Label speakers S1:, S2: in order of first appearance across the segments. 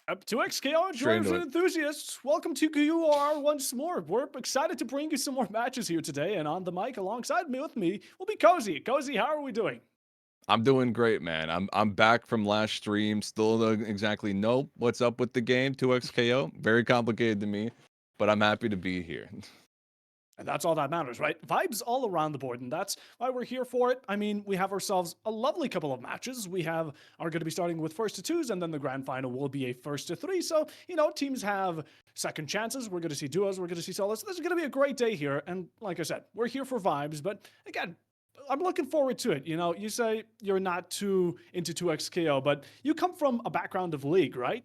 S1: Up to XKO enjoyers and enthusiasts, welcome to QOR once more. We're excited to bring you some more matches here today, and on the mic alongside me will be Cozy. Cozy, how are we doing?
S2: I'm doing great, man. I'm back from last stream. Still don't exactly know what's up with the game 2XKO. Very complicated to me, but I'm happy to be here.
S1: And that's all that matters, right? Vibes all around the board, and that's why we're here for it. I mean, we have ourselves a lovely couple of matches. We are going to be starting with first to twos, and then the grand final will be a first to three. So, teams have second chances. We're going to see duos. We're going to see solos. This is going to be a great day here. And like I said, we're here for vibes. But again, I'm looking forward to it. You know, you say you're not too into 2XKO, but you come from a background of League, right?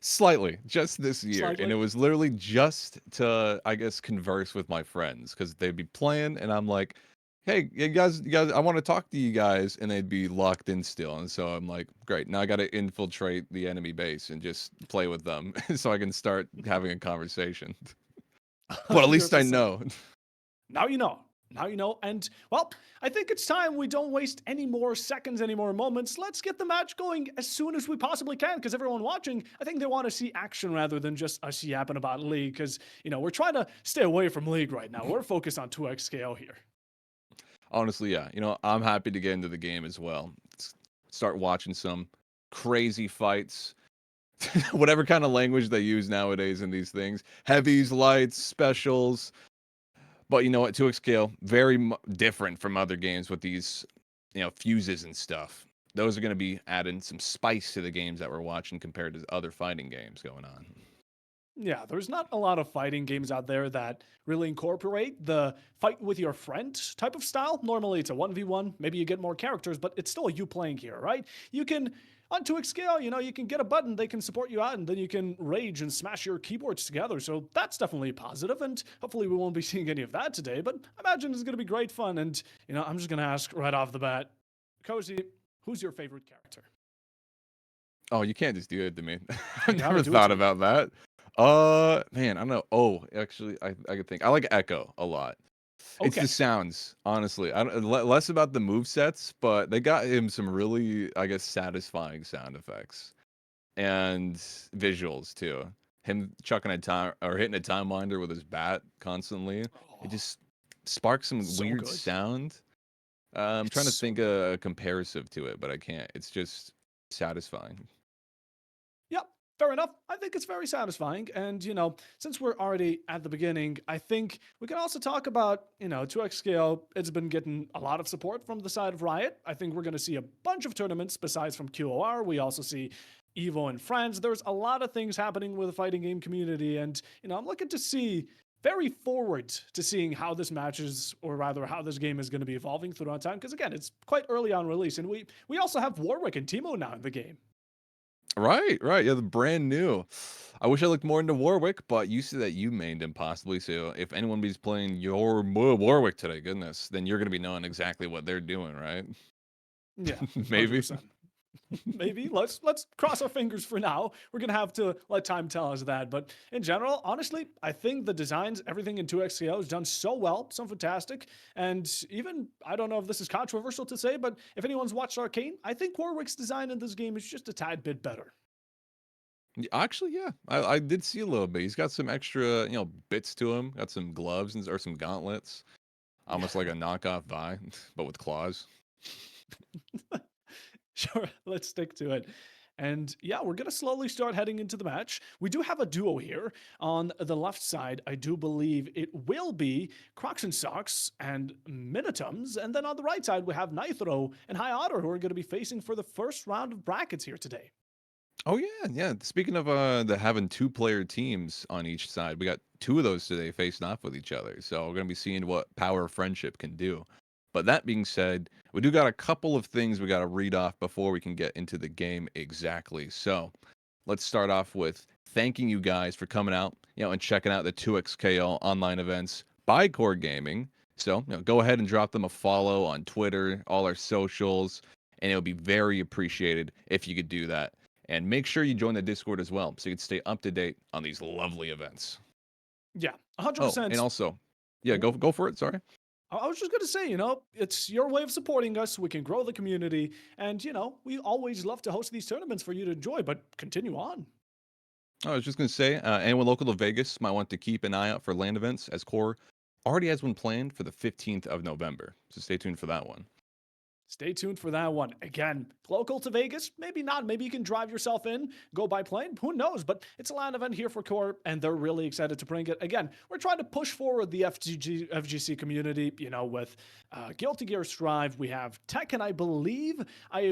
S2: Slightly, just this year, and it
S1: Slightly.
S2: was literally just to, I guess, converse with my friends because they'd be playing, and I'm like, "Hey, you guys, I want to talk to you guys," and they'd be locked in still, and so I'm like, "Great, now I got to infiltrate the enemy base and just play with them, so I can start having a conversation." But at least I
S1: 100%.
S2: know.
S1: Now you know. Now you know. And, well, I think it's time we don't waste any more seconds, any more moments. Let's get the match going as soon as we possibly can, because everyone watching, I think they want to see action rather than just us yapping about League, because, you know, we're trying to stay away from League right now. We're focused on 2XKO here.
S2: Honestly, yeah, I'm happy to get into the game as well. Start watching some crazy fights. Whatever kind of language they use nowadays in these things. Heavies, lights, specials. But you know what? 2XKO, very different from other games with these, fuses and stuff. Those are going to be adding some spice to the games that we're watching compared to other fighting games going on.
S1: Yeah, there's not a lot of fighting games out there that really incorporate the fight with your friend type of style. Normally it's a 1v1, maybe you get more characters, but it's still you playing here, right? You can, on 2XKO, you know, you can get a button, they can support you out, and then you can rage and smash your keyboards together. So that's definitely positive, and hopefully we won't be seeing any of that today, but I imagine it's going to be great fun. And, you know, I'm just going to ask right off the bat, Cozy, who's your favorite character?
S2: Oh, you can't just do it to me.
S1: You
S2: I've
S1: gotta
S2: never
S1: do it to
S2: thought
S1: me.
S2: about that. Man, I don't know. Oh, actually, I could think. I like Echo a lot. It's the
S1: Okay.
S2: sounds, honestly. I don't less about the move sets, but they got him some really, I guess, satisfying sound effects and visuals too. Him chucking a time or hitting a time winder with his bat constantly. It
S1: Oh,
S2: just sparks some
S1: so
S2: weird
S1: good.
S2: sound. I'm
S1: It's
S2: trying to
S1: so
S2: think
S1: good.
S2: a comparative to it, but I can't. It's just satisfying.
S1: Yep, fair enough. I think it's very satisfying. And, you know, since we're already at the beginning, I think we can also talk about, you know, 2XKO. It's been getting a lot of support from the side of Riot. I think we're going to see a bunch of tournaments besides from QOR. We also see Evo and Friends. There's a lot of things happening with the fighting game community. And, you know, I'm looking to see very forward to seeing how this matches, or rather how this game is going to be evolving throughout time. Because again, it's quite early on release, and we also have Warwick and Timo now in the game.
S2: Right, right. Yeah, the brand new. I wish I looked more into Warwick, but you said that you mained him possibly. So if anyone is playing your Warwick today, goodness, then you're gonna be knowing exactly what they're doing, right?
S1: Yeah,
S2: Maybe.
S1: 100%. Maybe let's cross our fingers for now. We're gonna have to let time tell us that. But in general, honestly, I think the designs, everything in 2XCO is done so well, so fantastic. And even I don't know if this is controversial to say, but if anyone's watched Arcane, I think Warwick's design in this game is just a tad bit better.
S2: Actually, yeah, I did see a little bit. He's got some extra, bits to him. Got some gloves or some gauntlets,
S1: Yeah.
S2: almost like a knockoff Vi, but with claws.
S1: Sure, let's stick to it. And yeah, we're going to slowly start heading into the match. We do have a duo here. On the left side, I do believe it will be Crocs and Socks and Minitums. And then on the right side, we have Nitro and High Otter, who are going to be facing for the first round of brackets here today.
S2: Oh yeah, yeah. Speaking of the having two-player teams on each side, we got two of those today facing off with each other. So we're gonna be seeing what power of friendship can do. But that being said, we do got a couple of things we got to read off before we can get into the game exactly. So let's start off with thanking you guys for coming out, and checking out the 2XKO online events by Qor Gaming. So, go ahead and drop them a follow on Twitter, all our socials, and it would be very appreciated if you could do that. And make sure you join the Discord as well so you can stay up to date on these lovely events.
S1: Yeah,
S2: Oh, and
S1: 100%.
S2: also, yeah, go for it. Sorry.
S1: I was just going to say, you know, it's your way of supporting us so we can grow the community. And, you know, we always love to host these tournaments for you to enjoy, but continue on.
S2: I was just gonna say, anyone local to Vegas might want to keep an eye out for land events, as Core already has one planned for the 15th of November. So stay tuned for that one.
S1: Stay tuned for that one. Again, local to Vegas, maybe not. Maybe you can drive yourself in, go by plane. Who knows? But it's a LAN event here for Core, and they're really excited to bring it. Again, we're trying to push forward the FGC community, you know, with Guilty Gear Strive. We have Tekken, I believe.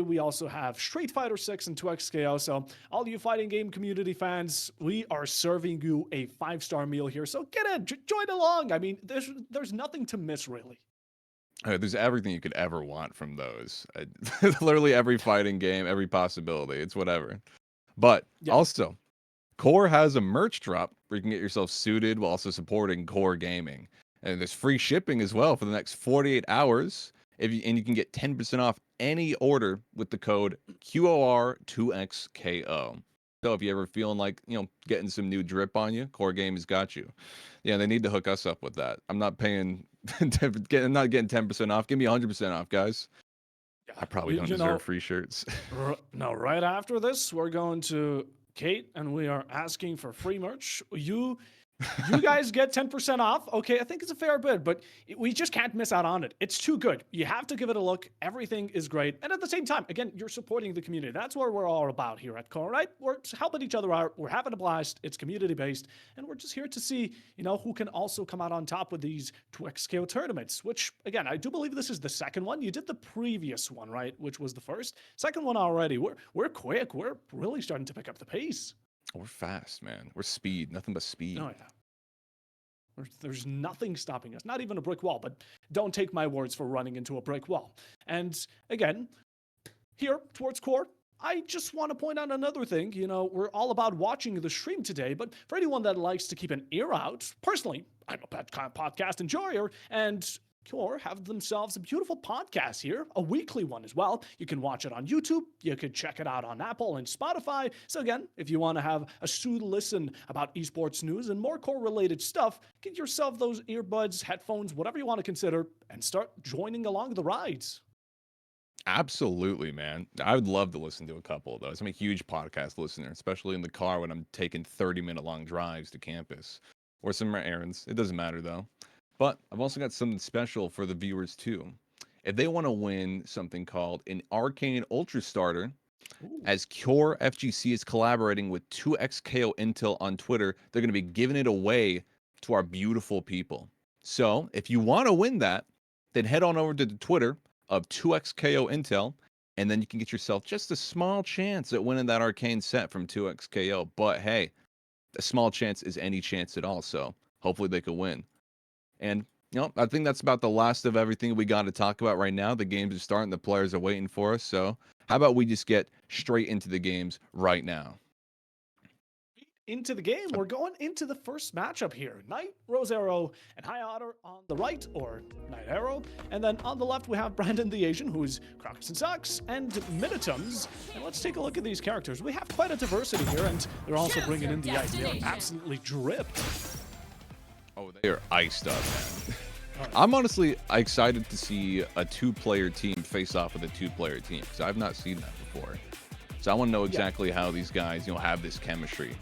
S1: We also have Street Fighter 6 and 2XKO. So, all you fighting game community fans, we are serving you a 5-star meal here. So, get in, join along. I mean, there's nothing to miss, really.
S2: There's everything you could ever want from those. Literally every fighting game, every possibility. It's whatever. But
S1: Yeah.
S2: also, Core has a merch drop where you can get yourself suited while also supporting Core Gaming. And there's free shipping as well for the next 48 hours. And you can get 10% off any order with the code QOR 2XKO. So if you ever feeling like, getting some new drip on you, Core Gaming's got you. Yeah, they need to hook us up with that. I'm not paying, I'm not getting 10% off. Give me 100% off, guys. I
S1: Yeah.
S2: probably don't deserve free shirts.
S1: No, right after this, we're going to Kate and we are asking for free merch. You guys get 10% off. Okay, I think it's a fair bid, but we just can't miss out on it. It's too good. You have to give it a look. Everything is great. And at the same time, again, you're supporting the community. That's what we're all about here at Qor, right? We're helping each other out. We're having a blast. It's community-based. And we're just here to see, who can also come out on top with these 2XKO tournaments, which, again, I do believe this is the second one. You did the previous one, right, which was the first. Second one already. We're quick. We're really starting to pick up the pace.
S2: We're fast, man. We're speed. Nothing but speed.
S1: Oh, yeah. There's nothing stopping us, not even a brick wall, but don't take my words for running into a brick wall. And again, here towards Qor, I just want to point out another thing. We're all about watching the stream today, but for anyone that likes to keep an ear out, personally, I'm a podcast enjoyer, and Qor have themselves a beautiful podcast here, a weekly one as well. You can watch it on YouTube. You could check it out on Apple and Spotify. So again, if you want to have a soothe listen about esports news and more Qor-related stuff, get yourself those earbuds, headphones, whatever you want to consider, and start joining along the rides.
S2: Absolutely, man. I would love to listen to a couple of those. I'm a huge podcast listener, especially in the car when I'm taking 30-minute long drives to campus or some errands. It doesn't matter, though. But I've also got something special for the viewers, too. If they want to win something called an Arcane Ultra Starter, as Qor FGC is collaborating with 2XKO Intel on Twitter, they're going to be giving it away to our beautiful people. So if you want to win that, then head on over to the Twitter of 2XKO Intel, and then you can get yourself just a small chance at winning that Arcane set from 2XKO. But hey, a small chance is any chance at all, so hopefully they can win. And, I think that's about the last of everything we got to talk about right now. The games are starting. The players are waiting for us. So how about we just get straight into the games right now?
S1: Into the game, we're going into the first matchup here. Knight, Rose Arrow, and High Otter on the right, or Knight Arrow. And then on the left, we have Brandon the Asian, who's Crocs and Socks, and Minitums. And let's take a look at these characters. We have quite a diversity here, and they're also bringing in the ice. They are absolutely dripped.
S2: Oh, they are iced up, man. I'm honestly excited to see a two-player team face off with a two-player team, because I've not seen that before. So I want to know exactly how these guys, have this chemistry.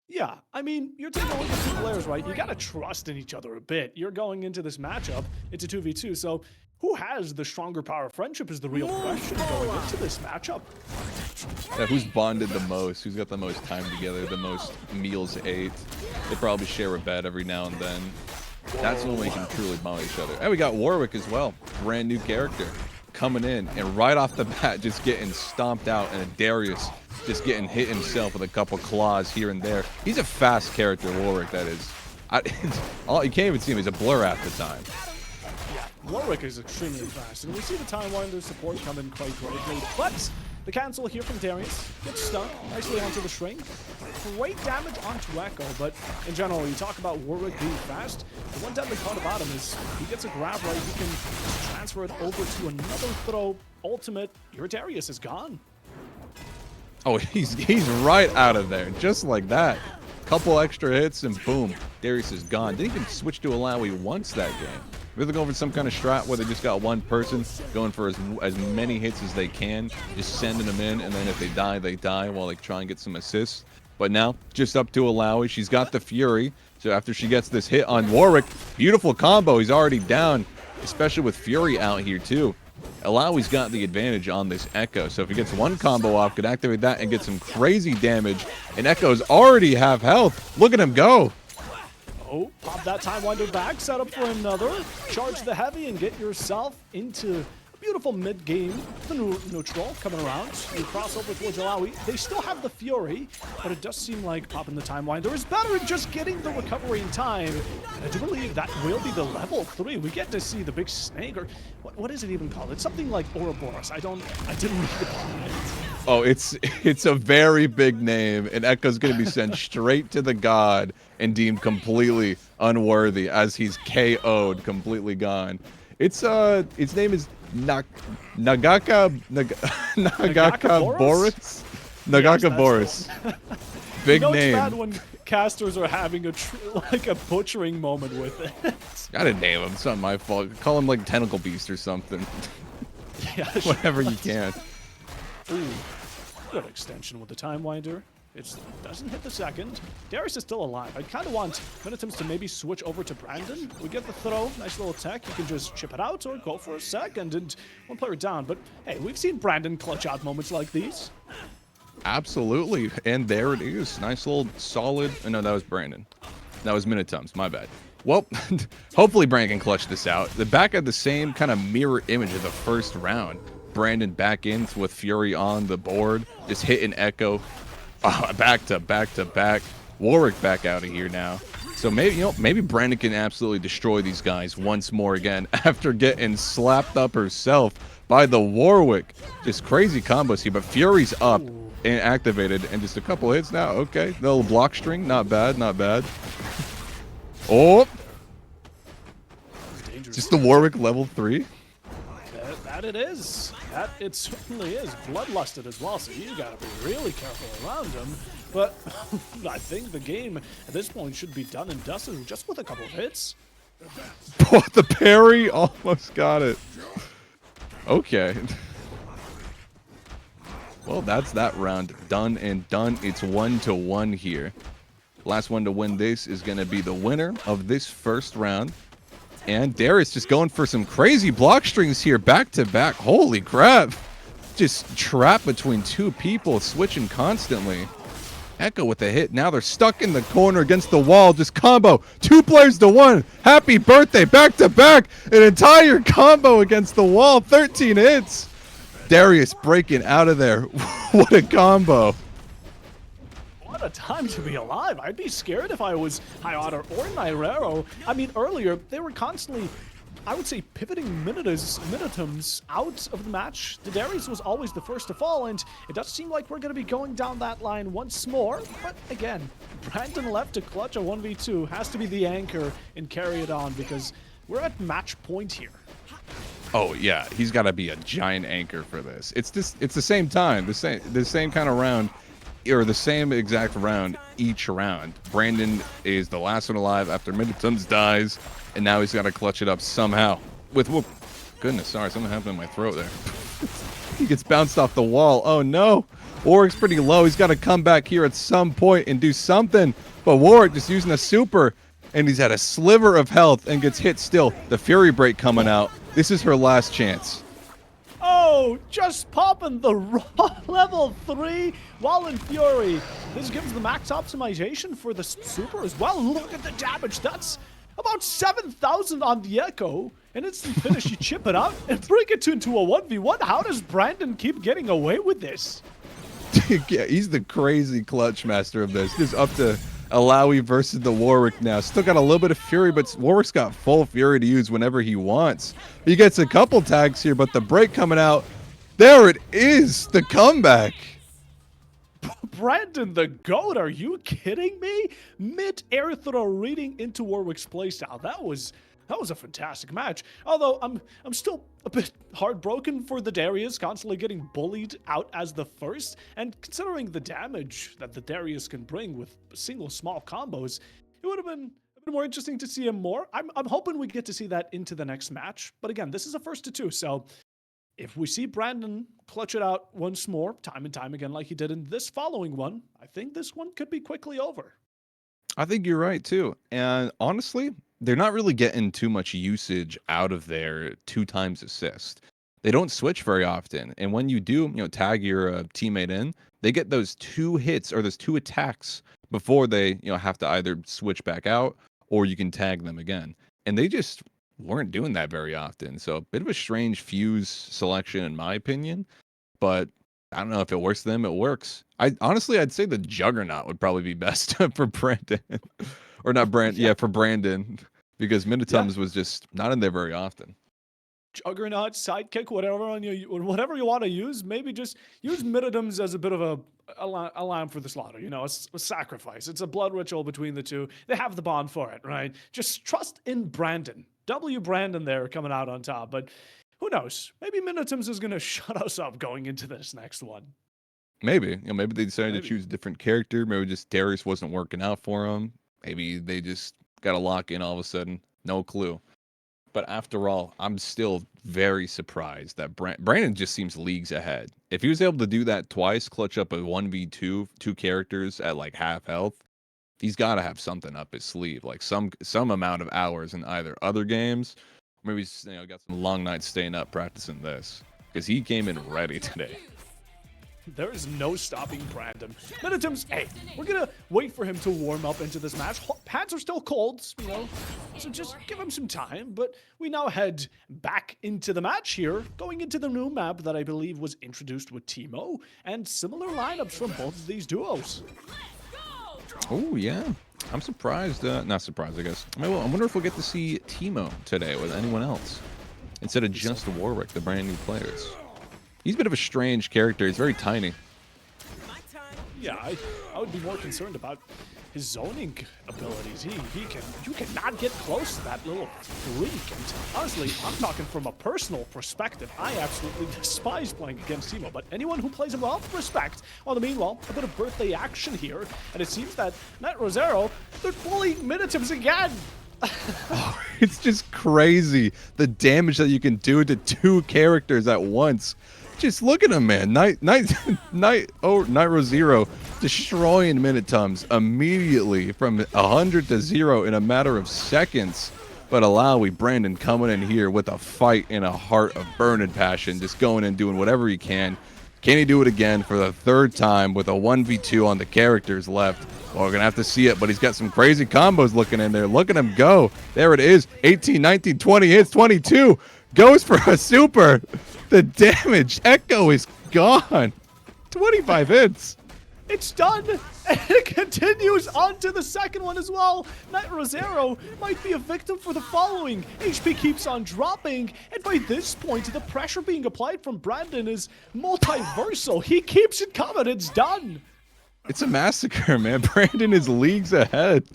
S1: Yeah, I mean, you're taking a look at two players, right? You got to trust in each other a bit. You're going into this matchup, it's a 2v2, so who has the stronger power of friendship is the real question going into this matchup.
S2: Yeah, who's bonded the most? Who's got the most time together, the most meals ate? They probably share a bed every now and then. That's when we can truly bond each other. And we got Warwick as well, brand new character coming in, and right off the bat just getting stomped out, and Darius just getting hit himself with a couple claws here and there. He's a fast character, Warwick, that is. You can't even see him. He's a blur half the time.
S1: Yeah, Warwick is extremely fast, and we see the Time Winder support come in quite greatly, but the cancel here from Darius gets stuck nicely onto the string. Great damage onto Echo, but in general, you talk about Warwick being fast. The one deadly part about him is he gets a grab right, he can transfer it over to another throw. Ultimate, your Darius is gone.
S2: Oh, he's right out of there, just like that. Couple extra hits and boom, Darius is gone. Didn't even switch to Alawi once that game. Maybe they're going for some kind of strat where they just got one person going for as many hits as they can, just sending them in, and then if they die while they try and get some assists. But now, just up to Alawi. She's got the Fury, so after she gets this hit on Warwick, beautiful combo. He's already down, especially with Fury out here too. Alawi's got the advantage on this Echo, so if he gets one combo off, could activate that and get some crazy damage. And Echo's already half health. Look at him go.
S1: Oh, pop that Time Winder back, set up for another. Charge the heavy and get yourself into beautiful mid-game, the neutral coming around. You cross over towards Alawi. They still have the Fury, but it does seem like popping the timeline. There is better in just getting the recovery in time. And I do believe that will be the level 3. We get to see the big snake, or what is it even called? It's something like Ouroboros. I didn't read about it.
S2: Oh, it's a very big name, and Echo's going to be sent straight to the god and deemed completely unworthy as he's KO'd, completely gone. Its name is Nagaka Boris. Nagaka Boris. Big name.
S1: It's bad when casters are having a butchering moment with it.
S2: Gotta name him. It's not my fault. Call him like Tentacle Beast or something.
S1: Yeah,
S2: whatever you can.
S1: Ooh, good extension with the Time Winder. It doesn't hit the second. Darius is still alive. I kind of want Minitims to maybe switch over to Brandon. We get the throw, nice little tech. You can just chip it out or go for a second and one player down. But hey, we've seen Brandon clutch out moments like these.
S2: Absolutely, and there it is. Nice little solid. Oh, no, that was Brandon. That was Minitims. My bad. Well, hopefully Brandon can clutch this out. The back of the same kind of mirror image of the first round. Brandon back in with Fury on the board, just hitting Echo. Back to back. Warwick back out of here now. So maybe Brandon can absolutely destroy these guys once more again after getting slapped up herself by the Warwick. Just crazy combos here, but Fury's up and activated, and just a couple hits now. Okay, little block string, not bad, not bad. Oh, just the Warwick level 3.
S1: That it is. That it certainly is. Bloodlusted as well, so you gotta be really careful around him. But I think the game at this point should be done and dusted just with a couple of hits.
S2: Oh, the parry almost got it. Okay. Well, that's that round done and done. It's 1-1 here. Last one to win this is going to be the winner of this first round. And Darius just going for some crazy block strings here, back to back. Holy crap. Just trapped between two people, switching constantly. Echo with the hit. Now they're stuck in the corner against the wall. Just combo. 2 players to 1. Happy birthday. Back to back. An entire combo against the wall. 13 hits. Darius breaking out of there. What a combo.
S1: What a time to be alive. I'd be scared if I was High Otter or Nairero. I mean, earlier, they were constantly, I would say, pivoting Minitims out of the match. The Darius was always the first to fall, and it does seem like we're going to be going down that line once more. But again, Brandon left to clutch a 1v2. Has to be the anchor and carry it on, because we're at match point here.
S2: Oh yeah, he's got to be a giant anchor for this. It's the same time, the same kind of round, or the same exact round each round. Brandon is the last one alive after Minitims dies, and now he's got to clutch it up somehow. With whoop, goodness, sorry, something happened in my throat there. He gets bounced off the wall. Oh no, Warwick's pretty low. He's got to come back here at some point and do something. But Warwick just using a super, and he's at a sliver of health and gets hit still. The Fury break coming out. This is her last chance.
S1: Oh, just popping the raw level 3 while in Fury. This gives the max optimization for the super as well. Look at the damage. That's about 7,000 on the Echo. And it's the finish. You chip it out and bring it into a 1v1. How does Brandon keep getting away with this?
S2: Yeah, he's the crazy clutch master of this. Just up to Alawi versus the Warwick now. Still got a little bit of Fury, but Warwick's got full Fury to use whenever he wants. He gets a couple tags here, but the break coming out. There it is, the comeback.
S1: Brandon the GOAT, are you kidding me? Mid-air throw reading into Warwick's playstyle. That was a fantastic match. Although I'm still a bit heartbroken for the Darius constantly getting bullied out as the first, and considering the damage that the Darius can bring with single small combos, it would have been more interesting to see him more. I'm hoping we get to see that into the next match. But again, this is a 1-2, so if we see Brandon clutch it out once more, time and time again like he did in this following one, I think this one could be quickly over.
S2: I think you're right too. And honestly, they're not really getting too much usage out of their 2 times assist. They don't switch very often. And when you do, tag your teammate in, they get those 2 hits or those 2 attacks before they, have to either switch back out or you can tag them again. And they just weren't doing that very often. So a bit of a strange Fuse selection in my opinion, but I don't know if it works for them. It works. I honestly, I'd say the Juggernaut would probably be best for Brandon, or not Brand.
S1: Yeah,
S2: Yeah, for Brandon, because
S1: yeah.
S2: Minitums was just not in there very often.
S1: Juggernaut, sidekick, whatever you want to use. Maybe just use Minidoms as a bit of a lamb for the slaughter. You know, a sacrifice. It's a blood ritual between the two. They have the bond for it, right? Just trust in Brandon. W Brandon there coming out on top, but who knows? Maybe Minitoms is gonna shut us up going into this next one.
S2: Maybe, maybe they decided to
S1: Maybe.
S2: choose a different character. Maybe just Darius wasn't working out for him. Maybe they just got a lock in all of a sudden. No clue. But after all, I'm still very surprised that Brandon just seems leagues ahead. If he was able to do that twice, clutch up a 1v2, two characters at like half health, he's got to have something up his sleeve, like some amount of hours in either other games, or maybe he's, got some long nights staying up practicing this, because he came in ready today.
S1: There is no stopping Brandon. Minitoms, hey, we're gonna wait for him to warm up into this match. Pads are still cold, so just give him some time. But we now head back into the match here, going into the new map that I believe was introduced with Teemo, and similar lineups from both of these duos.
S2: Oh yeah, I'm surprised. Not surprised, I guess. I wonder if we'll get to see Teemo today with anyone else instead of just Warwick, the brand new players. He's a bit of a strange character. He's very tiny.
S1: Yeah, I would be more concerned about his zoning abilities. You cannot get close to that little freak. And honestly, I'm talking from a personal perspective. I absolutely despise playing against Teemo, but anyone who plays him well, respect. Well, meanwhile, a bit of birthday action here, and it seems that Net Rosero, they're bullying Minitims again.
S2: Oh, it's just crazy the damage that you can do to two characters at once. Just look at him, man. Nitro Zero destroying Minitums immediately from 100 to 0 in a matter of seconds. But Alawi Brandon coming in here with a fight and a heart of burning passion, just going and doing whatever he can. Can he do it again for the third time with a 1v2 on the characters left? Well, we're going to have to see it, but he's got some crazy combos looking in there. Look at him go. There it is. 18, 19, 20 hits, 22. Goes for a super. The damage. Echo is gone. 25 hits.
S1: It's done, and it continues on to the second one as well. Night Rosero might be a victim for the following. HP keeps on dropping, and by this point, the pressure being applied from Brandon is multiversal. He keeps it coming. It's done.
S2: It's a massacre, man. Brandon is leagues ahead.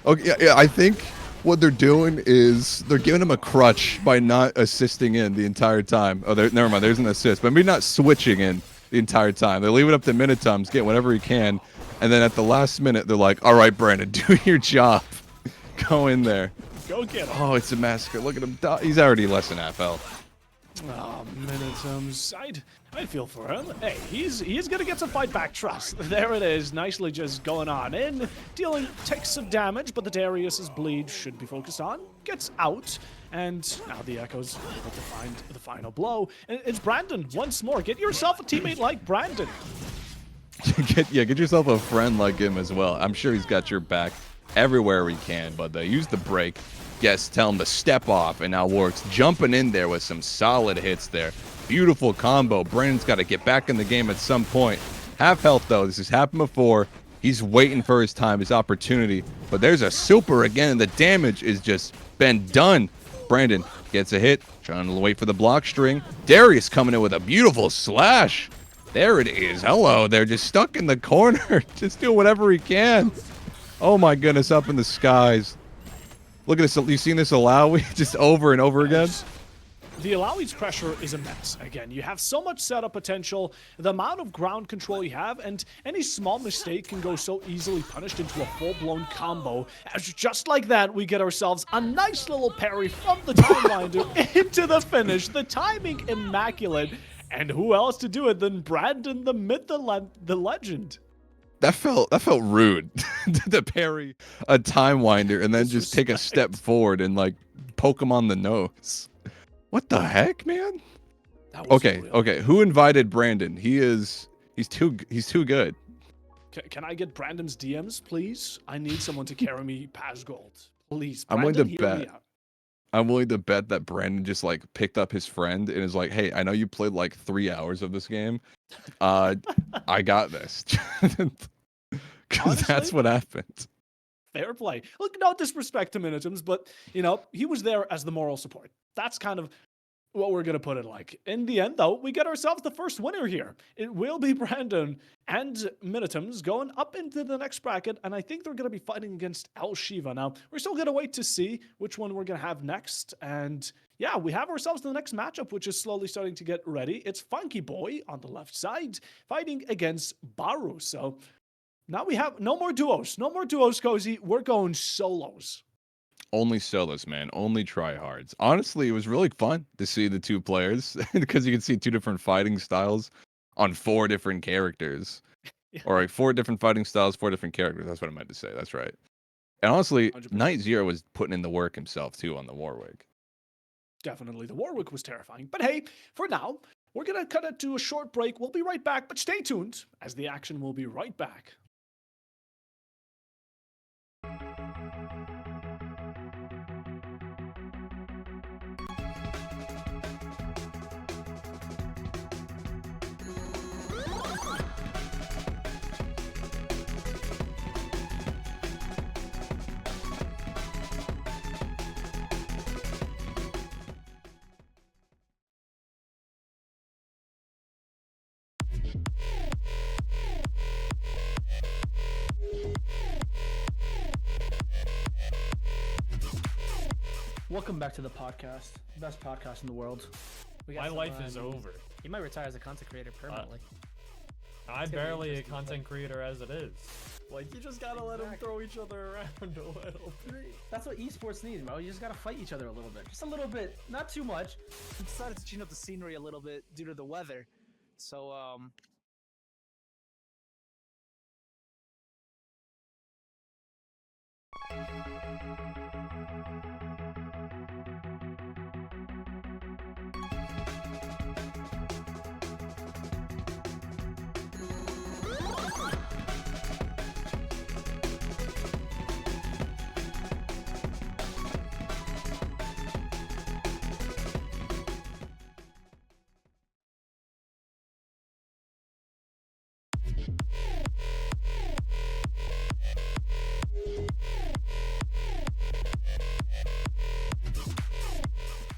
S2: Okay, yeah, I think what they're doing is they're giving him a crutch by not assisting in the entire time. Oh, never mind. There's an assist, but maybe not switching in the entire time. They leave it up to Minitums, get whatever he can, and then at the last minute, they're like, "All right, Brandon, do your job. Go in there.
S1: Go get him."
S2: Oh, it's a massacre. Look at him. He's already less than half health.
S1: Oh, Minitums. I'd feel for him. Hey, he's gonna get some fight back trust. There it is, nicely just going on in, dealing takes some damage, but the Darius's bleed should be focused on. Gets out, and now the Echo's able to find the final blow. And it's Brandon once more. Get yourself a teammate like Brandon.
S2: Get yourself a friend like him as well. I'm sure he's got your back everywhere he can, but use the break. Yes, tell him to step off, and now Warwick's jumping in there with some solid hits there. Beautiful combo. Brandon's got to get back in the game at some point. Half health, though. This has happened before. He's waiting for his time, his opportunity. But there's a super again, and the damage is just been done. Brandon gets a hit, trying to wait for the block string. Darius coming in with a beautiful slash. There it is. Hello. They're just stuck in the corner. Just doing whatever he can. Oh, my goodness. Up in the skies. Look at this. You've seen this Alawi just over and over again?
S1: The Alawi's pressure is immense. Again, you have so much setup potential, the amount of ground control you have, and any small mistake can go so easily punished into a full-blown combo. As just like that, we get ourselves a nice little parry from the Timewinder into the finish. The timing immaculate. And who else to do it than Brandon, the myth, the legend?
S2: That felt rude to parry a Timewinder and then just take a step forward and like poke him on the nose. What the heck, man? Okay. Who invited Brandon? He's too good.
S1: Can I get Brandon's DMs, please? I need someone to carry me past gold, please.
S2: I'm willing to bet. I'm willing to bet that Brandon just like picked up his friend and is like, "Hey, I know you played like 3 hours of this game. I got this," because
S1: Honestly,
S2: that's what happened.
S1: fair play. Look, no disrespect to Minitims, but he was there as the moral support. That's kind of what we're gonna put it like. In the end, though, we get ourselves the first winner here. It will be Brandon and Minitims going up into the next bracket, and I think they're gonna be fighting against El Shiva. Now, we're still gonna wait to see which one we're gonna have next, and yeah, we have ourselves the next matchup, which is slowly starting to get ready. It's Funky Boy on the left side fighting against Baru. So now we have no more duos, Cozy. We're going solos.
S2: Only solos, man. Only tryhards. Honestly, it was really fun to see the two players because you can see two different fighting styles on four different characters.
S1: Yeah,
S2: Or like four different fighting styles, four different characters. That's what I meant to say. That's right. And honestly,
S1: 100%.
S2: Night Zero was putting in the work himself too on the Warwick.
S1: Definitely. The Warwick was terrifying. But hey, for now, we're going to cut it to a short break. We'll be right back, but stay tuned as the action will be right back.
S3: Welcome back to the podcast, best podcast in the world.
S4: My life is over.
S3: You might retire as a content creator permanently.
S4: I'm barely a content creator as it is. Like, you just gotta let them throw each other around a little.
S3: That's what esports need, bro. You just gotta fight each other a little bit. Just a little bit, not too much.
S5: We decided to change up the scenery a little bit due to the weather. So,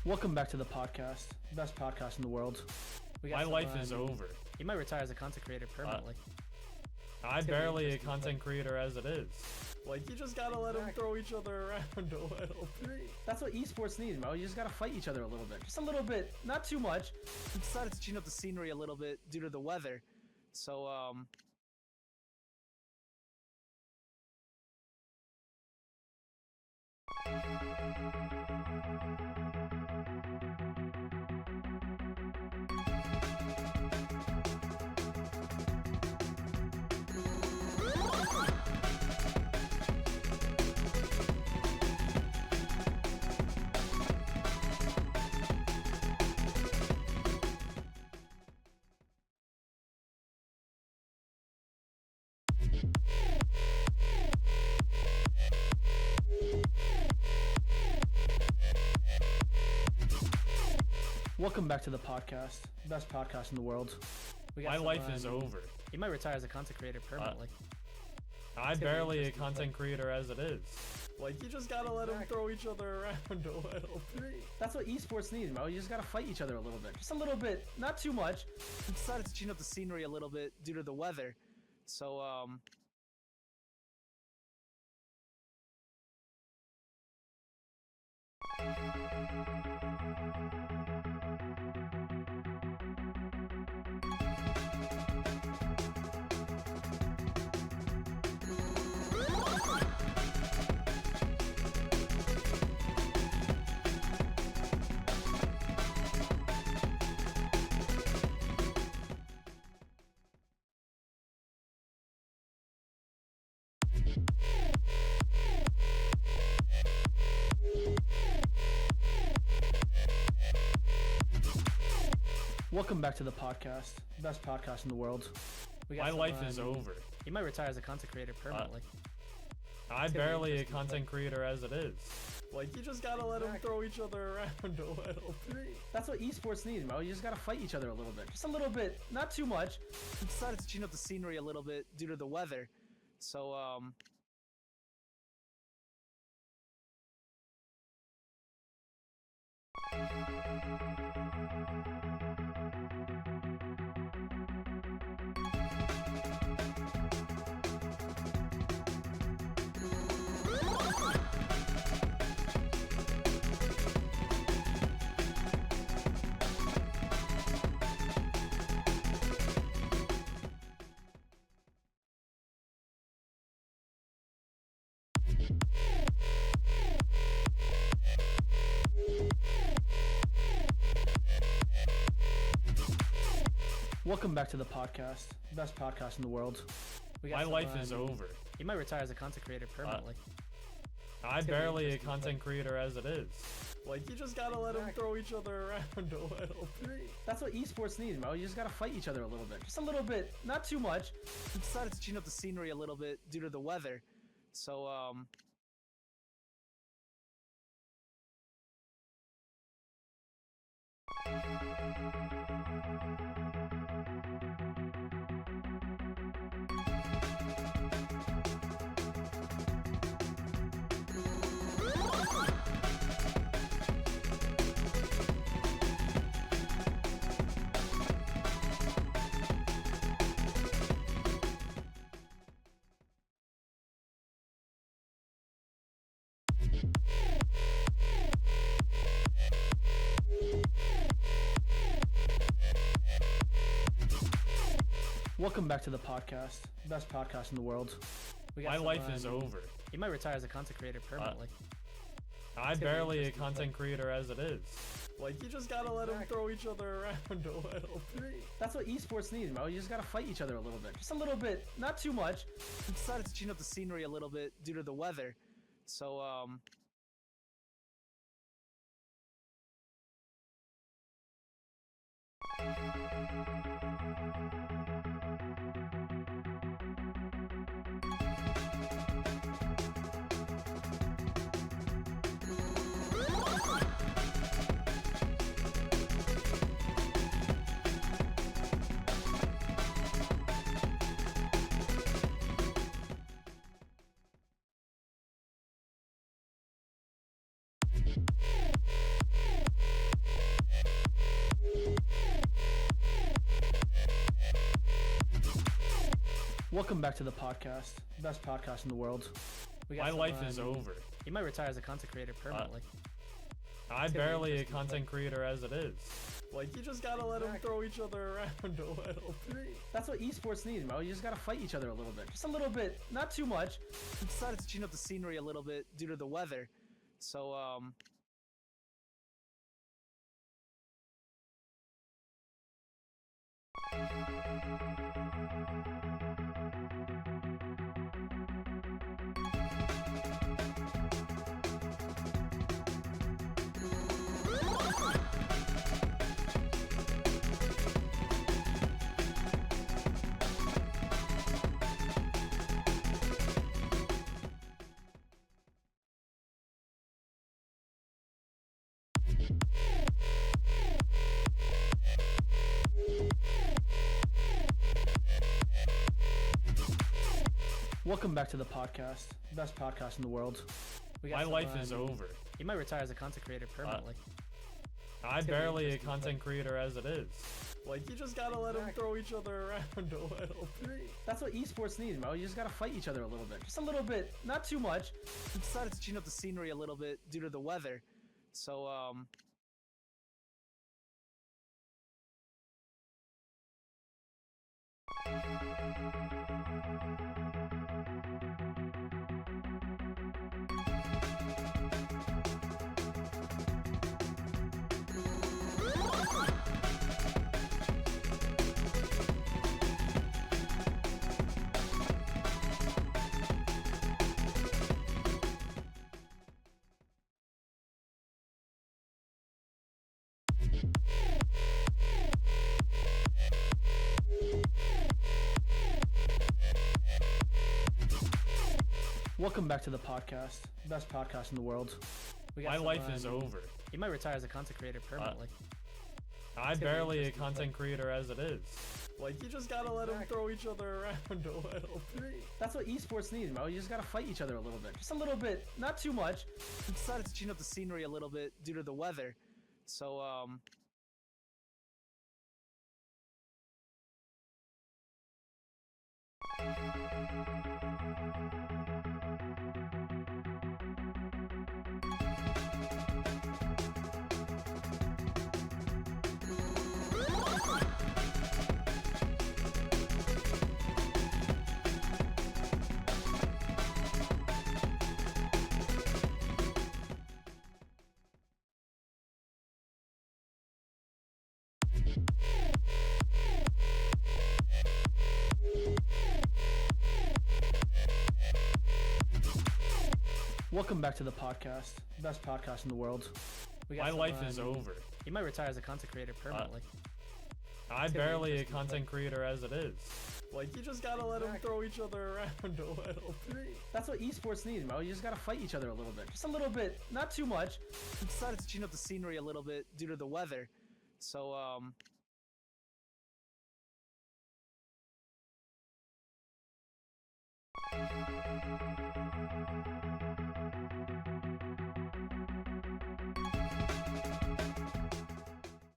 S3: Welcome back to the podcast, best podcast in the world.
S4: My life is over.
S3: You might retire as a content creator permanently.
S4: I'm barely a content creator as it is. Like, you just gotta let them throw each other around a little.
S3: That's what esports need, bro. You just gotta fight each other a little bit. Just a little bit, not too much.
S5: we decided to change up the scenery a little bit due to the weather. So,
S3: Welcome back to the podcast, best podcast in the world.
S4: My life is over.
S3: You might retire as a content creator permanently.
S4: I'm barely a content creator as it is. Like, you just gotta let them throw each other around a little.
S3: That's what esports need, bro. You just gotta fight each other a little bit. Just a little bit, not too much.
S5: we decided to change up the scenery a little bit due to the weather. So,
S3: Welcome back to the podcast, best podcast in the world.
S4: My life is over.
S3: You might retire as a content creator permanently.
S4: I'm barely a content creator as it is. Like, you just gotta let them throw each other around a little.
S3: That's what esports needs, bro. You just gotta fight each other a little bit. Just a little bit, not too much.
S5: We decided to change up the scenery a little bit due to the weather. So,
S3: Welcome back to the podcast, best podcast in the world. We got
S4: My
S3: some,
S4: life is over.
S3: You might retire as a content creator permanently.
S4: I'm
S3: It's gonna be
S4: barely a
S3: interesting,
S4: content creator as it is. Like, you just gotta let them throw each other around a little.
S3: That's what esports needs, bro. You just gotta fight each other a little bit. Just a little bit, not too much.
S5: we decided to change up the scenery a little bit due to the weather. So,
S3: Welcome back to the podcast, best podcast in the world. We got
S4: My
S3: some,
S4: life is over.
S3: You might retire as a content creator permanently.
S4: I'm
S3: It's gonna be
S4: barely a
S3: interesting,
S4: content creator as it is. Like, you just gotta let them throw each other around a little.
S3: That's what esports needs, bro. You just gotta fight each other a little bit. Just a little bit, not too much.
S5: we decided to change up the scenery a little bit due to the weather. So,
S3: Welcome back to the podcast, best podcast in the world. We got
S4: My
S3: some,
S4: life is over.
S3: You might retire as a content creator permanently.
S4: I'm
S3: It's gonna be
S4: barely a
S3: interesting,
S4: content creator as it is. Like, you just gotta let them throw each other around a little.
S3: That's what esports needs, bro. You just gotta fight each other a little bit. Just a little bit, not too much.
S5: we decided to change up the scenery a little bit due to the weather. So,
S3: Welcome back to the podcast, best podcast in the world. We got
S4: My
S3: some,
S4: life is over.
S3: You might retire as a content creator permanently.
S4: I'm
S3: gonna be
S4: barely a
S3: interesting,
S4: content creator as it is. Like, you just gotta let them throw each other around a little.
S3: That's what esports needs, bro. You just gotta fight each other a little bit. Just a little bit, not too much.
S5: we decided to change up the scenery a little bit due to the weather. So,
S3: Welcome back to the podcast, best podcast in the world.
S4: My life is over.
S3: He might retire as a content creator permanently.
S4: I'm barely a content creator as it is. Like, you just gotta let them throw each other around a little bit.
S3: That's what esports needs, bro. You just gotta fight each other a little bit. Just a little bit, not too much.
S5: We decided to change up the scenery a little bit due to the weather. So,
S3: Welcome back to the podcast. Best podcast in the world.
S4: My life is over.
S3: He might retire as a content creator permanently.
S4: I'm barely a content creator as it is. Like, you just gotta let them throw each other around a little bit.
S3: That's what esports needs, bro. You just gotta fight each other a little bit. Just a little bit, not too much.
S5: we decided to change up the scenery a little bit due to the weather. So,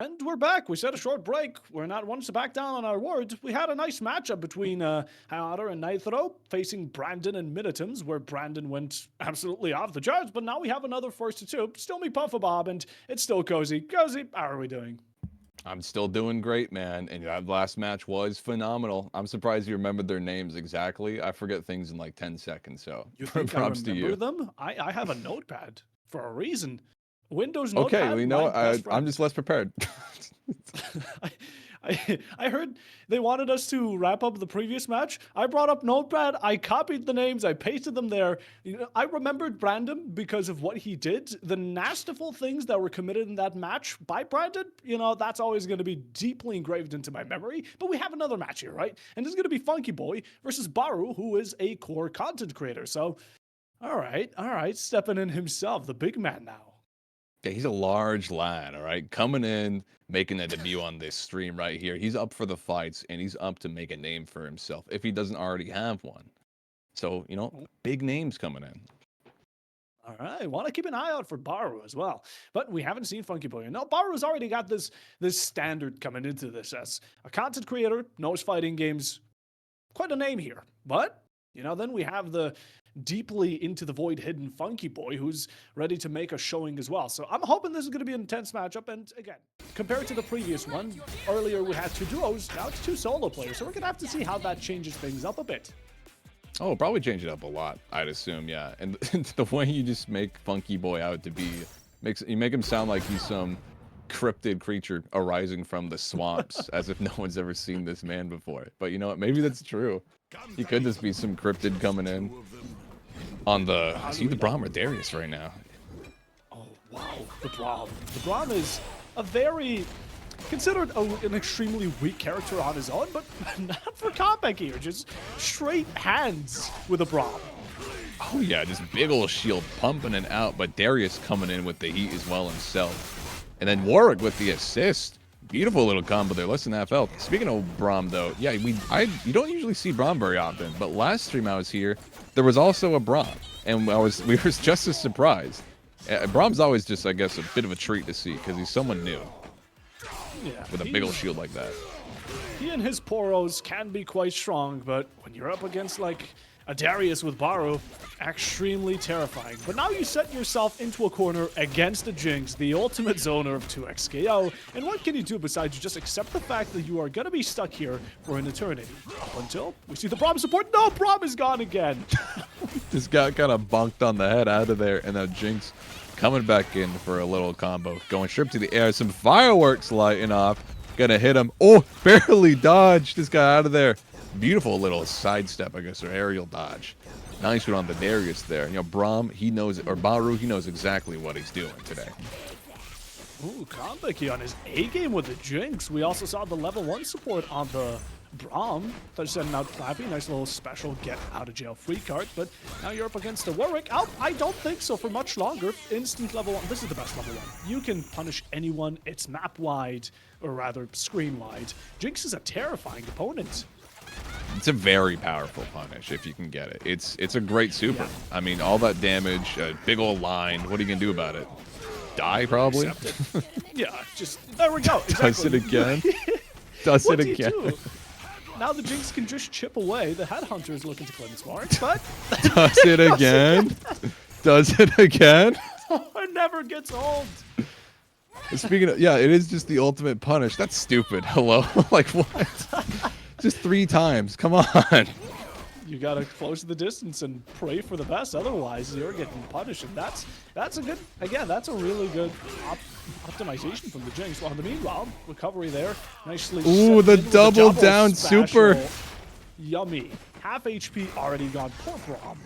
S1: And we're back. We set a short break. We're not one to back down on our word. We had a nice matchup between Hayata and Nitro facing Brandon and Minitums, where Brandon went absolutely off the charts, but now we have another first to two. Still me, Puffabob, and it's still Cozy. Cozy, how are we doing?
S2: I'm still doing great, man. And that last match was phenomenal. I'm surprised you remembered their names exactly. I forget things in like 10 seconds, so
S1: You think
S2: props
S1: I
S2: to
S1: remember
S2: you.
S1: them? I have a notepad for a reason. Windows notepad.
S2: Okay, well, you know
S1: my
S2: what?
S1: best
S2: I'm
S1: friend.
S2: just less prepared.
S1: I heard they wanted us to wrap up the previous match. I brought up Notepad. I copied the names. I pasted them there. You know, I remembered Brandon because of what he did. The nastiful things that were committed in that match by Brandon, you know, that's always going to be deeply engraved into my memory. But we have another match here, right? And it's going to be Funky Boy versus Baru, who is a core content creator. So, all right, stepping in himself, the big man now.
S2: Yeah, he's a large lad, all right? Coming in, making a debut on this stream right here. He's up for the fights, and he's up to make a name for himself if he doesn't already have one. So, you know, big names coming in.
S1: All right, want to keep an eye out for Baru as well. But we haven't seen Funky Boy. No, Baru's already got this standard coming into this as a content creator, knows fighting games. Quite a name here. But, you know, then we have the deeply into the void hidden Funky Boy who's ready to make a showing as well. So I'm hoping this is going to be an intense matchup. And again, compared to the previous one, earlier we had two duos, now it's two solo players. So we're going to have to see how that changes things up a bit.
S2: Oh, probably change it up a lot, I'd assume, yeah. And the way you just make Funky Boy out to be, you make him sound like he's some cryptid creature arising from the swamps, as if no one's ever seen this man before. But you know what, maybe that's true. He could just be some cryptid coming in. On the, I see the Braum or Darius right now.
S1: Oh, wow, the Braum. The Braum is a very, considered an extremely weak character on his own, but not for combat here. Just straight hands with a Braum.
S2: Oh yeah, just big ol' shield pumping it out, but Darius coming in with the heat as well himself. And then Warwick with the assist. Beautiful little combo there, less than half health. Speaking of Braum though, yeah, you don't usually see Braum very often, but last stream I was here, there was also a Braum, and we were just as surprised. Braum's always just, I guess, a bit of a treat to see, because he's someone new.
S1: Yeah,
S2: With a big ol' shield like that.
S1: He and his poros can be quite strong, but when you're up against like a Darius with Baru, extremely terrifying. But now you set yourself into a corner against the Jinx, the ultimate zoner of 2XKO, and what can you do besides just accept the fact that you are going to be stuck here for an eternity? Up until we see the Braum support. No, Braum is gone again.
S2: Just got kind of bonked on the head out of there, and now Jinx coming back in for a little combo. Going straight to the air, some fireworks lighting off. Gonna hit him. Oh, barely dodged this guy out of there. Beautiful little sidestep, I guess, or aerial dodge. Nice one on the Darius there. You know, Braum, he knows, or Baru, he knows exactly what he's doing today.
S1: Ooh, Konbeki on his A game with the Jinx. We also saw the level 1 support on the Braum, they're sending out Clappy. Nice little special get out of jail free card. But now you're up against the Warwick. Oh, I don't think so for much longer. Instant level 1. This is the best level 1. You can punish anyone. It's map wide, or rather screen wide. Jinx is a terrifying opponent.
S2: It's a very powerful punish if you can get it. It's a great super.
S1: Yeah.
S2: I mean, all that damage, a big old line. What are you gonna do about it? Die probably.
S1: Yeah, just there we go.
S2: Does it again? Does
S1: What
S2: it
S1: do you
S2: again?
S1: do? Now the Jinx can just chip away. The Headhunter is looking to claim smart, but
S2: Does it again? Does it again?
S1: it never gets old.
S2: Speaking of, yeah, it is just the ultimate punish. That's stupid. Hello? Like what? Just 3 times. Come on.
S1: You gotta close the distance and pray for the best. Otherwise, you're getting punished, and that's a good. Again, that's a really good optimization from the Jinx. While in the meanwhile, recovery there, nicely.
S2: Ooh,
S1: set
S2: the
S1: in with
S2: double down
S1: special.
S2: super.
S1: Yummy. Half HP already gone. Poor Braum.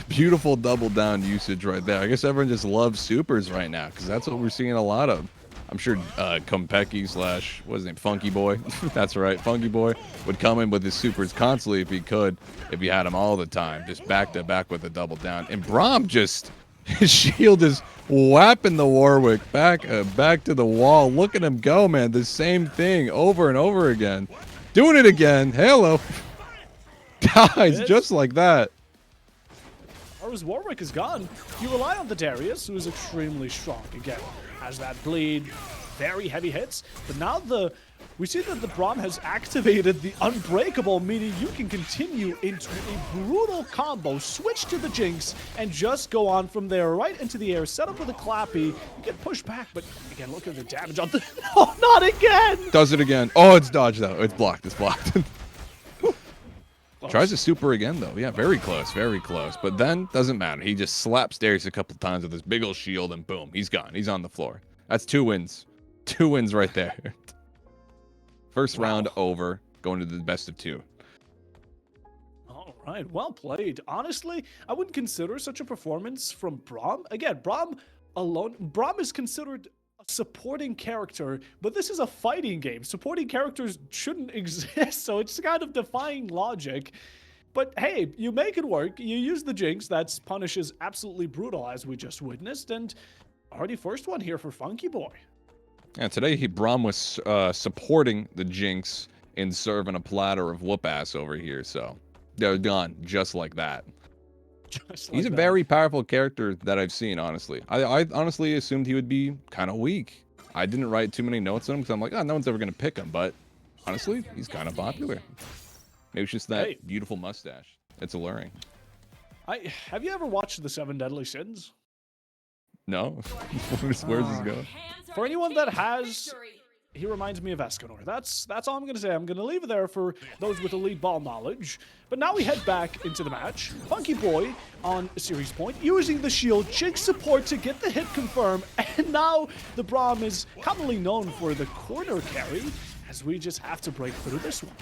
S2: Beautiful double down usage right there. I guess everyone just loves supers right now because that's what we're seeing a lot of. I'm sure Kompeki / what's his name, Funky Boy, that's right, Funky Boy would come in with his supers constantly if he could, if he had them all the time, just back to back with a double down. And Braum just, his shield is whapping the Warwick back to the wall. Look at him go, man. The same thing over and over again. Doing it again. Hello. Guys, just like that.
S1: Or as Warwick is gone, you rely on the Darius, who is extremely strong. Again, has that bleed, very heavy hits. But now we see that the Braum has activated the Unbreakable, meaning you can continue into a brutal combo, switch to the Jinx, and just go on from there right into the air. Set up with a Clappy, you get pushed back, but again, look at the damage on the... No, not again!
S2: Does it again. Oh, it's dodged though. It's blocked. It's blocked. Tries to super again, though. Yeah, very close, very close. But then, doesn't matter. He just slaps Darius a couple times with his big old shield, and boom, he's gone. He's on the floor. That's 2 wins. 2 wins right there. First round over, going to the best of 2.
S1: All right, well played. Honestly, I wouldn't consider such a performance from Braum. Again, Braum is considered a supporting character, but this is a fighting game. Supporting characters shouldn't exist, so it's kind of defying logic. But hey, you make it work. You use the Jinx. That's punishes absolutely brutal, as we just witnessed, and already first one here for Funky Boy.
S2: Yeah, today Braum was supporting the Jinx in serving a platter of whoop ass over here, so they're gone just like that. He's a very powerful character that I've seen, honestly. I honestly assumed he would be kind of weak. I didn't write too many notes on him because I'm like, oh, no one's ever going to pick him. But honestly, he's kind of popular. Maybe it's just that beautiful mustache. It's alluring.
S1: Have you ever watched The 7 Deadly Sins?
S2: No? Where's this go?
S1: For anyone that has... He reminds me of Escanor. That's all I'm going to say. I'm going to leave it there for those with elite ball knowledge. But now we head back into the match. Funky Boy on series point, using the shield, Jinx support to get the hit confirmed. And now the Braum is commonly known for the corner carry, as we just have to break through this one.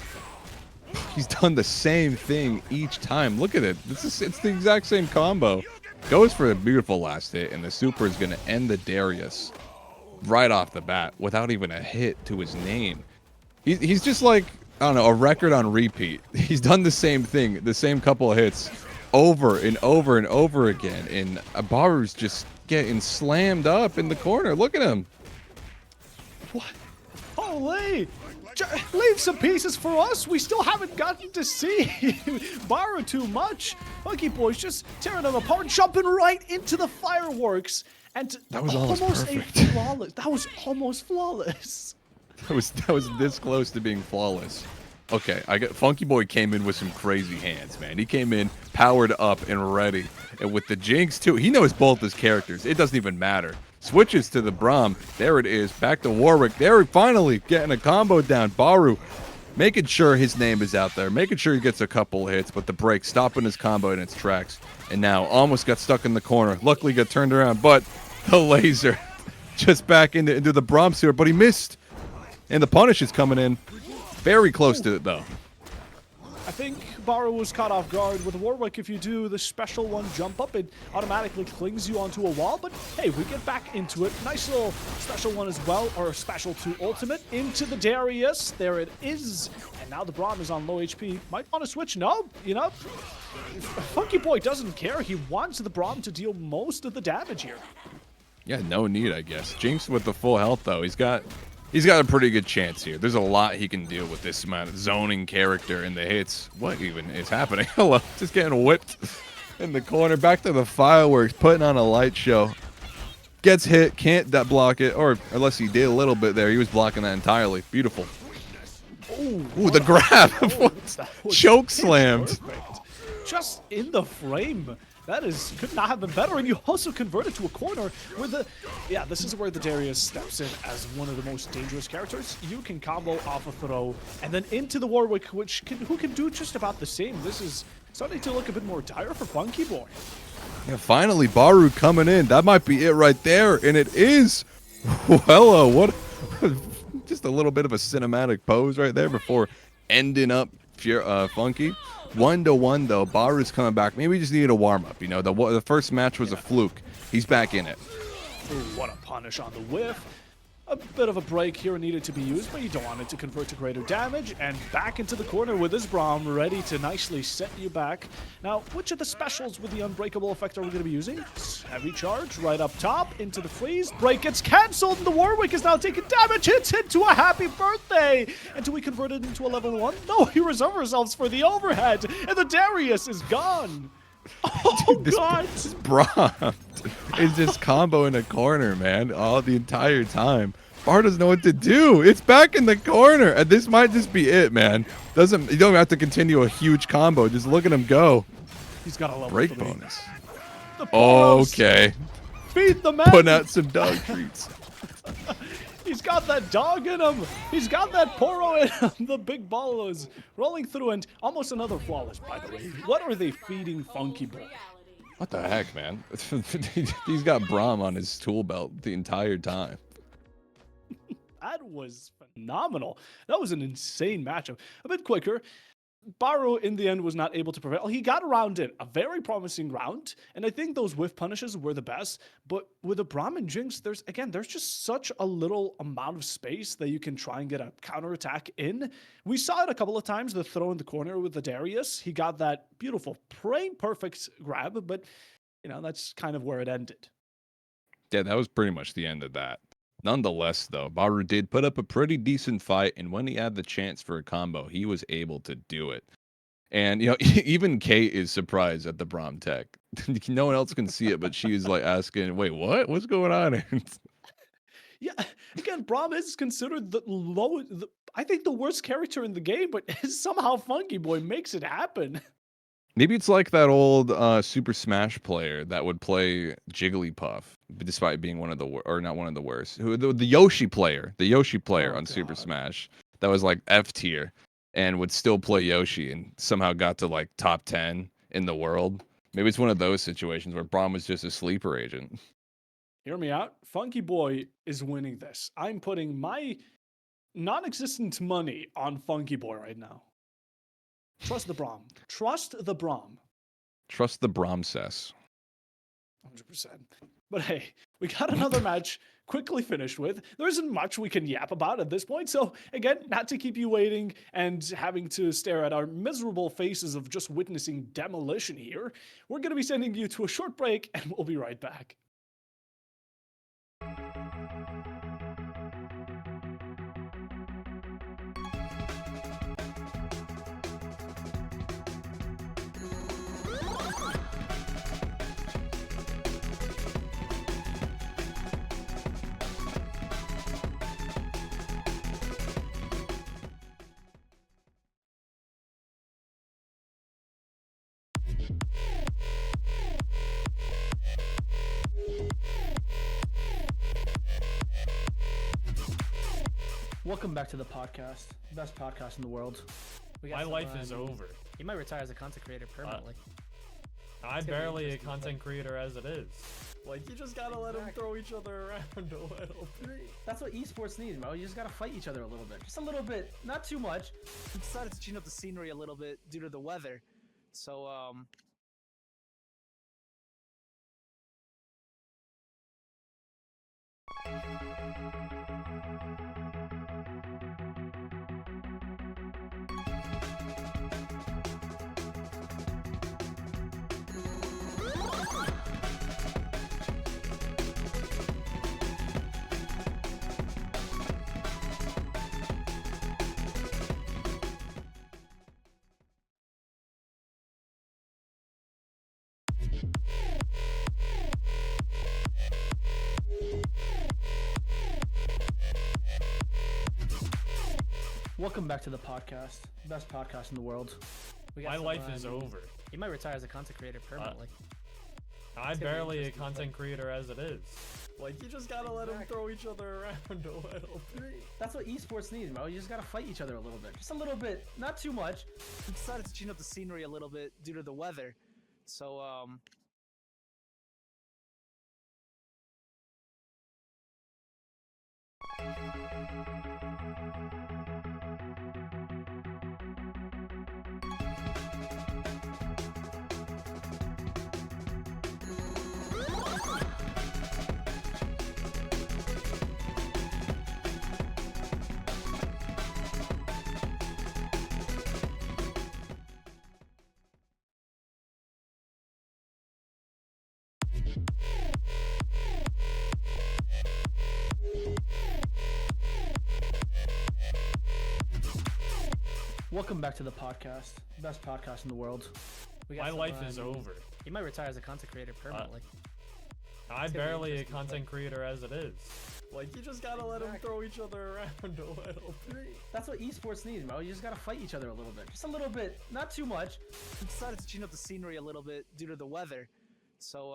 S2: He's done the same thing each time. Look at it. It's the exact same combo. Goes for a beautiful last hit, and the super is going to end the Darius right off the bat without even a hit to his name. He's just like, I don't know, a record on repeat. He's done the same thing, the same couple of hits over and over and over again, and Baru's just getting slammed up in the corner. Look at him.
S1: What? Holy! Leave some pieces for us. We still haven't gotten to see Baru too much. Funky Boy's just tearing them apart, jumping right into the fireworks. And
S2: that was almost perfect.
S1: That was almost flawless.
S2: That was this close to being flawless. Okay, Funky Boy came in with some crazy hands, man. He came in powered up and ready. And with the Jinx too, he knows both his characters. It doesn't even matter. Switches to the Braum. There it is. Back to Warwick. There, finally getting a combo down. Baru making sure his name is out there. Making sure he gets a couple hits, but the break stopping his combo in its tracks. And now almost got stuck in the corner. Luckily got turned around, but the laser just back into the Braum sewer, but he missed. And the punish is coming in. Very close to it, though.
S1: think Baru was caught off guard. With Warwick, if you do the special one jump up, it automatically clings you onto a wall. But hey, we get back into it. Nice little special one as well, or special 2 ultimate into the Darius. There it is. And now the Braum is on low HP. Might want to switch. No, you know, Funky Boy doesn't care. He wants the Braum to deal most of the damage here.
S2: Yeah, no need, I guess. Jinx with the full health, though. He's got a pretty good chance here. There's a lot he can do with this amount of zoning character and the hits. What even is happening? Hello, just getting whipped in the corner. Back to the fireworks, putting on a light show. Gets hit, can't block it, or unless he did a little bit there. He was blocking that entirely. Beautiful. Ooh, the grab. Choke slammed.
S1: Perfect. Just in the frame. That could not have been better, and you also converted to a corner where this is where the Darius steps in as one of the most dangerous characters. You can combo off a throw, and then into the Warwick, who can do just about the same. This is starting to look a bit more dire for Funky Boy.
S2: Yeah, finally, Baru coming in. That might be it right there, and it is. Hello, what? Just a little bit of a cinematic pose right there before ending up Funky. 1-1 though. Baru's coming back. Maybe we just needed a warm-up. You know, the first match was a fluke. He's back in it.
S1: Ooh, what a punish on the whiff. A bit of a break here needed to be used, but you don't want it to convert to greater damage. And back into the corner with his Braum, ready to nicely set you back. Now, which of the specials with the unbreakable effect are we going to be using? Heavy charge right up top into the freeze. Break gets cancelled, and the Warwick is now taking damage. Hits into a happy birthday. And do we convert it into a level 1? No, we reserve ourselves for the overhead, and the Darius is gone. Oh,
S2: Dude,
S1: God.
S2: This Braum is just combo in a corner, man, all the entire time. Bar doesn't know what to do. It's back in the corner, and this might just be it, man. You don't have to continue a huge combo. Just look at him go.
S1: He's got a level
S2: Break
S1: 3.
S2: bonus.
S1: The Poros.
S2: Okay.
S1: Feed the man.
S2: Putting out some dog treats.
S1: He's got that dog in him. He's got that Poro in him. The big ball is rolling through, and almost another flawless, by the way. What are they feeding Funky Boy?
S2: What the heck, man? He's got Braum on his tool belt the entire time.
S1: That was phenomenal. That was an insane matchup. A bit quicker. Baru, in the end, was not able to prevail. He got around it. A very promising round. And I think those whiff punishes were the best. But with a Braum and Jinx, there's just such a little amount of space that you can try and get a counterattack in. We saw it a couple of times, the throw in the corner with the Darius. He got that beautiful, perfect grab. But, you know, that's kind of where it ended.
S2: Yeah, that was pretty much the end of that. Nonetheless, though, Baru did put up a pretty decent fight, and when he had the chance for a combo, he was able to do it. And, you know, even Kate is surprised at the Braum tech. No one else can see it, but she's like asking, wait, what? What's going on here?
S1: Yeah, again, Braum is considered I think the worst character in the game, but somehow Funky Boy makes it happen.
S2: Maybe it's like that old Super Smash player that would play Jigglypuff, despite being one of the not one of the worst. The Yoshi player, on Super Smash, that was like F tier, and would still play Yoshi, and somehow got to like top 10 in the world. Maybe it's one of those situations where Braum was just a sleeper agent.
S1: Hear me out. Funky Boy is winning this. I'm putting my non-existent money on Funky Boy right now. Trust the Braum. Trust the Braum.
S2: Trust the Braumcess.
S1: 100%. But hey, we got another match quickly finished with. There isn't much we can yap about at this point. So again, not to keep you waiting and having to stare at our miserable faces of just witnessing demolition here, we're going to be sending you to a short break, and we'll be right back.
S3: Welcome back to the podcast. Best podcast in the world. We got
S4: My
S3: some,
S4: life is over.
S5: He might retire as a content creator permanently.
S4: I'm barely a content creator as it is. Like, you just gotta let them throw each other around a little.
S3: That's what esports needs, bro. You just gotta fight each other a little bit. Just a little bit, not too much.
S5: We decided to change up the scenery a little bit due to the weather. So,
S3: Welcome back to the podcast. Best podcast in the world. We got
S4: My
S3: some,
S4: life is over.
S3: You might retire as a content creator permanently.
S4: I'm
S3: gonna be
S4: barely a
S3: interesting,
S4: content creator as it is. Like, you just gotta let them throw each other around a little.
S3: That's what esports needs, bro. You just gotta fight each other a little bit. Just a little bit, not too much.
S5: we decided to change up the scenery a little bit due to the weather. So,
S3: Welcome back to the podcast. Best podcast in the world. We got
S4: My
S3: some,
S4: life is over.
S3: You might retire as a content creator permanently.
S4: I'm
S3: gonna be
S4: barely a
S3: interesting,
S4: content creator as it is. Like, you just gotta let them throw each other around a little.
S3: That's what esports needs, bro. You just gotta fight each other a little bit. Just a little bit, not too much.
S5: we decided to change up the scenery a little bit due to the weather. So,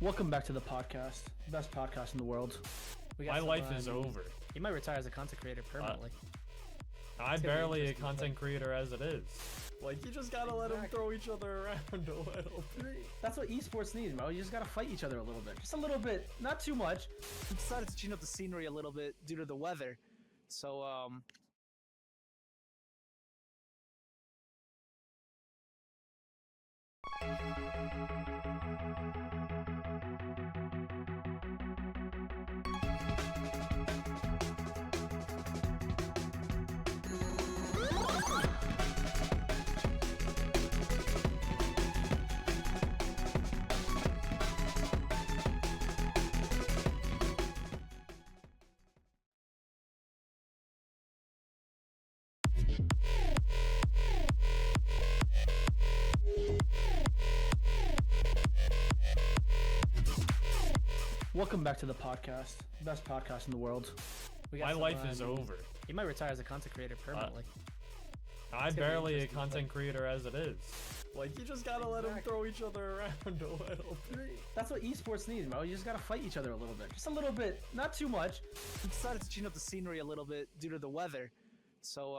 S3: Welcome back to the podcast. Best podcast in the world. We got
S4: My
S3: some,
S4: life is over.
S3: You might retire as a content creator permanently.
S4: I'm
S3: gonna be
S4: barely a
S3: interesting,
S4: content creator as it is. Like, you just gotta let them throw each other around a little.
S3: That's what esports needs, bro. You just gotta fight each other a little bit. Just a little bit, not too much.
S5: we decided to change up the scenery a little bit due to the weather. So,
S3: Welcome back to the podcast. Best podcast in the world. We got
S4: My
S3: some,
S4: life is over.
S3: You might retire as a content creator permanently.
S4: I'm
S3: gonna be
S4: barely a
S3: interesting,
S4: content creator as it is. Like, you just gotta let them throw each other around a little.
S3: That's what esports needs, bro. You just gotta fight each other a little bit. Just a little bit, not too much.
S5: we decided to change up the scenery a little bit due to the weather. So,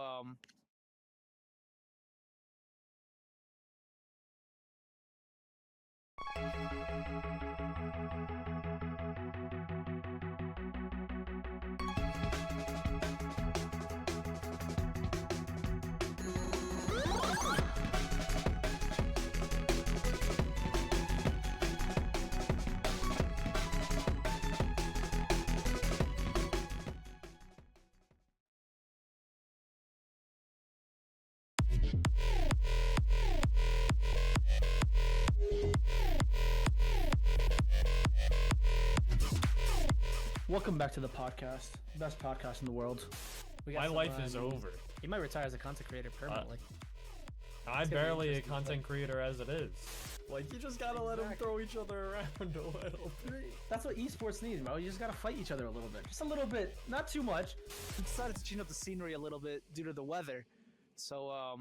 S3: Welcome back to the podcast. Best podcast in the world.
S4: My life is over.
S3: He might retire as a content creator permanently.
S4: I'm barely a content creator as it is. Like, you just gotta let them throw each other around a little bit.
S3: That's what esports needs, bro. You just gotta fight each other a little bit. Just a little bit. Not too much.
S5: We decided to change up the scenery a little bit due to the weather. So,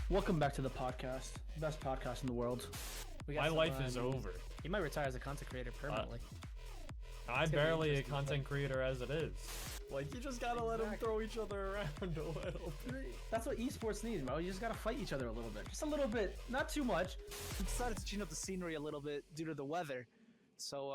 S3: Welcome back to the podcast. Best podcast in the world.
S4: My life is over.
S3: He might retire as a content creator permanently.
S4: I'm barely a content creator as it is. Like, you just gotta let them throw each other around a little bit.
S3: That's what esports needs, bro. You just gotta fight each other a little bit. Just a little bit. Not too much.
S5: we decided to change up the scenery a little bit due to the weather. So,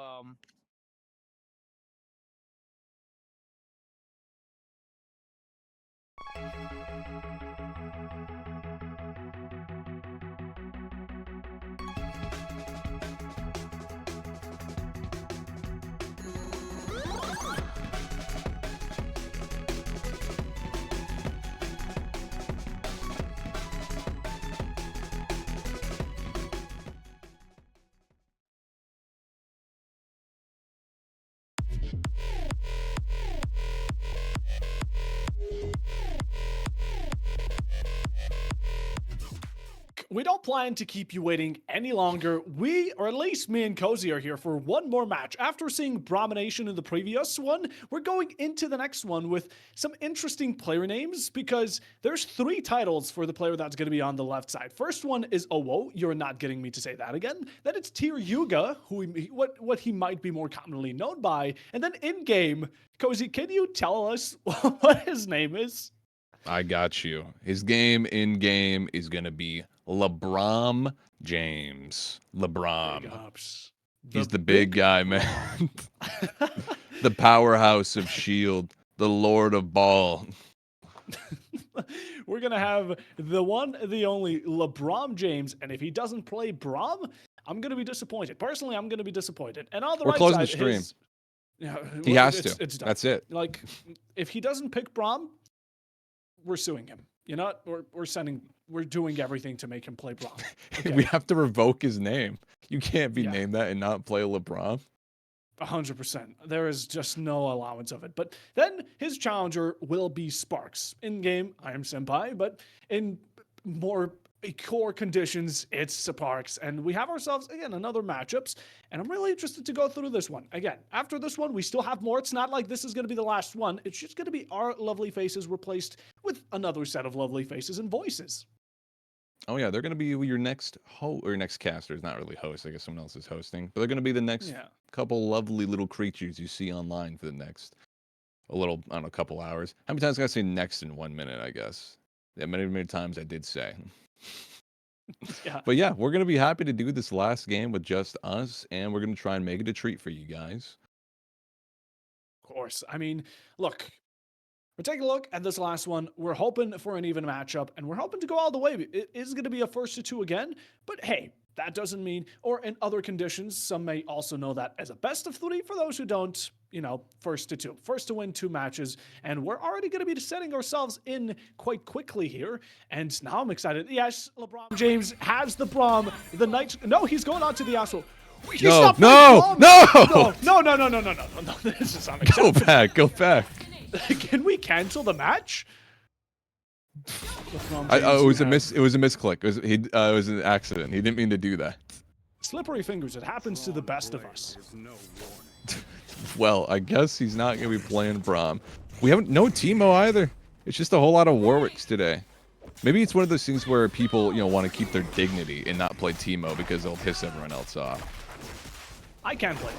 S1: We don't plan to keep you waiting any longer. We, or at least me and Cozy, are here for one more match. After seeing Bromination in the previous one, we're going into the next one with some interesting player names because there's 3 titles for the player that's going to be on the left side. First one is Owo. You're not getting me to say that again. Then it's Tier Yuga, what he might be more commonly known by. And then in-game, Cozy, can you tell us what his name is?
S2: I got you. His game in game is gonna be LeBron James. LeBron.
S1: Big ups.
S2: He's the big guy, man. The powerhouse of Shield. The Lord of Ball.
S1: We're going to have the one, the only LeBron James. And if he doesn't play Brom, I'm going to be disappointed. Personally, I'm going to be disappointed. And on the
S2: We're
S1: right
S2: closing
S1: side,
S2: the stream.
S1: Yeah,
S2: He has to.
S1: It's done.
S2: That's it.
S1: Like, if he doesn't pick Brom, we're suing him. You know what? We're doing everything to make him play Brom. Okay?
S2: We have to revoke his name. You can't be
S1: Yeah.
S2: named that and not play LeBron.
S1: 100%. There is just no allowance of it. But then his challenger will be Sparks. In game, I am Senpai, but in more core conditions, it's Sparks. And we have ourselves, again, another matchups. And I'm really interested to go through this one. Again, after this one, we still have more. It's not like this is going to be the last one. It's just going to be our lovely faces replaced with another set of lovely faces and voices.
S2: Oh yeah, they're gonna be your next next casters. Not really host. I guess someone else is hosting, but they're gonna be the next couple lovely little creatures you see online for the next couple hours. How many times I gotta say next in 1 minute? I guess. Yeah, many times I did say.
S1: Yeah.
S2: But yeah, we're gonna be happy to do this last game with just us, and we're gonna try and make it a treat for you guys.
S1: Of course. I mean, look. We're taking a look at this last one. We're hoping for an even matchup, and we're hoping to go all the way. It is going to be a 1-2 again, but hey, that doesn't mean, or in other conditions, some may also know that as a best of 3. For those who don't, 1-2. First to win 2 matches, and we're already going to be setting ourselves in quite quickly here, and now I'm excited. Yes, LeBron James has the Brom. The Knights, no, he's going on to the asshole.
S2: No.
S1: This is unacceptable.
S2: Go back.
S1: Can we cancel the match?
S2: It was a misclick. It was an accident. He didn't mean to do that.
S1: Slippery fingers. It happens to the best of us.
S2: Well, I guess he's not gonna be playing Brom. We haven't no Teemo either. It's just a whole lot of Warwicks today. Maybe it's one of those things where people, want to keep their dignity and not play Teemo because they'll piss everyone else off.
S1: I can play.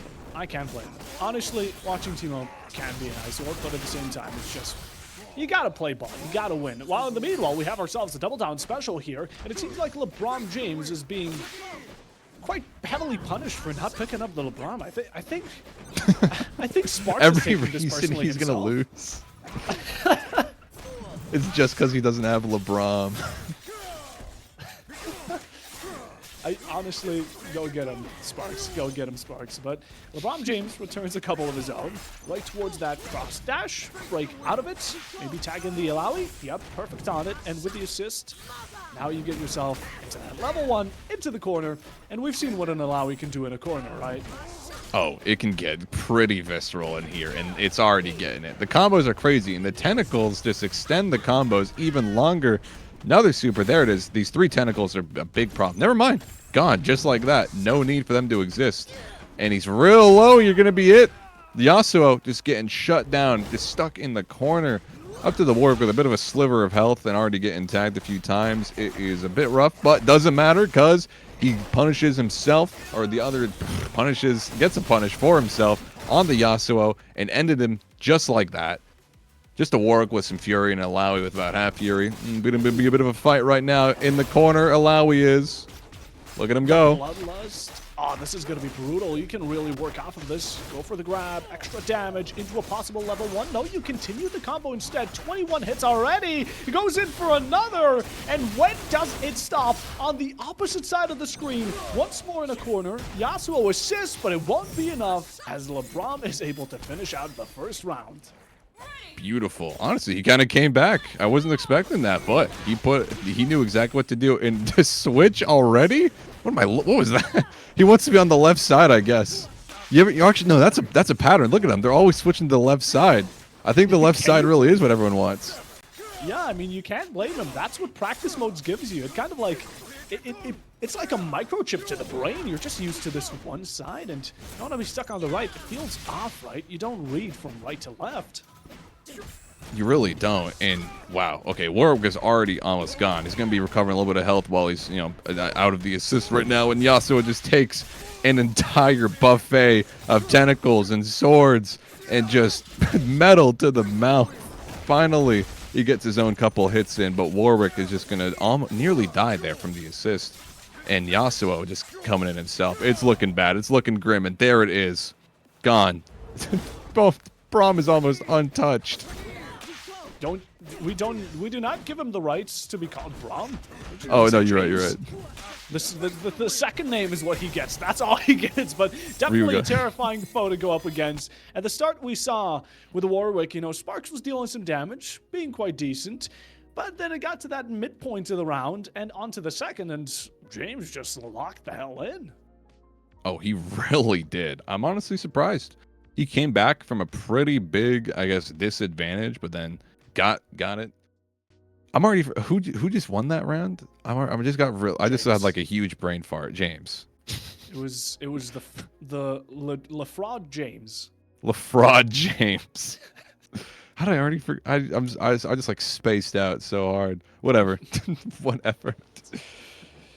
S1: Honestly, watching Teemo can be an eyesore, but at the same time, it's just, you gotta play ball, you gotta win. While in the meanwhile, we have ourselves a double down special here, and it seems like LeBron James is being quite heavily punished for not picking up the LeBron. I think Sparks is
S2: Every
S1: taking this
S2: reason
S1: personally
S2: he's gonna
S1: himself.
S2: lose. It's just because he doesn't have LeBron.
S1: I honestly, go get him, Sparks. Go get him, Sparks. But LeBron James returns a couple of his own, right towards that cross dash, break out of it, maybe tagging the Alawi. Yep, perfect on it. And with the assist, now you get yourself into that level 1, into the corner. And we've seen what an Alawi can do in a corner, right?
S2: Oh, it can get pretty visceral in here, and it's already getting it. The combos are crazy, and the tentacles just extend the combos even longer. Another super, there it is. These 3 tentacles are a big problem. Never mind. Gone, just like that. No need for them to exist. And he's real low, you're going to be it. Yasuo just getting shut down, just stuck in the corner. Up to the Warwick with a bit of a sliver of health and already getting tagged a few times. It is a bit rough, but doesn't matter because he punishes himself, or the other gets a punish for himself on the Yasuo and ended him just like that. Just a Warwick with some Fury and Alawi with about half Fury. Gonna be a bit of a fight right now. In the corner, Alawi is. Look at him go.
S1: Bloodlust. Oh, this is going to be brutal. You can really work off of this. Go for the grab. Extra damage into a possible level 1. No, you continue the combo instead. 21 hits already. He goes in for another. And when does it stop? On the opposite side of the screen, once more in a corner. Yasuo assists, but it won't be enough as LeBron is able to finish out the first round.
S2: Beautiful. Honestly, he kind of came back. I wasn't expecting that, but he knew exactly what to do. And the switch already? What was that? He wants to be on the left side, I guess. You actually no, that's a pattern. Look at them. They're always switching to the left side. I think the left side really is what everyone wants.
S1: Yeah, I mean, you can't blame him. That's what practice modes gives you. It kind of like it's like a microchip to the brain. You're just used to this one side, and you don't want to be stuck on the right. It feels off, right? You don't read from right to left.
S2: You really don't. And wow, okay, Warwick is already almost gone. He's gonna be recovering a little bit of health while he's, out of the assist right now. And Yasuo just takes an entire buffet of tentacles and swords and just metal to the mouth. Finally, he gets his own couple hits in, but Warwick is just gonna nearly die there from the assist. And Yasuo just coming in himself. It's looking bad. It's looking grim. And there it is, gone. Both. Braum is almost untouched.
S1: We do not give him the rights to be called Braum.
S2: Oh no, you're right.
S1: The second name is what he gets. That's all he gets. But definitely a terrifying foe to go up against. At the start, we saw with the Warwick, Sparks was dealing some damage, being quite decent. But then it got to that midpoint of the round and onto the second, and James just locked the hell in. Oh,
S2: he really did. I'm honestly surprised. He came back from a pretty big, I guess, disadvantage, but then got it. I'm already. Who just won that round? I just got real. I just had like a huge brain fart. James.
S1: It was the LaFraud James.
S2: LaFraud James. How did I already forget? I just like spaced out so hard. Whatever. Whatever.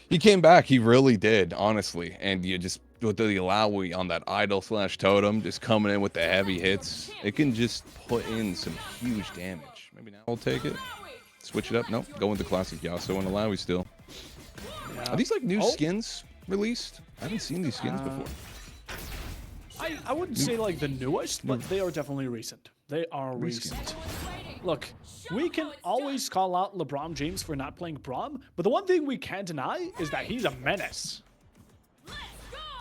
S2: He came back. He really did, honestly. And you just with the Alawi on that idol/totem, just coming in with the heavy hits, it can just put in some huge damage. Maybe now we'll take it. Switch it up. Nope. Go with the classic Yasuo and Alawi still. Yeah. Are these like new skins released? I haven't seen these skins before.
S1: I wouldn't say like the newest, but they are definitely recent. They are recent. Look, we can always call out LeBron James for not playing Braum, but the one thing we can't deny is that he's a menace.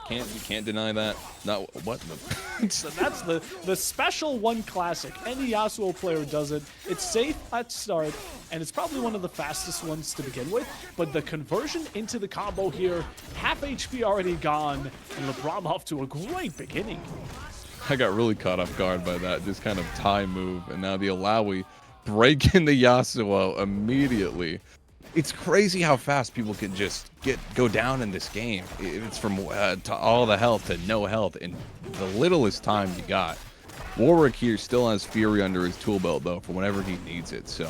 S2: You can't deny that. Not what?
S1: So that's the special one classic. Any Yasuo player does it. It's safe at start, and it's probably one of the fastest ones to begin with. But the conversion into the combo here, half HP already gone, and LeBron off to a great beginning.
S2: I got really caught off guard by that, just kind of time move, and now the Alawi breaking the Yasuo immediately. It's crazy how fast people can just go down in this game. It's from to all the health to no health in the littlest time you got. Warwick here still has Fury under his tool belt though for whenever he needs it. So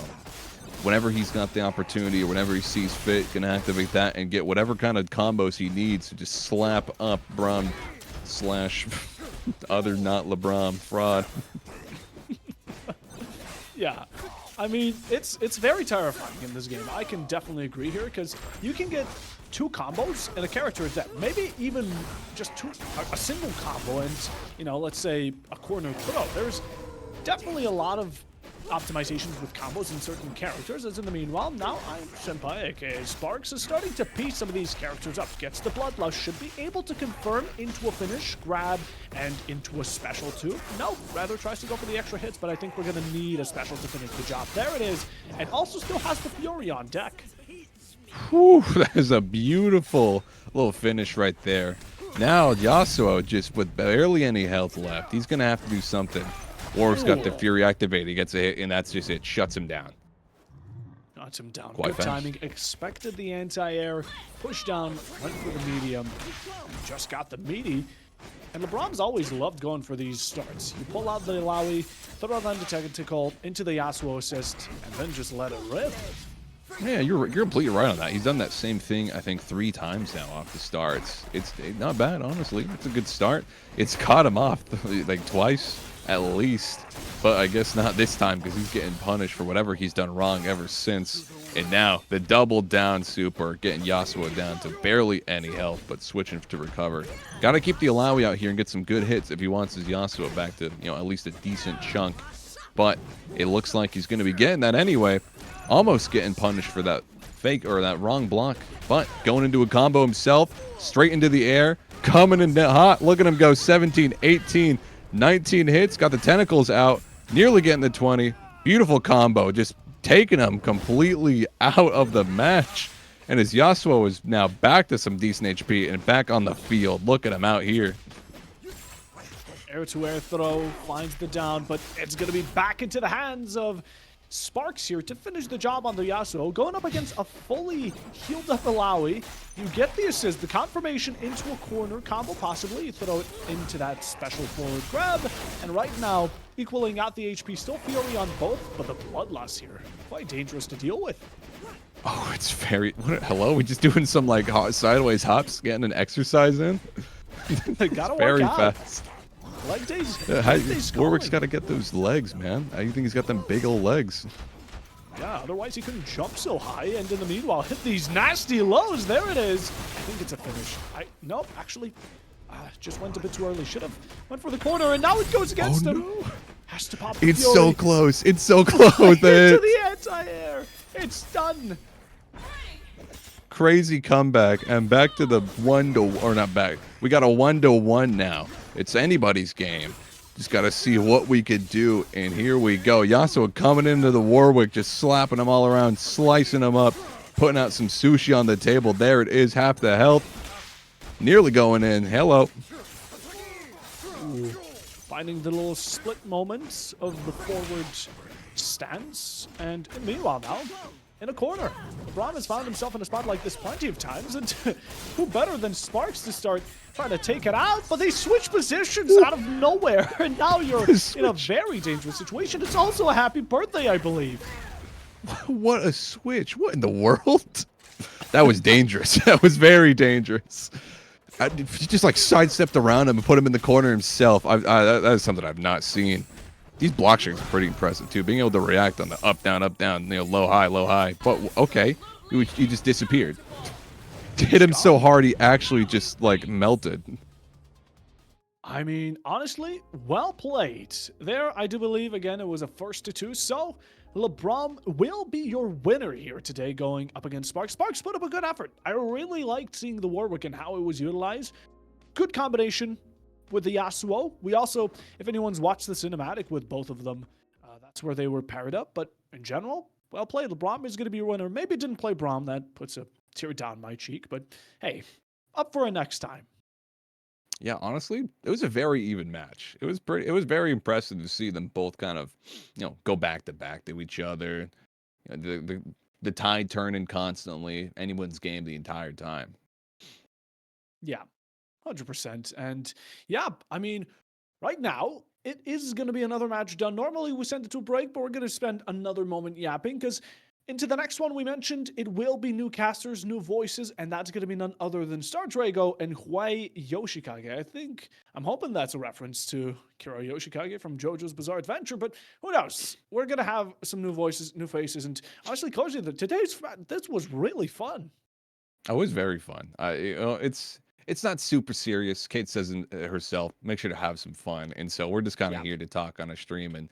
S2: whenever he's got the opportunity or whenever he sees fit, can activate that and get whatever kind of combos he needs to just slap up Braum / other not LeBron fraud.
S1: Yeah. I mean, it's very terrifying in this game. I can definitely agree here because you can get 2 combos and a character is dead. Maybe even just a single combo and, you know, let's say a corner throw. There's definitely a lot of optimizations with combos in certain characters, as in the meanwhile, now I'm Senpai, aka Sparks, is starting to piece some of these characters up. Gets the Bloodlust, should be able to confirm into a finish, grab, and into a special too. No, rather tries to go for the extra hits, but I think we're gonna need a special to finish the job. There it is, and also still has the Fury on deck.
S2: Whew, that is a beautiful little finish right there. Now Yasuo, just with barely any health left, he's gonna have to do something. Warwick's got the Fury activated. He gets a hit, and that's just it. Shuts him down.
S1: Shuts him down.
S2: Quite
S1: Good
S2: fast.
S1: timing. Expected the anti-air. Pushed down. Went for the medium. And just got the meaty. And LeBron's always loved going for these starts. You pull out the Illaoi, throw down the tactical into the Yasuo assist, and then just let it rip.
S2: Yeah, you're completely right on that. He's done that same thing, I think, 3 times now off the starts. It's not bad, honestly. It's a good start. It's caught him off like twice at least, but I guess not this time because he's getting punished for whatever he's done wrong ever since. And now the double down super, getting Yasuo down to barely any health, but switching to recover. Got to keep the Illaoi out here and get some good hits if he wants his Yasuo back to, you know, at least a decent chunk. But it looks like he's going to be getting that anyway. Almost getting punished for that fake or that wrong block, but going into a combo himself, straight into the air, coming in hot. Look at him go, 17, 18, 19 hits, got the tentacles out, nearly getting the 20. Beautiful combo, just taking him completely out of the match. And his Yasuo is now back to some decent HP and back on the field. Look at him out here.
S1: Air-to-air throw finds the down, but it's going to be back into the hands of Sparks here to finish the job on the Yasuo. Going up against a fully healed up Illaoi. You get the assist, the confirmation into a corner combo possibly. You throw it into that special forward grab. And right now, equaling out the HP. Still Fury on both, but the bloodlust here, quite dangerous to deal with.
S2: Oh, it's very... hello? We just doing some like sideways hops, getting an exercise in?
S1: Gotta
S2: very
S1: work out.
S2: fast.
S1: Leg days.
S2: Warwick's got to get those legs, man. I think he's got them big old legs.
S1: Yeah, otherwise he couldn't jump so high, and in the meanwhile, hit these nasty lows. There it is. I think it's a finish. Nope, actually, just went a bit too early. Should have went for the corner, and now it goes against him. Has to pop the
S2: It's
S1: Fury.
S2: so close. It's so close.
S1: Into the anti-air. It's done.
S2: Crazy comeback, and back to the 1-to, or not back. We got a 1-to-1 now. It's anybody's game. Just got to see what we could do, and here we go. Yasuo coming into the Warwick, just slapping them all around, slicing them up, putting out some sushi on the table. There it is, half the health. Nearly going in. Hello.
S1: Ooh. Finding the little split moments of the forward stance, and meanwhile now, in a corner. LeBron has found himself in a spot like this plenty of times, and who better than Sparks to start trying to take it out? But they switch positions out of nowhere, and now you're in a very dangerous situation. It's also a happy birthday, I believe.
S2: What a switch. What in the world? That was dangerous. That was very dangerous. He just like sidestepped around him and put him in the corner himself. That is something I've not seen. These block strings are pretty impressive too. Being able to react on the up, down, you know, low, high. But okay, he just disappeared. Hit him so hard he actually just like melted.
S1: I mean, honestly, well played. There, I do believe, again, it was a 1-to-2. So LeBron will be your winner here today going up against Sparks. Sparks put up a good effort. I really liked seeing the Warwick and how it was utilized. Good combination with the Yasuo. We also, if anyone's watched the cinematic with both of them, that's where they were paired up. But in general, well played. LeBron is going to be your winner. Maybe didn't play Braum. That puts a tear down my cheek. But hey, up for a next time.
S2: Yeah, honestly, it was a very even match. It was very impressive to see them both kind of, you know, go back to each other. You know, the tide turning constantly, anyone's game the entire time.
S1: Yeah, 100%. And yeah, I mean, right now, it is going to be another match done. Normally, we send it to a break, but we're going to spend another moment yapping because Into the next one we mentioned, it will be new casters, new voices, and that's going to be none other than Star Drago and Huai Yoshikage. I'm hoping that's a reference to Kira Yoshikage from JoJo's Bizarre Adventure, but who knows? We're going to have some new voices, new faces, and honestly, Koji, this was really fun.
S2: Oh, it was very fun. It's not super serious. Kate says herself, make sure to have some fun. And so we're just kind of here to talk on a stream and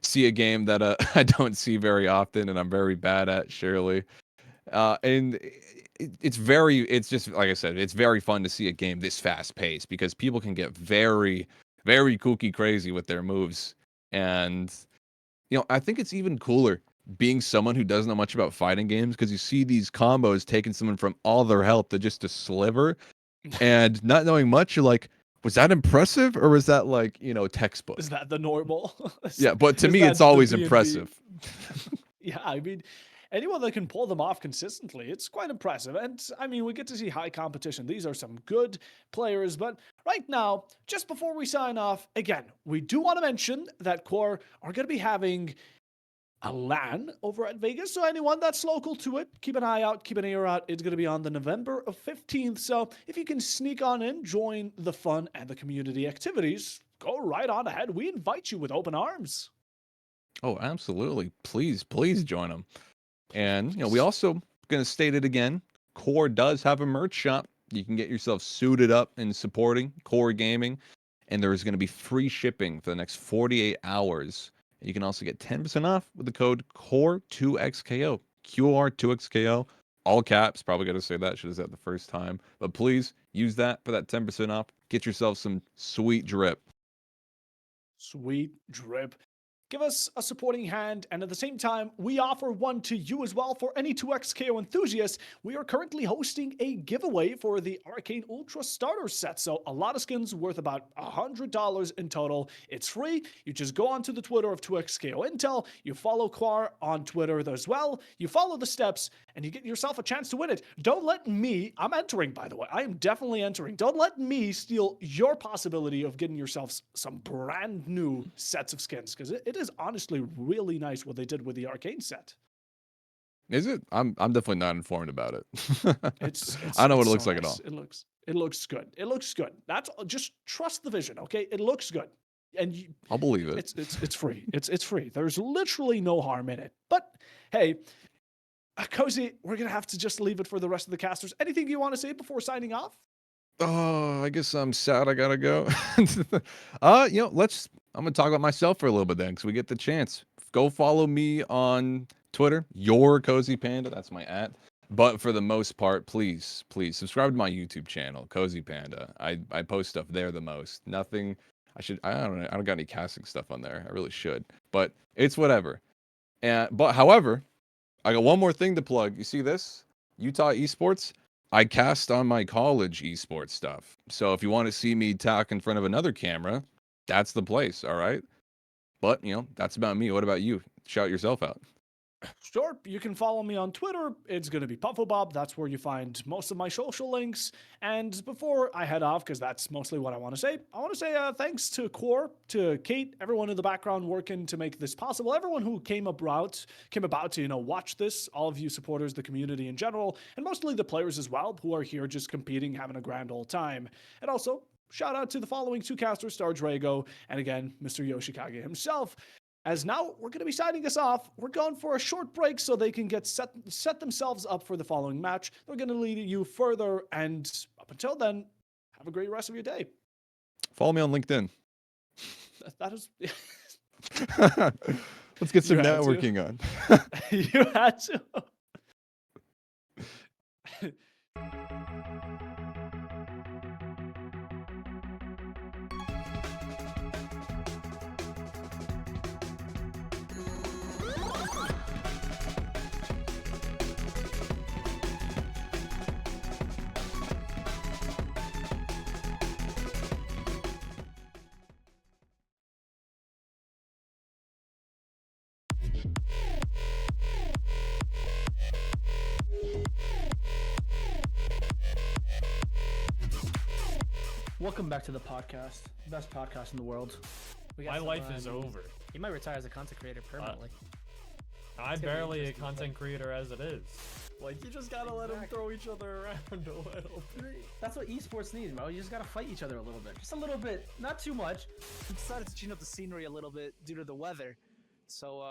S2: see a game that I don't see very often and I'm very bad at, surely. And it's just like I said, it's very fun to see a game this fast paced because people can get very, very kooky crazy with their moves. And, I think it's even cooler being someone who doesn't know much about fighting games because you see these combos taking someone from all their health to just a sliver and not knowing much, you're like, was that impressive or was that like, textbook?
S1: Is that the normal?
S2: Yeah, but to me, it's always impressive.
S1: Yeah, I mean, anyone that can pull them off consistently, it's quite impressive. And I mean, we get to see high competition. These are some good players. But right now, just before we sign off, again, we do want to mention that Qor are going to be having a LAN over at Vegas. So anyone that's local to it, keep an eye out, keep an ear out. It's going to be on the November 15th. So if you can sneak on in, join the fun and the community activities, go right on ahead. We invite you with open arms.
S2: Oh, absolutely. Please join them. And, we also going to state it again. Qor does have a merch shop. You can get yourself suited up and supporting Qor Gaming. And there is going to be free shipping for the next 48 hours. You can also get 10% off with the code QOR 2XKO. QOR 2XKO. All caps. Probably got to say that. Should have said it the first time. But please use that for that 10% off. Get yourself some sweet drip.
S1: Sweet drip. Give us a supporting hand, and at the same time, we offer one to you as well. For any 2XKO enthusiasts, we are currently hosting a giveaway for the Arcane Ultra Starter Set. So a lot of skins worth about $100 in total. It's free. You just go onto the Twitter of 2XKO Intel, you follow Qor on Twitter as well, you follow the steps, and you get yourself a chance to win it. Don't let me, I'm entering by the way, I am definitely entering. Don't let me steal your possibility of getting yourself some brand new sets of skins, because it is honestly really nice what they did with the Arcane set.
S2: Is it? I'm definitely not informed about it.
S1: It's
S2: I don't know what it
S1: so
S2: looks like at
S1: nice.
S2: all.
S1: It looks good. It looks good. That's just trust the vision, okay? It looks good. And
S2: I'll believe it.
S1: It's free. It's free. There's literally no harm in it. But hey, Cozy, we're gonna have to just leave it for the rest of the casters. Anything you want to say before signing off?
S2: Oh, I guess I'm sad I gotta go. I'm gonna talk about myself for a little bit then, because we get the chance. Go follow me on Twitter, your Cozy Panda. That's my @. But for the most part, please subscribe to my YouTube channel, Cozy Panda. I post stuff there the most. Nothing. I don't got any casting stuff on there. I really should, but it's whatever. However, I got one more thing to plug. You see this? Utah Esports. I cast on my college esports stuff. So if you want to see me talk in front of another camera, that's the place, all right? But, that's about me. What about you? Shout yourself out.
S1: Sure, you can follow me on Twitter. It's going to be PuffleBob. That's where you find most of my social links. And before I head off, because that's mostly what I want to say thanks to Qor, to Kate, everyone in the background working to make this possible, everyone who came about to, watch this, all of you supporters, the community in general, and mostly the players as well, who are here just competing, having a grand old time. And also, shout out to the following two casters, Star Drago, and again, Mr. Yoshikage himself. As now, we're going to be signing us off. We're going for a short break so they can get set themselves up for the following match. They're going to lead you further, and up until then, have a great rest of your day.
S2: Follow me on LinkedIn.
S1: That is...
S2: Let's get some networking on.
S1: You had to.
S3: Welcome back to the podcast. Best podcast in the world.
S5: We got
S4: My
S5: some,
S4: life is over.
S5: He might retire as a content creator permanently.
S4: I'm barely a content creator as it is. Like, you just gotta let them throw each other around a little bit.
S3: That's what esports needs, bro. You just gotta fight each other a little bit. Just a little bit, not too much.
S5: We decided to change up the scenery a little bit due to the weather. So,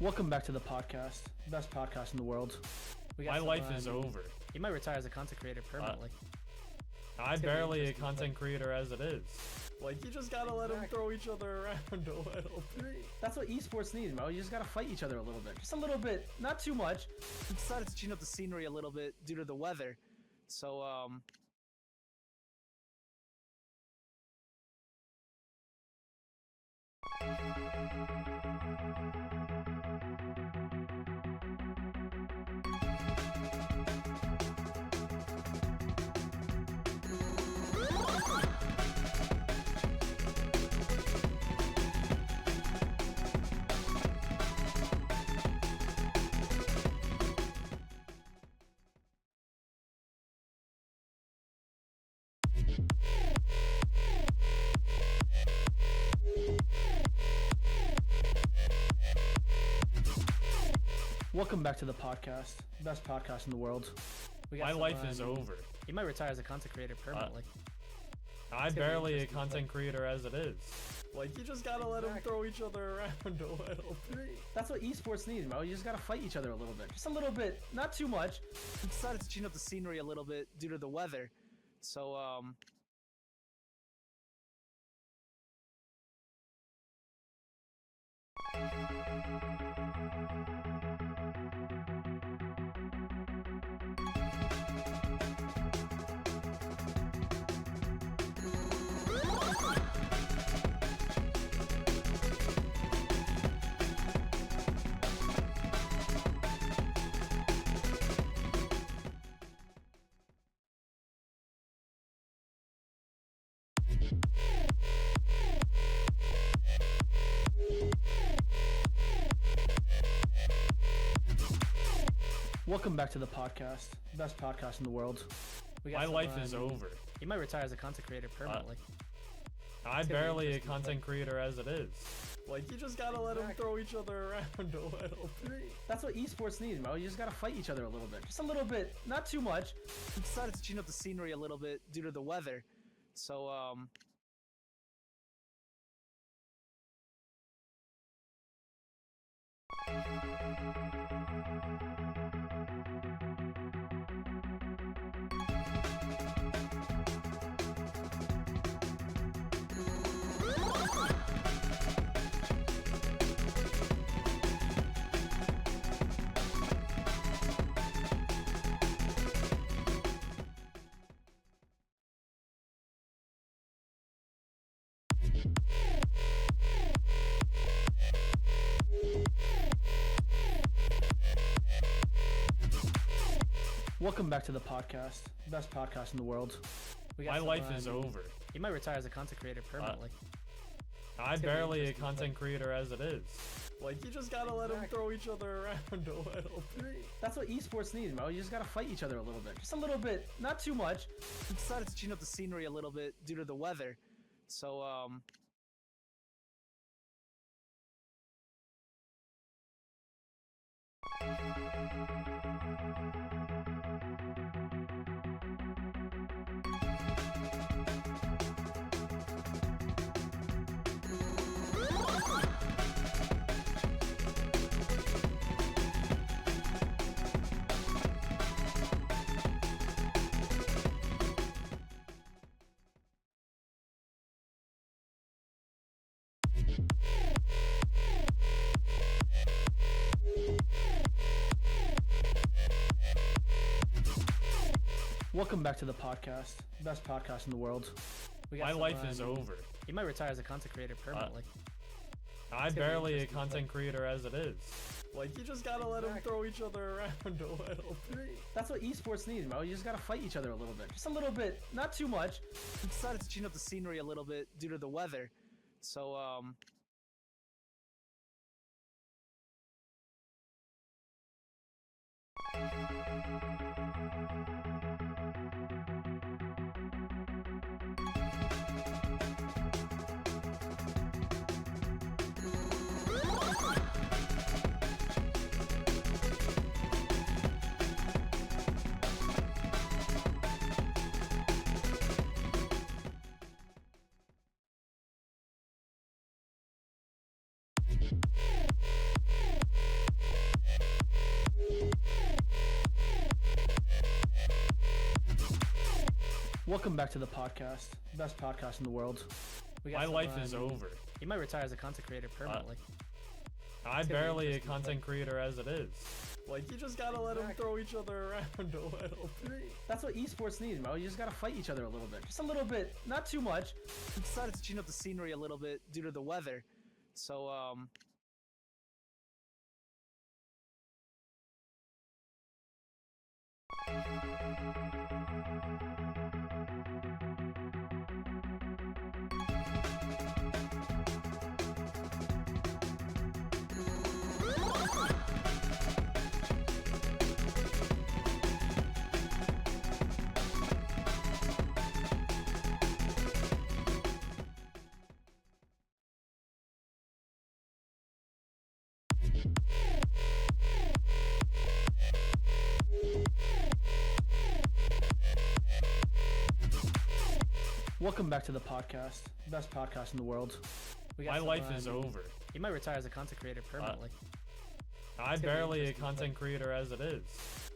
S3: Welcome back to the podcast. Best podcast in the world.
S4: My life is over.
S3: You might retire as a content creator permanently.
S4: I'm barely a content creator as it is. Like, you just gotta let them throw each other around a little bit.
S3: That's what esports needs, bro. You just gotta fight each other a little bit. Just a little bit, not too much.
S5: we decided to change up the scenery a little bit due to the weather. So,
S3: Welcome back to the podcast. Best podcast in the world.
S4: My life is over.
S3: You might retire as a content creator permanently.
S4: I'm barely a content creator as it is. Like, you just gotta let them throw each other around a little bit.
S3: That's what esports needs, bro. You just gotta fight each other a little bit. Just a little bit, not too much.
S5: we decided to change up the scenery a little bit due to the weather. So,
S3: Welcome back to the podcast. Best podcast in the world.
S4: My life is over.
S3: You might retire as a content creator permanently.
S4: I'm barely a content creator as it is. Like, you just gotta let them throw each other around a little bit.
S3: That's what esports needs, bro. You just gotta fight each other a little bit. Just a little bit, not too much.
S5: we decided to change up the scenery a little bit due to the weather. So,
S3: Welcome back to the podcast. Best podcast in the world.
S4: My life is over.
S3: You might retire as a content creator permanently.
S4: I'm barely a content creator as it is. Like, you just gotta let them throw each other around a little bit.
S3: That's what esports needs, bro. You just gotta fight each other a little bit. Just a little bit, not too much.
S5: we decided to change up the scenery a little bit due to the weather. So,
S3: Welcome back to the podcast, best podcast in the world.
S4: My life is over.
S5: He might retire as a content creator permanently.
S4: I'm barely a content creator as it is. Like, you just gotta let them throw each other around a little bit.
S3: That's what esports needs, Mo. You just gotta fight each other a little bit. Just a little bit, not too much.
S5: We decided to change up the scenery a little bit due to the weather. So,
S3: Welcome back to the podcast, best podcast in the world.
S4: My life is over.
S5: he might retire as a content creator permanently.
S4: I'm barely a content creator as it is. Like, you just gotta let them throw each other around a little bit.
S3: That's what esports needs, Mo. You just gotta fight each other a little bit. Just a little bit, not too much.
S5: We decided to change up the scenery a little bit due to the weather. So,
S3: Welcome back to the podcast, best podcast in the world.
S4: My life is over.
S5: he might retire as a content creator permanently.
S4: I'm barely a content creator as it is.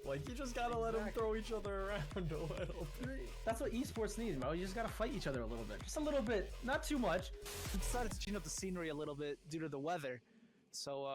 S4: Like, you just gotta let them throw each other around a little bit.
S3: That's what esports needs, Mo. You just gotta fight each other a little bit. Just a little bit, not too much.
S5: We decided to change up the scenery a little bit due to the weather. So,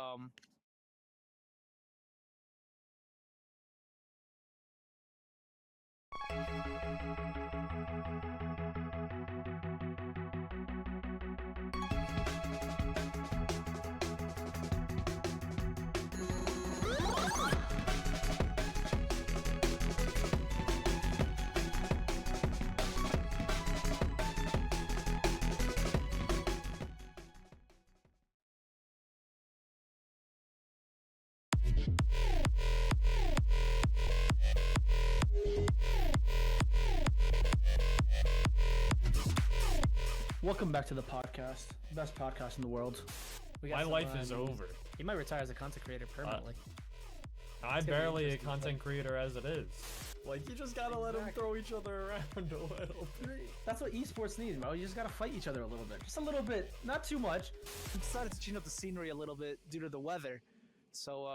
S3: Welcome back to the podcast, best podcast in the world.
S4: My life is over.
S5: he might retire as a content creator permanently.
S4: I'm barely a content creator as it is. Like, you just gotta let them throw each other around a little bit.
S3: That's what esports needs, Mo. You just gotta fight each other a little bit. Just a little bit, not too much.
S5: We decided to change up the scenery a little bit due to the weather. So,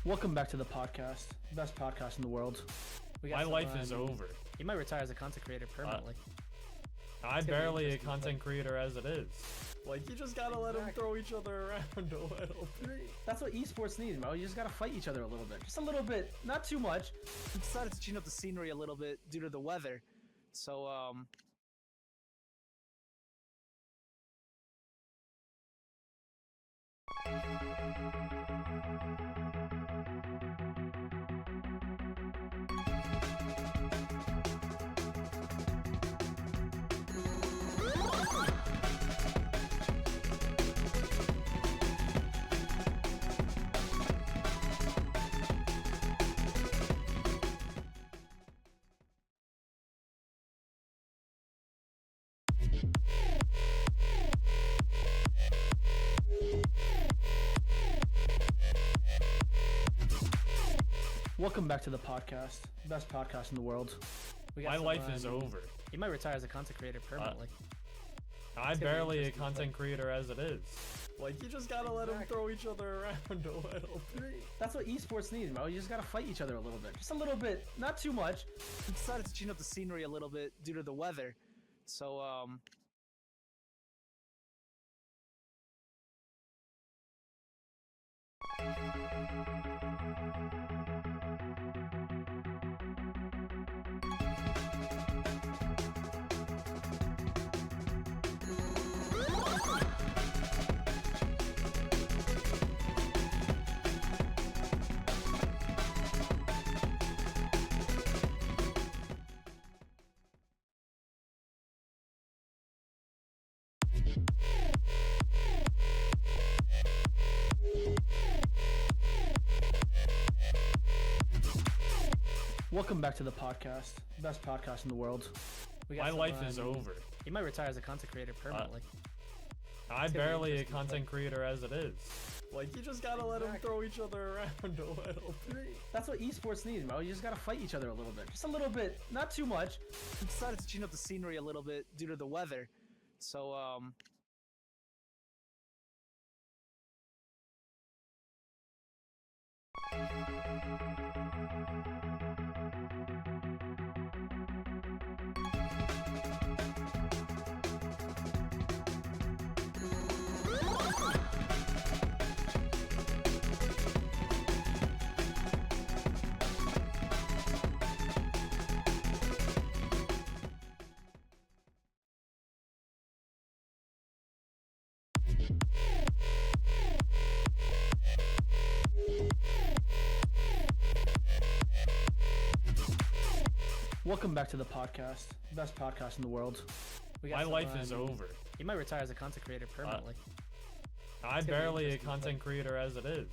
S3: Welcome back to the podcast, best podcast in the world.
S4: My life is over.
S5: he might retire as a content creator permanently.
S4: I'm barely a content creator as it is. Like, you just gotta let them throw each other around a little bit.
S3: That's what esports needs, Mo. You just gotta fight each other a little bit. Just a little bit, not too much.
S5: We decided to change up the scenery a little bit due to the weather. So,
S3: Welcome back to the podcast. Best podcast in the world. We got
S4: My
S3: some,
S4: life is over.
S3: You might retire as a content creator permanently.
S4: I'm
S3: It's gonna be
S4: barely a
S3: interesting,
S4: content creator as it is. Like, you just gotta let them throw each other around a little bit.
S3: That's what esports needs, Mo. You just gotta fight each other a little bit. Just a little bit, not too much.
S5: We decided to change up the scenery a little bit due to the weather. So,
S3: Welcome back to the podcast. Best podcast in the world. We got
S4: My
S3: some,
S4: life is over.
S3: You might retire as a content creator permanently.
S4: I'm
S3: gonna be
S4: barely a
S3: interesting,
S4: content creator as it is. Like, you just gotta let them throw each other around a little bit.
S3: That's what esports needs, Mo. You just gotta fight each other a little bit. Just a little bit, not too much.
S5: we decided to change up the scenery a little bit due to the weather. So,
S3: Welcome back to the podcast. Best podcast in the world. We got
S4: My
S3: some,
S4: life is over.
S3: You might retire as a content creator permanently.
S4: I'm
S3: gonna be
S4: barely a
S3: interesting,
S4: content creator as it is.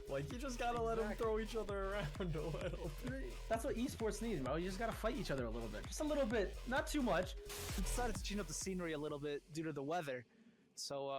S4: Like, you just gotta let them throw each other around a little bit.
S3: That's what esports needs, Mo. You just gotta fight each other a little bit. Just a little bit, not too much.
S5: we decided to change up the scenery a little bit due to the weather. So,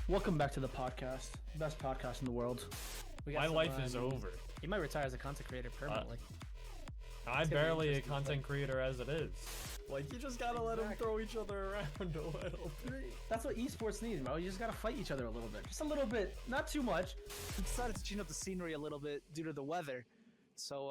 S3: Welcome back to the podcast. Best podcast in the world. We got
S4: My
S3: some,
S4: life is over.
S3: You might retire as a content creator permanently.
S4: I'm
S3: gonna be
S4: barely a
S3: interesting,
S4: content creator as it is. Like, you just gotta let them throw each other around a little bit.
S3: That's what esports needs, Mo. You just gotta fight each other a little bit. Just a little bit, not too much.
S5: we decided to change up the scenery a little bit due to the weather. So,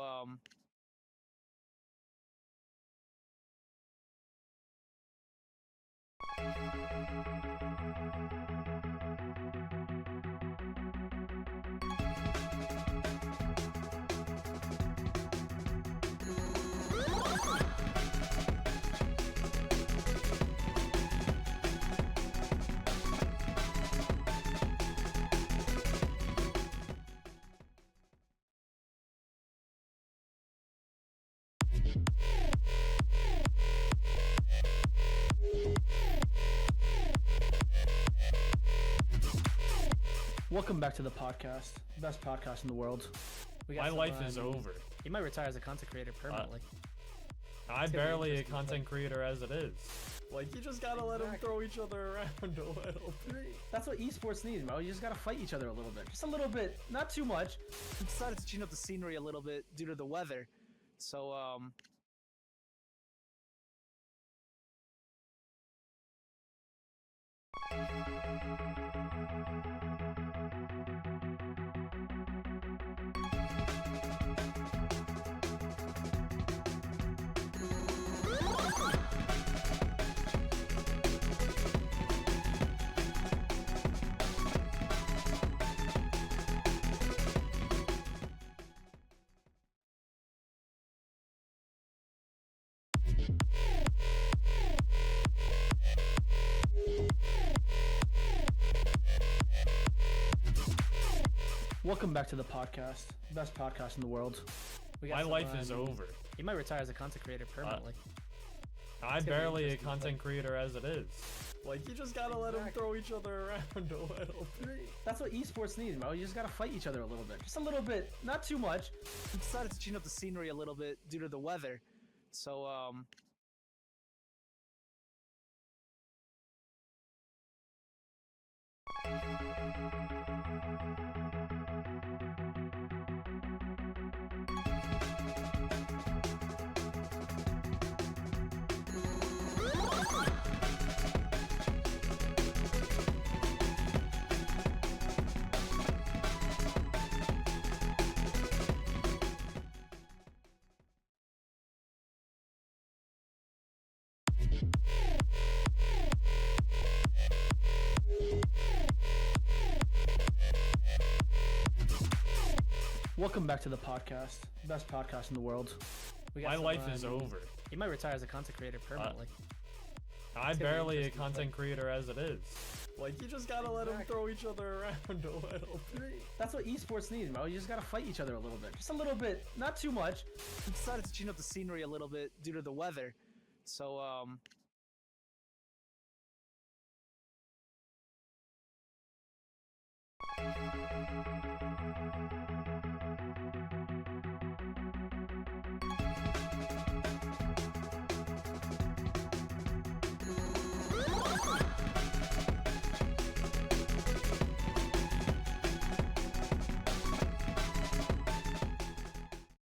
S3: Welcome back to the podcast. Best podcast in the world. We got
S4: My
S3: some,
S4: life is over.
S3: You might retire as a content creator permanently.
S4: I'm
S3: gonna be
S4: barely a
S3: interesting,
S4: content creator as it is. Like, you just gotta let them throw each other around a little bit.
S3: That's what esports needs, Mo. You just gotta fight each other a little bit. Just a little bit, not too much.
S5: we decided to change up the scenery a little bit due to the weather. So,
S3: Welcome back to the podcast. Best podcast in the world.
S4: My life is over.
S5: He might retire as a content creator permanently.
S4: I'm barely a content creator as it is. Like, you just gotta let them throw each other around a little bit.
S3: That's what esports needs, bro. You just gotta fight each other a little bit. Just a little bit. Not too much.
S5: He decided to change up the scenery a little bit due to the weather. So,
S3: Welcome back to the podcast. Best podcast in the world.
S4: My life is over.
S5: he might retire as a content creator permanently.
S4: I'm barely a content creator as it is. Like, you just gotta let them throw each other around a little bit.
S3: That's what esports needs, bro. You just gotta fight each other a little bit. Just a little bit. Not too much.
S5: He decided to change up the scenery a little bit due to the weather. So,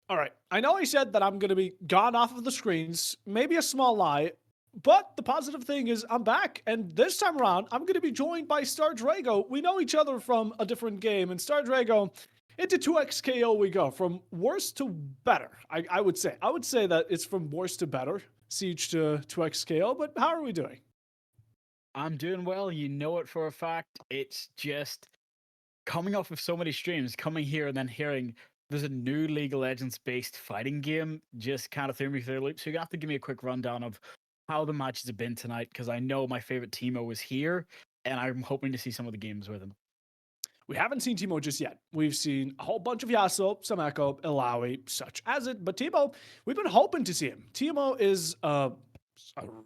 S1: All right. I know I said that I'm going to be gone off of the screens, maybe a small lie, but the positive thing is I'm back. And this time around, I'm going to be joined by Star Drago. We know each other from a different game, and Star Drago, into 2XKO we go, from worse to better, I would say. I would say that it's from worse to better, Siege to 2XKO, but how are we doing?
S6: I'm doing well. You know it for a fact. It's just coming off of so many streams, coming here and then hearing there's a new League of Legends based fighting game just kind of threw me through the loop. So you're going to have to give me a quick rundown of how the matches have been tonight, because I know my favorite Teemo was here and I'm hoping to see some of the games with him.
S1: We haven't seen Teemo just yet. We've seen a whole bunch of Yasuo, some Echo, Ilaoi, such as it. But Teemo, we've been hoping to see him. Teemo is a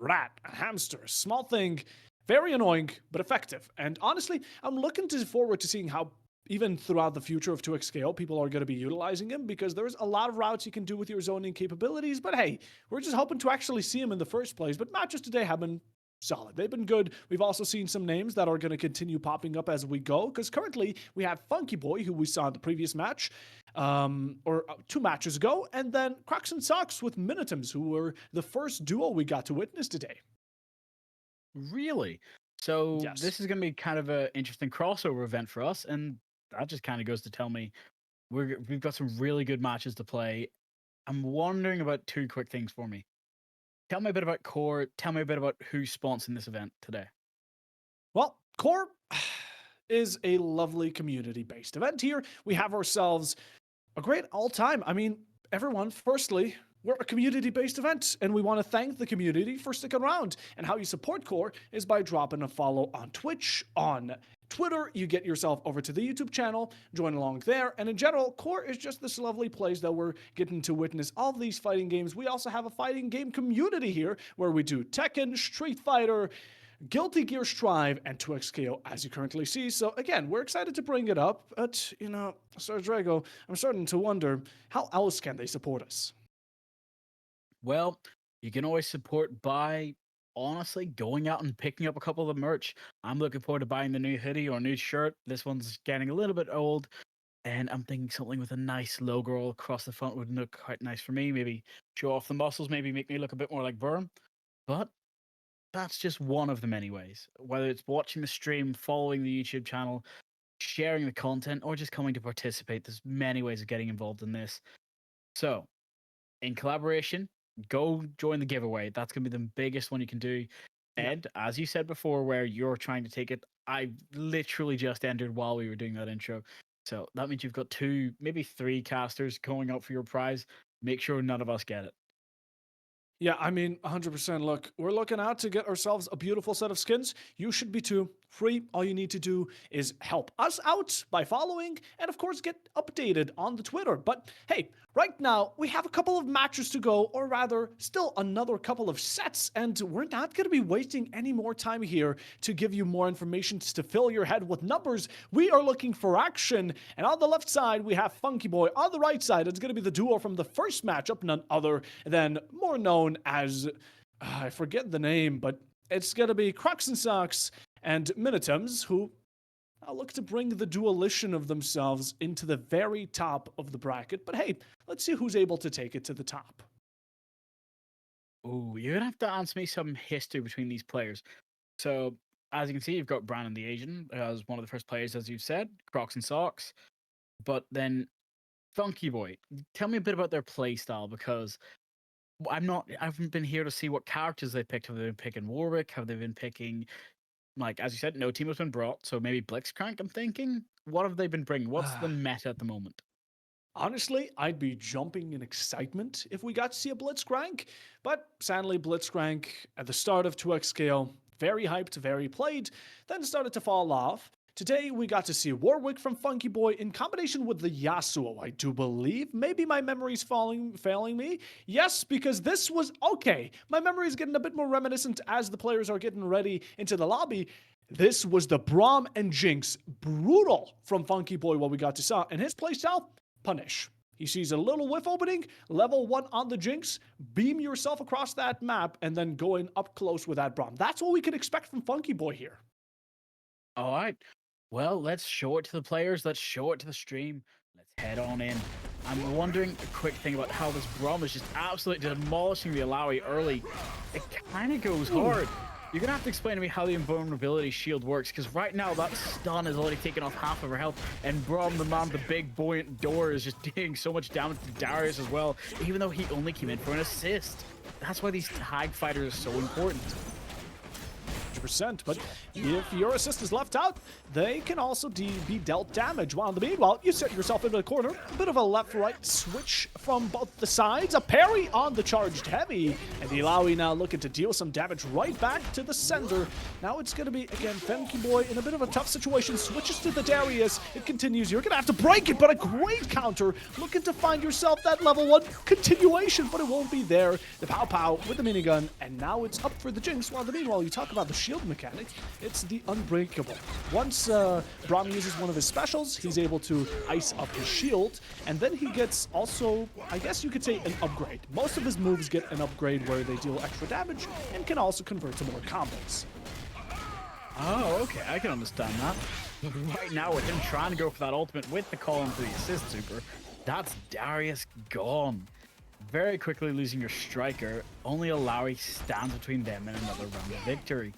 S1: rat, a hamster, a small thing, very annoying, but effective. And honestly, I'm looking forward to seeing how, even throughout the future of 2XKO, people are going to be utilizing him, because there's a lot of routes you can do with your zoning capabilities. But hey, we're just hoping to actually see him in the first place. But matches today have been solid. They've been good. We've also seen some names that are going to continue popping up as we go, because currently we have Funky Boy, who we saw in the previous match, or 2 matches ago, and then Crocs and Socks with Minitims, who were the first duo we got to witness today.
S6: Really? So
S1: Yes.
S6: this is going to be kind of an interesting crossover event for us. And that just kind of goes to tell me we've got some really good matches to play. I'm wondering about 2 quick things for me. Tell me a bit about Qor. Tell me a bit about who's sponsoring this event today.
S1: Well, Qor is a lovely community-based event here. We have ourselves a great all-time. I mean, everyone, firstly, we're a community-based event, and we want to thank the community for sticking around. And how you support Qor is by dropping a follow on Twitch, on Twitter. You get yourself over to the YouTube channel, join along there. And in general, Qor is just this lovely place that we're getting to witness all of these fighting games. We also have a fighting game community here where we do Tekken, Street Fighter, Guilty Gear Strive, and 2XKO, as you currently see. So again, we're excited to bring it up, but, you know, Sir Drago, I'm starting to wonder, how else can they support us?
S6: Well, you can always support by honestly going out and picking up a couple of the merch. I'm looking forward to buying the new hoodie or new shirt. This one's getting a little bit old, and I'm thinking something with a nice logo across the front would look quite nice for me. Maybe show off the muscles, maybe make me look a bit more like Burn. But that's just one of the many ways. Whether it's watching the stream, following the YouTube channel, sharing the content, or just coming to participate, there's many ways of getting involved in this. So, in collaboration, go join the giveaway. That's going to be the biggest one you can do. And as you said before, where you're trying to take it, I literally just entered while we were doing that intro. So that means you've got 2, maybe 3 casters going up for your prize. Make sure none of us get it.
S1: Yeah, I mean, 100%. Look, we're looking out to get ourselves a beautiful set of skins. You should be too. free. All you need to do is help us out by following and, of course, get updated on the Twitter. But hey, right now, we have a couple of matches to go, or rather, still another couple of sets, and we're not going to be wasting any more time here to give you more information to fill your head with numbers. We are looking for action, and on the left side, we have Funky Boy. On the right side, it's going to be the duo from the first matchup, none other than more known as, I forget the name, but it's going to be Crocs and Socks and Minitems, who look to bring the dualistion of themselves into the very top of the bracket. But hey, let's see who's able to take it to the top.
S6: Oh, you're gonna have to answer me some history between these players. So, as you can see, you've got Brandon the Asian as one of the first players, as you've said, Crocs and Socks. But then Funky Boy, tell me a bit about their play style, because I haven't been here to see what characters they picked. Have they been picking Warwick? Have they been picking, like, as you said, no team has been brought, so maybe Blitzcrank, I'm thinking? What have they been bringing? What's the meta at the moment?
S1: Honestly, I'd be jumping in excitement if we got to see a Blitzcrank, but sadly, Blitzcrank at the start of 2XKO, very hyped, very played, then started to fall off. Today, we got to see Warwick from Funky Boy in combination with the Yasuo, I do believe. Maybe my memory's failing me. Yes, because this was okay. My memory is getting a bit more reminiscent as the players are getting ready into the lobby. This was the Braum and Jinx. Brutal from Funky Boy, what we got to see. And his playstyle, punish. He sees a little whiff opening, level 1 on the Jinx, beam yourself across that map, and then go in up close with that Braum. That's what we can expect from Funky Boy here.
S6: All right. Well, let's show it to the players. Let's show it to the stream. Let's head on in. I'm wondering a quick thing about how this Braum is just absolutely demolishing the Alawi early. It kind of goes hard. You're going to have to explain to me how the invulnerability shield works, because right now that stun has already taken off half of her health, and Braum, the man, the big buoyant door, is just doing so much damage to Darius as well, even though he only came in for an assist. That's why these tag fighters are so important.
S1: 100%, but if your assist is left out, they can also be dealt damage. While in the meanwhile, you set yourself into a corner, a bit of a left-right switch from both the sides, a parry on the charged heavy, and the Alawi now looking to deal some damage right back to the sender. Now it's going to be, again, Funky Boy in a bit of a tough situation, switches to the Darius, it continues, you're going to have to break it, but a great counter, looking to find yourself that level 1 continuation, but it won't be there. The Pow Pow with the minigun, and now it's up for the Jinx. While in the meanwhile, you talk about the shield mechanic, it's the unbreakable. Once Braum uses one of his specials, he's able to ice up his shield, and then he gets also, I guess you could say, an upgrade. Most of his moves get an upgrade where they deal extra damage and can also convert to more combos.
S6: Oh, okay, I can understand that. Right now, with him trying to go for that ultimate with the call into the assist super, that's Darius gone. Very quickly losing your striker, only Alawi stands between them and another round of victory.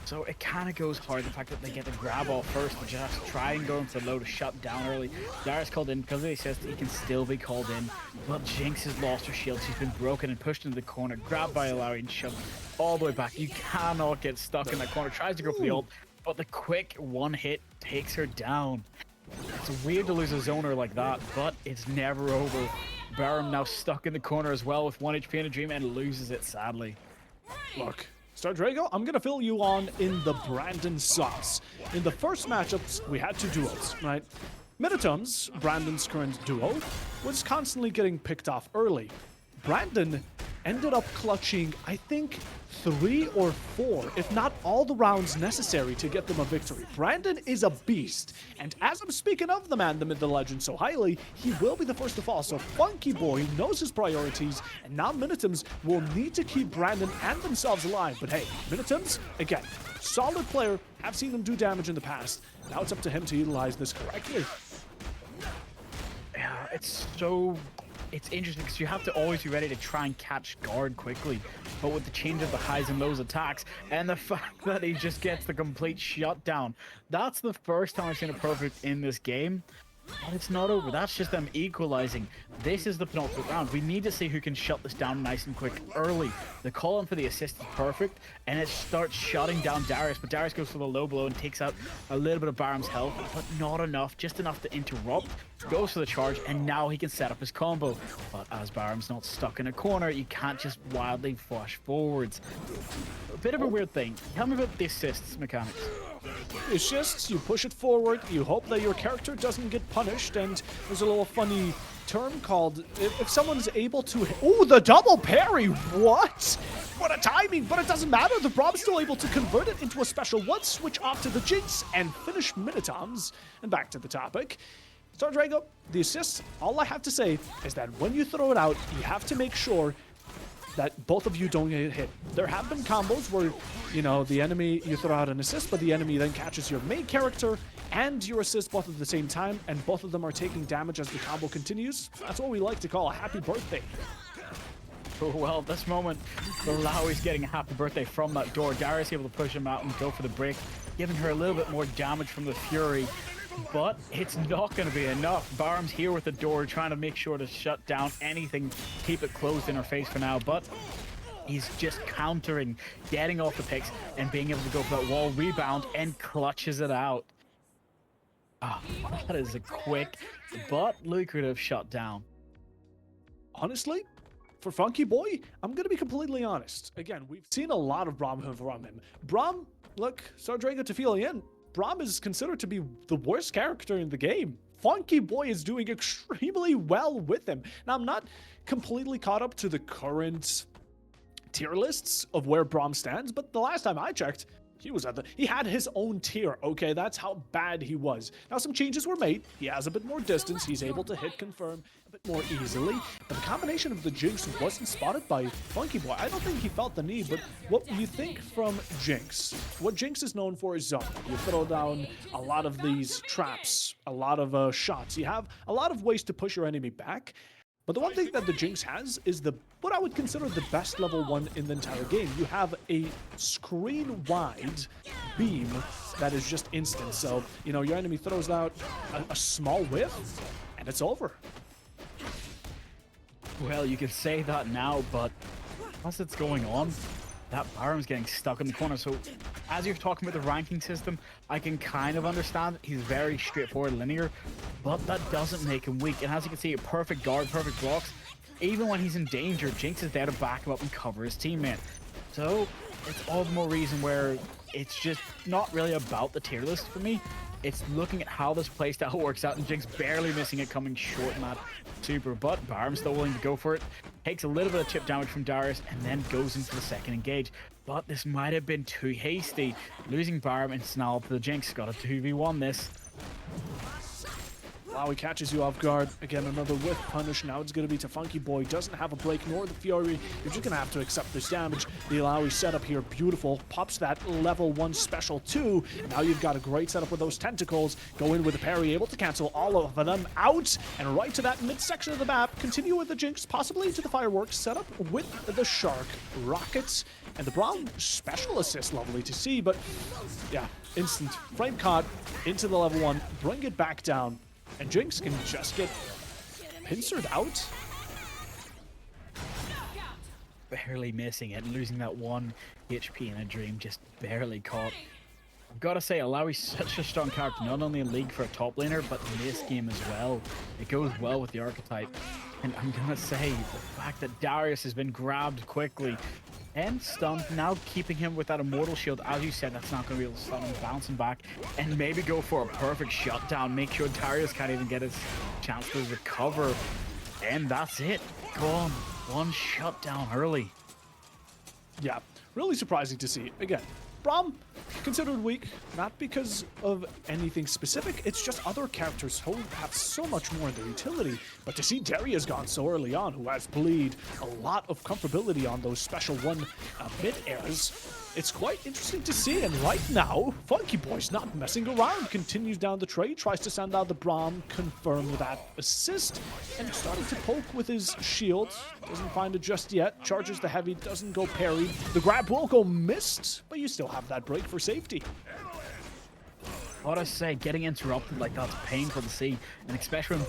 S6: So it kind of goes hard, the fact that they get the grab all first, but just try and go into low to shut down early. Darius called in because he says he can still be called in, but Jinx has lost her shield. She's been broken and pushed into the corner, grabbed by Alawi and shoved all the way back. You cannot get stuck in that corner. Tries to go for the ult, but the quick one hit takes her down. It's weird to lose a zoner like that, but it's never over. Barum now stuck in the corner as well with 1 HP and a dream, and loses it sadly.
S1: Look, Star Drago, I'm going to fill you on in the Brandon sauce. In the first matchups, we had 2 duos, right? Minitoms, Brandon's current duo, was constantly getting picked off early. Brandon ended up clutching, I think, 3 or 4, if not all the rounds necessary to get them a victory. Brandon is a beast, and as I'm speaking of the man, the myth, the legend so highly, he will be the first to fall. So Funky Boy knows his priorities, and now Minitoms will need to keep Brandon and themselves alive. But hey, Minitoms, again, solid player, have seen him do damage in the past. Now it's up to him to utilize this correctly.
S6: Yeah, it's interesting because you have to always be ready to try and catch guard quickly. But with the change of the highs and lows attacks and the fact that he just gets the complete shutdown, that's the first time I've seen a perfect in this game. But it's not over. That's just them equalizing. This is the penultimate round. We need to see who can shut this down nice and quick early. The call-in for the assist is perfect, and it starts shutting down Darius, but Darius goes for the low blow and takes out a little bit of Barum's health, but not enough, just enough to interrupt. Goes for the charge, and now he can set up his combo. But as Barum's not stuck in a corner, you can't just wildly flash forwards. A bit of a weird thing. Tell me about the assists mechanics.
S1: It's just you push it forward, you hope that your character doesn't get punished, and there's a little funny term called if someone's able to. Oh, the double parry! What? What a timing! But it doesn't matter. The Brom's still able to convert it into a special one, switch off to the Jinx, and finish Minitoms. And back to the topic. Stardrago, the assist. All I have to say is that when you throw it out, you have to make sure that both of you don't get hit. There have been combos where, you know, the enemy, you throw out an assist, but the enemy then catches your main character and your assist both at the same time, and both of them are taking damage as the combo continues. That's what we like to call a happy birthday.
S6: Oh, well, at this moment, Lowry's getting a happy birthday from that door. Darius able to push him out and go for the break, giving her a little bit more damage from the Fury. But it's not going to be enough. Barham's here with the door, trying to make sure to shut down anything, keep it closed in her face for now. But he's just countering, getting off the picks, and being able to go for that wall rebound and clutches it out. Ah, that is a quick but lucrative shutdown.
S1: Honestly, for Funky Boy, I'm going to be completely honest. Again, we've seen a lot of Braum from him. Braum, look, Stardrago to feel in. Braum is considered to be the worst character in the game. Funky Boy is doing extremely well with him. Now, I'm not completely caught up to the current tier lists of where Braum stands, but the last time I checked, he had his own tier, okay? That's how bad he was. Now, some changes were made. He has a bit more distance. He's able to hit confirm a bit more easily. But the combination of the Jinx wasn't spotted by Funky Boy. I don't think he felt the need, but what you think from Jinx? What Jinx is known for is zone. You throw down a lot of these traps, a lot of shots. You have a lot of ways to push your enemy back. But the one thing that the Jinx has is what I would consider the best level 1 in the entire game. You have a screen-wide beam that is just instant. So, you know, your enemy throws out a small whiff, and it's over.
S6: Well, you can say that now, but as it's going on, that Barham's getting stuck in the corner. So as you're talking about the ranking system, I can kind of understand he's very straightforward, linear, but that doesn't make him weak. And as you can see, a perfect guard, perfect blocks. Even when he's in danger, Jinx is there to back him up and cover his teammate. So it's all the more reason where it's just not really about the tier list for me. It's looking at how this playstyle works out, and Jinx barely missing it, coming short in that super. But Barham's still willing to go for it. Takes a little bit of chip damage from Darius, and then goes into the second engage. But this might have been too hasty. Losing Barham and Snarl to the Jinx. Got a 2v1 this.
S1: Wow, he catches you off guard. Again, another whiff punish. Now it's going to be to Funky Boy. Doesn't have a break nor the Fury. You're just going to have to accept this damage. The Alawi setup here, beautiful. Pops that level 1 special 2. Now you've got a great setup with those tentacles. Go in with a parry, able to cancel all of them out. And right to that midsection of the map. Continue with the Jinx, possibly to the fireworks setup with the Shark Rockets. And the Braum special assist, lovely to see. But yeah, instant frame caught into the level 1. Bring it back down. And Jinx can just get pincered out.
S6: Barely missing it and losing that 1 HP in a dream, just barely caught. I've got to say, Alawi's such a strong character, not only in League for a top laner, but in this game as well. It goes well with the archetype. And I'm going to say, the fact that Darius has been grabbed quickly and stunned, now keeping him with that immortal shield, as you said, that's not going to be able to stun him, bouncing back, and maybe go for a perfect shutdown, make sure Darius can't even get his chance to recover. And that's it. Gone. 1 shutdown early.
S1: Yeah, really surprising to see. Again, Braum considered weak, not because of anything specific, it's just other characters who have so much more in their utility. But to see Darius gone so early on, who has bleed a lot of comfortability on those special 1 mid-airs, it's quite interesting to see. And right now, Funky Boy's not messing around. Continues down the trade, tries to send out the Braum, confirm that assist, and starting to poke with his shield. Doesn't find it just yet. Charges the heavy, doesn't go parried. The grab will go missed, but you still have that break for safety.
S6: What I say, getting interrupted like that's painful to see, and especially when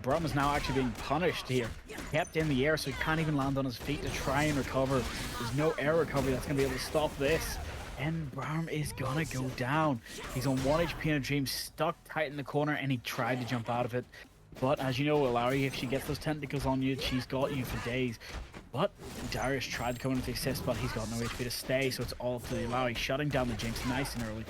S6: Braum is now actually being punished here. Kept in the air, so he can't even land on his feet to try and recover. There's no air recovery that's going to be able to stop this. And Braum is going to go down. He's on 1 HP in a dream, stuck tight in the corner, and he tried to jump out of it. But as you know, Alawi, if she gets those tentacles on you, she's got you for days. But Darius tried to come in with the assist, but he's got no HP to stay, so it's all up to the Alawi, shutting down the Jinx nice and early.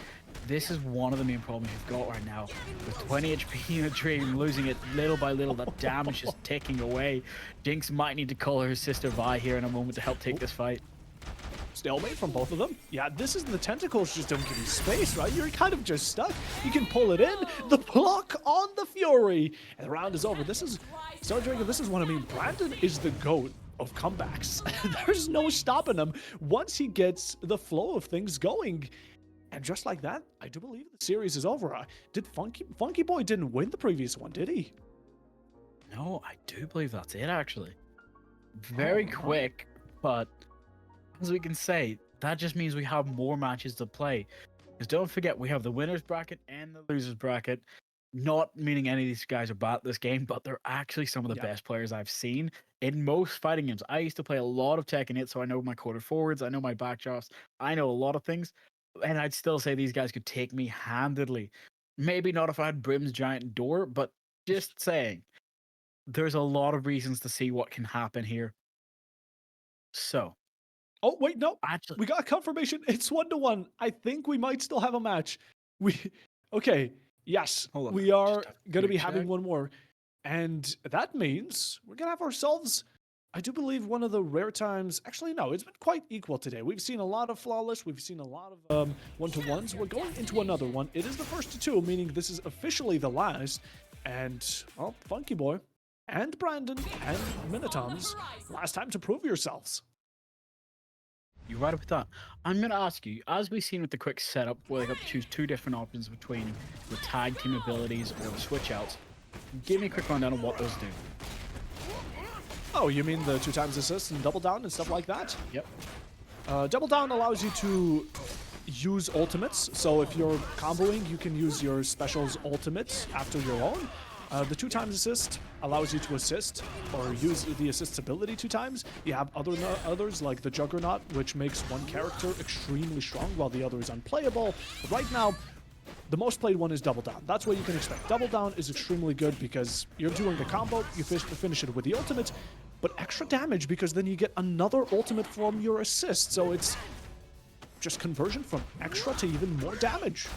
S6: this is one of the main problems you've got right now. With 20 HP in a Dream, losing it little by little, that damage is ticking away. Jinx might need to call her sister Vi here in a moment to help take this fight.
S1: Stalemate from both of them. Yeah, this is the tentacles just don't give you space, right? You're kind of just stuck. You can pull it in. The block on the Fury. And the round is over. This is, Sergeant, this is what I mean. Brandon is the GOAT of comebacks. There's no stopping him once he gets the flow of things going. And just like that, I do believe the series is over. Did Funky Boy didn't win the previous one, did he?
S6: No, I do believe that's it, actually. Very quick, but as we can say, that just means we have more matches to play. Because don't forget, we have the winners bracket and the losers bracket. Not meaning any of these guys are bad at this game, but they're actually some of the best players I've seen in most fighting games. I used to play a lot of Tekken 8, so I know my quarter forwards, I know my backdrops, I know a lot of things. And I'd still say these guys could take me handedly. Maybe not if I had Brim's giant door, but just saying. There's a lot of reasons to see what can happen here. So.
S1: Oh, wait, no.
S6: Actually,
S1: we got a confirmation. It's 1-1. I think we might still have a match. Okay. Yes, we are going to be having one more. And that means we're going to have ourselves, I do believe, one of the rare times. Actually, no, it's been quite equal today. We've seen a lot of flawless. We've seen a lot of one-to-ones. We're going into another one. It is the first to two, meaning this is officially the last. And, well, Funky Boy and Brandon and Minitoms, last time to prove yourselves.
S6: You're right with that. I'm going to ask you, as we've seen with the quick setup, where they got to choose two different options between the tag team abilities or the switch outs, give me a quick rundown of what those do.
S1: Oh, you mean the 2x assist and double down and stuff like that?
S6: Yep.
S1: Double down allows you to use ultimates. So if you're comboing, you can use your specials ultimates after your own. The 2x assist allows you to assist or use the assist ability 2 times. You have others like the Juggernaut, which makes one character extremely strong while the other is unplayable. But right now, the most played one is Double Down. That's what you can expect. Double Down is extremely good because you're doing a combo, you finish it with the ultimate, but extra damage because then you get another ultimate from your assist. So it's just conversion from extra to even more damage.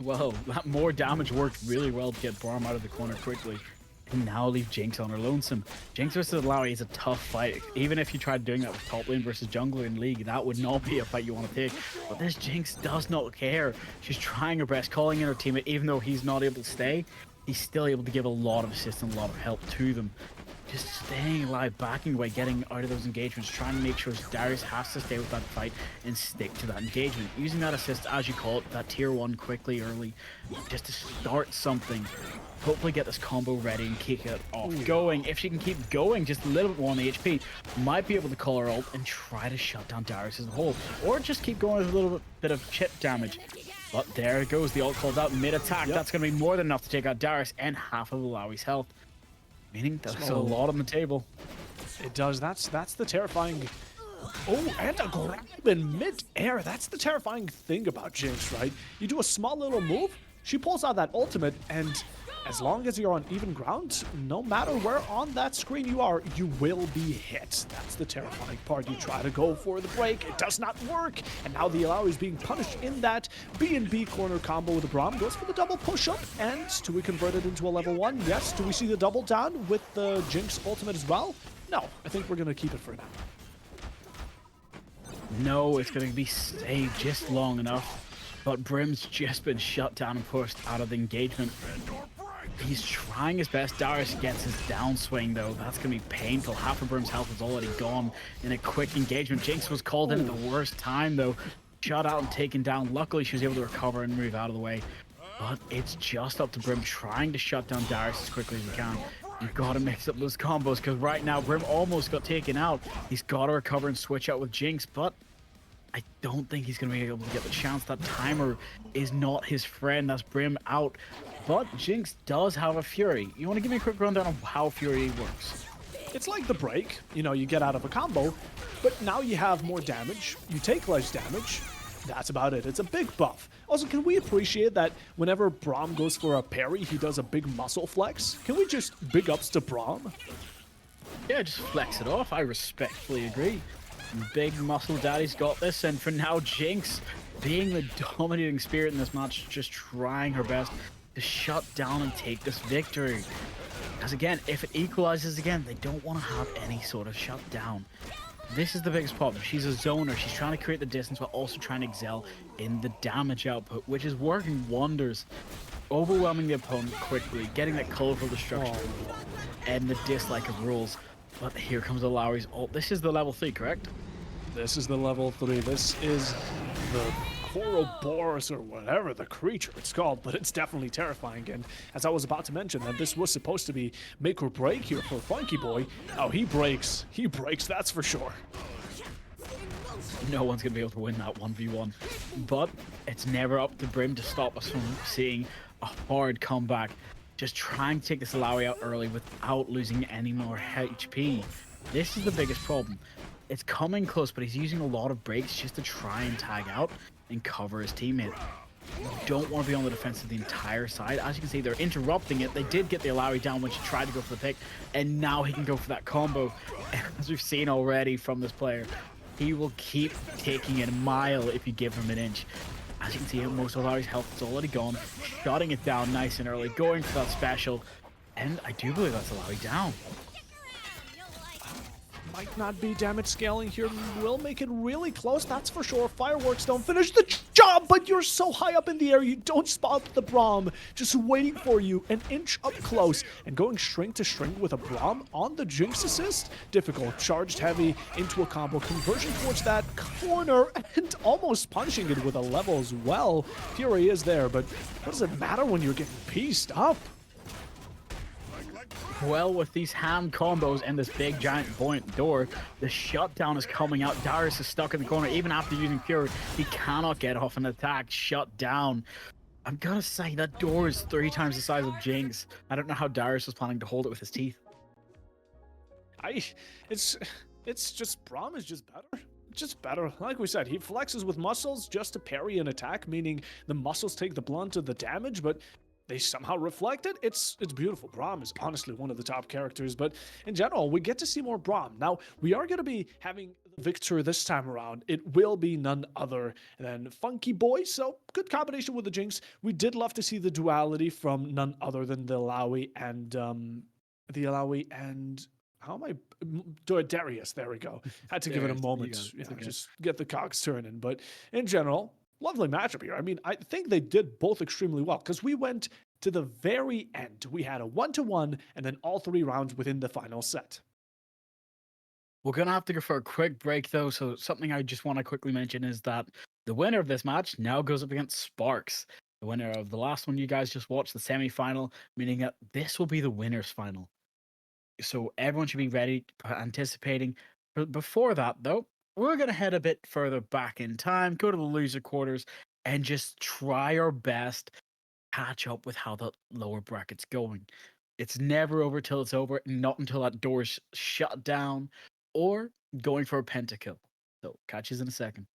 S6: Well, that more damage worked really well to get Braum out of the corner quickly. And now leave Jinx on her lonesome. Jinx versus Lowy is a tough fight. Even if you tried doing that with top lane versus jungler in League, that would not be a fight you want to take. But this Jinx does not care. She's trying her best, calling in her teammate, even though he's not able to stay. He's still able to give a lot of assist and a lot of help to them. Just staying alive, backing away, getting out of those engagements, trying to make sure Darius has to stay with that fight and stick to that engagement. Using that assist, as you call it, that tier 1 quickly, early, just to start something. Hopefully get this combo ready and kick it off. Going, if she can keep going just a little bit more on the HP, might be able to call her ult and try to shut down Darius as a whole. Or just keep going with a little bit of chip damage. But there it goes, the ult called out mid-attack. That's going to be more than enough to take out Darius and half of Lowy's health. Meaning that's a lot on the table.
S1: It does. That's the terrifying. Oh, and a grab in mid-air. That's the terrifying thing about Jinx, right? You do a small little move, she pulls out that ultimate, and as long as you're on even ground, no matter where on that screen you are, you will be hit. That's the terrifying part. You try to go for the break, it does not work, and now the Allow is being punished in that B&B corner combo with the Braum. Goes for the double push-up, and do we convert it into a level 1? Yes. Do we see the double down with the Jinx ultimate as well? No, I think we're going to keep it for now.
S6: No, it's going to be saved just long enough. But Brim's just been shut down and pushed out of the engagement. He's trying his best. Darius gets his downswing, though. That's going to be painful. Half of Brim's health is already gone in a quick engagement. Jinx was called in at the worst time, though. Shut out and taken down. Luckily, she was able to recover and move out of the way. But it's just up to Brim trying to shut down Darius as quickly as he can. You've got to mix up those combos, because right now, Brim almost got taken out. He's got to recover and switch out with Jinx, but I don't think he's going to be able to get the chance. That timer is not his friend. That's Brim out. But Jinx does have a Fury. You want to give me a quick rundown of how Fury works?
S1: It's like the break. You know, you get out of a combo, but now you have more damage. You take less damage. That's about it. It's a big buff. Also, can we appreciate that whenever Braum goes for a parry, he does a big muscle flex? Can we just big ups to Braum?
S6: Yeah, just flex it off. I respectfully agree. Big Muscle Daddy's got this, and for now, Jinx, being the dominating spirit in this match, just trying her best to shut down and take this victory. Because again, if it equalizes again, they don't want to have any sort of shutdown. This is the biggest problem. She's a zoner. She's trying to create the distance while also trying to excel in the damage output, which is working wonders. Overwhelming the opponent quickly, getting that colorful destruction, and the dislike of rules. But here comes the Lowry's ult. This is the level 3, correct?
S1: This is the level 3. This is the Ouroboros or whatever the creature it's called, but it's definitely terrifying. And as I was about to mention, that this was supposed to be make or break here for Funky Boy. Oh, he breaks. He breaks, that's for sure.
S6: No one's going to be able to win that 1v1. But it's never up to Brim to stop us from seeing a hard comeback. Just trying to take this Alawi out early without losing any more HP. This is the biggest problem. It's coming close, but he's using a lot of breaks just to try and tag out and cover his teammate. You don't want to be on the defensive the entire side. As you can see, they're interrupting it. They did get the Alawi down when she tried to go for the pick, and now he can go for that combo. As we've seen already from this player, he will keep taking it a mile if you give him an inch. As you can see, most of Alawi's health is already gone, shutting it down nice and early, going for that special, and I do believe that's Alawi down.
S1: Might not be damage scaling here. Will make it really close, that's for sure. Fireworks don't finish the job, but you're so high up in the air, you don't spot the Braum. Just waiting for you, an inch up close, and going string to string with a Braum on the Jinx assist. Difficult, charged heavy into a combo, conversion towards that corner, and almost punching it with a level as well. Fury is there, but what does it matter when you're getting pieced up?
S6: Well, with these hand combos and this big giant buoyant door, the shutdown is coming out. Darius is stuck in the corner. Even after using Fury, he cannot get off an attack. Shut down. I'm gonna say that door is 3 times the size of Jinx. I don't know how Darius was planning to hold it with his teeth.
S1: It's just, Braum is just better. Just better. Like we said, he flexes with muscles just to parry an attack, meaning the muscles take the blunt of the damage, but they somehow reflect it. It's beautiful. Braum is honestly one of the top characters, but in general, we get to see more Braum. Now, we are going to be having the victor this time around. It will be none other than Funky Boy, so good combination with the Jinx. We did love to see the duality from none other than the Alawi and how am I? Darius, there we go. Had to give it a moment, just get the cogs turning. But in general, lovely matchup here. I mean, I think they did both extremely well because we went to the very end. We had a 1-1 and then all 3 rounds within the final set.
S6: We're going to have to go for a quick break, though. So something I just want to quickly mention is that the winner of this match now goes up against Sparks. The winner of the last one you guys just watched, the semi-final, meaning that this will be the winner's final. So everyone should be ready, anticipating. But before that, though, we're going to head a bit further back in time, go to the loser quarters, and just try our best to catch up with how the lower bracket's going. It's never over till it's over, not until that door's shut down, or going for a pentakill. So, catch you in a second.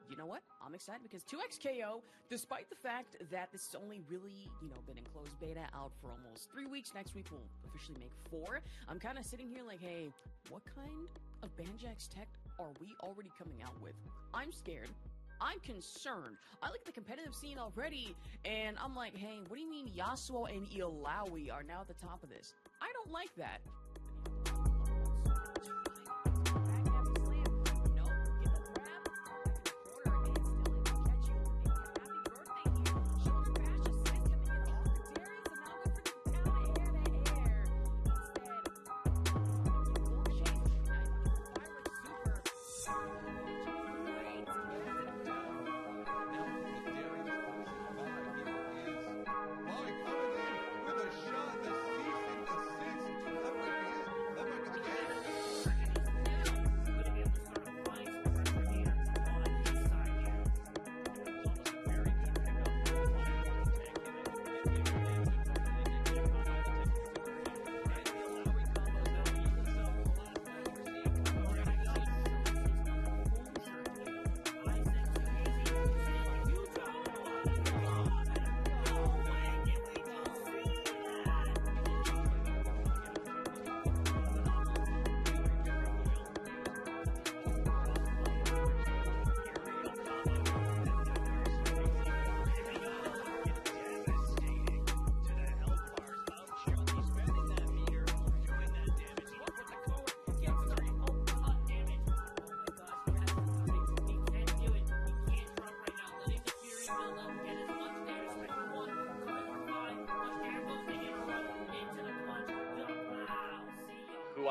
S7: You know what? I'm excited because 2XKO, despite the fact that this has only really, been in closed beta out for almost 3 weeks, next week we'll officially make 4. I'm kind of sitting here like, hey, what kind of Banjax tech are we already coming out with? I'm scared. I'm concerned. I look at the competitive scene already, and I'm like, hey, what do you mean Yasuo and Illaoi are now at the top of this? I don't like that.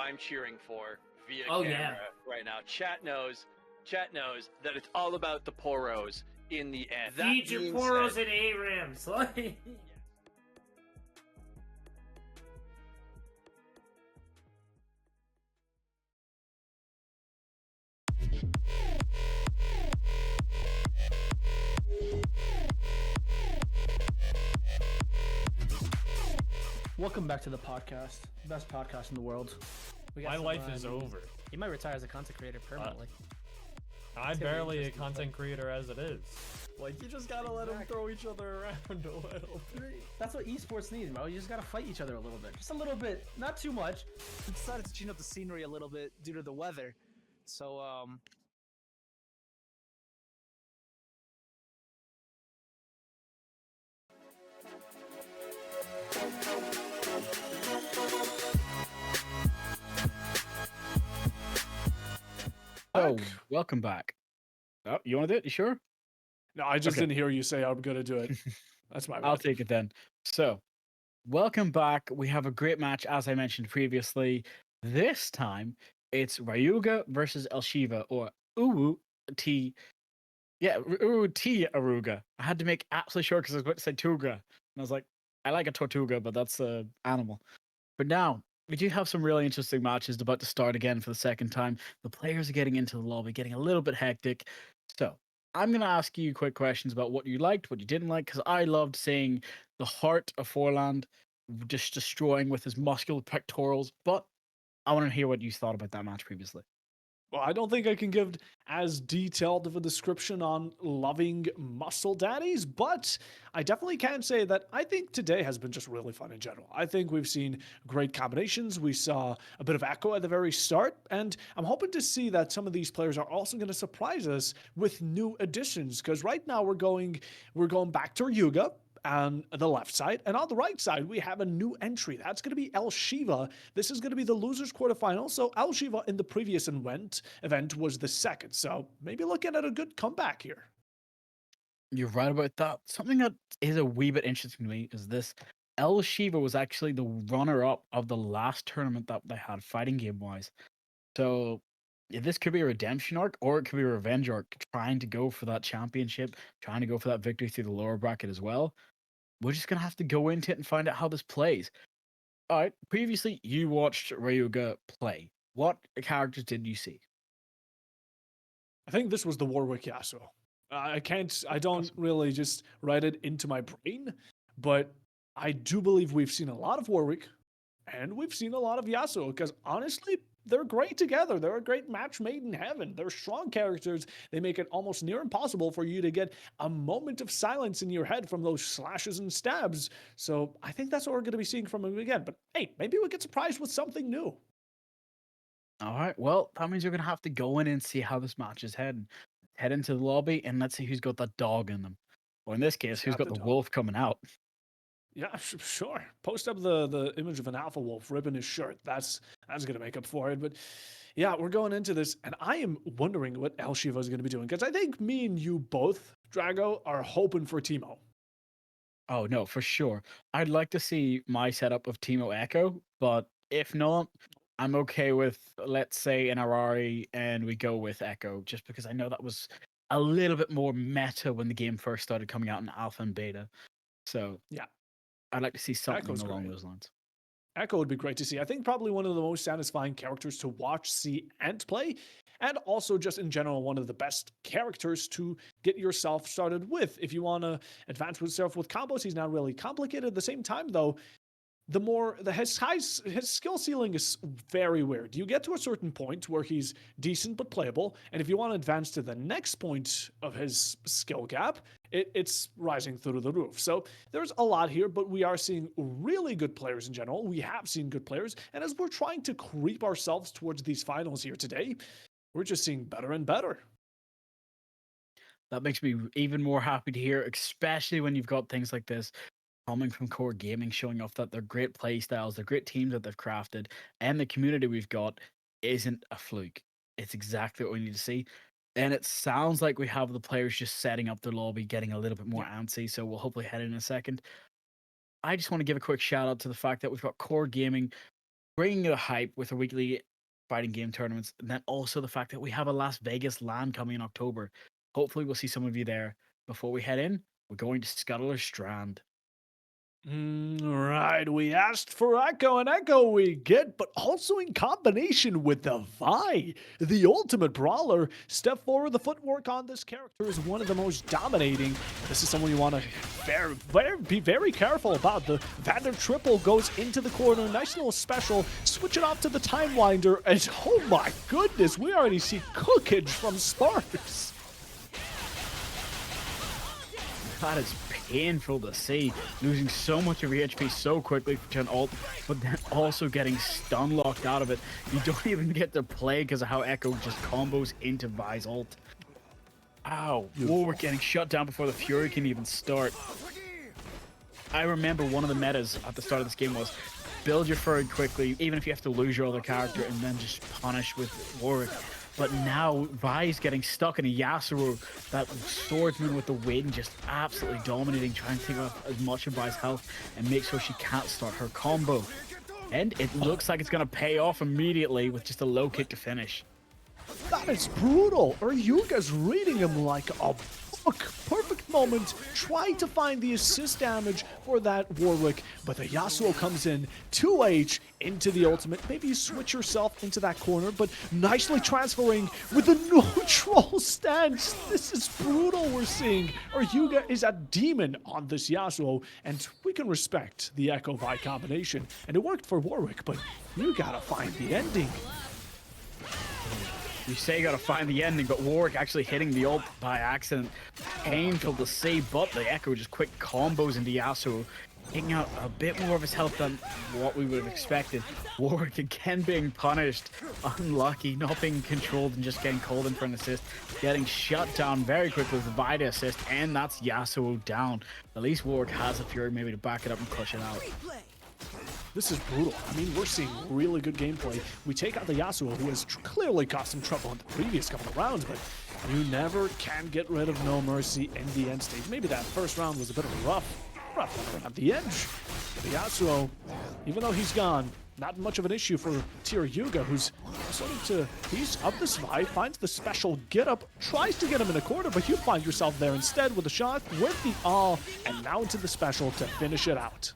S8: I'm cheering for via
S9: Oh,
S8: camera
S9: yeah.
S8: right now. Chat knows that it's all about the poros in the end. That
S9: Feed your
S8: being
S9: poros
S8: said-
S9: and ARAMs. Like,
S3: Welcome back to the podcast. Best podcast in the world. We got
S4: My
S3: some,
S4: life is over.
S5: He might retire as a content creator permanently.
S4: I'm
S3: gonna be
S4: barely a
S3: interesting
S4: content creator as it is. Like, you just gotta let them throw each other around a little bit.
S3: That's what esports needs, bro. You just gotta fight each other a little bit. Just a little bit. Not too much.
S5: We decided to change up the scenery a little bit due to the weather. So,
S6: Oh, welcome back. Oh, you want to do it? You sure?
S1: No, I just
S6: Okay.
S1: didn't hear you say I'm gonna do it. That's my
S6: I'll
S1: bad.
S6: take it then. So, welcome back. We have a great match, as I mentioned previously. This time, it's Ryuga versus Elshiva, or Uwu T. Yeah, Uwu T Aruga. I had to make absolutely sure because I was about to say Tuga. And I was like, I like a Tortuga, but that's an animal. But now, we do have some really interesting matches about to start again for the second time. The players are getting into the lobby, getting a little bit hectic. So, I'm going to ask you quick questions about what you liked, what you didn't like, because I loved seeing the heart of Forland just destroying with his muscular pectorals. But I want to hear what you thought about that match previously.
S1: Well, I don't think I can give as detailed of a description on loving muscle daddies, but I definitely can say that I think today has been just really fun in general. I think we've seen great combinations. We saw a bit of echo at the very start, and I'm hoping to see that some of these players are also going to surprise us with new additions. Because right now we're going back to Ryuga on the left side, and on the right side we have a new entry. That's going to be Elshiva. This is going to be the losers quarterfinal. So Elshiva in the previous event was the second, so maybe looking at a good comeback here.
S6: You're right about that. Something that is a wee bit interesting to me is this. Elshiva was actually the runner-up of the last tournament that they had fighting game-wise. So this could be a redemption arc, or it could be a revenge arc, trying to go for that championship, trying to go for that victory through the lower bracket as well. We're just going to have to go into it and find out how this plays. All right, previously you watched Ryuga play. What characters did you see?
S1: I think this was the Warwick Yasuo. I don't really just write it into my brain, but I do believe we've seen a lot of Warwick and we've seen a lot of Yasuo, because honestly, they're great together. They're a great match made in heaven. They're strong characters. They make it almost near impossible for you to get a moment of silence in your head from those slashes and stabs. So I think that's what we're going to be seeing from him again. But hey, maybe we get surprised with something new.
S6: All right, well, that means you're going to have to go in and see how this match is heading. Head into the lobby and let's see who's got that dog in them. Or in this case, who's got the
S1: dog.
S6: wolf coming out.
S1: Yeah, sure. Post up the image of an alpha wolf ripping his shirt. That's going to make up for it. But yeah, we're going into this, and I am wondering what Elshiva is going to be doing, because I think me and you both, Drago, are hoping for Teemo.
S6: Oh, no, for sure. I'd like to see my setup of Teemo Echo, but if not, I'm okay with, let's say, an Arari and we go with Echo, just because I know that was a little bit more meta when the game first started coming out in alpha and beta. So
S1: Yeah,
S6: I'd like to see something
S1: Echo's
S6: along
S1: great.
S6: those lines.
S1: Echo would be great to see. I think probably one of the most satisfying characters to watch, see, and play. And also just in general, one of the best characters to get yourself started with. If you want to advance with yourself with combos, he's not really complicated. At the same time, though, his skill ceiling is very weird. You get to a certain point where he's decent but playable, and if you want to advance to the next point of his skill gap, it's rising through the roof. So there's a lot here, but we are seeing really good players in general. We have seen good players, and as we're trying to creep ourselves towards these finals here today, we're just seeing better and better.
S6: That makes me even more happy to hear, especially when you've got things like this coming from Qor Gaming, showing off that they're great play styles, they're great teams that they've crafted, and the community we've got isn't a fluke. It's exactly what we need to see. And it sounds like we have the players just setting up the lobby, getting a little bit more antsy, so we'll hopefully head in a second. I just want to give a quick shout out to the fact that we've got Qor Gaming bringing the hype with the weekly fighting game tournaments, and then also the fact that we have a Las Vegas LAN coming in October. Hopefully, we'll see some of you there. Before we head in, we're going to Scuttler Strand.
S1: Right, we asked for Echo, and Echo we get, but also in combination with the Vi, the ultimate brawler. Step forward, the footwork on this character is one of the most dominating. This is someone you want to be very careful about. The Vander triple goes into the corner, nice little special, switch it off to the Time Winder, and oh my goodness, we already see cookage from Sparks.
S6: That is painful to see, losing so much of your HP so quickly to an ult, but then also getting stun locked out of it. You don't even get to play because of how Echo just combos into Vi's ult. Ow, Warwick getting shut down before the Fury can even start. I remember one of the metas at the start of this game was build your Fury quickly, even if you have to lose your other character, and then just punish with Warwick. But now Vi's getting stuck in a Yasuo, that swordsman with the wind, just absolutely dominating, trying to take off as much of Vi's health and make sure she can't start her combo. And it looks like it's going to pay off immediately with just a low kick to finish.
S1: That is brutal. Ryuga's reading him like a book. Perfect moment. Try to find the assist damage for that Warwick, but the Yasuo comes in 2H into the ultimate. Maybe you switch yourself into that corner, but nicely transferring with a neutral stance. This is brutal we're seeing. Ryuga is a demon on this Yasuo, and we can respect the Echo Vi combination. And it worked for Warwick, but you gotta find the ending.
S6: You say you gotta find the ending, but Warwick actually hitting the ult by accident. Painful to see, but the Echo just quick combos into Yasuo, taking out a bit more of his health than what we would have expected. Warwick again being punished. Unlucky, not being controlled and just getting called in for an assist. Getting shut down very quickly with the Vida assist, and that's Yasuo down. At least Warwick has a Fury maybe to back it up and push it out.
S1: This is brutal. I mean, we're seeing really good gameplay. We take out the Yasuo, who has clearly caused some trouble in the previous couple of rounds, but you never can get rid of No Mercy in the end stage. Maybe that first round was a bit of a rough one at the edge. But the Yasuo, even though he's gone, not much of an issue for Tier Yuga, who's starting to piece up this Vi, finds the special get up, tries to get him in a corner, but you find yourself there instead with a shot, with the all, and now into the special to finish it out.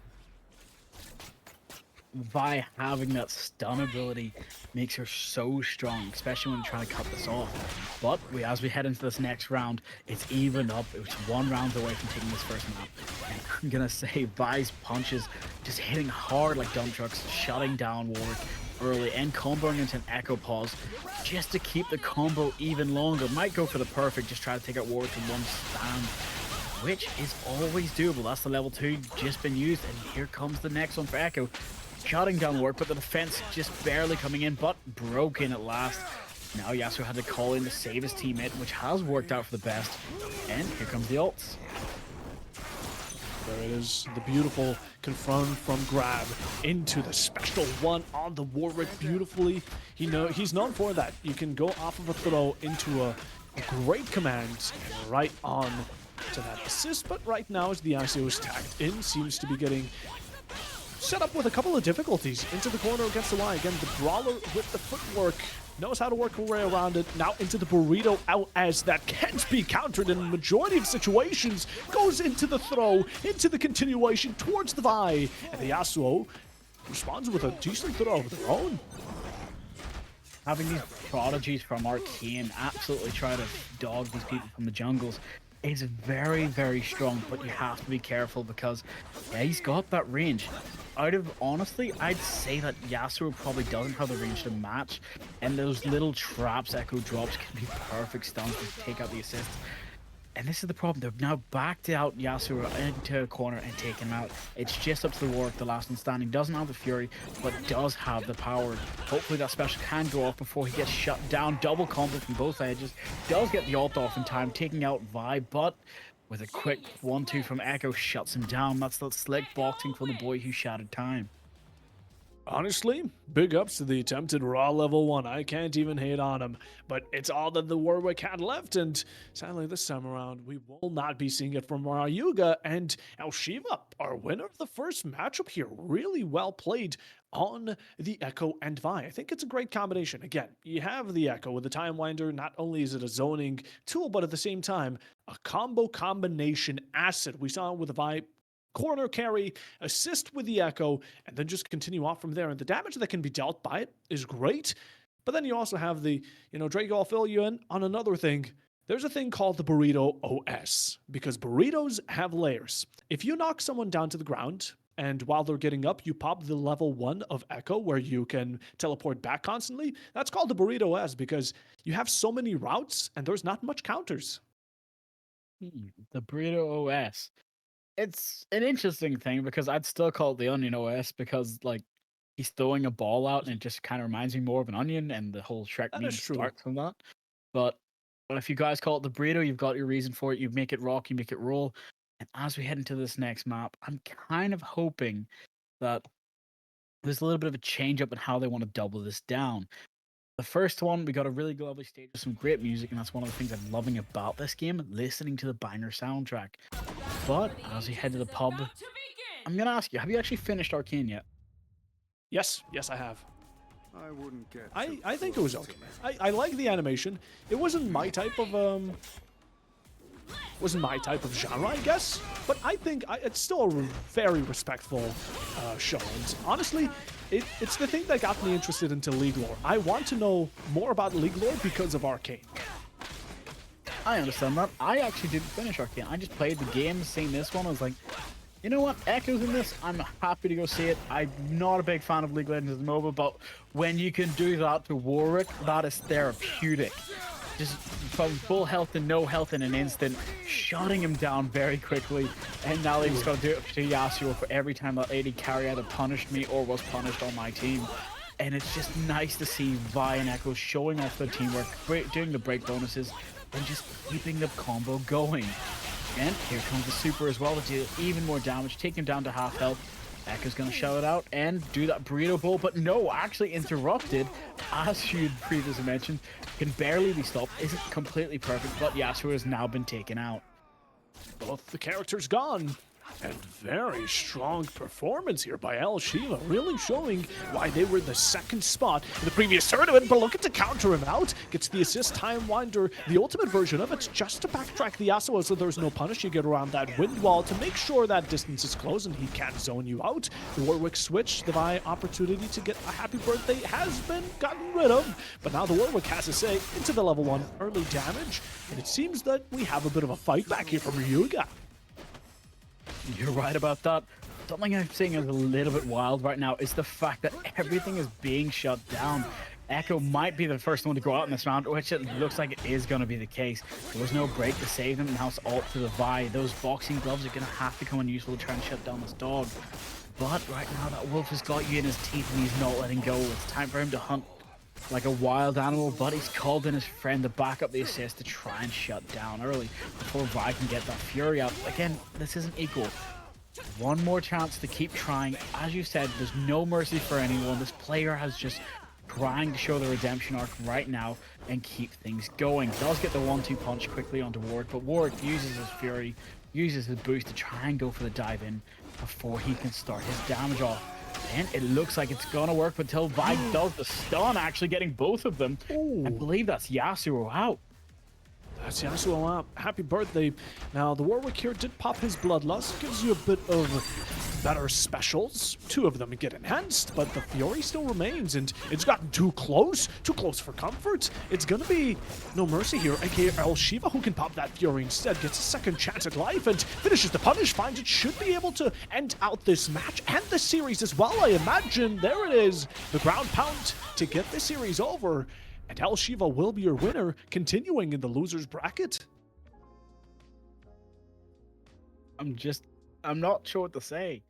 S6: Vi having that stun ability makes her so strong, especially when trying to cut this off. But as we head into this next round, it's even up. It's 1 round away from taking this first map. And I'm gonna say Vi's punches just hitting hard like dump trucks, shutting down Warwick early and comboing into an Echo Pause just to keep the combo even longer. Might go for the perfect, just try to take out Warwick in one stand, which is always doable. That's the level 2 just been used, and here comes the next one for Echo. Shutting down Warwick, but the defense just barely coming in, but broken at last. Now Yasuo had to call in to save his teammate, which has worked out for the best. And here comes the ults.
S1: There it is, the beautiful confirm from grab into the special one on the Warwick beautifully. He's known for that. You can go off of a throw into a great command and right on to that assist, but right now as the Yasuo is tagged in, seems to be getting set up with a couple of difficulties into the corner against the Y. Again, the brawler with the footwork knows how to work her way around it. Now into the burrito out as that can't be countered in the majority of situations. Goes into the throw, into the continuation towards the Vi. And the Yasuo responds with a decent throw of their own.
S6: Having these prodigies from Arcane absolutely try to dog these people from the jungles is very, very strong, but you have to be careful because, yeah, he's got that range. Out of, honestly, I'd say that Yasuo probably doesn't have the range to match, and those little traps Echo drops can be perfect stuns to take out the assist. And this is the problem, they've now backed out Yasuo into a corner and taken him out. It's just up to the Warwick, the last one standing. Doesn't have the Fury, but does have the power. Hopefully that special can go off before he gets shut down. Double combo from both edges. Does get the ult off in time, taking out Vi, but with a quick 1-2 from Echo, shuts him down. That's that slick boxing from the boy who shattered time.
S1: Honestly, big ups to the attempted raw level 1. I can't even hate on him. But it's all that the Warwick had left, and sadly this time around, we will not be seeing it from Ryuga and Shiva, our winner of the first matchup here. Really well played on the Echo and Vi. I think it's a great combination. Again, you have the Echo with the Time Winder. Not only is it a zoning tool, but at the same time, a combination asset. We saw it with the Vi corner carry, assist with the Echo, and then just continue off from there. And the damage that can be dealt by it is great. But then you also have the, Draco, I'll fill you in on another thing. There's a thing called the Burrito OS, because burritos have layers. If you knock someone down to the ground, and while they're getting up, you pop the level 1 of Echo where you can teleport back constantly, that's called the Burrito OS, because you have so many routes and there's not much counters.
S6: The Burrito OS. It's an interesting thing because I'd still call it the Onion OS because, like, he's throwing a ball out and it just kind of reminds me more of an onion, and the whole Shrek
S1: That
S6: meme
S1: is true.
S6: starts from that. But if you guys call it the burrito, you've got your reason for it. You make it rock, you make it roll. And as we head into this next map, I'm kind of hoping that there's a little bit of a change up in how they want to double this down. The first one, we got a really lovely stage with some great music, and that's one of the things I'm loving about this game, listening to the banger soundtrack. But as we head to the pub, I'm going to ask you, have you actually finished Arcane yet?
S1: Yes, I have.
S9: I wouldn't get.
S1: I think it was okay. I like the animation. It wasn't my type of genre, I guess. But I think it's still a very respectful show. And honestly, it's the thing that got me interested into League lore. I want to know more about League lore because of Arcane.
S6: I understand that. I actually didn't finish Arcane. I just played the game, seen this one. I was like, you know what? Echo's in this. I'm happy to go see it. I'm not a big fan of League of Legends MOBA, but when you can do that to Warwick, that is therapeutic. Just from full health to no health in an instant, shutting him down very quickly. And now they've just got to do it to Yasuo for every time that AD carry either punished me or was punished on my team. And it's just nice to see Vi and Echo showing off their teamwork, doing the break bonuses, and just keeping the combo going. And here comes the super as well to deal even more damage, take him down to half health. Echo's going to shout it out and do that burrito bowl, but no, actually interrupted, as you previously mentioned, can barely be stopped, isn't completely perfect, but Yasuo has now been taken out.
S1: Both the characters gone. And very strong performance here by Shiva, really showing why they were the second spot in the previous tournament, but looking to counter him out. Gets the assist Time Winder, the ultimate version of it, just to backtrack the Yasuo so there's no punish. You get around that wind wall to make sure that distance is closed and he can't zone you out. The Warwick switch, the Vi opportunity to get a happy birthday has been gotten rid of, but now the Warwick has to say into the level 1 early damage, and it seems that we have a bit of a fight back here from Ryuga.
S6: You're right about that. Something I'm seeing is a little bit wild right now is the fact that everything is being shut down. Echo might be the first one to go out in this round, which it looks like it is going to be the case. There was no break to save them, now it's ult to the Vi. Those boxing gloves are going to have to come in useful to try and shut down this dog. But right now that wolf has got you in his teeth and he's not letting go. It's time for him to hunt like a wild animal, but he's called in his friend to back up the assist to try and shut down early before Vi can get that fury out. Again, this isn't equal. One more chance to keep trying. As you said, there's no mercy for anyone. This player has just trying to show the redemption arc right now and keep things going. Does get the 1-2 punch quickly onto Warwick, but Warwick uses his fury, uses his boost to try and go for the dive in before he can start his damage off. And it looks like it's gonna work until Vi does the stun, actually getting both of them.
S1: Ooh.
S6: I believe that's Yasuo out.
S1: That's Yasuo out. Happy birthday. Now, the Warwick here did pop his Bloodlust. Gives you a bit of better specials. 2 of them get enhanced, but the Fury still remains, and it's gotten too close for comfort. It's gonna be no mercy here, aka Shiva, who can pop that Fury instead, gets a second chance at life, and finishes the punish, finds it should be able to end out this match and the series as well, I imagine. There it is, the ground pound to get the series over. And Shiva will be your winner, continuing in the loser's bracket.
S6: I'm not sure what to say.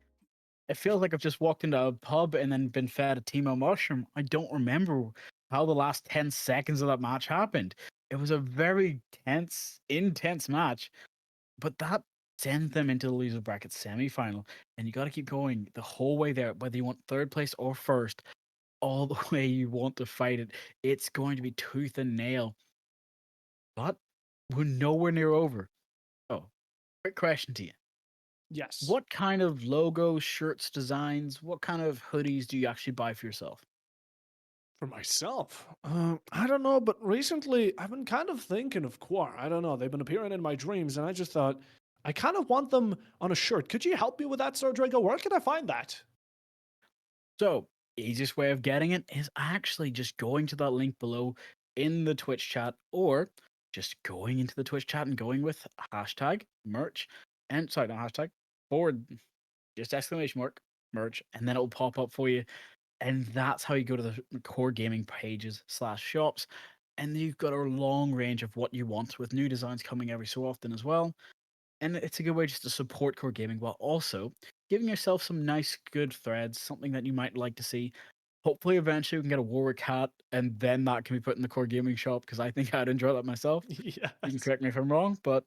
S6: It feels like I've just walked into a pub and then been fed a Timo mushroom. I don't remember how the last 10 seconds of that match happened. It was a very intense match. But that send them into the loser bracket semi-final, and you got to keep going the whole way there, whether you want third place or first, all the way you want to fight it. It's going to be tooth and nail, but we're nowhere near over. Oh, quick question to you.
S1: Yes.
S6: What kind of logos, shirts, designs, what kind of hoodies do you actually buy for yourself?
S1: For myself, I don't know, but recently I've been kind of thinking of Qor. I don't know. They've been appearing in my dreams, and I just thought I kind of want them on a shirt. Could you help me with that, Sir Drago? Where can I find that?
S6: So, easiest way of getting it is actually just going to that link below in the Twitch chat, or just going into the Twitch chat and going with hashtag merch, and sorry, not hashtag, forward, just exclamation mark merch, and then it will pop up for you. And that's how you go to the Qor Gaming pages / shops. And then you've got a long range of what you want, with new designs coming every so often as well. And it's a good way just to support Qor Gaming while also giving yourself some nice, good threads, something that you might like to see. Hopefully, eventually, we can get a Warwick hat, and then that can be put in the Qor Gaming shop, because I think I'd enjoy that myself. You can
S1: Yes.
S6: correct me if I'm wrong, but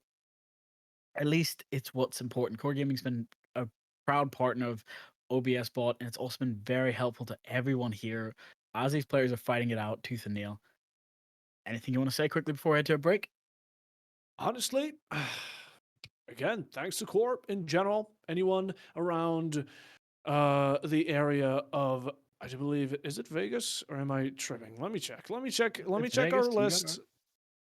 S6: at least it's what's important. Qor Gaming's been a proud partner of OBS Bot, and it's also been very helpful to everyone here as these players are fighting it out tooth and nail. Anything you want to say quickly before I head to a break?
S1: Honestly, again, thanks to Qor in general. Anyone around the area of, I do believe, is it Vegas or am I tripping? Let me check. Let me check
S6: It's
S1: our
S6: Vegas, you got it
S1: list.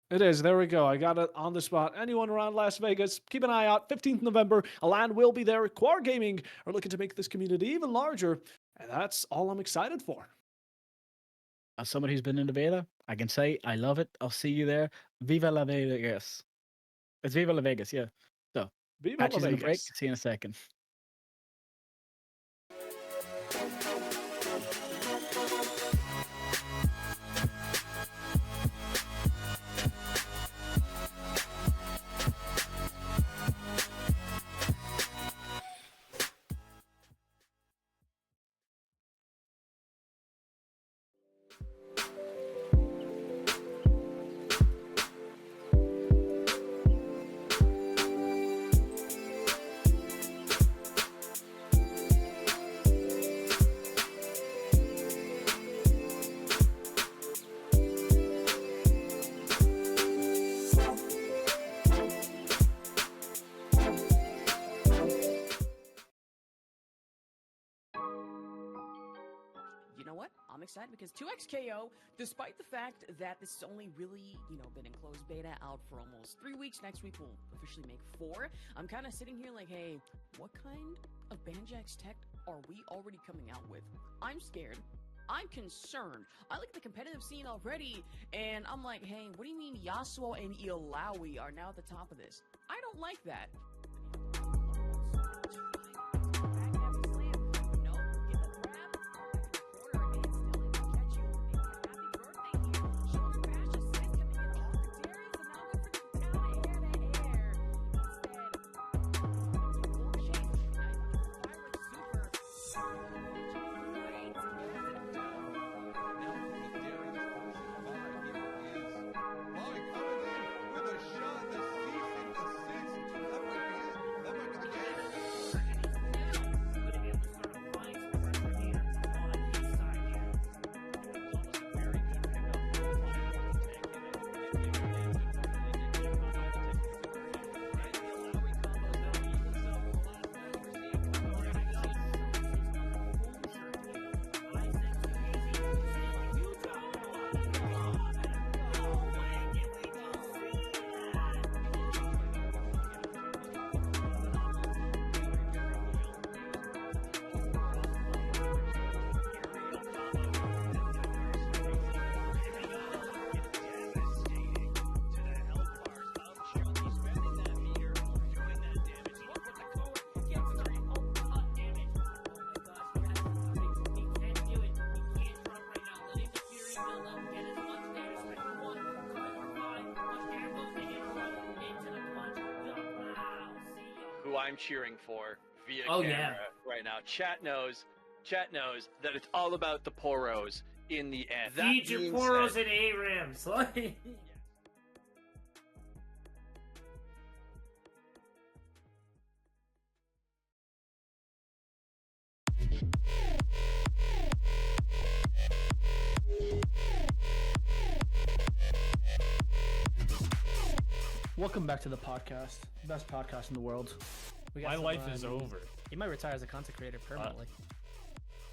S1: It is. There we go. I got it on the spot. Anyone around Las Vegas, keep an eye out. 15th November, a LAN will be there. Qor Gaming are looking to make this community even larger, and that's all I'm excited for.
S6: As somebody who's been in the beta, I can say I love it. I'll see you there. Viva la Vegas. It's Viva la Vegas, yeah. So,
S1: Viva
S6: catch
S1: la
S6: you in the break.
S1: Vegas.
S6: See you in a second.
S7: You know what? I'm excited because 2XKO, despite the fact that this has only really, been in closed beta out for almost 3 weeks, next week we'll officially make 4. I'm kind of sitting here like, hey, what kind of Banjax tech are we already coming out with? I'm scared. I'm concerned. I look at the competitive scene already, and I'm like, hey, what do you mean Yasuo and Illaoi are now at the top of this? I don't like that.
S8: Who I'm cheering for via
S4: Oh,
S8: camera
S4: yeah.
S8: right now. Chat knows that it's all about the poros in the end. That
S4: Feed your
S8: being
S4: poros
S8: said-
S4: and ARAMs. Like,
S3: Welcome back to the podcast. Best podcast in the world. We got
S4: My
S3: some,
S4: life is over.
S3: You might retire as a content creator permanently.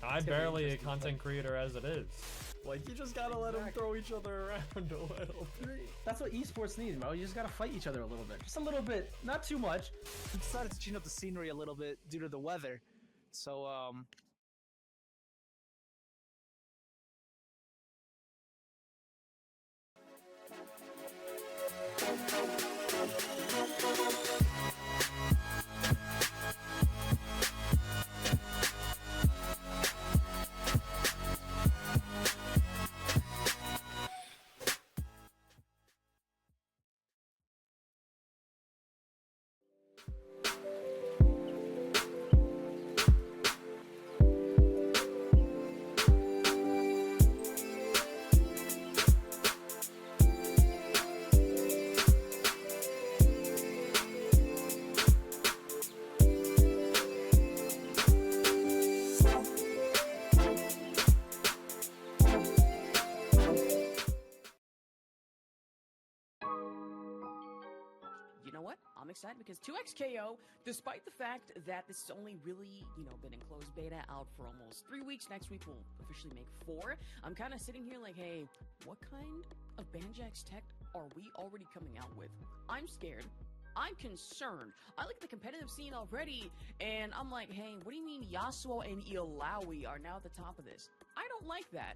S4: I'm
S3: gonna be
S4: barely a
S3: interesting,
S4: content creator as it is. Like, you just gotta let them throw each other around a little bit.
S3: That's what esports needs, bro. You just gotta fight each other a little bit. Just a little bit. Not too much.
S5: We decided to change up the scenery a little bit due to the weather. So,
S7: You know what? I'm excited because 2XKO, despite the fact that this has only really, been in closed beta out for almost 3 weeks, next week we'll officially make 4. I'm kind of sitting here like, hey, what kind of Banjax tech are we already coming out with? I'm scared. I'm concerned. I look at the competitive scene already, and I'm like, hey, what do you mean Yasuo and Illaoi are now at the top of this? I don't like that.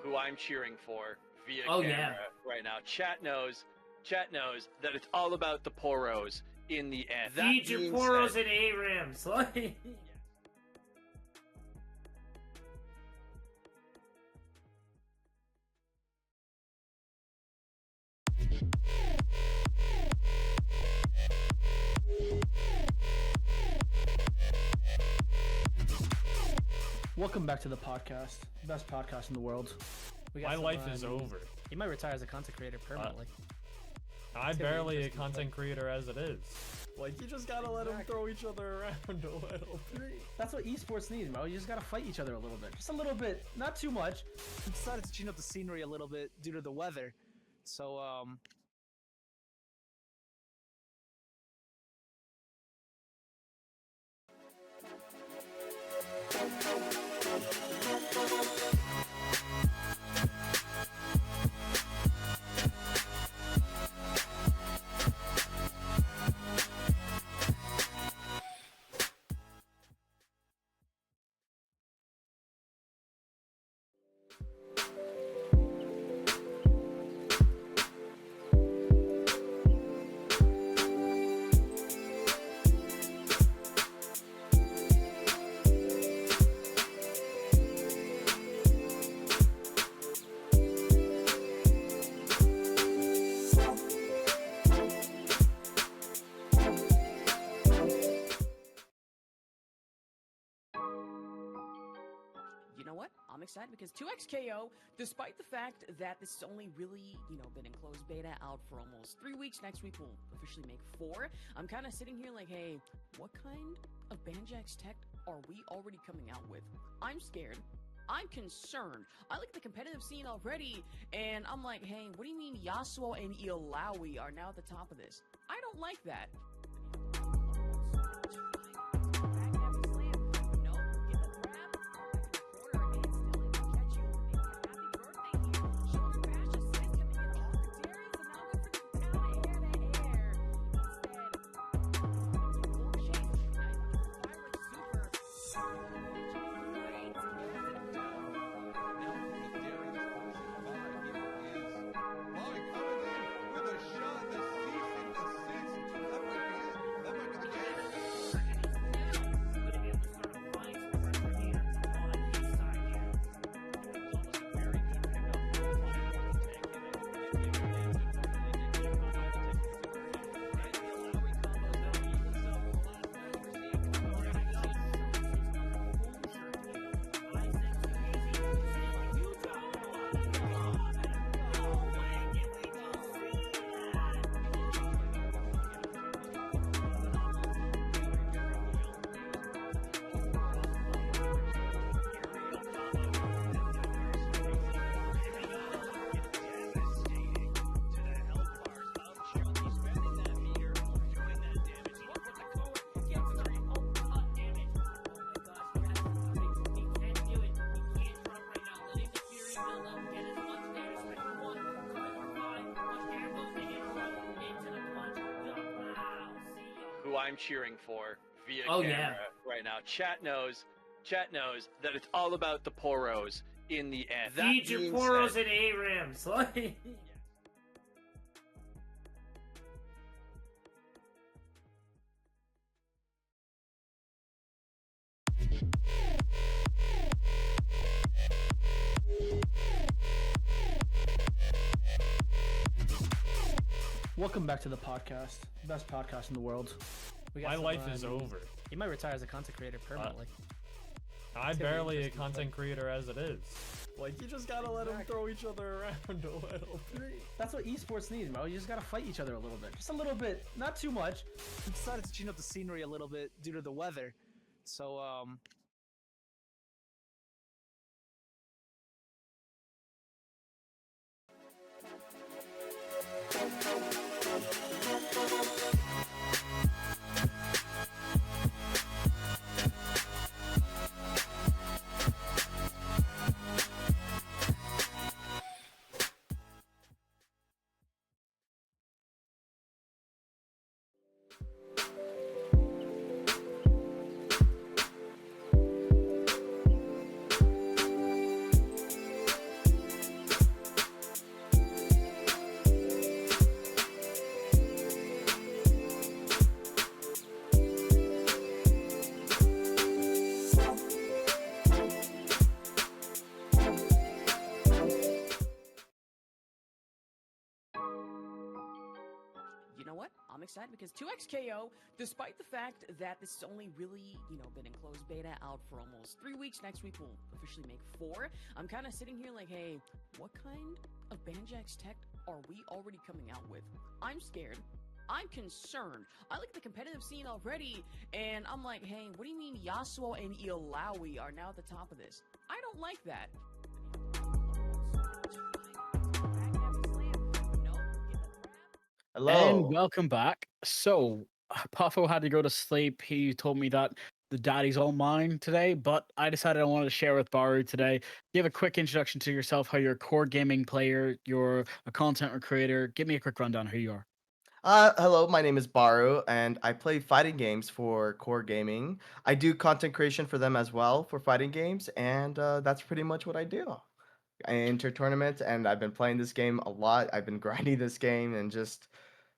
S8: Who I'm cheering for via
S10: Oh,
S8: camera
S10: yeah.
S8: right now. Chat knows that it's all about the poros in the end. That
S10: Feed your
S8: being
S10: poros
S8: said-
S10: and ARAMs. Like,
S3: Welcome back to the podcast. Best podcast in the world. We got
S4: My
S3: some,
S4: life is over.
S3: You might retire as a content creator permanently.
S4: I'm
S3: gonna be
S4: barely a
S3: interesting,
S4: content creator as it is. Like, you just gotta let them throw each other around a little bit.
S3: That's what esports needs, bro. You just gotta fight each other a little bit. Just a little bit. Not too much.
S5: we decided to change up the scenery a little bit due to the weather. So,
S7: I'm excited because 2XKO, despite the fact that this has only really, been in closed beta out for almost 3 weeks, next week we'll officially make 4. I'm kind of sitting here like, hey, what kind of Banjax tech are we already coming out with? I'm scared. I'm concerned. I look at the competitive scene already, and I'm like, hey, what do you mean Yasuo and Iolawi are now at the top of this? I don't like that.
S8: Who I'm cheering for via
S4: Oh,
S8: camera
S4: yeah.
S8: right now. Chat knows that it's all about the poros in the end. That
S4: Feed your
S8: being
S4: poros
S8: said-
S4: and ARAMs. Like.
S3: Welcome back to the podcast. Best podcast in the world. We got
S4: My
S3: some,
S4: life is over.
S5: He might retire as a content creator permanently.
S4: I'm
S3: gonna be
S4: barely a
S3: interesting
S4: content creator as it is. Like, you just gotta let them throw each other around a little bit.
S3: That's what esports needs, bro. You just gotta fight each other a little bit. Just a little bit. Not too much.
S5: We decided to change up the scenery a little bit due to the weather. So,
S7: You know what? I'm excited because 2XKO, despite the fact that this has only really, been in closed beta out for almost 3 weeks, next week we'll officially make 4. I'm kind of sitting here like, hey, what kind of Banjax tech are we already coming out with? I'm scared. I'm concerned. I look at the competitive scene already, and I'm like, hey, what do you mean Yasuo and Iolawi are now at the top of this? I don't like that.
S6: And
S10: Hello.
S6: welcome back. So, Puffo had to go to sleep. He told me that the daddy's all mine today, but I decided I wanted to share with Baru today. Give a quick introduction to yourself, how you're a core gaming player, you're a content creator. Give me a quick rundown who you are.
S10: Hello, my name is Baru, and I play fighting games for Qor Gaming. I do content creation for them as well for fighting games, and that's pretty much what I do. I enter tournaments, and I've been playing this game a lot. I've been grinding this game and just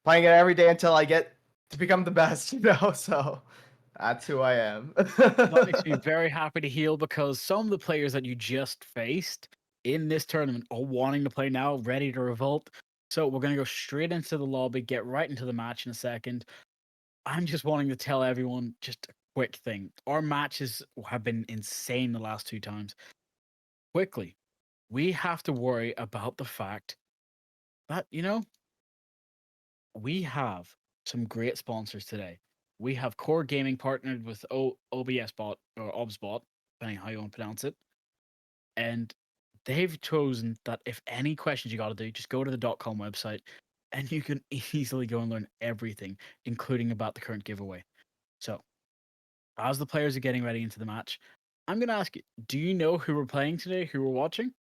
S10: playing it every day until I get to become the best, So that's who I am.
S6: That makes me very happy to hear because some of the players that you just faced in this tournament are wanting to play now, ready to revolt. So we're going to go straight into the lobby, get right into the match in a second. I'm just wanting to tell everyone just a quick thing. Our matches have been insane the last 2 times. quickly, we have to worry about the fact that, we have some great sponsors today. We have Qor Gaming partnered with OBS Bot or OBSBot, depending how you want to pronounce it. And they've chosen that if any questions you got to do, just go to the .com website and you can easily go and learn everything, including about the current giveaway. So, as the players are getting ready into the match, I'm going to ask you, do you know who we're playing today, who we're watching?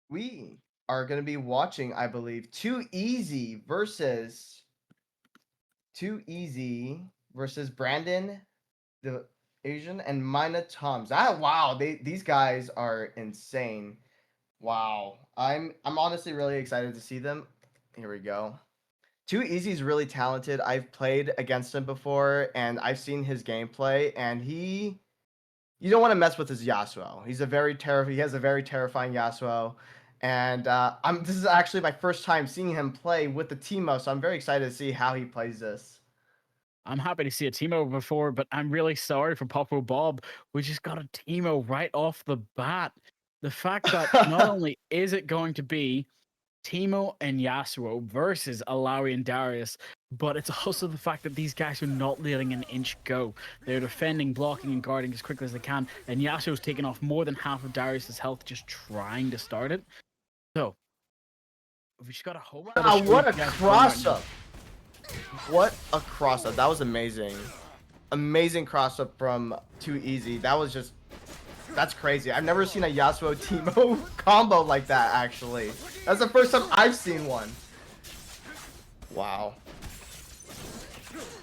S10: We are going to be watching, I believe, Too Easy versus Brandon, the Asian, and Mina Toms. Wow, these guys are insane. Wow, I'm honestly really excited to see them. Here we go. Too Easy is really talented. I've played against him before, and I've seen his gameplay, and you don't want to mess with his Yasuo. He has a very terrifying Yasuo, and this is actually my first time seeing him play with the Teemo, so I'm very excited to see how he plays this.
S6: I'm happy to see a Teemo before, but I'm really sorry for Popo Bob. We just got a Teemo right off the bat. The fact that not only is it going to be Teemo and Yasuo versus Alawi and Darius, but it's also the fact that these guys are not letting an inch go. They're defending, blocking, and guarding as quickly as they can, and Yasuo's taken off more than half of Darius's health just trying to start it. So, we just gotta hope.
S10: Wow, what a cross-up! What a cross-up. That was amazing. Amazing cross-up from Too Easy. That's crazy. I've never seen a Yasuo Teemo combo like that, actually. That's the first time I've seen one. Wow.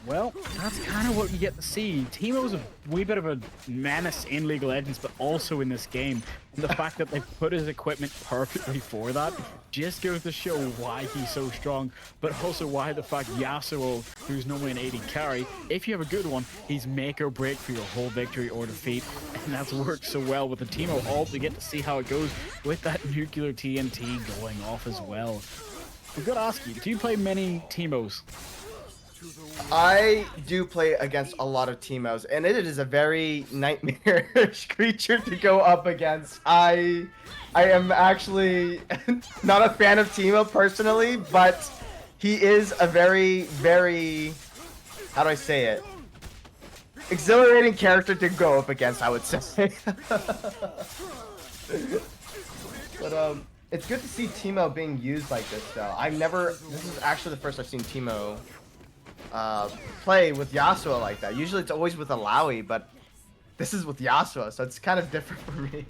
S6: Well, that's kind of what you get to see. Teemo's a wee bit of a menace in League of Legends, but also in this game. And the fact that they put his equipment perfectly for that just goes to show why he's so strong, but also why the fact Yasuo, who's normally an 80 carry, if you have a good one, he's make or break for your whole victory or defeat. And that's worked so well with the Teemo ult. We get to see how it goes with that nuclear TNT going off as well. I've got to ask you, do you play many Teemos?
S10: I do play against a lot of Teemos, and it is a very nightmarish creature to go up against. I am actually not a fan of Teemo personally, but he is a very, very, how do I say it? Exhilarating character to go up against, I would say. But it's good to see Teemo being used like this, though. This is actually the first I've seen Teemo play with Yasuo like that. Usually it's always with Alawi, but this is with Yasuo, so it's kind of different for me.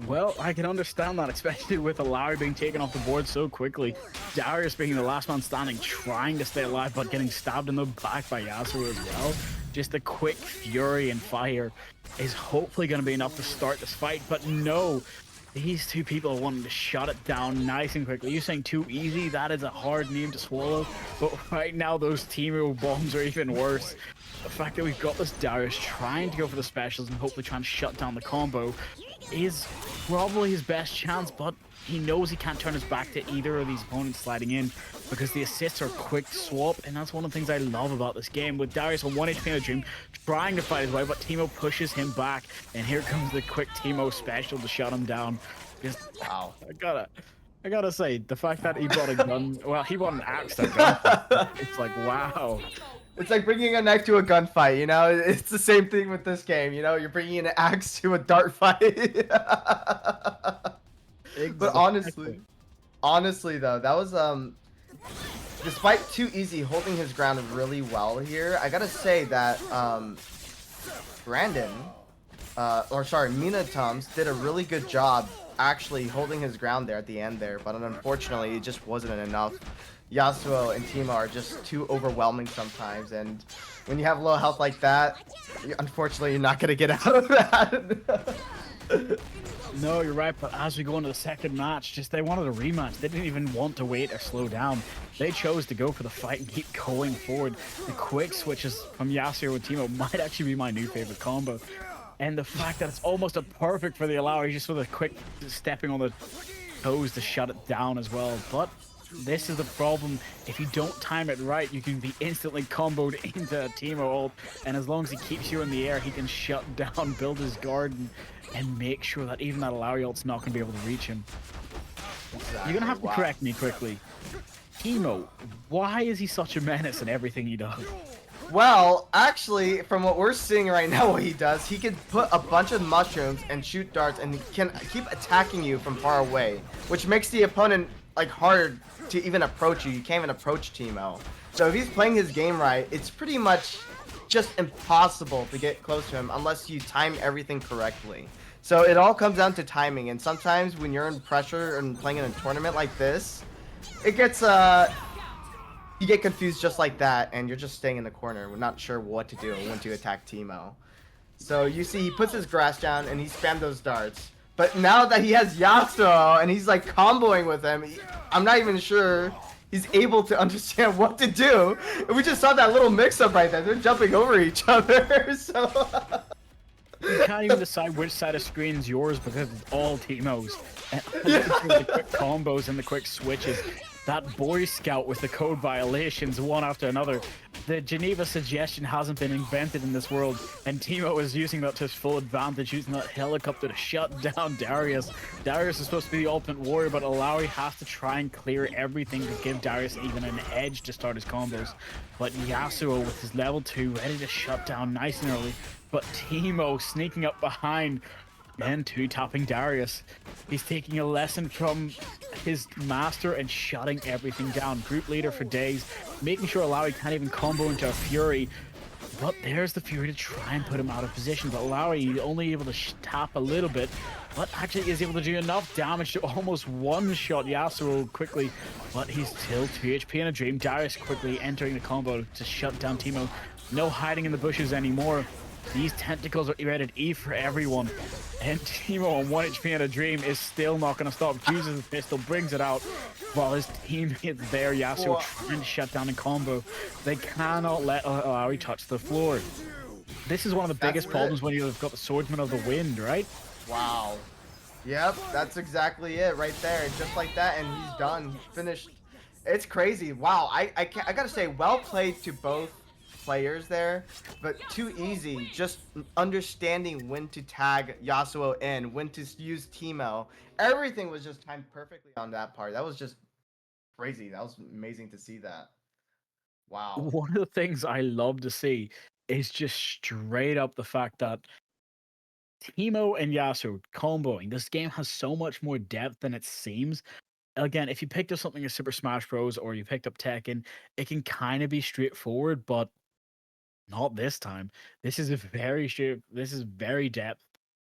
S6: Well, I can understand that, especially with Alawi being taken off the board so quickly. Darius being the last man standing, trying to stay alive, but getting stabbed in the back by Yasuo as well. Just the quick fury and fire is hopefully going to be enough to start this fight, but no. These two people are wanting to shut it down nice and quickly. You're saying Too Easy? That is a hard name to swallow. But right now, those Teemo bombs are even worse. The fact that we've got this Darius trying to go for the specials and hopefully trying to shut down the combo is probably his best chance, but he knows he can't turn his back to either of these opponents sliding in because the assists are quick swap, and that's one of the things I love about this game. With Darius on 1 HP in a dream, trying to fight his way, but Teemo pushes him back, and here comes the quick Teemo special to shut him down. Just, wow, I gotta say, the fact that he brought a gun, well, he brought an axe to a gun. It's like, wow.
S10: It's like bringing a knife to a gunfight, you know? It's the same thing with this game, you know? You're bringing an axe to a dart fight.
S6: Exactly.
S10: But honestly though, that was despite Too Easy holding his ground really well here, I gotta say that Mina Toms did a really good job actually holding his ground there at the end there, but unfortunately it just wasn't enough. Yasuo and Teemo are just too overwhelming sometimes, and when you have low health like that, unfortunately you're not gonna get out of that.
S6: No, you're right, but as we go into the second match, they wanted a rematch. They didn't even want to wait or slow down. They chose to go for the fight and keep going forward. The quick switches from Yasuo and Teemo might actually be my new favorite combo. And the fact that it's almost a perfect for the Alawi, just with a quick stepping on the toes to shut it down as well. But this is the problem. If you don't time it right, you can be instantly comboed into a Teemo ult, and as long as he keeps you in the air, he can shut down, build his garden, and make sure that even that Alawi ult's not going to be able to reach him. You're going to have to correct me quickly. Teemo, why is he such a menace in everything he does?
S10: Well, actually, from what we're seeing right now, what he does, he can put a bunch of mushrooms and shoot darts, and he can keep attacking you from far away, which makes the opponent like hard to even approach you. You can't even approach Teemo. So if he's playing his game right, it's pretty much just impossible to get close to him unless you time everything correctly. So it all comes down to timing, and sometimes when you're in pressure and playing in a tournament like this, it gets you get confused just like that, and you're just staying in the corner. We're not sure what to do when to attack Teemo. So you see he puts his grass down and he spammed those darts. But now that he has Yasuo and he's like comboing with him, I'm not even sure he's able to understand what to do. And we just saw that little mix-up right there. They're jumping over each other. So
S6: You can't even decide which side of screen is yours because it's all Teemos. And the quick combos and the quick switches. That Boy Scout with the code violations one after another. The Geneva suggestion hasn't been invented in this world, and Teemo is using that to his full advantage, using that helicopter to shut down Darius. Darius is supposed to be the ultimate warrior, but Alawi has to try and clear everything to give Darius even an edge to start his combos. But Yasuo with his level 2 ready to shut down nice and early, but Teemo sneaking up behind and two-topping Darius. He's taking a lesson from his master and shutting everything down. Group leader for days, making sure Alawi can't even combo into a Fury. But there's the Fury to try and put him out of position. But Alawi only able to tap a little bit, but actually is able to do enough damage to almost one-shot Yasuo quickly. But he's still 2 HP in a dream. Darius quickly entering the combo to shut down Teemo. No hiding in the bushes anymore. These tentacles are rated E for everyone. And Teemo on 1 HP in a dream is still not going to stop. Uses his pistol, brings it out, while his teammate there, Yasuo, trying to shut down a combo. They cannot let Alawi touch the floor. This is one of the biggest problems when you've got the Swordsman of the Wind, right?
S10: wow. Yep, that's exactly it right there. Just like that, and he's done. He's finished. It's crazy. Wow, I gotta say, well played to both players there, but too easy. Just understanding when to tag Yasuo in, when to use Teemo. Everything was just timed perfectly on that part. That was just crazy. That was amazing to see that. Wow.
S6: One of the things I love to see is just straight up the fact that Teemo and Yasuo comboing. This game has so much more depth than it seems. Again, if you picked up something like Super Smash Bros. Or you picked up Tekken, it can kind of be straightforward, but not this time. This is this is very depth,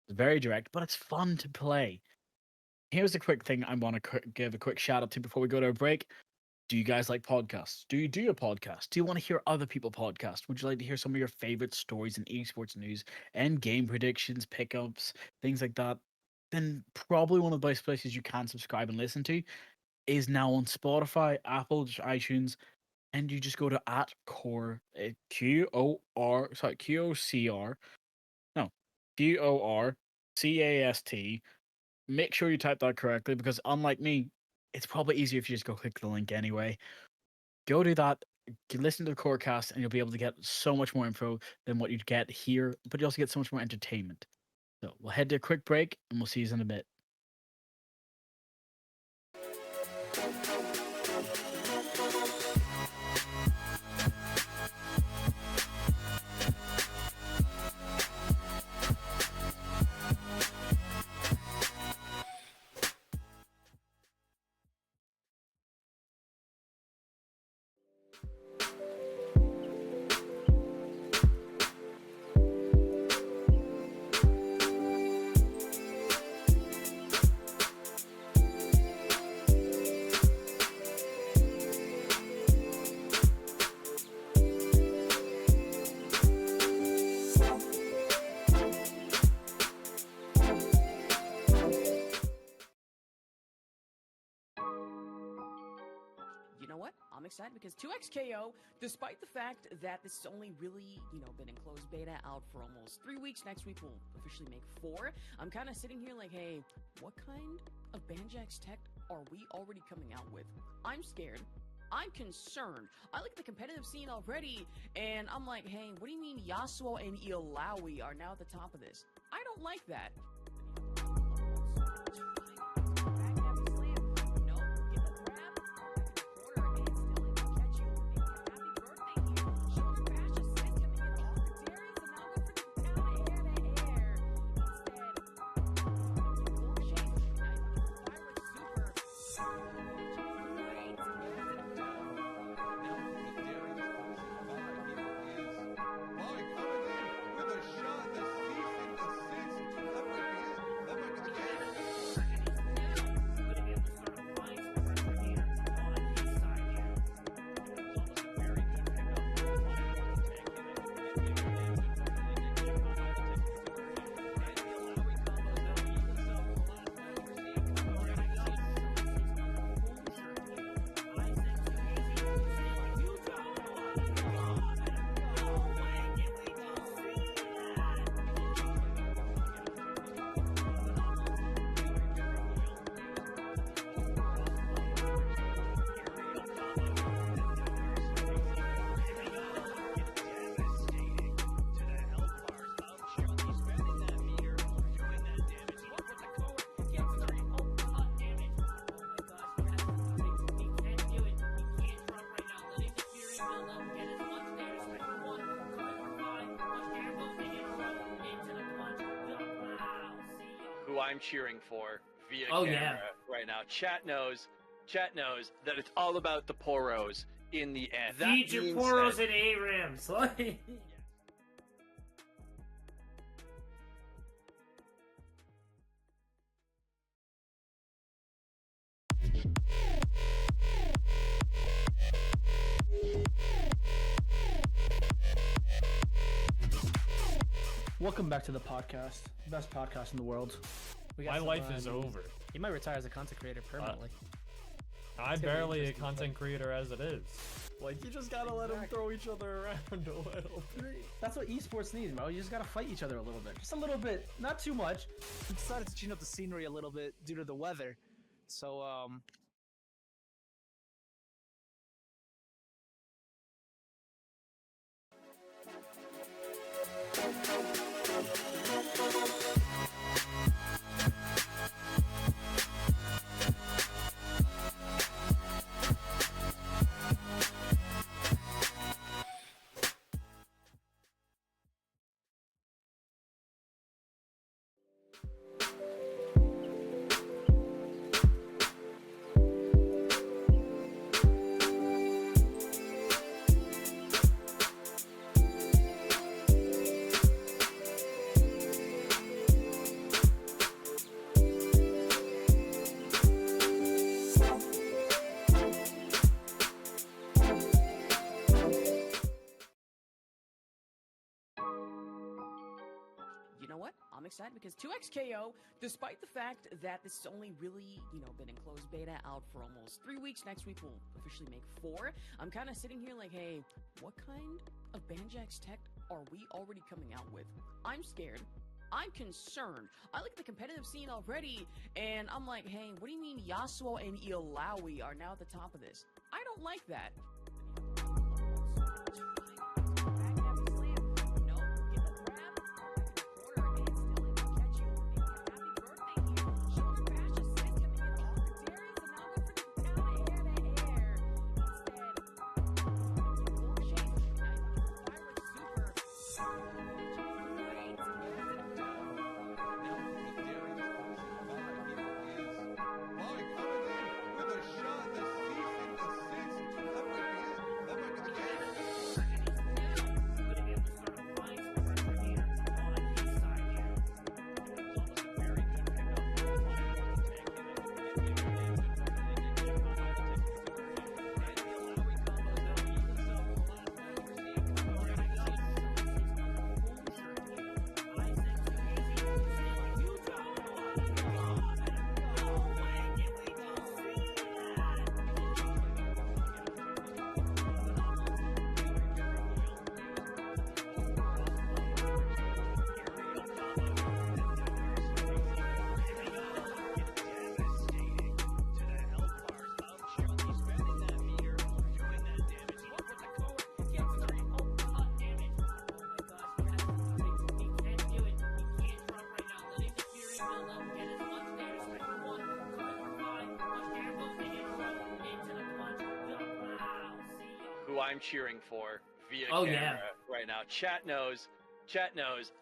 S6: very direct, but it's fun to play. Here's a quick thing I want to give a quick shout out to before we go to a break. Do you guys like podcasts? Do you do a podcast? Do you want to hear other people podcast? Would you like to hear some of your favorite stories in esports news and game predictions, pickups, things like that? Then probably one of the best places you can subscribe and listen to is now on Spotify, Apple, iTunes, and you just go to @Qor QOCR, no, QORCAST. Make sure you type that correctly because unlike me, it's probably easier if you just go click the link anyway. Go do that, listen to the Corecast, and you'll be able to get so much more info than what you'd get here, but you also get so much more entertainment. So we'll head to a quick break, and we'll see you in a bit.
S7: You know what? I'm excited because 2XKO, despite the fact that this has only really, been in closed beta out for almost 3 weeks, next week we'll officially make 4. I'm kind of sitting here like, hey, what kind of Banjax tech are we already coming out with? I'm scared. I'm concerned. I like the competitive scene already, and I'm like, hey, what do you mean Yasuo and Illaoi are now at the top of this? I don't like that.
S8: Who I'm cheering for via
S11: Oh,
S8: camera
S11: yeah.
S8: right now. Chat knows that it's all about the poros in the end. That
S11: Feed your
S8: being
S11: poros
S8: said-
S11: and ARAMs. Like...
S3: Welcome back to the podcast. Best podcast in the world. We got
S4: My
S3: some,
S4: life is over.
S3: You might retire as a content creator permanently.
S4: I'm
S3: It's gonna be
S4: barely a
S3: interesting,
S4: content creator as it is. Like, you just gotta let them throw each other around a little bit.
S3: That's what esports needs, bro. You just gotta fight each other a little bit. Just a little bit. Not too much.
S5: We decided to change up the scenery a little bit due to the weather. So,
S7: You know what? I'm excited because 2XKO, despite the fact that this has only really, been in closed beta out for almost 3 weeks, next week we'll officially make 4. I'm kind of sitting here like, hey, what kind of Banjax tech are we already coming out with? I'm scared. I'm concerned. I like the competitive scene already, and I'm like, hey, what do you mean Yasuo and Illaoi are now at the top of this? I don't like that.
S8: I'm cheering for via
S11: Oh,
S8: camera
S11: yeah.
S8: right now. Chat knows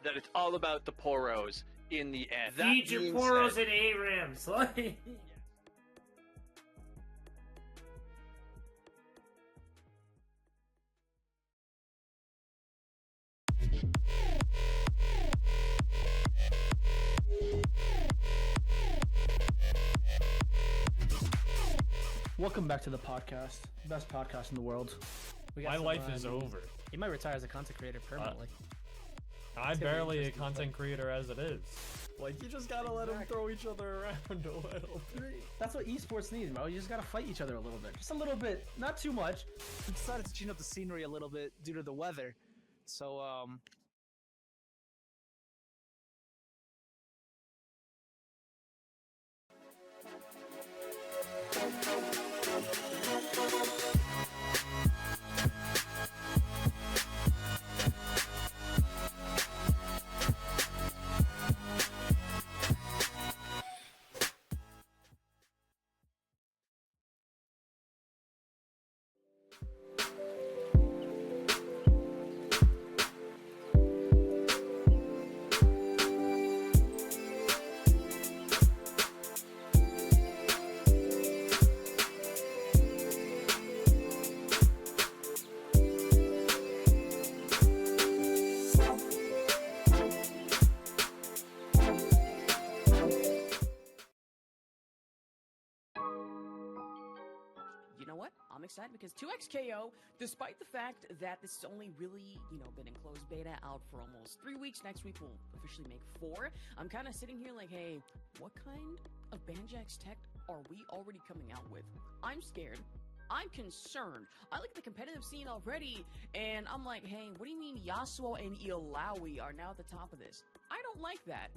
S8: that it's all about the poros in the end. That
S11: Feed your
S8: being
S11: poros
S8: said-
S11: and ARAMs. Like,
S3: Welcome back to the podcast, best podcast in the world. We got
S4: My
S3: some,
S4: life is over.
S3: You might retire as a content creator permanently.
S4: I'm
S3: It's gonna be
S4: barely a
S3: interesting,
S4: content creator as it is. Like, you just gotta let them throw each other around a little bit.
S3: That's what esports needs, bro. You just gotta fight each other a little bit. Just a little bit, not too much.
S5: We decided to change up the scenery a little bit due to the weather. So,
S7: You know what? I'm excited because 2XKO, despite the fact that this has only really, been in closed beta out for almost 3 weeks, next week we'll officially make 4. I'm kind of sitting here like, hey, what kind of Banjax tech are we already coming out with? I'm scared. I'm concerned. I look at the competitive scene already, and I'm like, hey, what do you mean Yasuo and Illaoi are now at the top of this? I don't like that.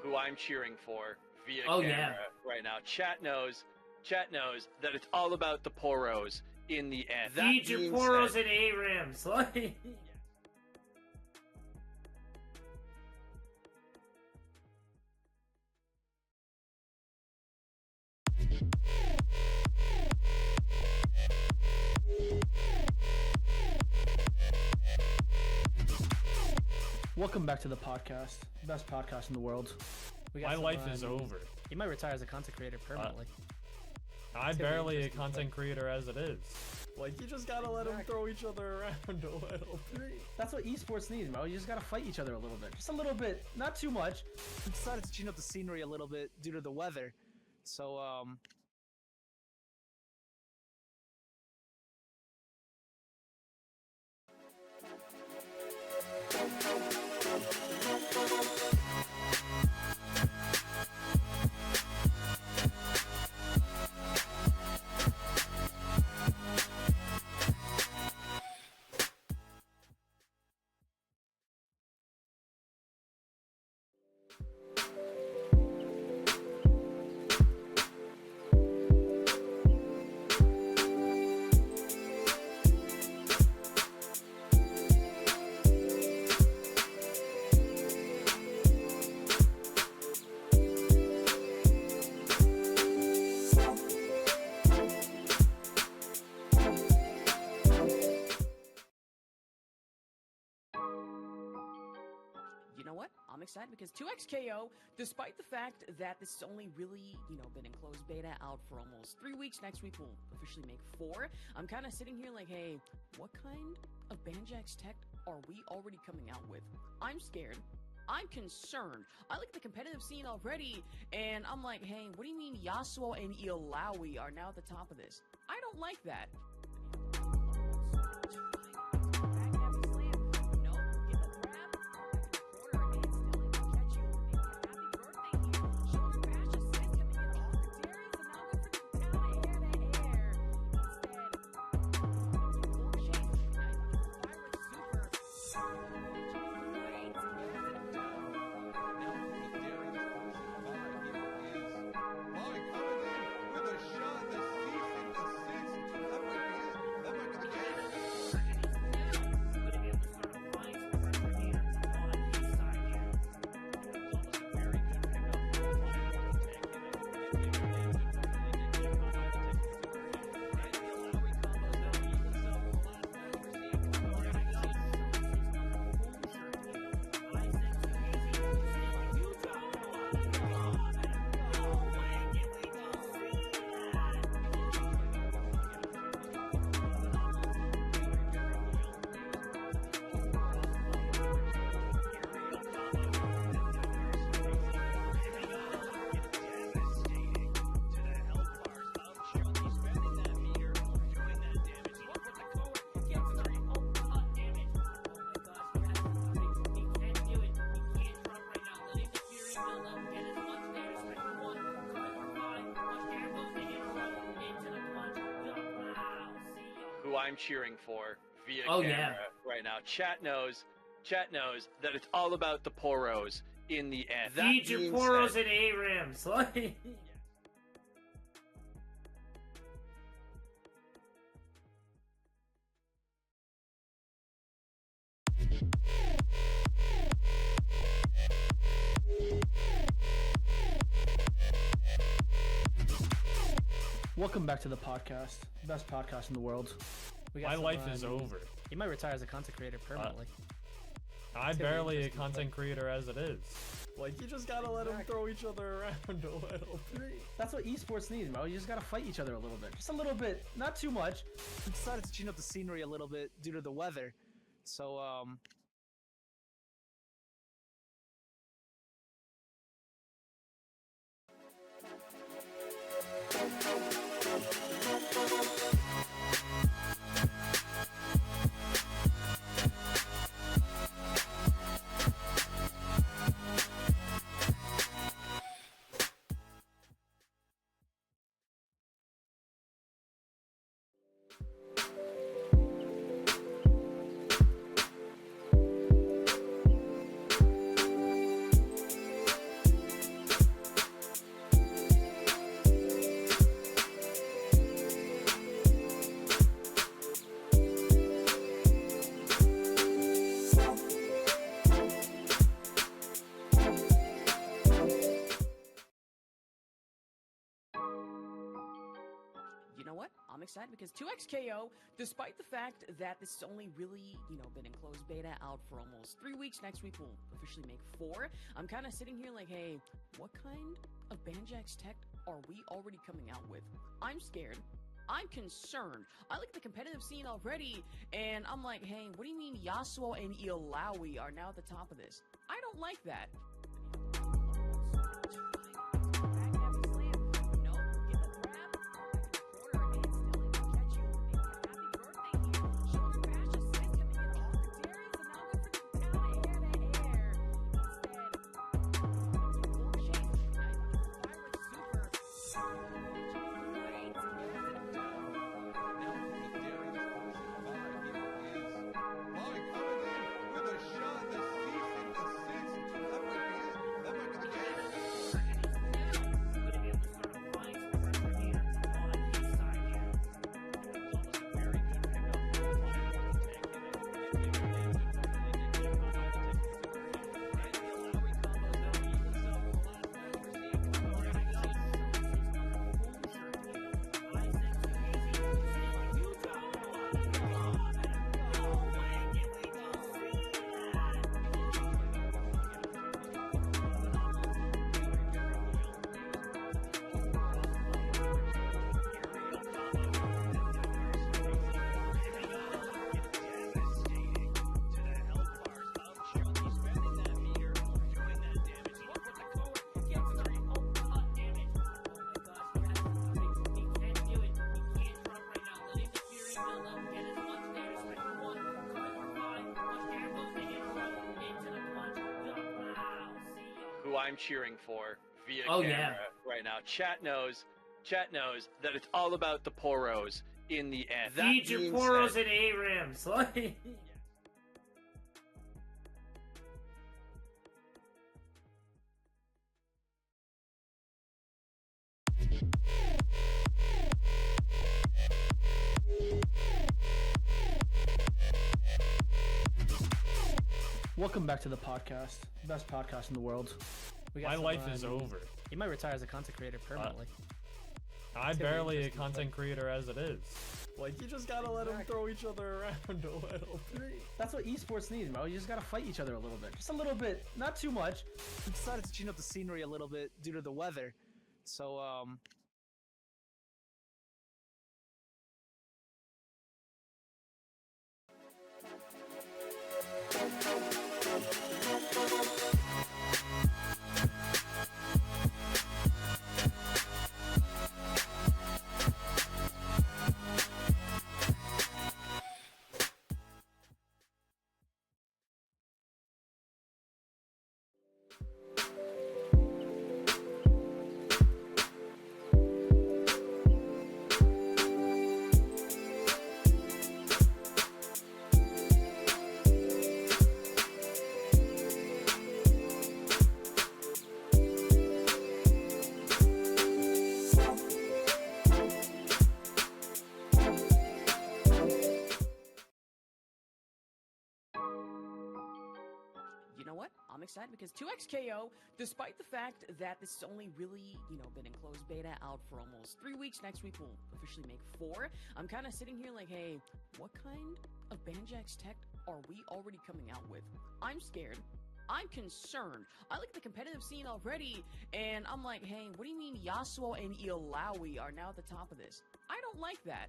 S7: Who I'm cheering for via camera right now. Chat knows that it's all about the poros in the end.
S11: feed your poros and ARAMs. Like,
S3: Welcome back to the podcast, best podcast in the world. We got
S4: My
S3: some,
S4: life is over.
S3: You might retire as a content creator permanently.
S4: I'm
S3: gonna be
S4: barely a
S3: interesting,
S4: content creator as it is. Like, you just gotta let them throw each other around a little bit.
S3: That's what esports needs, bro. You just gotta fight each other a little bit. Just a little bit, not too much.
S5: we decided to change up the scenery a little bit due to the weather. So,
S7: what? I'm excited because 2XKO, despite the fact that this has only really, been in closed beta out for almost 3 weeks, next week we'll officially make 4. I'm kind of sitting here like, hey, what kind of Banjax tech are we already coming out with? I'm scared. I'm concerned. I like the competitive scene already, and I'm like, hey, what do you mean Yasuo and Illaoi are now at the top of this? I don't like that.
S8: Who I'm cheering for via
S11: Oh,
S8: camera
S11: yeah.
S8: right now. Chat knows that it's all about the poros in the end. That
S11: Feed your
S8: being
S11: poros
S8: said-
S11: and ARAMs. Like.
S3: Welcome back to the podcast, best podcast in the world. We got
S4: My
S3: some,
S4: life is over.
S3: He might retire as a content creator permanently.
S4: I'm
S3: It's gonna be
S4: barely a
S3: interesting,
S4: content creator as it is. Like, you just gotta let them throw each other around a little bit.
S3: That's what esports needs, bro. You just gotta fight each other a little bit. Just a little bit, not too much.
S5: We decided to change up the scenery a little bit due to the weather. So,
S7: You know what? I'm excited because 2XKO, despite the fact that this has only really, been in closed beta out for almost 3 weeks, next week we'll officially make 4. I'm kind of sitting here like, hey, what kind of Banjax tech are we already coming out with? I'm scared. I'm concerned. I like the competitive scene already, and I'm like, hey, what do you mean Yasuo and Illaoi are now at the top of this? I don't like that.
S8: who I'm cheering for via
S11: Oh,
S8: camera
S11: yeah.
S8: right now. Chat knows that it's all about the poros in the end. That
S11: Feed your
S8: being
S11: poros
S8: said-
S11: and ARAMs. Like.
S3: Welcome back to the podcast, best podcast in the world. We got
S4: My
S3: some,
S4: life is over.
S3: You might retire as a content creator permanently.
S4: I'm
S3: It's gonna be
S4: barely a
S3: interesting,
S4: content creator as it is. Like, you just gotta let them throw each other around a little bit.
S3: That's what esports needs, bro. You just gotta fight each other a little bit. Just a little bit, not too much.
S5: We decided to change up the scenery a little bit due to the weather. So,
S7: You know what? I'm excited because 2XKO, despite the fact that this has only really, been in closed beta out for almost 3 weeks, next week we'll officially make 4. I'm kind of sitting here like, hey, what kind of Banjax tech are we already coming out with? I'm scared. I'm concerned. I look at the competitive scene already, and I'm like, hey, what do you mean Yasuo and Iolawi are now at the top of this? I don't like that.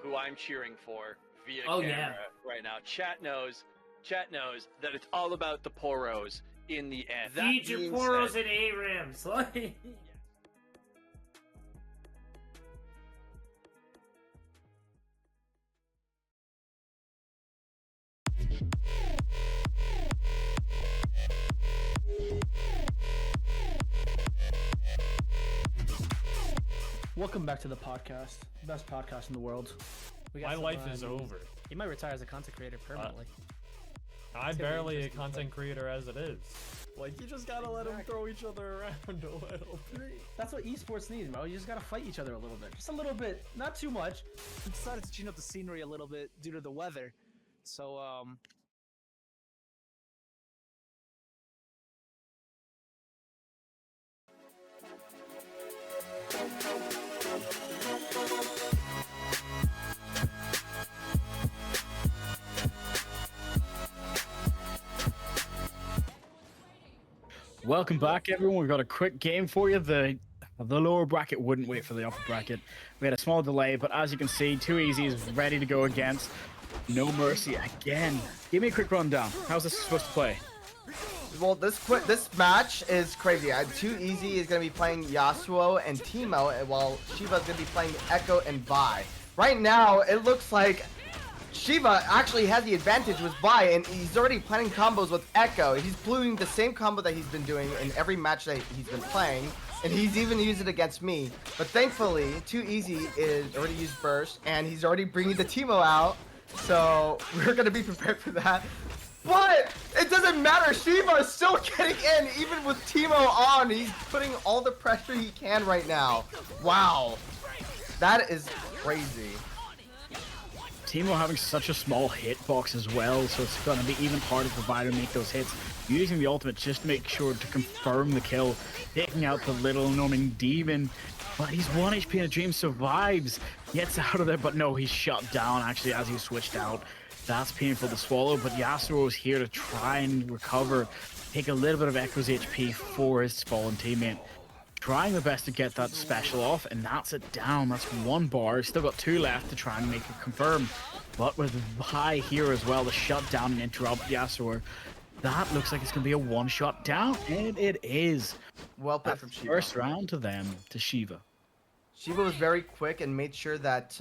S8: who I'm cheering for via
S11: Oh,
S8: camera
S11: yeah.
S8: right now. Chat knows that it's all about the poros in the end. That
S11: Feed your
S8: being
S11: poros
S8: said-
S11: and ARAMs. Like.
S3: Welcome back to the podcast, best podcast in the world. We got
S4: My
S3: some,
S4: life is over.
S3: You might retire as a content creator permanently.
S4: I'm
S3: It's gonna be
S4: barely a
S3: interesting,
S4: content creator as it is. Like, you just gotta let them throw each other around a little bit.
S3: That's what esports needs, bro. You just gotta fight each other a little bit. Just a little bit, not too much.
S5: we decided to change up the scenery a little bit due to the weather. So,
S6: Welcome back, everyone. We've got a quick game for you. The lower bracket wouldn't wait for the upper bracket. We had a small delay, but as you can see, 2Easy is ready to go against No Mercy again. Give me a quick rundown. How's this supposed to play?
S10: Well, this match is crazy. Too Easy is gonna be playing Yasuo and Teemo, while Shiva's gonna be playing Echo and Vi. Right now, it looks like Shiva actually has the advantage with Vi, and he's already planning combos with Echo. He's doing the same combo that he's been doing in every match that he's been playing, and he's even used it against me. But thankfully, Too Easy is already used Burst, and he's already bringing the Teemo out, so we're gonna be prepared for that. But it doesn't matter. Shiva is still getting in, even with Teemo on. He's putting all the pressure he can right now. Wow, that is crazy.
S6: Teemo having such a small hitbox as well, so it's going to be even harder for Vi to make those hits. Using the ultimate just to make sure to confirm the kill, taking out the little annoying demon. But he's 1 HP and a Dream survives, gets out of there, but no, he's shut down actually as he switched out. That's painful to swallow, but Yasuo is here to try and recover, take a little bit of Echo's HP for his fallen teammate. Trying the best to get that special off, and that's it down. That's 1 bar. Still got 2 left to try and make it confirm. But with Vi here as well to shut down and interrupt Yasuo, that looks like it's going to be a 1-shot down, and it is.
S10: Well played from Shiva.
S6: First round to them, to Shiva.
S10: Shiva was very quick and made sure that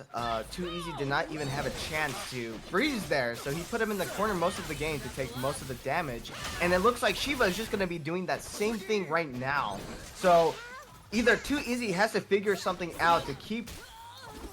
S10: Too Easy did not even have a chance to freeze there. So he put him in the corner most of the game to take most of the damage. And it looks like Shiva is just going to be doing that same thing right now. So either Too Easy has to figure something out to keep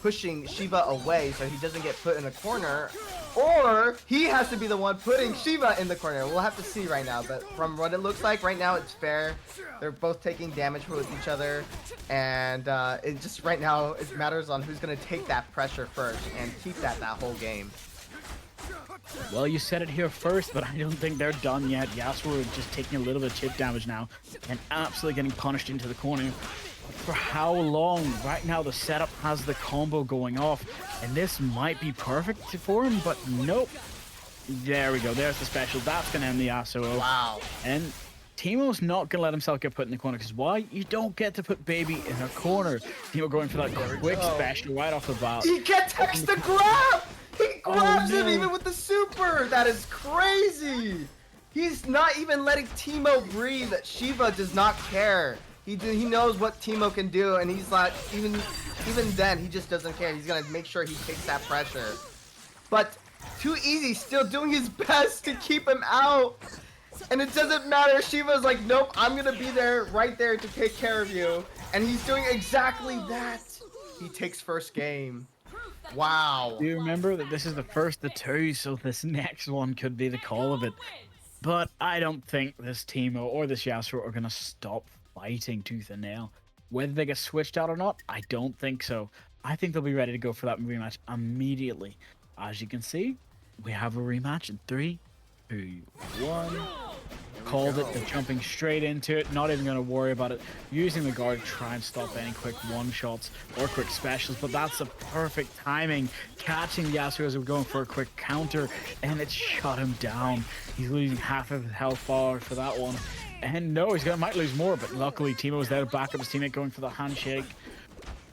S10: pushing Shiva away so he doesn't get put in the corner, or he has to be the one putting Shiva in the corner. We'll have to see right now, but from what it looks like right now, it's fair. They're both taking damage with each other, and it just right now it matters on who's going to take that pressure first and keep that whole game.
S6: Well, you said it here first, but I don't think they're done yet. Yasuo is just taking a little bit of chip damage now and absolutely getting punished into the corner. For how long? Right now the setup has the combo going off, and this might be perfect for him, but nope. There we go. There's the special. That's going to end the Yasuo.
S10: Wow.
S6: And Teemo's not going to let himself get put in the corner, because why? You don't get to put Baby in a corner. Teemo going for that quick special right off the bat.
S10: He gets the grab! He grabs him even with the super! That is crazy! He's not even letting Teemo breathe. Shiva does not care. He knows what Teemo can do, and he's like, even then, he just doesn't care. He's gonna make sure he takes that pressure. But Too Easy still doing his best to keep him out. And it doesn't matter. Shiva's like, nope, I'm gonna be there, right there to take care of you. And he's doing exactly that. He takes first game. Wow.
S6: Do you remember that this is the first of 2, so this next one could be the call of it. But I don't think this Teemo or this Yasuo are gonna stop fighting tooth and nail. Whether they get switched out or not, I don't think so. I think they'll be ready to go for that rematch immediately. As you can see, we have a rematch in 3, 2, 1. Called it. They're jumping straight into it, not even going to worry about it. Using the guard to try and stop any quick one-shots or quick specials, but that's the perfect timing. Catching the Yasuo as we're going for a quick counter, and it shut him down. He's losing half of his health bar for that one. And no, might lose more, but luckily Teemo was there to back up his teammate going for the handshake.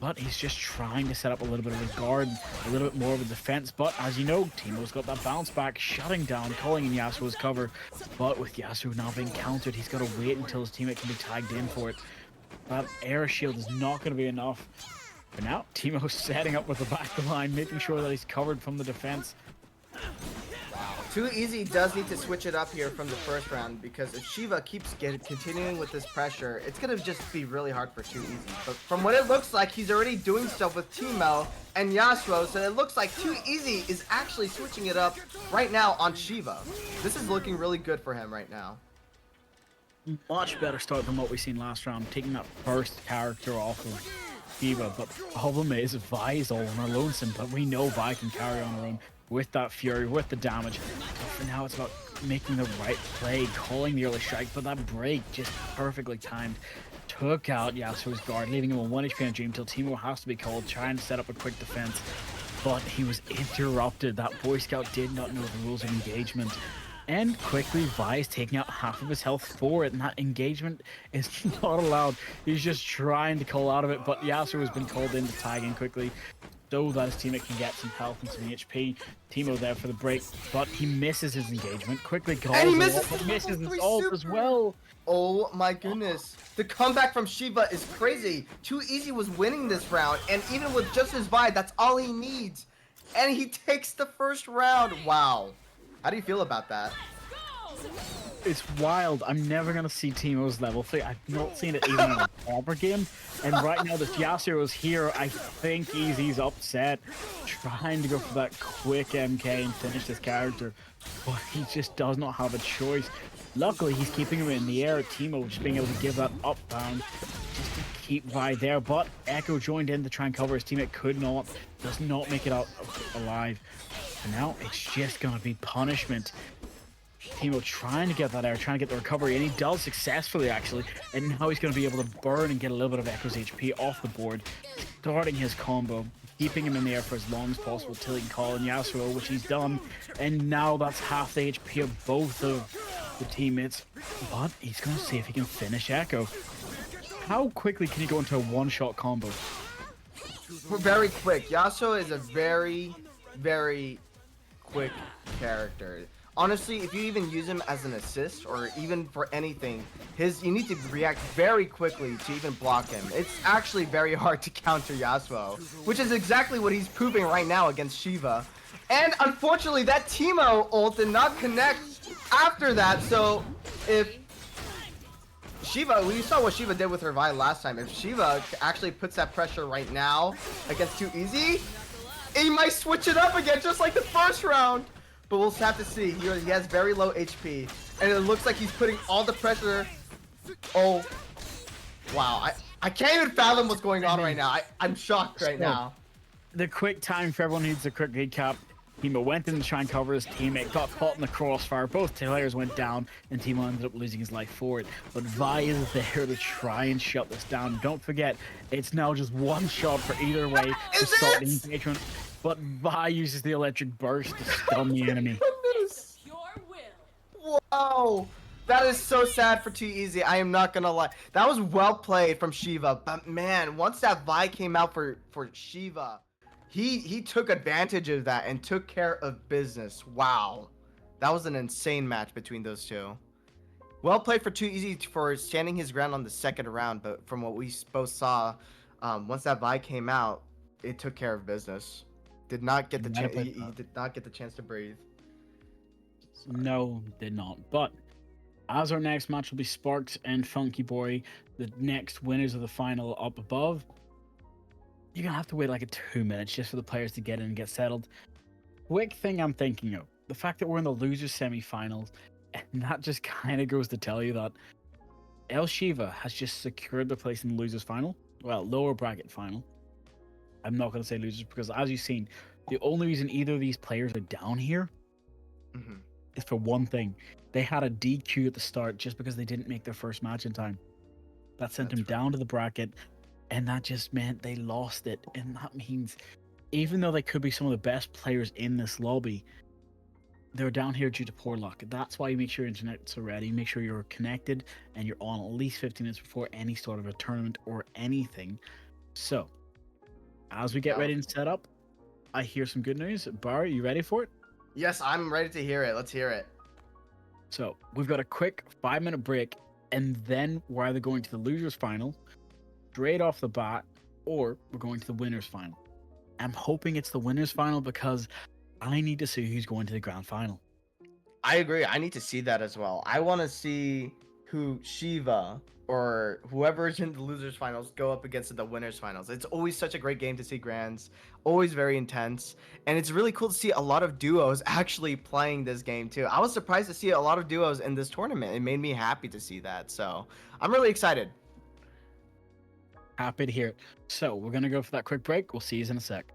S6: But he's just trying to set up a little bit of a guard, a little bit more of a defense. But as you know, Teemo's got that bounce back, shutting down, calling in Yasuo's cover. But with Yasuo now being countered, he's got to wait until his teammate can be tagged in for it. That air shield is not going to be enough. For now, Teemo's setting up with the back of the line, making sure that he's covered from the defense.
S10: Too Easy does need to switch it up here from the first round, because if Shiva keeps continuing with this pressure, it's going to just be really hard for Too Easy. But from what it looks like, he's already doing stuff with Teemo and Yasuo, so it looks like Too Easy is actually switching it up right now on Shiva. This is looking really good for him right now.
S6: Much better start than what we seen last round, taking that first character off of Shiva. But the problem is Vi is all on her lonesome, but we know Vi can carry on her own. With that fury, with the damage. But for now, it's about making the right play, calling the early strike, but that break just perfectly timed. Took out Yasuo's guard, leaving him a 1 HP on Dream till Teemo has to be called, trying to set up a quick defense. But he was interrupted. That Boy Scout did not know the rules of engagement. And quickly, Vi is taking out half of his health for it, and that engagement is not allowed. He's just trying to call out of it, but Yasuo has been called in to tag in quickly. so that his teammate can get some health and some HP. Teemo there for the break, but he misses his engagement. Quickly calls
S10: And he
S6: it
S10: misses
S6: off, but
S10: the
S6: misses
S10: level
S6: his
S10: 3
S6: ult
S10: super.
S6: as well.
S10: Oh my goodness. The comeback from Shiva is crazy. Too Easy was winning this round, and even with just his Vi, that's all he needs. And he takes the first round. Wow. How do you feel about that?
S6: It's wild. I'm never gonna see Teemo's level 3. I've not seen it even in a proper game. And right now, this Yasuo is here. I think Easy's upset, trying to go for that quick MK and finish this character, but he just does not have a choice. Luckily, he's keeping him in the air. Teemo just being able to give that upbound just to keep Vi there. But Echo joined in to try and cover his teammate. Could not. Does not make it out alive. And now it's just gonna be punishment. Teemo trying to get that air, trying to get the recovery, and he does successfully, actually. And now he's going to be able to burn and get a little bit of Echo's HP off the board, starting his combo, keeping him in the air for as long as possible till he can call in Yasuo, which he's done. And now that's half the HP of both of the teammates. But he's going to see if he can finish Echo. How quickly can he go into a one-shot combo?
S10: Very quick. Yasuo is a very, very quick character. Honestly, if you even use him as an assist or even for anything, you need to react very quickly to even block him. It's actually very hard to counter Yasuo, which is exactly what he's proving right now against Shiva. And unfortunately, that Teemo ult did not connect after that, so if Shiva, we saw what Shiva did with her Vi last time. If Shiva actually puts that pressure right now against Too Easy, he might switch it up again just like the first round. But we'll have to see. He has very low HP. And it looks like he's putting all the pressure. Oh. Wow. I can't even fathom what's going on right now. I'm shocked right now.
S6: The quick time for everyone needs a quick recap. Teemo went in to try and cover his teammate, got caught in the crossfire. Both players went down, and Teemo ended up losing his life for it. But Vi is there to try and shut this down. Don't forget, it's now just one shot for either way to start the engagement. But Vi uses the electric burst to stun the enemy.
S10: Wow. That is so sad for Too Easy. I am not gonna lie. That was well played from Shiva. But man, once that Vi came out for Shiva, he took advantage of that and took care of business. Wow. That was an insane match between those two. Well played for Too Easy for standing his ground on the second round. But from what we both saw, once that Vi came out, it took care of business. Did not get the chance. He did not get the chance to breathe.
S6: No, did not. But as our next match will be Sparks and Funky Boy, the next winners of the final up above, you're gonna have to wait like 2 minutes just for the players to get in and get settled. Quick thing I'm thinking of: the fact that we're in the losers semifinals, and that just kind of goes to tell you that El Shiva has just secured the place in the losers final. Well, lower bracket final. I'm not going to say losers because, as you've seen, the only reason either of these players are down here is for one thing. They had a DQ at the start just because they didn't make their first match in time. That sent them down to the bracket, and that just meant they lost it. And that means, even though they could be some of the best players in this lobby, they're down here due to poor luck. That's why you make sure your internet's ready, make sure you're connected, and you're on at least 15 minutes before any sort of a tournament or anything. So, as we get ready and set up, I hear some good news. Bar, you ready for it?
S10: Yes, I'm ready to hear it. Let's hear it.
S6: So, we've got a quick 5-minute break, and then we're either going to the losers final, straight off the bat, or we're going to the winners final. I'm hoping it's the winners final because I need to see who's going to the grand final.
S10: I agree. I need to see that as well. I want to see who Shiva or whoever's in the losers finals go up against the winners finals. It's always such a great game to see grands, always very intense, and it's really cool to see a lot of duos actually playing this game too. I was surprised to see a lot of duos in this tournament. It made me happy to see that, so I'm really excited.
S6: Happy to hear it. So we're gonna go for that quick break. We'll see you in a sec.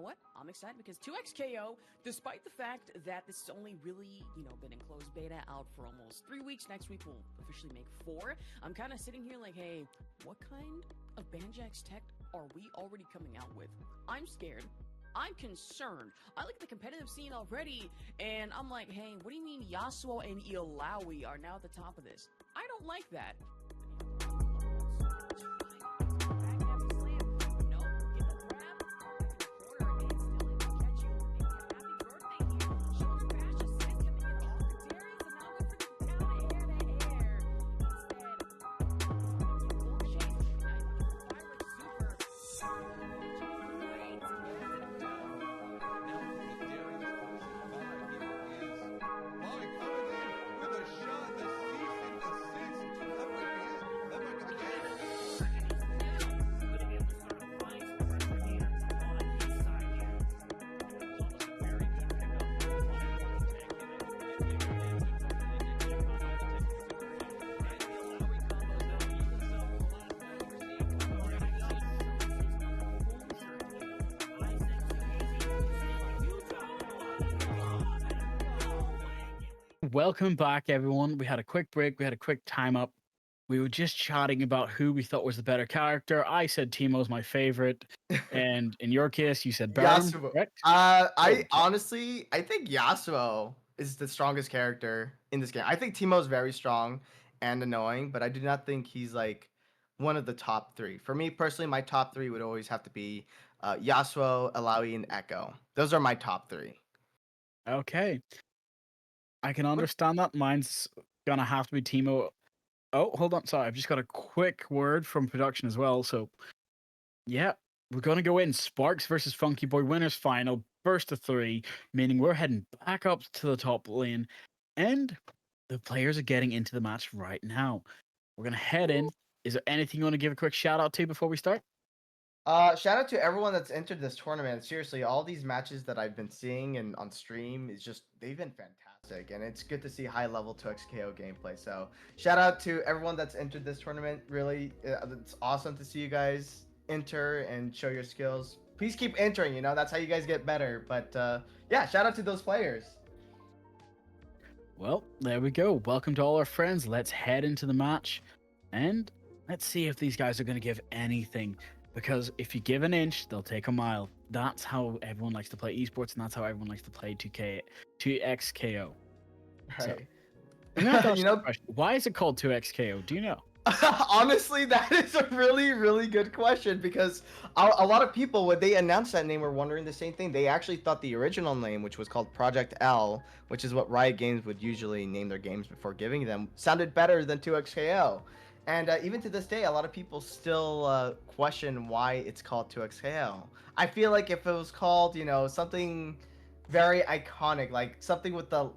S7: know what? I'm excited because 2XKO, despite the fact that this has only really, been in closed beta out for almost 3 weeks, next week we'll officially make 4. I'm kind of sitting here like, hey, what kind of Banjax tech are we already coming out with? I'm scared. I'm concerned. I look at the competitive scene already, and I'm like, hey, what do you mean Yasuo and Illaoi are now at the top of this? I don't like that.
S6: Welcome back, everyone. We had a quick break. We had a quick time up. We were just chatting about who we thought was the better character. I said Teemo's my favorite, and in your case, you said Baron.
S10: Yasuo.
S6: Correct?
S10: I honestly, I think Yasuo is the strongest character in this game. I think Teemo's very strong and annoying, but I do not think he's like one of the top 3. For me personally, my top 3 would always have to be Yasuo, Illaoi, and Echo. Those are my top 3.
S6: Okay. I can understand that. Mine's gonna have to be Teemo. Oh, hold on. Sorry, I've just got a quick word from production as well. So, yeah, we're gonna go in Sparks versus Funky Boy winners final, first of 3, meaning we're heading back up to the top lane, and the players are getting into the match right now. We're gonna head in. Is there anything you want to give a quick shout out to before we start?
S10: Shout out to everyone that's entered this tournament. Seriously, all these matches that I've been seeing and on stream is just they've been fantastic, and it's good to see high level 2XKO gameplay. So shout out to everyone that's entered this tournament. Really, it's awesome to see you guys enter and show your skills. Please keep entering. That's how you guys get better. But yeah, shout out to those players.
S6: Well, there we go. Welcome to all our friends. Let's head into the match, and let's see if these guys are going to give anything. Because if you give an inch, they'll take a mile. That's how everyone likes to play esports, and that's how everyone likes to play 2XKO.
S10: Right.
S6: So, why is it called 2XKO? Do you know?
S10: Honestly, that is a really, really good question, because a lot of people, when they announced that name, were wondering the same thing. They actually thought the original name, which was called Project L, which is what Riot Games would usually name their games before giving them, sounded better than 2XKO. And even to this day, a lot of people still question why it's called 2XKO. I feel like if it was called, something very iconic, like something with the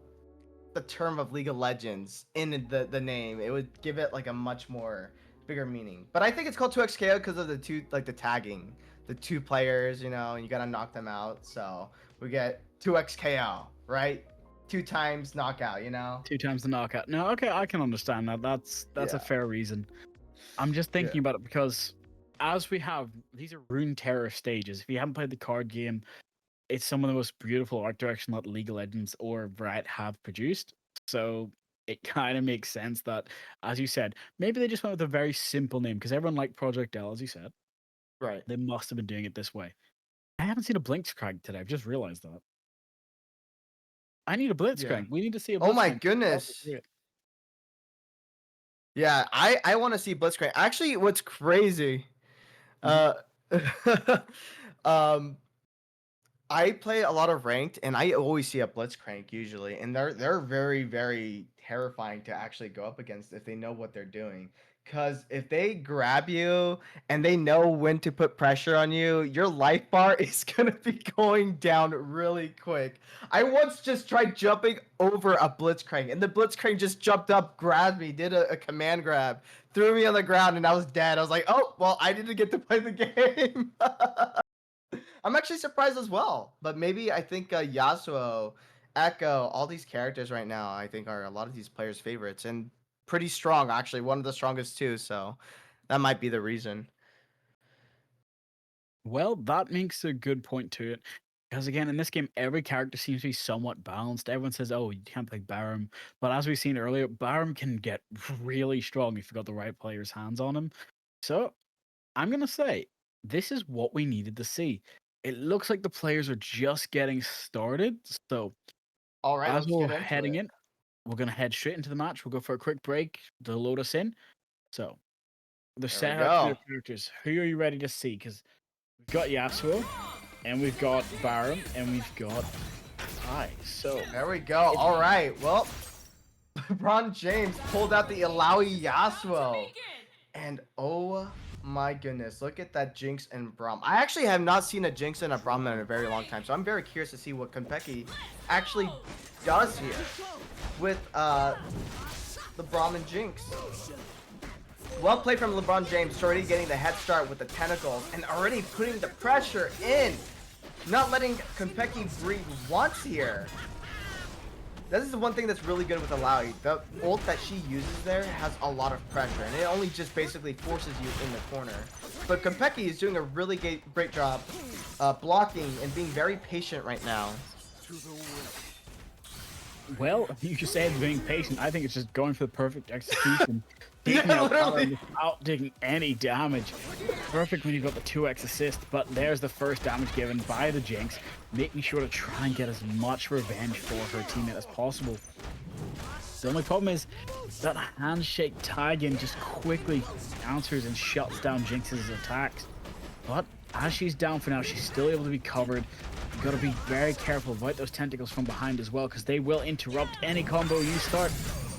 S10: term of League of Legends in the name, it would give it like a much more bigger meaning. But I think it's called 2XKO because of the the tagging, the 2 players, and you gotta knock them out. So we get 2XKO, right? 2 times knockout,
S6: 2 times the knockout. No, okay, I can understand that. That's a fair reason. I'm just thinking about it because as we have, these are Rune Terror stages. If you haven't played the card game, it's some of the most beautiful art direction that League of Legends or Riot have produced. So it kind of makes sense that, as you said, maybe they just went with a very simple name because everyone liked Project L, as you said.
S10: Right.
S6: They must have been doing it this way. I haven't seen a Blitzcrank today. I've just realized that. I need a Blitzcrank.
S10: Yeah.
S6: We need to see a Blitzcrank.
S10: Oh my goodness. Yeah, I want to see Blitzcrank. Actually, what's crazy, I play a lot of ranked, and I always see a Blitzcrank usually, and they're very, very terrifying to actually go up against if they know what they're doing. Because if they grab you and they know when to put pressure on you, your life bar is gonna be going down really quick. I once just tried jumping over a Blitzcrank, and the Blitzcrank just jumped up, grabbed me, did a command grab, threw me on the ground, and I was dead. I was like, oh, well, I didn't get to play the game. I'm actually surprised as well, but maybe I think Yasuo, Echo, all these characters right now, I think are a lot of these players' favorites, and pretty strong, actually, one of the strongest too, so that might be the reason.
S6: Well, that makes a good point to it. Because again, in this game, every character seems to be somewhat balanced. Everyone says, oh, you can't play Barum. But as we've seen earlier, Barum can get really strong if you got the right player's hands on him. So I'm going to say this is what we needed to see. It looks like the players are just getting started. So
S10: All right,
S6: as
S10: let's
S6: we're
S10: get into
S6: heading
S10: it.
S6: in, we're going to head straight into the match. We'll go for a quick break to load us in. So the
S10: There we
S6: setup for the
S10: go.
S6: characters. Who are you ready to see? Because we've got Yasuo, and we've got Barum, and we've got Kai. So
S10: There we go. All right. Well, LeBron James pulled out the Alawi Yasuo. And oh my goodness, look at that Jinx and Braum. I actually have not seen a Jinx and a Braum in a very long time, so I'm very curious to see what Konpeki actually does here with the Braum and Jinx. Well played from LeBron James, already getting the head start with the tentacles and already putting the pressure in. Not letting Konpeki breathe once here. This is the one thing that's really good with Alawi. The ult that she uses there has a lot of pressure, and it only just basically forces you in the corner. But Konpeki is doing a really great job blocking and being very patient right now.
S6: well, you could say it's being patient. I think it's just going for the perfect execution. Taking
S10: Yeah,
S6: out
S10: literally.
S6: Barum without taking any damage. Perfect when you've got the 2x assist, but there's the first damage given by the Jinx, making sure to try and get as much revenge for her teammate as possible. The only problem is that handshake tag-in just quickly counters and shuts down Jinx's attacks. But as she's down for now, she's still able to be covered. You've got to be very careful about those tentacles from behind as well, because they will interrupt any combo you start.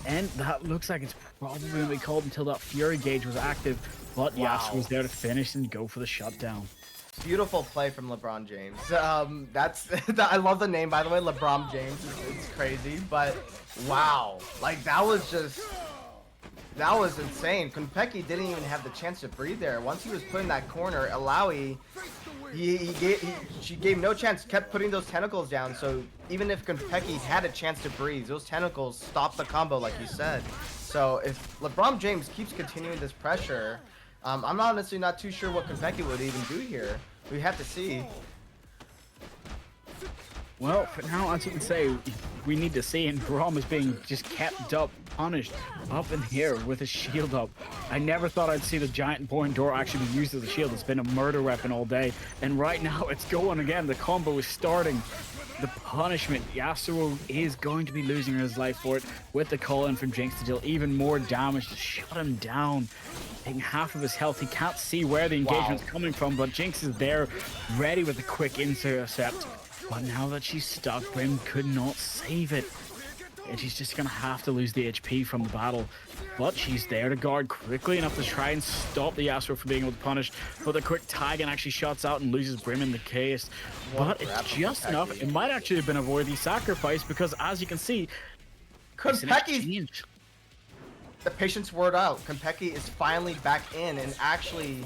S6: And that looks like it's probably going to be called until that Fury gauge was active. But Yasuo was there to finish and go for the shutdown.
S10: Beautiful play from LeBron James. That's I love the name, by the way. LeBron James. It's crazy, but wow, like that was insane. Konpeki didn't even have the chance to breathe there. Once he was put in that corner, Alawi, she gave no chance. Kept putting those tentacles down. So even if Konpeki had a chance to breathe, those tentacles stopped the combo, like you said. So if LeBron James keeps continuing this pressure, I'm honestly not too sure what Konpeki would even do here. We have to see.
S6: Well, for now, as you can say, we need to see, and Braum is being just kept up, punished, up in here with his shield up. I never thought I'd see the giant point door actually be used as a shield. It's been a murder weapon all day, and right now it's going again. The combo is starting. The punishment, Yasuo is going to be losing his life for it, with the call-in from Jinx to deal even more damage to shut him down. Taking half of his health, he can't see where the engagement's coming from, but Jinx is there, ready with a quick intercept. But now that she's stuck, Brim could not save it. And she's just going to have to lose the HP from the battle. But she's there to guard quickly enough to try and stop the Yasuo from being able to punish. But the quick tag and actually shuts out and loses Brim in the case. But it's just enough. It might actually have been a worthy sacrifice because, as you can see,
S10: Konpeki, the patience word out. Konpeki is finally back in and actually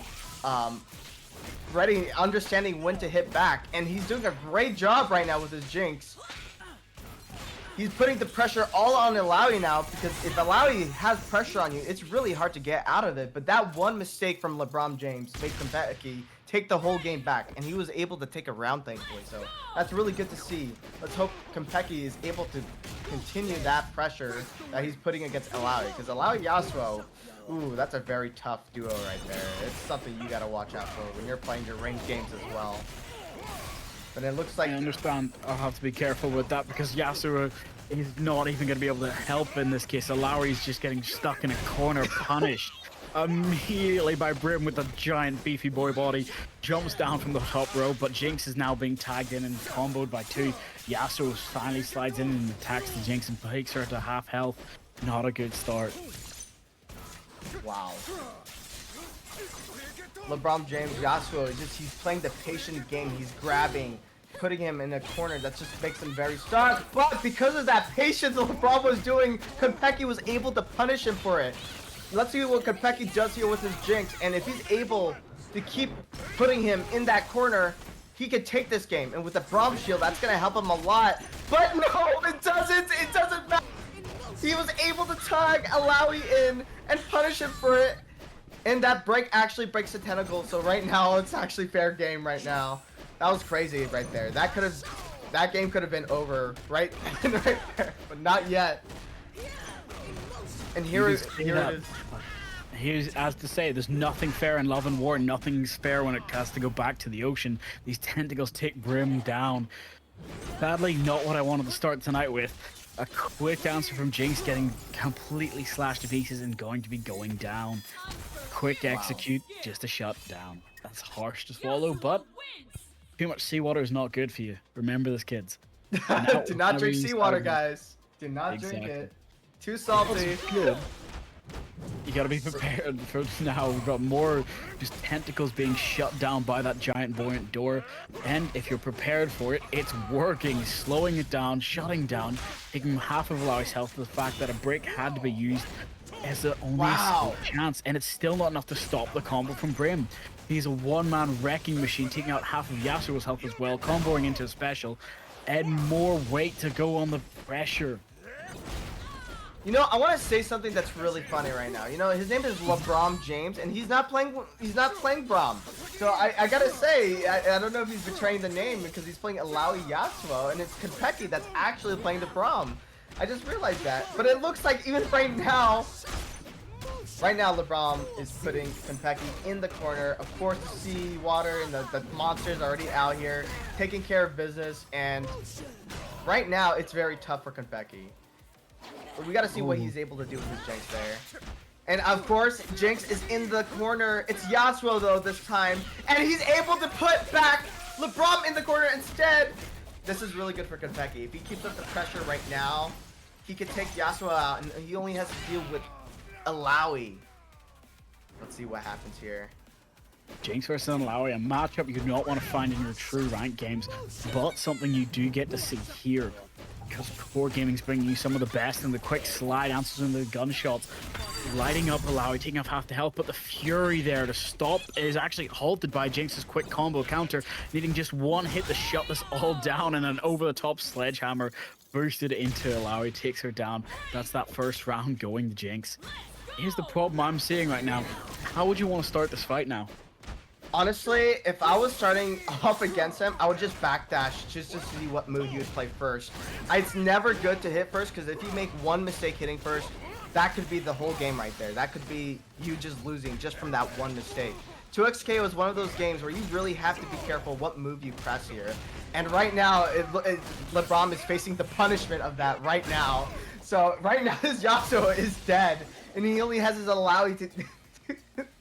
S10: ready, understanding when to hit back, and he's doing a great job right now with his Jinx. He's putting the pressure all on Alawi now, because if Alawi has pressure on you, it's really hard to get out of it. But that one mistake from LeBron James made Konpeki take the whole game back, and he was able to take a round, thankfully. So that's really good to see. Let's hope Konpeki is able to continue that pressure that he's putting against Alawi, because Alawi Yasuo, ooh, that's a very tough duo right there. It's something you gotta watch out for when you're playing your ranked games as well. But it looks like...
S6: I understand. I'll have to be careful with that because Yasuo is not even going to be able to help in this case. Alawi's just getting stuck in a corner, punished immediately by Brim with a giant beefy boy body. Jumps down from the top row, but Jinx is now being tagged in and comboed by two. Yasuo finally slides in and attacks the Jinx and takes her to half health. Not a good start.
S10: Wow. LeBron James, Yasuo, he's playing the patient game. He's grabbing, putting him in a corner that just makes him very stuck. But because of that patience LeBron was doing, Konpeki was able to punish him for it. Let's see what Konpeki does here with his Jinx, and if he's able to keep putting him in that corner, he could take this game. And with the Braum shield, that's gonna help him a lot. But no, it doesn't. It doesn't matter. He was able to tag Alawi in and punish him for it. And that break actually breaks the tentacle, so right now it's actually fair game right now. That was crazy right there. That game could have been over right there, but not yet. And here it is.
S6: Here's as to say, there's nothing fair in Love and War. Nothing's fair when it has to go back to the ocean. These tentacles take Brim down. Sadly, not what I wanted to start tonight with. A quick answer from Jinx, getting completely slashed to pieces and going to be going down. Quick execute, just a shut down. That's harsh to swallow, but too much seawater is not good for you. Remember this, kids.
S10: Do not drink seawater, guys. Do not drink it. Too salty.
S6: Good. You gotta be prepared for now. We've got more just tentacles being shut down by that giant buoyant door. And if you're prepared for it, it's working. Slowing it down, shutting down, taking half of Alawi's health to the fact that a break had to be used as the only chance. And it's still not enough to stop the combo from Brim. He's a one-man wrecking machine, taking out half of Yasuo's health as well, comboing into a special. And more weight to go on the pressure.
S10: You know, I want to say something that's really funny right now. You know, his name is LeBron James, and he's not playing Brom. So I gotta say, I don't know if he's betraying the name because he's playing Alawi Yasuo, and it's Konpeki that's actually playing the Brom. I just realized that. But it looks like even right now, LeBron is putting Konpeki in the corner. Of course, the sea water and the monsters are already out here taking care of business, and right now it's very tough for Konpeki. We gotta see what he's able to do with his Jinx there. And of course, Jinx is in the corner. It's Yasuo though this time. And he's able to put back LeBron in the corner instead. This is really good for Konpeki. If he keeps up the pressure right now, he could take Yasuo out and he only has to deal with Alawi. Let's see what happens here.
S6: Jinx versus Alawi, a matchup you do not want to find in your true ranked games, but something you do get to see here. Because Qor Gaming's bringing you some of the best in the quick slide answers and the gunshots. Lighting up Alawi, taking off half the health, but the fury there to stop is actually halted by Jinx's quick combo counter, needing just one hit to shut this all down, and an over-the-top sledgehammer boosted into Alawi, takes her down. That's that first round going to Jinx. Here's the problem I'm seeing right now. How would you want to start this fight now?
S10: Honestly, if I was starting off against him, I would just backdash just to see what move he would play first. It's never good to hit first, because if you make one mistake hitting first, that could be the whole game right there. That could be you just losing just from that one mistake. 2XKO is one of those games where you really have to be careful what move you press here. And right now, LeBron is facing the punishment of that right now. So right now, his Yasuo is dead, and he only has his Alawi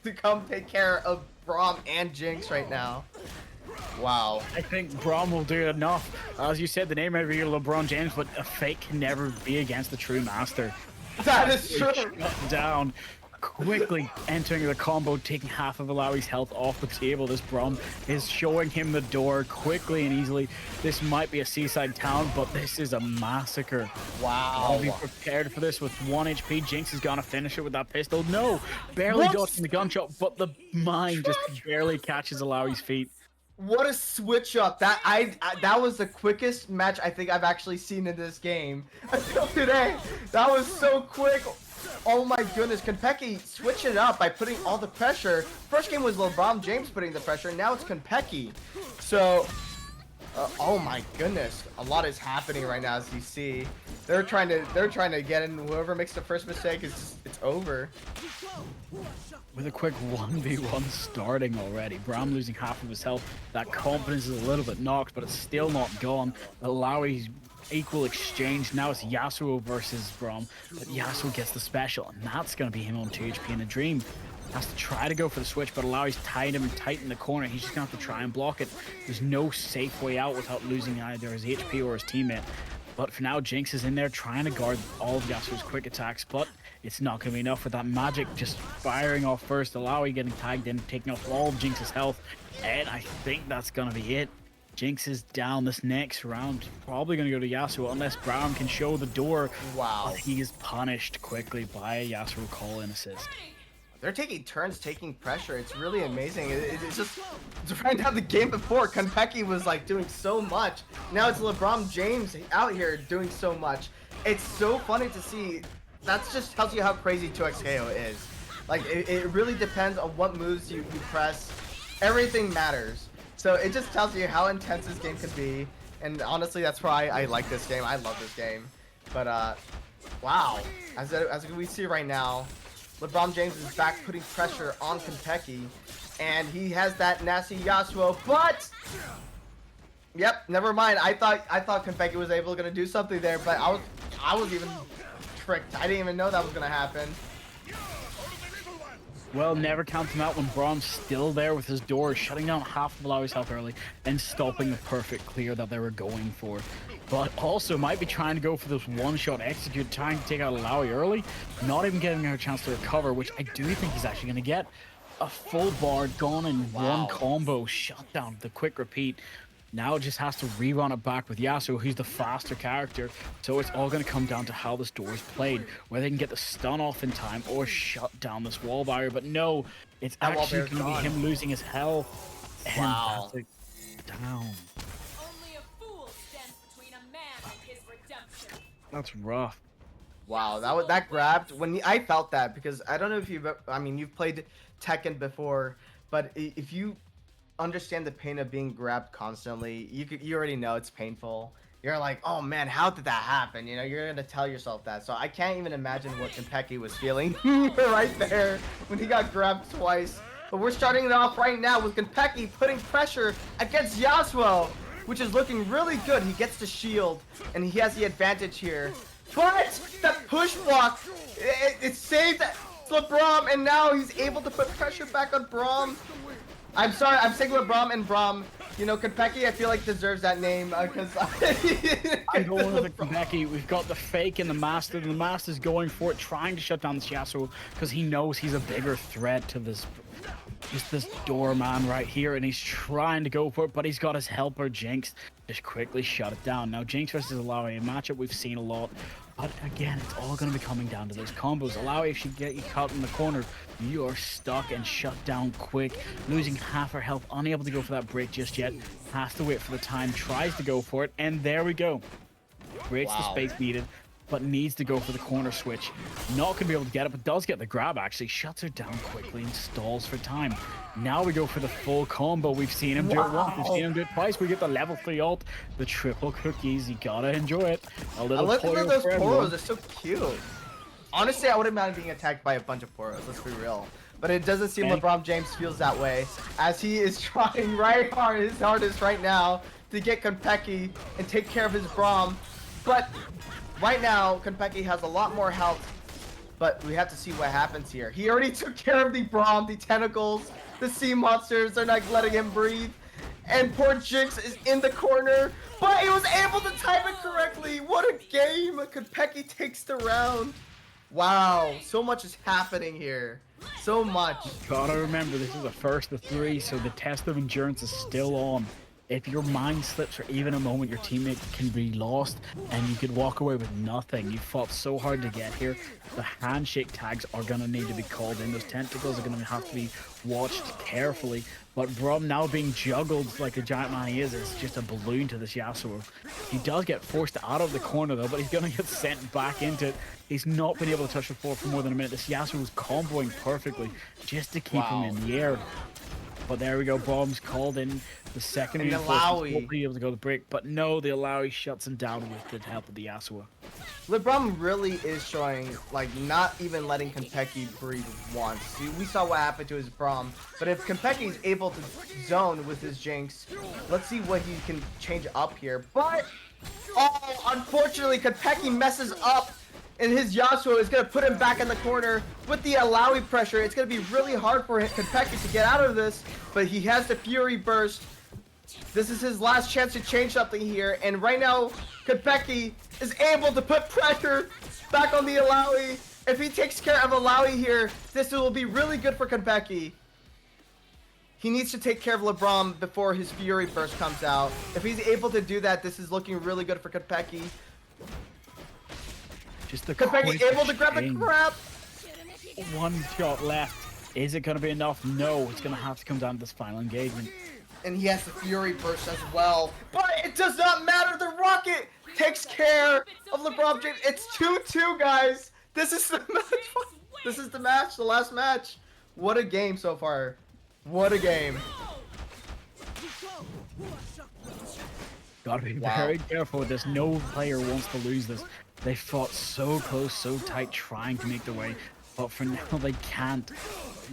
S10: to come take care of Brom and Jinx right now. Wow.
S6: I think Brom will do enough. As you said, the name might be LeBron James, but a fake can never be against the true master.
S10: That is true.
S6: Shut down. Quickly entering the combo, taking half of Alawi's health off the table. This Brom is showing him the door quickly and easily. This might be a seaside town, but this is a massacre.
S10: Wow.
S6: I'll be prepared for this with 1 HP. Jinx is gonna finish it with that pistol. No, barely dodging the gunshot, but the mine just barely catches Alawi's feet.
S10: What a switch up. That was the quickest match I think I've actually seen in this game until today. That was so quick. Oh my goodness, Konpeki switched it up by putting all the pressure. First game was LeBron James putting the pressure, now it's Konpeki. So, oh my goodness, a lot is happening right now as you see. They're trying to get in. Whoever makes the first mistake it's over.
S6: With a quick 1v1 starting already, Bram losing half of his health. That confidence is a little bit knocked, but it's still not gone. Alawi's equal exchange. Now it's Yasuo versus Brom, but Yasuo gets the special, and that's going to be him on 2 HP in a dream. Has to try to go for the switch, but Alawi's tied him tight in the corner. He's just going to have to try and block it. There's no safe way out without losing either his HP or his teammate. But for now, Jinx is in there trying to guard all of Yasuo's quick attacks, but it's not going to be enough with that magic just firing off first. Alawi getting tagged in, taking off all of Jinx's health, and I think that's going to be it. Jinx is down this next round. Probably going to go to Yasuo unless Brown can show the door.
S10: Wow.
S6: But he is punished quickly by a Yasuo call-in assist.
S10: They're taking turns taking pressure. It's really amazing. It's just right now the game before, Konpeki was like doing so much. Now it's LeBron James out here doing so much. It's so funny to see. That just tells you how crazy 2XKO is. Like, it really depends on what moves you press. Everything matters. So it just tells you how intense this game could be. And honestly, that's why I like this game. I love this game. But, wow. As we see right now, LeBron James is back putting pressure on Konpeki. And he has that nasty Yasuo, but... Yep, never mind. I thought Konpeki was gonna do something there, but I was even tricked. I didn't even know that was gonna happen.
S6: Well, never count him out when Braum's still there with his door, shutting down half of Malawi's health early and stopping the perfect clear that they were going for. But also might be trying to go for this one-shot execute, trying to take out Malawi early, not even giving her a chance to recover, which I do think he's actually going to get. A full bar gone in one combo, shut down, the quick repeat. Now it just has to rerun it back with Yasuo, who's the faster character. So it's all going to come down to how this door is played, whether they can get the stun off in time or shut down this wall barrier. But no, it's actually going to be him losing his health.
S10: Wow.
S6: And that's down.
S12: Only a fool stands between a man and his redemption.
S6: That's rough.
S10: Wow, that grabbed when I felt that, because I don't know if you've played Tekken before, but if you understand the pain of being grabbed constantly, you already know it's painful. You're like, oh man, how did that happen? You know, you're gonna tell yourself that. So I can't even imagine what Konpeki was feeling right there when he got grabbed twice. But we're starting it off right now with Konpeki putting pressure against Yasuo, which is looking really good. He gets the shield and he has the advantage here. But the push block, it saved LeBron, and now he's able to put pressure back on Braum. I'm sorry, I'm saying LeBron and Braum. You know, Konpeki, I feel like deserves that name because
S6: I'm going with the Konpeki. We've got the fake and the master. The master's going for it, trying to shut down this Yasuo because he knows he's a bigger threat to this doorman right here, and he's trying to go for it, but he's got his helper Jinx just quickly shut it down. Now Jinx versus Alawi, a matchup we've seen a lot, but again, it's all going to be coming down to those combos. Alawi, if she get you caught in the corner, you are stuck and shut down quick, losing half her health, unable to go for that break just yet, has to wait for the time, tries to go for it, and there we go. Breaks the space needed, but needs to go for the corner switch. Not gonna be able to get it, but does get the grab actually. Shuts her down quickly and stalls for time. Now we go for the full combo. We've seen him do it once, we've seen him do it twice. We get the level 3 ult, the triple cookies. You gotta enjoy it.
S10: I love those poros, they're so cute. Honestly, I wouldn't mind being attacked by a bunch of poros, let's be real. But it doesn't seem LeBron James feels that way, as he is trying his hardest right now to get Konpeki and take care of his Braum. But right now, Konpeki has a lot more health, but we have to see what happens here. He already took care of the Braum, the tentacles, the sea monsters. They're not letting him breathe. And poor Jinx is in the corner, but he was able to time it correctly. What a game. Konpeki takes the round. Wow, so much is happening here. So much.
S6: Gotta remember, this is the first of 3, so the test of endurance is still on. If your mind slips for even a moment, your teammate can be lost and you could walk away with nothing. You fought so hard to get here. The handshake tags are going to need to be called in. Those tentacles are going to have to be watched carefully. But Braum now being juggled like a giant man he is just a balloon to this Yasuo. He does get forced out of the corner though, but he's going to get sent back into it. He's not been able to touch the floor for more than a minute. This Yasuo is comboing perfectly just to keep him in the air. But there we go, Braum's called in the second reinforcement, will be able to go to break, but no, the Alawi shuts him down with the help of the Yasuo.
S10: LeBron really is showing, like, not even letting Konpeki breathe once. See, we saw what happened to his Braum, but if Konpeki is able to zone with his Jinx, let's see what he can change up here. But, oh, unfortunately, Konpeki messes up, and his Yasuo is going to put him back in the corner with the Alawi pressure. It's going to be really hard for Konpeki to get out of this, but he has the Fury Burst. This is his last chance to change something here, and right now, Konpeki is able to put pressure back on the Alawi. If he takes care of Alawi here, this will be really good for Konpeki. He needs to take care of LeBron before his Fury Burst comes out. If he's able to do that, this is looking really good for Konpeki.
S6: Just the
S10: Konpeki able to grab the crap.
S6: One shot left. Is it going to be enough? No, it's going to have to come down to this final engagement.
S10: And he has the Fury Burst as well. But it does not matter. The Rocket takes care of LeBron James. It's 2-2, guys. This is the match. This is the match, the last match. What a game so far. What a game.
S6: Gotta be
S10: Wow.
S6: very careful with this. No player wants to lose this. They fought so close, so tight, trying to make the way. But for now, they can't.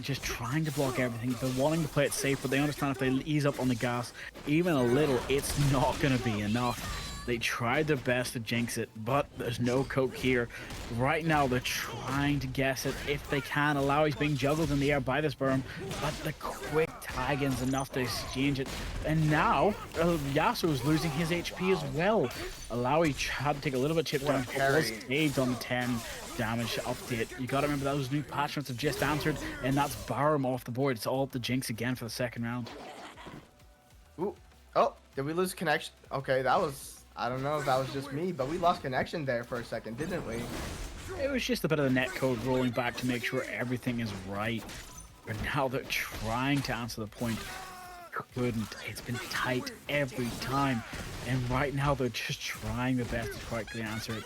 S6: Just trying to block everything. They're wanting to play it safe, but they understand if they ease up on the gas even a little, it's not going to be enough. They tried their best to jinx it, but there's no coke here. Right now, they're trying to guess it if they can. Alawi's being juggled in the air by this berm, but the quick tag-in's enough to exchange it. And now, Yasuo's losing his HP as well. Alawi had to take a little bit chip down, but was saved on the 10 damage update. You gotta remember those new patch notes have just answered, and that's Barum off the board. It's all up to Jinx again for the second round.
S10: Ooh. Oh, did we lose connection? Okay, that was, I don't know if that was just me, but we lost connection there for a second, didn't we?
S6: It was just a bit of the net code rolling back to make sure everything is right. But now they're trying to answer the point. Couldn't. It's been tight every time. And right now they're just trying their best to correctly answer it.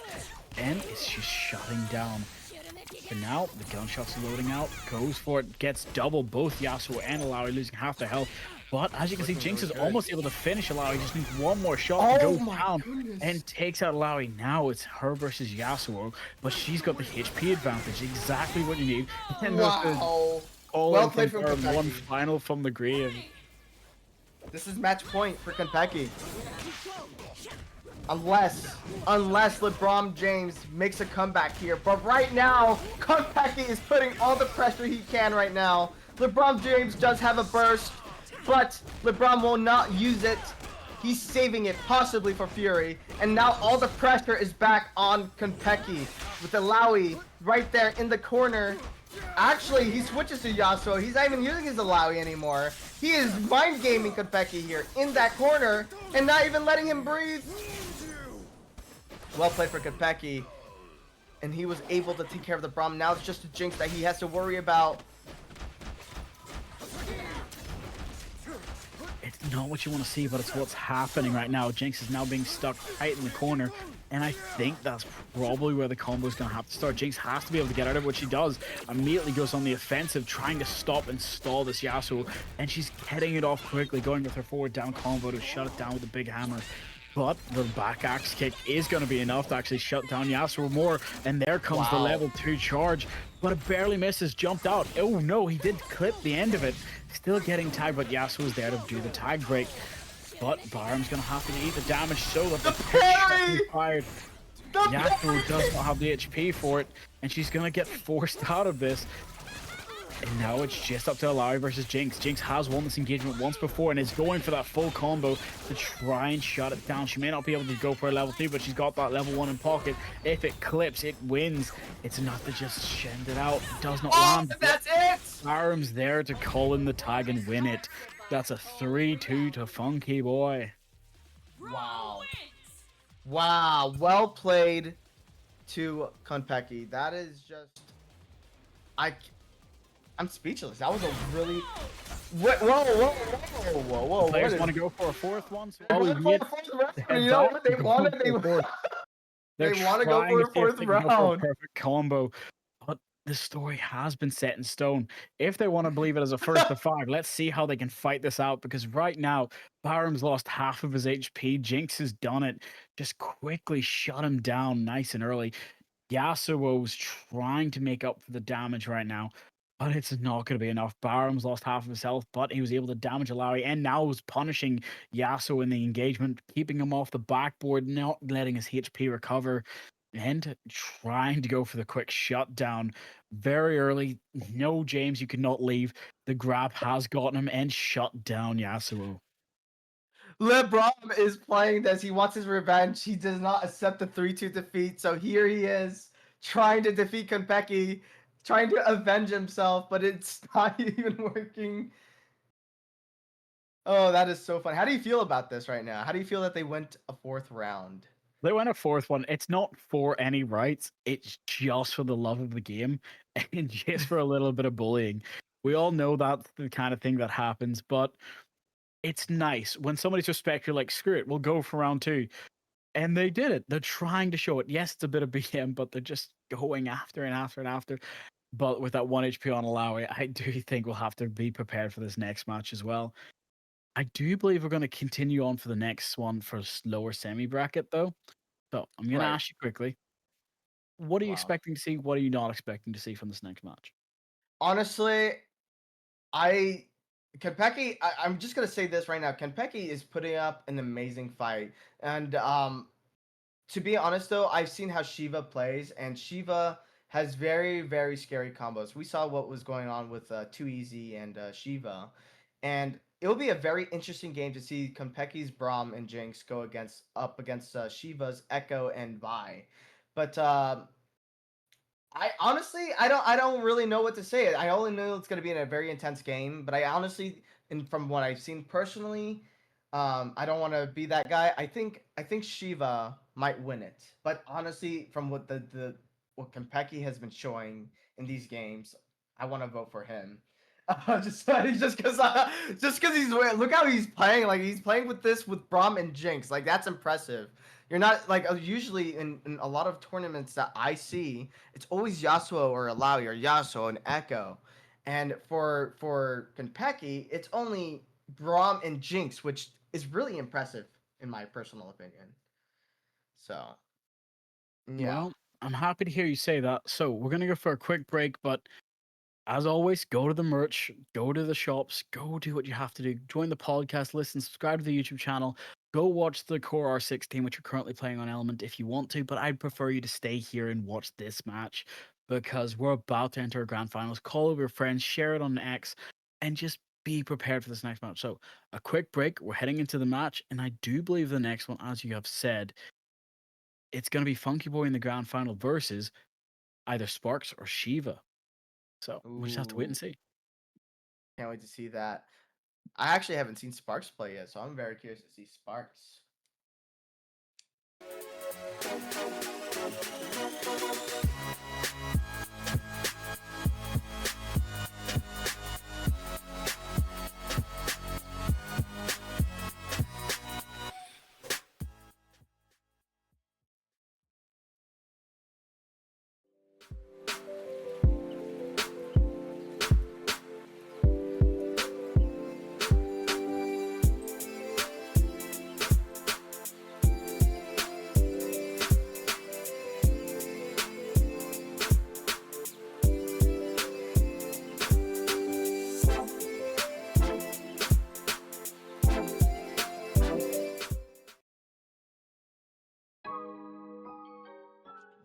S6: And it's just shutting down. But now the gunshots loading out, goes for it, gets double, both Yasuo and Alawi losing half their health. But as you can see, Jinx is almost able to finish Alawi, just needs one more shot to go down and takes out Alawi. Now it's her versus Yasuo, but she's got the HP advantage, exactly what you need. And
S10: wow.
S6: All
S10: Well played from
S6: one
S10: Konpeki.
S6: final from the grave.
S10: This is match point for Konpeki. Unless LeBron James makes a comeback here. But right now, Konpeki is putting all the pressure he can right now. LeBron James does have a burst, but LeBron will not use it. He's saving it, possibly for Fury. And now all the pressure is back on Konpeki with Alawi right there in the corner. Actually, he switches to Yasuo. He's not even using his Alawi anymore. He is mind gaming Konpeki here in that corner and not even letting him breathe. Well played for Konpeki. And he was able to take care of the Braum. Now it's just a Jinx that he has to worry about.
S6: It's not what you want to see, but it's what's happening right now. Jinx is now being stuck tight in the corner, and I think that's probably where the combo is going to have to start. Jinx has to be able to get out of it, what she does. Immediately goes on the offensive, trying to stop and stall this Yasuo, and she's getting it off quickly, going with her forward down combo to shut it down with a big hammer. But the back axe kick is going to be enough to actually shut down Yasuo more. And there comes the level 2 charge. But it barely misses, jumped out. Oh no, he did clip the end of it. Still getting tagged, but Yasuo's there to do the tag break. But Barum's going to have to eat the damage so that the parry fired. Yasuo does not have the HP for it. And she's going to get forced out of this. And now it's just up to Alawi versus Jinx. Jinx has won this engagement once before and is going for that full combo to try and shut it down. She may not be able to go for a level 3, but she's got that level 1 in pocket. If it clips, it wins. It's enough to just send it out. It does not land.
S10: That's it!
S6: Barum's there to call in the tag and win it. That's a 3-2 to Funky Boy.
S10: Wow. Wow. Well played to Konpeki. That is just... I'm speechless. That was a really... Whoa.
S6: Players want to go for a fourth one? So
S10: They want to go for a fourth round. You know what? They want to go for a fourth round.
S6: Perfect combo. But the story has been set in stone. If they want to believe it as a first to 5, let's see how they can fight this out. Because right now, Barum's lost half of his HP. Jinx has done it. Just quickly shut him down nice and early. Yasuo's trying to make up for the damage right now. But it's not going to be enough. Barum's lost half of his health, but he was able to damage Alawi and now is punishing Yasuo in the engagement, keeping him off the backboard, not letting his HP recover, and trying to go for the quick shutdown. Very early. No, James, you cannot leave. The grab has gotten him and shut down Yasuo.
S10: LeBron is playing this. He wants his revenge. He does not accept the 3-2 defeat. So here he is trying to defeat Konpeki, trying to avenge himself, but it's not even working. Oh, that is so fun. How do you feel about this right now? How do you feel that they went a fourth round?
S6: They went a fourth one. It's not for any rights. It's just for the love of the game and just for a little bit of bullying. We all know that's the kind of thing that happens, but it's nice when somebody's respectful, like, screw it, we'll go for round 2. And they did it. They're trying to show it. Yes, it's a bit of BM, but they're just going after and after and after. But with that 1 HP on Alawi, I do think we'll have to be prepared for this next match as well. I do believe we're going to continue on for the next one for lower semi bracket, though. So I'm going to
S10: Right.
S6: ask you quickly: what are you
S10: Wow.
S6: expecting to see? What are you not expecting to see from this next match?
S10: Honestly, Kenpeki, I'm just gonna say this right now. Kenpeki is putting up an amazing fight, and to be honest though, I've seen how Shiva plays, and Shiva has very, very scary combos. We saw what was going on with Too Easy and Shiva, and it'll be a very interesting game to see Konpeki's Braum and Jinx go up against Shiva's Echo and Vi. But I honestly, I don't really know what to say. I only know it's going to be in a very intense game, but I honestly, and from what I've seen personally, I don't want to be that guy. I think Shiva might win it, but honestly, from what what Konpeki has been showing in these games, I want to vote for him. Just because he's look how he's playing. Like he's playing with Braum and Jinx. Like that's impressive. You're not like usually in a lot of tournaments that I see, it's always Yasuo or Alawi or Yasuo and Echo. And for Konpeki, it's only Braum and Jinx, which is really impressive in my personal opinion. So, yeah.
S6: Well, I'm happy to hear you say that. So we're going to go for a quick break, but as always, go to the merch, go to the shops, go do what you have to do. Join the podcast, listen, subscribe to the YouTube channel. Go watch the Core R16, which you're currently playing on Element if you want to, but I'd prefer you to stay here and watch this match because we're about to enter a grand finals. Call over your friends, share it on X, and just be prepared for this next match. So, a quick break. We're heading into the match, and I do believe the next one, as you have said, it's going to be Funky Boy in the grand final versus either Sparks or Shiva. So, we just have to wait and
S10: Ooh.
S6: see.
S10: Can't wait to see that. I actually haven't seen Sparks play yet, so I'm very curious to see Sparks.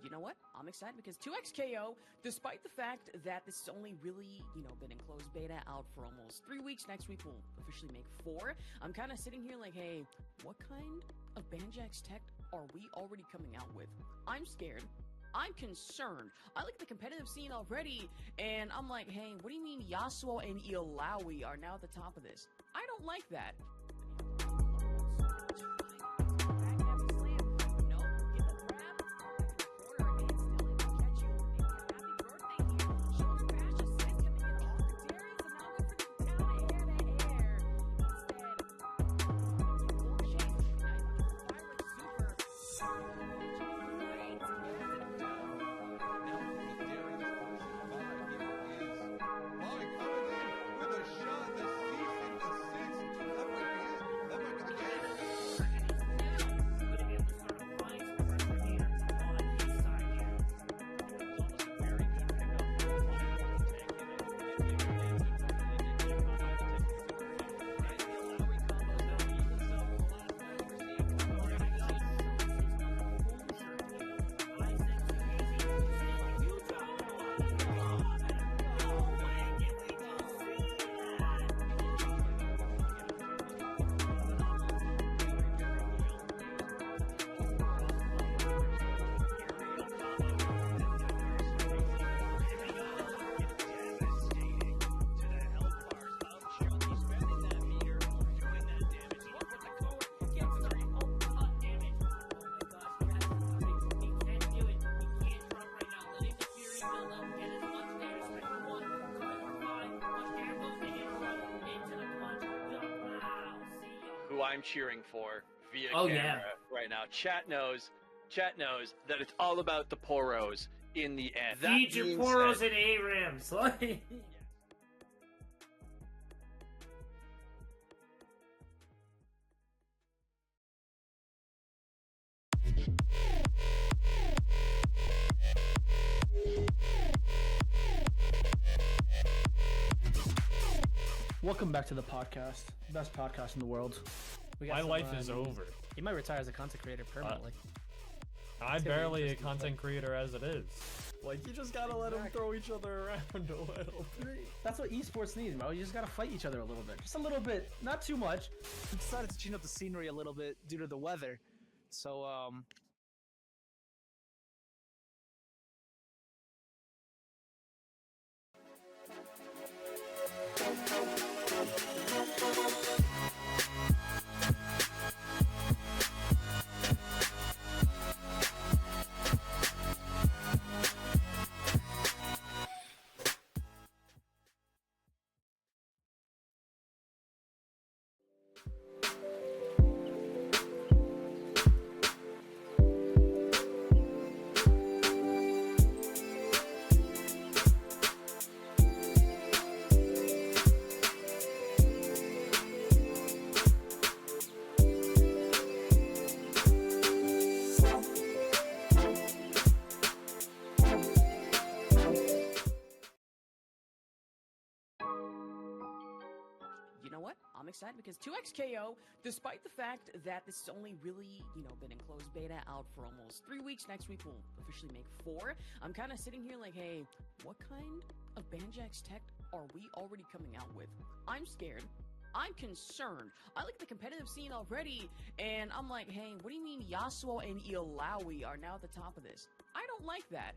S7: You know what? I'm excited because 2XKO, despite the fact that this has only really, been in closed beta out for almost 3 weeks, next week we'll officially make 4. I'm kind of sitting here like, hey, what kind of Banjax tech are we already coming out with? I'm scared. I'm concerned. I like the competitive scene already, and I'm like, hey, what do you mean Yasuo and Illaoi are now at the top of this? I don't like that.
S8: Who I'm cheering for via
S11: Oh,
S8: camera
S11: yeah.
S8: right now. Chat knows that it's all about the poros in the end.
S11: Feed your
S10: being
S11: poros
S10: said-
S11: and ARAMs. Like,
S3: Welcome back to the podcast, best podcast in the world. We got
S4: My
S3: some,
S4: life is over.
S3: He might retire as a content creator permanently.
S4: I'm
S3: It's gonna be
S4: barely a
S3: interesting,
S4: content creator as it is. Like, you just gotta let them throw each other around a little bit.
S3: That's what esports needs, bro. You just gotta fight each other a little bit, just a little bit, not too much.
S5: We decided to change up the scenery a little bit due to the weather. So,
S7: You know what? I'm excited because 2XKO, despite the fact that this has only really, been in closed beta out for almost 3 weeks, next week we'll officially make 4. I'm kind of sitting here like, hey, what kind of Banjax tech are we already coming out with? I'm scared. I'm concerned. I like the competitive scene already, and I'm like, hey, what do you mean Yasuo and Illaoi are now at the top of this? I don't like that.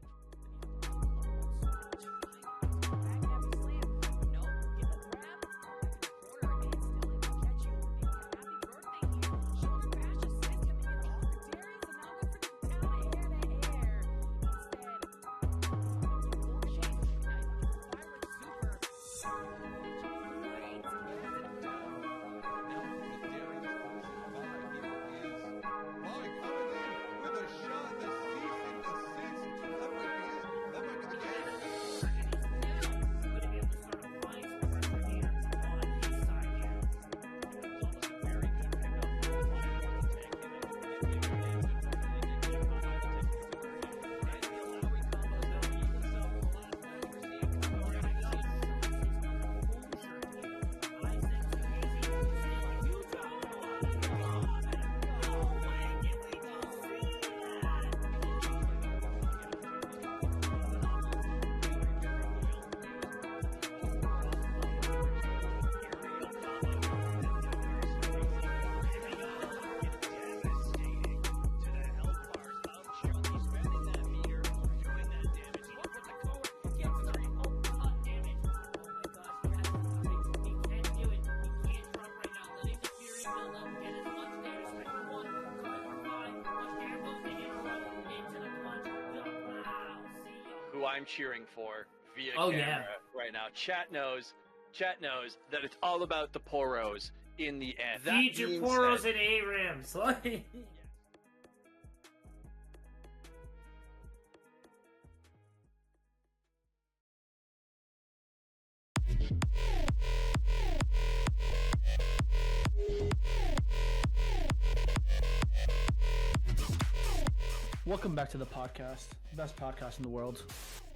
S8: Who I'm cheering for via
S11: Oh,
S8: camera
S11: yeah.
S8: right now. Chat knows that it's all about the poros in the end.
S11: feed your
S10: being
S11: poros
S10: said-
S11: and ARAMs. Like,
S3: Welcome back to the podcast, best podcast in the world.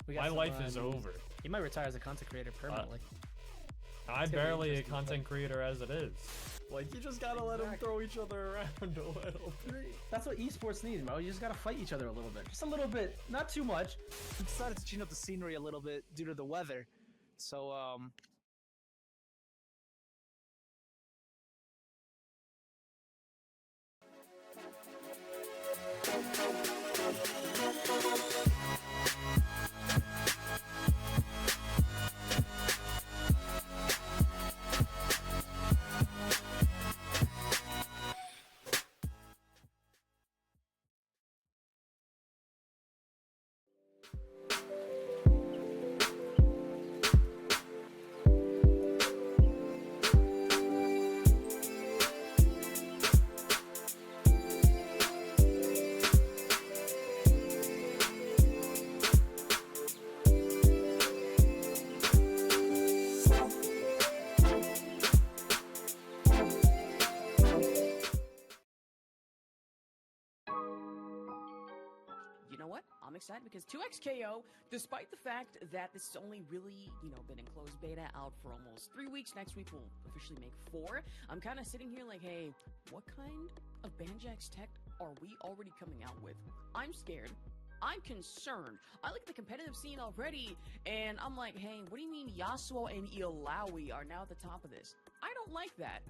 S3: We got
S4: My
S3: some,
S4: life is over.
S3: He might retire as a content creator permanently.
S4: I'm
S3: gonna be
S4: barely a
S3: interesting,
S4: content creator as it is. Like, you just gotta let them throw each other around a little bit.
S3: That's what esports needs, bro. You just gotta fight each other a little bit, just a little bit, not too much.
S5: we decided to change up the scenery a little bit due to the weather. So,
S7: what? I'm excited because 2XKO, despite the fact that this has only really, been in closed beta out for almost 3 weeks, next week we'll officially make 4. I'm kind of sitting here like, hey, what kind of Banjax tech are we already coming out with? I'm scared. I'm concerned. I look at the competitive scene already, and I'm like, hey, what do you mean Yasuo and Illaoi are now at the top of this? I don't like that.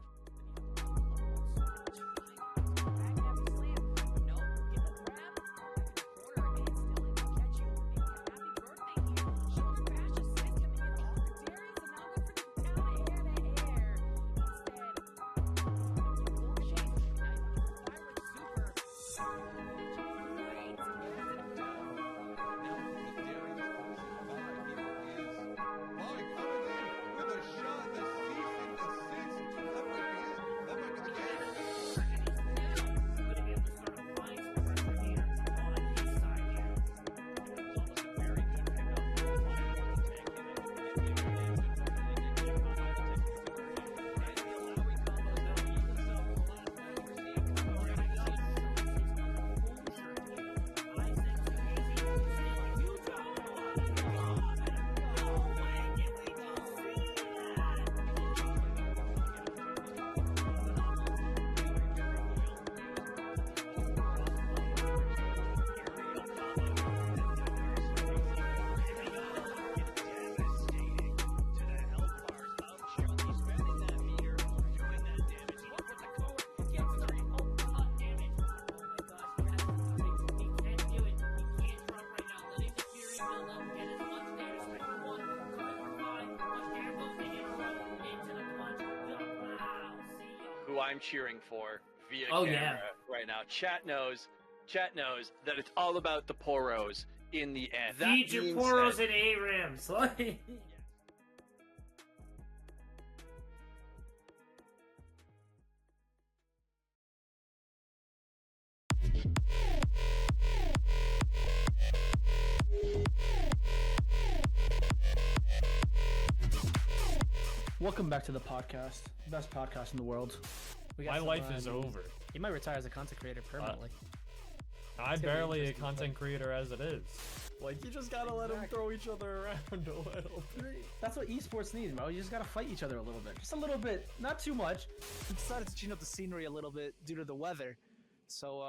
S8: Who I'm cheering for via
S11: Oh,
S8: camera
S11: yeah.
S8: right now. Chat knows that it's all about the poros in the end. That
S11: Feed your
S8: being
S11: poros
S8: said-
S11: and ARAMs. Like...
S3: Welcome back to the podcast. Best podcast in the world. We got
S4: My
S3: some,
S4: life is over.
S3: You might retire as a content creator permanently.
S4: I'm
S3: It's gonna be
S4: barely a
S3: interesting,
S4: content creator as it is. Like, you just gotta let them throw each other around a little bit.
S3: That's what esports needs, bro. You just gotta fight each other a little bit. Just a little bit. Not too much.
S5: We decided to change up the scenery a little bit due to the weather. So,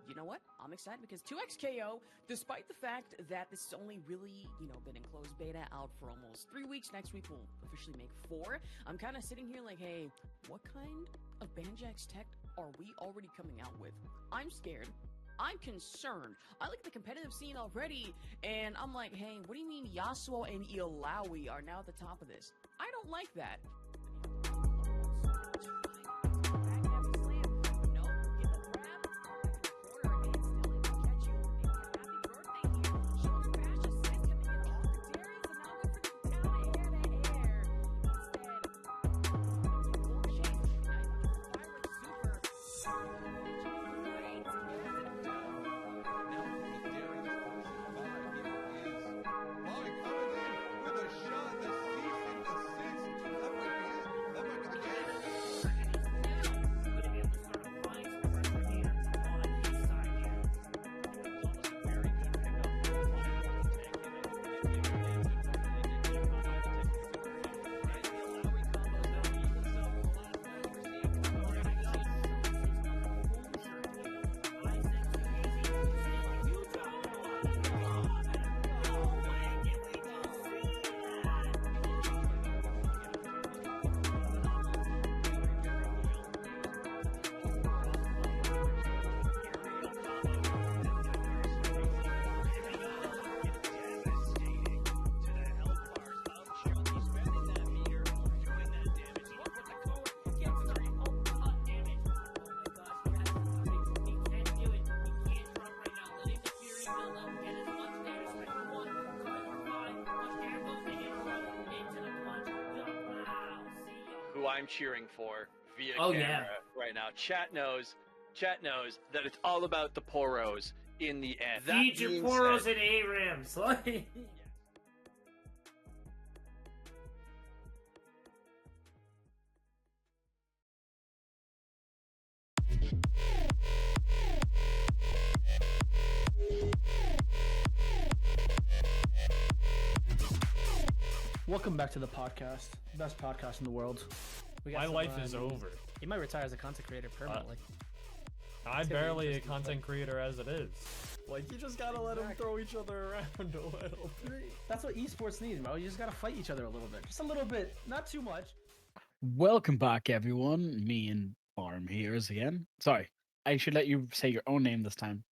S7: You know what? I'm excited because 2XKO, despite the fact that this has only really, been in closed beta out for almost 3 weeks, next week we'll officially make 4. I'm kind of sitting here like, hey, what kind of Banjax tech are we already coming out with? I'm scared. I'm concerned. I look at the competitive scene already, and I'm like, hey, what do you mean Yasuo and Illaoi are now at the top of this? I don't like that.
S8: I'm cheering for via
S11: Oh,
S8: camera
S11: yeah.
S8: right now. Chat knows that it's all about the poros in the end. That
S11: Feed your
S8: being
S11: poros
S8: said-
S11: and ARAMs. Like...
S3: Welcome back to the podcast. Best podcast in the world. We
S4: My
S3: some,
S4: life is over.
S5: You might retire as a content creator permanently.
S4: I'm
S3: gonna be
S4: barely a
S3: interesting,
S4: content creator as it is. Like, you just gotta let them throw each other around a little bit.
S3: That's what esports needs, bro. You just gotta fight each other a little bit. Just a little bit. Not too much.
S6: Welcome back, everyone. Me and Farm here is again. Sorry, I should let you say your own name this time.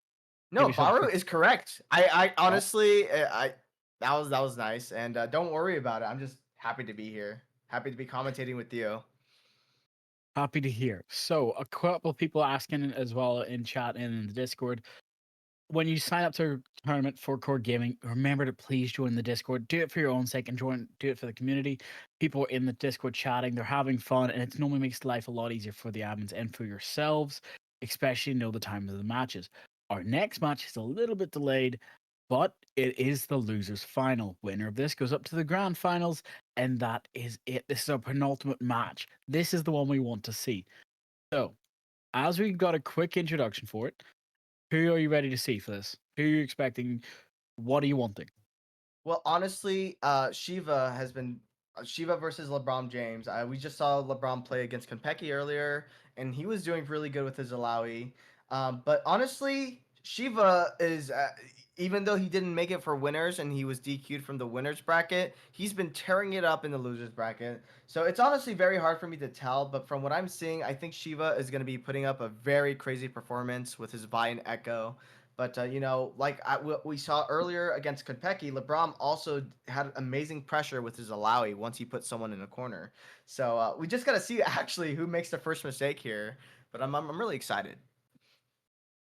S10: No,
S6: Give yourself a
S10: Baru
S6: quick-
S10: is correct. I honestly, that was nice, and don't worry about it. I'm just happy to be here. Happy to be commentating with you.
S6: Happy to hear. So, a couple of people asking as well in chat and in the Discord. When you sign up to a tournament for Qor Gaming, remember to please join the Discord. Do it for your own sake and do it for the community. People are in the Discord chatting, they're having fun, and it normally makes life a lot easier for the admins and for yourselves, especially know the times of the matches. Our next match is a little bit delayed, but it is the losers final. Winner of this goes up to the grand finals, and that is it. This is our penultimate match. This is the one we want to see. So, as we got a quick introduction for it, who are you ready to see for this? Who are you expecting? What are you wanting?
S10: Well, honestly, Shiva has been Shiva versus LeBron James. We just saw LeBron play against Konpeki earlier, and he was doing really good with his Alawi. But honestly, Shiva is, even though he didn't make it for winners and he was DQ'd from the winners bracket, he's been tearing it up in the losers bracket. So it's honestly very hard for me to tell, but from what I'm seeing, I think Shiva is going to be putting up a very crazy performance with his Vi and Echo. But, you know, like we saw earlier against Konpeki, LeBron also had amazing pressure with his Alawi once he put someone in a corner. So we just got to see actually who makes the first mistake here. But I'm really excited.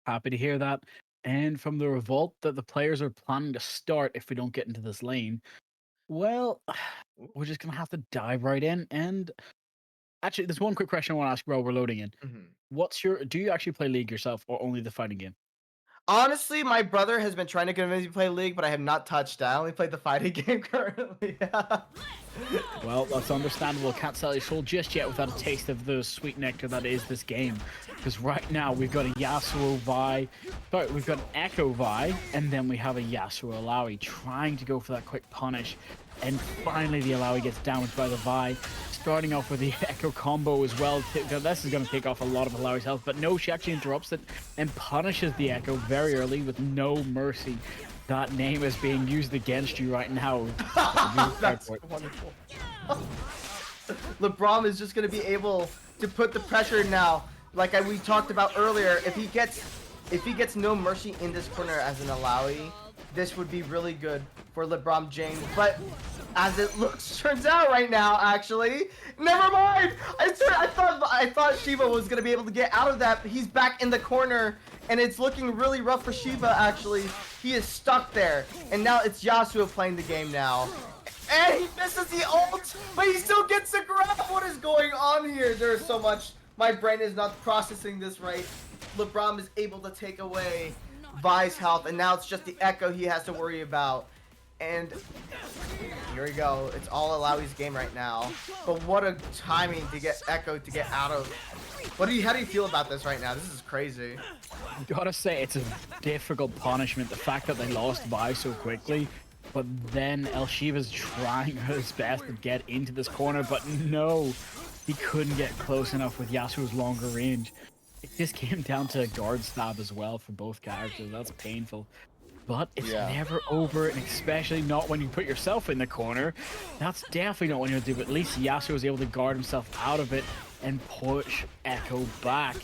S6: Happy to hear that. And from the revolt that the players are planning to start if we don't get into this lane, well, we're just going to have to dive right in. And actually, there's one quick question I want to ask while we're loading in. Do you actually play League yourself or only the fighting game?
S10: Honestly, my brother has been trying to convince me to play League, but I have not touched it. I only played the fighting game currently.
S6: Well, that's understandable. Can't sell your soul just yet without a taste of the sweet nectar that is this game. Because right now we've got a Yasuo Vi, we've got an Echo Vi, and then we have a Yasuo Alawi trying to go for that quick punish. And finally the Alawi gets damaged by the Vi, starting off with the Echo combo as well. This is going to take off a lot of Alawi's health, but no, she actually interrupts it and punishes the Echo very early with no mercy. That name is being used against you right now.
S10: That's wonderful. LeBron is just going to be able to put the pressure now. Like we talked about earlier, if he gets no mercy in this corner as an Alawi, this would be really good for LeBron James. But as it turns out right now, actually, never mind. I thought Shiva was gonna be able to get out of that, but he's back in the corner, and it's looking really rough for Shiva. Actually, he is stuck there, and now it's Yasuo playing the game now. And he misses the ult, but he still gets the grab. What is going on here? There's so much. My brain is not processing this right. LeBron is able to take away Vi's health, and now it's just the Echo he has to worry about. And here we go. It's all Alawi's game right now. But what a timing to get Echo to get out of. How do you feel about this right now? This is crazy.
S6: I gotta say, it's a difficult punishment. The fact that they lost Vi so quickly. But then El Shiva's trying his best to get into this corner, but no, he couldn't get close enough with Yasuo's longer range. It just came down to a guard stab as well for both characters. That's painful. But it's never over, and especially not when you put yourself in the corner. That's definitely not what you'll do, but at least Yasuo was able to guard himself out of it and push Echo back.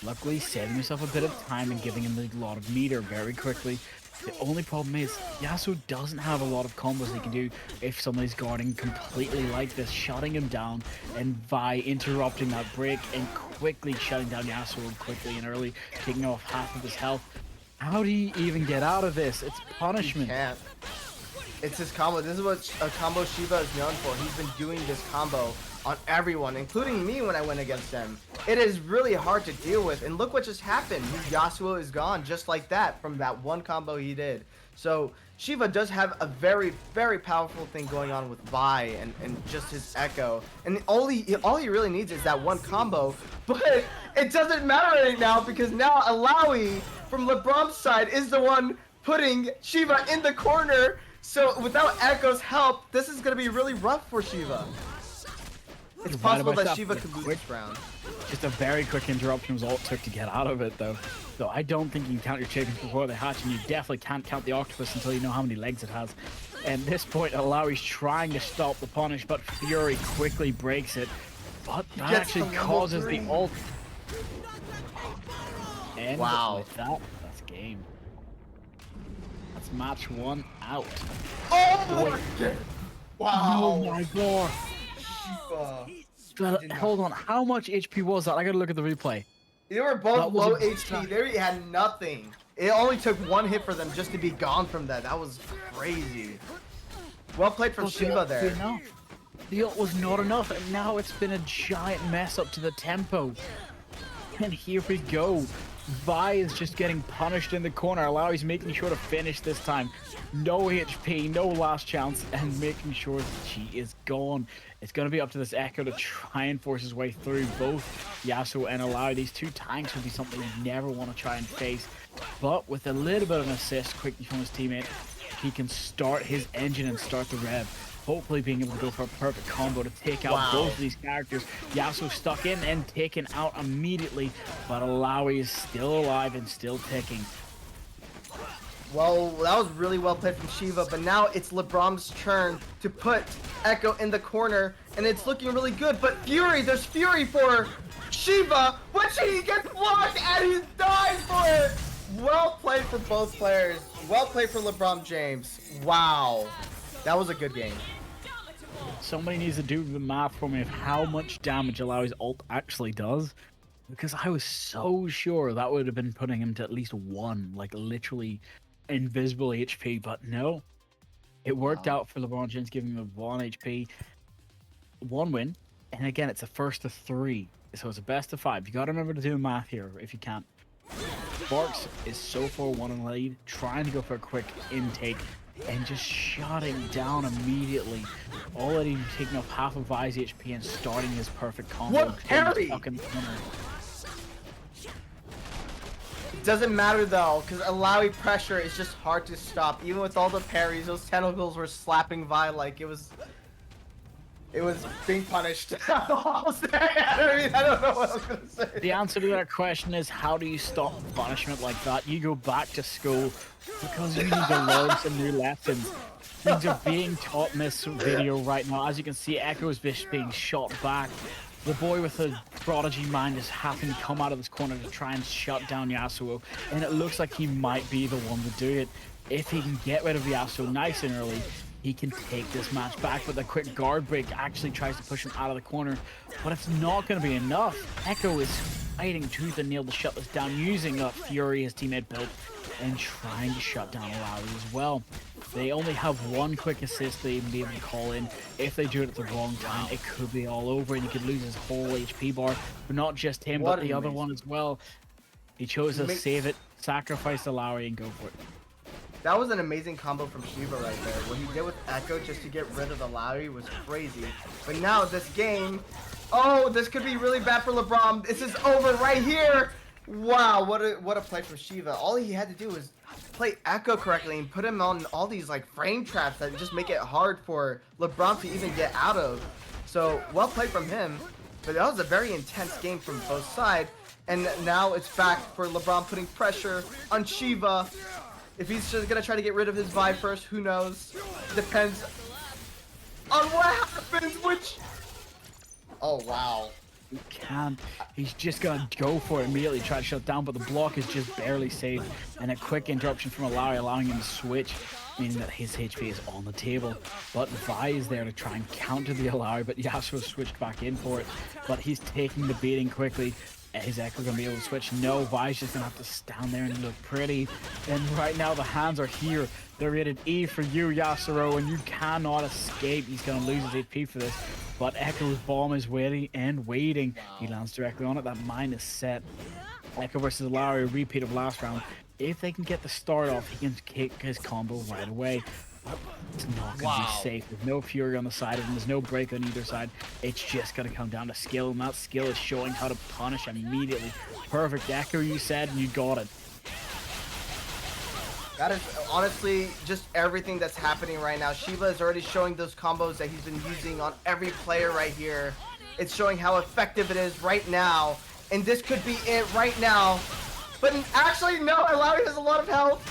S6: Luckily, saving himself a bit of time and giving him a lot of meter very quickly. The only problem is, Yasuo doesn't have a lot of combos he can do if somebody's guarding completely like this, shutting him down, and Vi interrupting that break and quickly shutting down Yasuo quickly and early, taking off half of his health. How do you even get out of this? It's punishment.
S10: He can't. It's his combo. This is what a combo Shiva is known for. He's been doing this combo on everyone, including me when I went against them. It is really hard to deal with, and look what just happened. Yasuo is gone just like that from that one combo he did. So Shiva does have a very, very powerful thing going on with Vi and just his echo. And all he really needs is that one combo. But it doesn't matter right now because now Alawi from LeBron's side is the one putting Shiva in the corner. So without Echo's help, this is going to be really rough for Shiva. It's possible that Shiva could lose this round.
S6: Just a very quick interruption was all it took to get out of it, though. So I don't think you can count your chickens before they hatch, and you definitely can't count the octopus until you know how many legs it has. And at this point, Alawi's trying to stop the punish, but Fury quickly breaks it. But that actually causes the ult. And with that, that's game. That's match 1 out.
S10: Oh my god! Wow!
S6: Oh my god! Hold on, how much HP was that? I gotta look at the replay.
S10: They were both low HP. They had nothing. It only took one hit for them just to be gone from that. That was crazy. Well played from Shiva there.
S6: The ult was not enough, and now it's been a giant mess up to the tempo. And here we go. Vi is just getting punished in the corner. Alawi's making sure to finish this time. No HP, no last chance, and making sure that she is gone. It's going to be up to this Echo to try and force his way through both Yasuo and Alawi. These two tanks would be something you never want to try and face. But with a little bit of an assist quickly from his teammate, he can start his engine and start the rev. Hopefully being able to go for a perfect combo to take out both of these characters. Yasuo stuck in and taken out immediately, but Alawi is still alive and still ticking.
S10: Well, that was really well played from Shiva, but now it's LeBron's turn to put Echo in the corner, and it's looking really good. But there's Fury for Shiva, but he gets blocked and he dies for it. Well played for both players. Well played for LeBron James. Wow. That was a good game.
S6: Somebody needs to do the math for me of how much damage Alawi's ult actually does. Because I was so sure that would have been putting him to at least 1, like literally invisible HP, but no. It worked out for LeBron James, giving him 1 HP, 1 win. And again, it's a first of 3, so it's a best of 5. You gotta remember to do math here if you can't. Sparks is so far 1 in the lead, trying to go for a quick intake and just shutting down immediately. Already taking off half of Vi's HP and starting his perfect combo.
S10: What parry? It doesn't matter though, because Alawi pressure is just hard to stop. Even with all the parries, those tentacles were slapping Vi like it was being punished. I don't know what I was gonna say.
S6: The answer to that question is, how do you stop punishment like that? You go back to school because you need to learn some new lessons. Things are being taught in this video right now. As you can see, Echo is being shot back. The boy with the prodigy mind is having to come out of this corner to try and shut down Yasuo, and it looks like he might be the one to do it. If he can get rid of Yasuo nice and early, he can take this match back, but the quick guard break actually tries to push him out of the corner, but it's not going to be enough. Echo is fighting tooth and nail to shut this down, using a Fury his teammate built, and trying to shut down Alawi as well. They only have 1 quick assist they even be able to call in. If they do it at the wrong time, it could be all over, and he could lose his whole HP bar, but not just him, but the other one as well. He chose to save it, sacrifice Alawi, and go for it.
S10: That was an amazing combo from Shiva right there. What he did with Echo just to get rid of the Alawi was crazy. But now this game, oh, this could be really bad for LeBron. This is over right here. Wow, what a play from Shiva. All he had to do was play Echo correctly and put him on all these like frame traps that just make it hard for LeBron to even get out of. So well played from him. But that was a very intense game from both sides. And now it's back for LeBron putting pressure on Shiva. If he's just gonna try to get rid of his Vi first, who knows? Depends on what happens, which... Oh, wow.
S6: He can't. He's just gonna go for it immediately, try to shut down, but the block is just barely saved. And a quick interruption from Alawi, allowing him to switch, meaning that his HP is on the table. But Vi is there to try and counter the Alawi, but Yasuo switched back in for it. But he's taking the beating quickly. Is Echo gonna be able to switch? No, Vi's just gonna have to stand there and look pretty. And right now the hands are here. They're rated E for you, Yasuo, and you cannot escape. He's gonna lose his HP for this. but Echo's bomb is waiting and waiting. He lands directly on it. That mine is set. Echo versus Larry, a repeat of last round. If they can get the start off, he can kick his combo right away. But it's not going to be safe. There's no Fury on the side of him. There's no break on either side. It's just going to come down to skill, and that skill is showing how to punish immediately. Perfect Echo, you said, and you got it.
S10: That is honestly just everything that's happening right now. Shiva is already showing those combos that he's been using on every player right here. It's showing how effective it is right now. And this could be it right now. But actually, no, Alawi has a lot of health.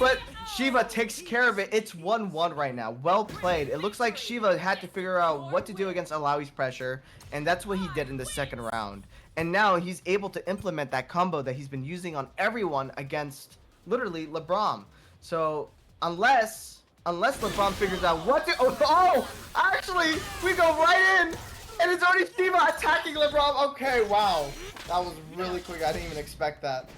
S10: But Shiva takes care of it. It's 1-1 right now. Well played. It looks like Shiva had to figure out what to do against Alawi's pressure. And that's what he did in the second round. And now he's able to implement that combo that he's been using on everyone against literally LeBron. So unless LeBron figures out what to actually we go right in and it's already Shiva attacking LeBron. Okay, wow, that was really quick. I didn't even expect that.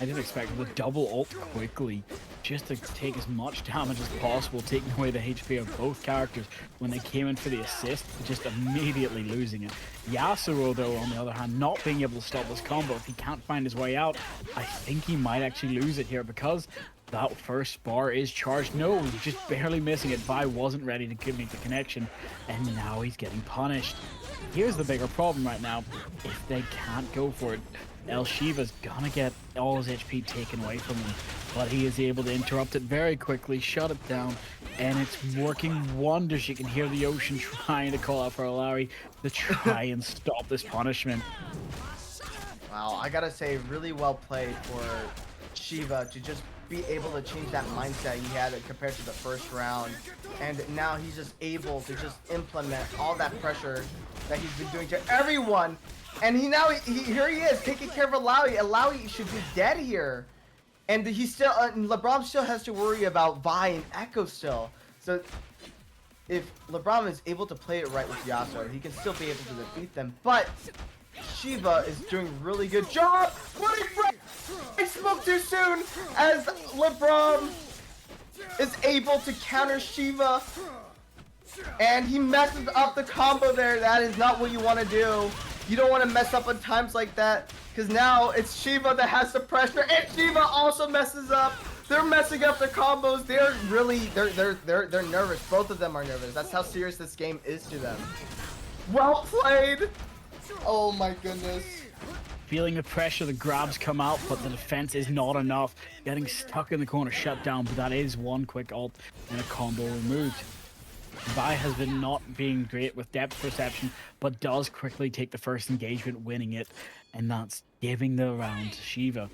S6: I didn't expect the double ult quickly, just to take as much damage as possible, taking away the HP of both characters when they came in for the assist, just immediately losing it. Yasuo, though, on the other hand, not being able to stop this combo. If he can't find his way out, I think he might actually lose it here, because that first bar is charged. No, he's just barely missing it. Vi wasn't ready to make the connection, and now he's getting punished. Here's the bigger problem right now. If they can't go for it, El Shiva's gonna get all his HP taken away from him, but he is able to interrupt it very quickly, shut it down, and it's working wonders. You can hear the ocean trying to call out for Alawi to try and stop this punishment.
S10: Wow, I gotta say, really well played for Shiva to just be able to change that mindset he had compared to the first round, and now he's just able to just implement all that pressure that he's been doing to everyone. And here he is taking care of Alawi. Alawi should be dead here, and he still LeBron still has to worry about Vi and Echo still. So if LeBron is able to play it right with Yasuo, he can still be able to defeat them. But Shiva is doing a really good job. I spoke too soon as LeBron is able to counter Shiva, and he messes up the combo there. That is not what you want to do. You don't want to mess up on times like that, because now it's Shiva that has the pressure, and Shiva also messes up. They're messing up their combos. They're nervous. Both of them are nervous. That's how serious this game is to them. Well played. Oh my goodness.
S6: Feeling the pressure, the grabs come out, but the defense is not enough. Getting stuck in the corner, shut down, but that is one quick ult and a combo removed. Vi has been not being great with depth perception, but does quickly take the first engagement, winning it, and that's giving the round to Shiva.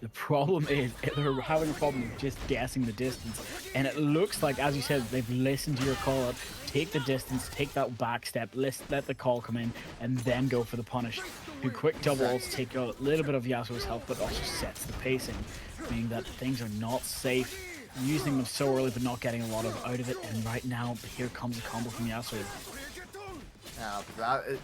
S6: The problem is they're having a problem with just guessing the distance, and it looks like, as you said, they've listened to your call out. Take the distance, take that back step, let the call come in, and then go for the punish. Do quick double ults, take out a little bit of Yasuo's health, but also sets the pacing, meaning that things are not safe. Using them so early but not getting a lot out of it, and right now here comes a combo from Yasuo.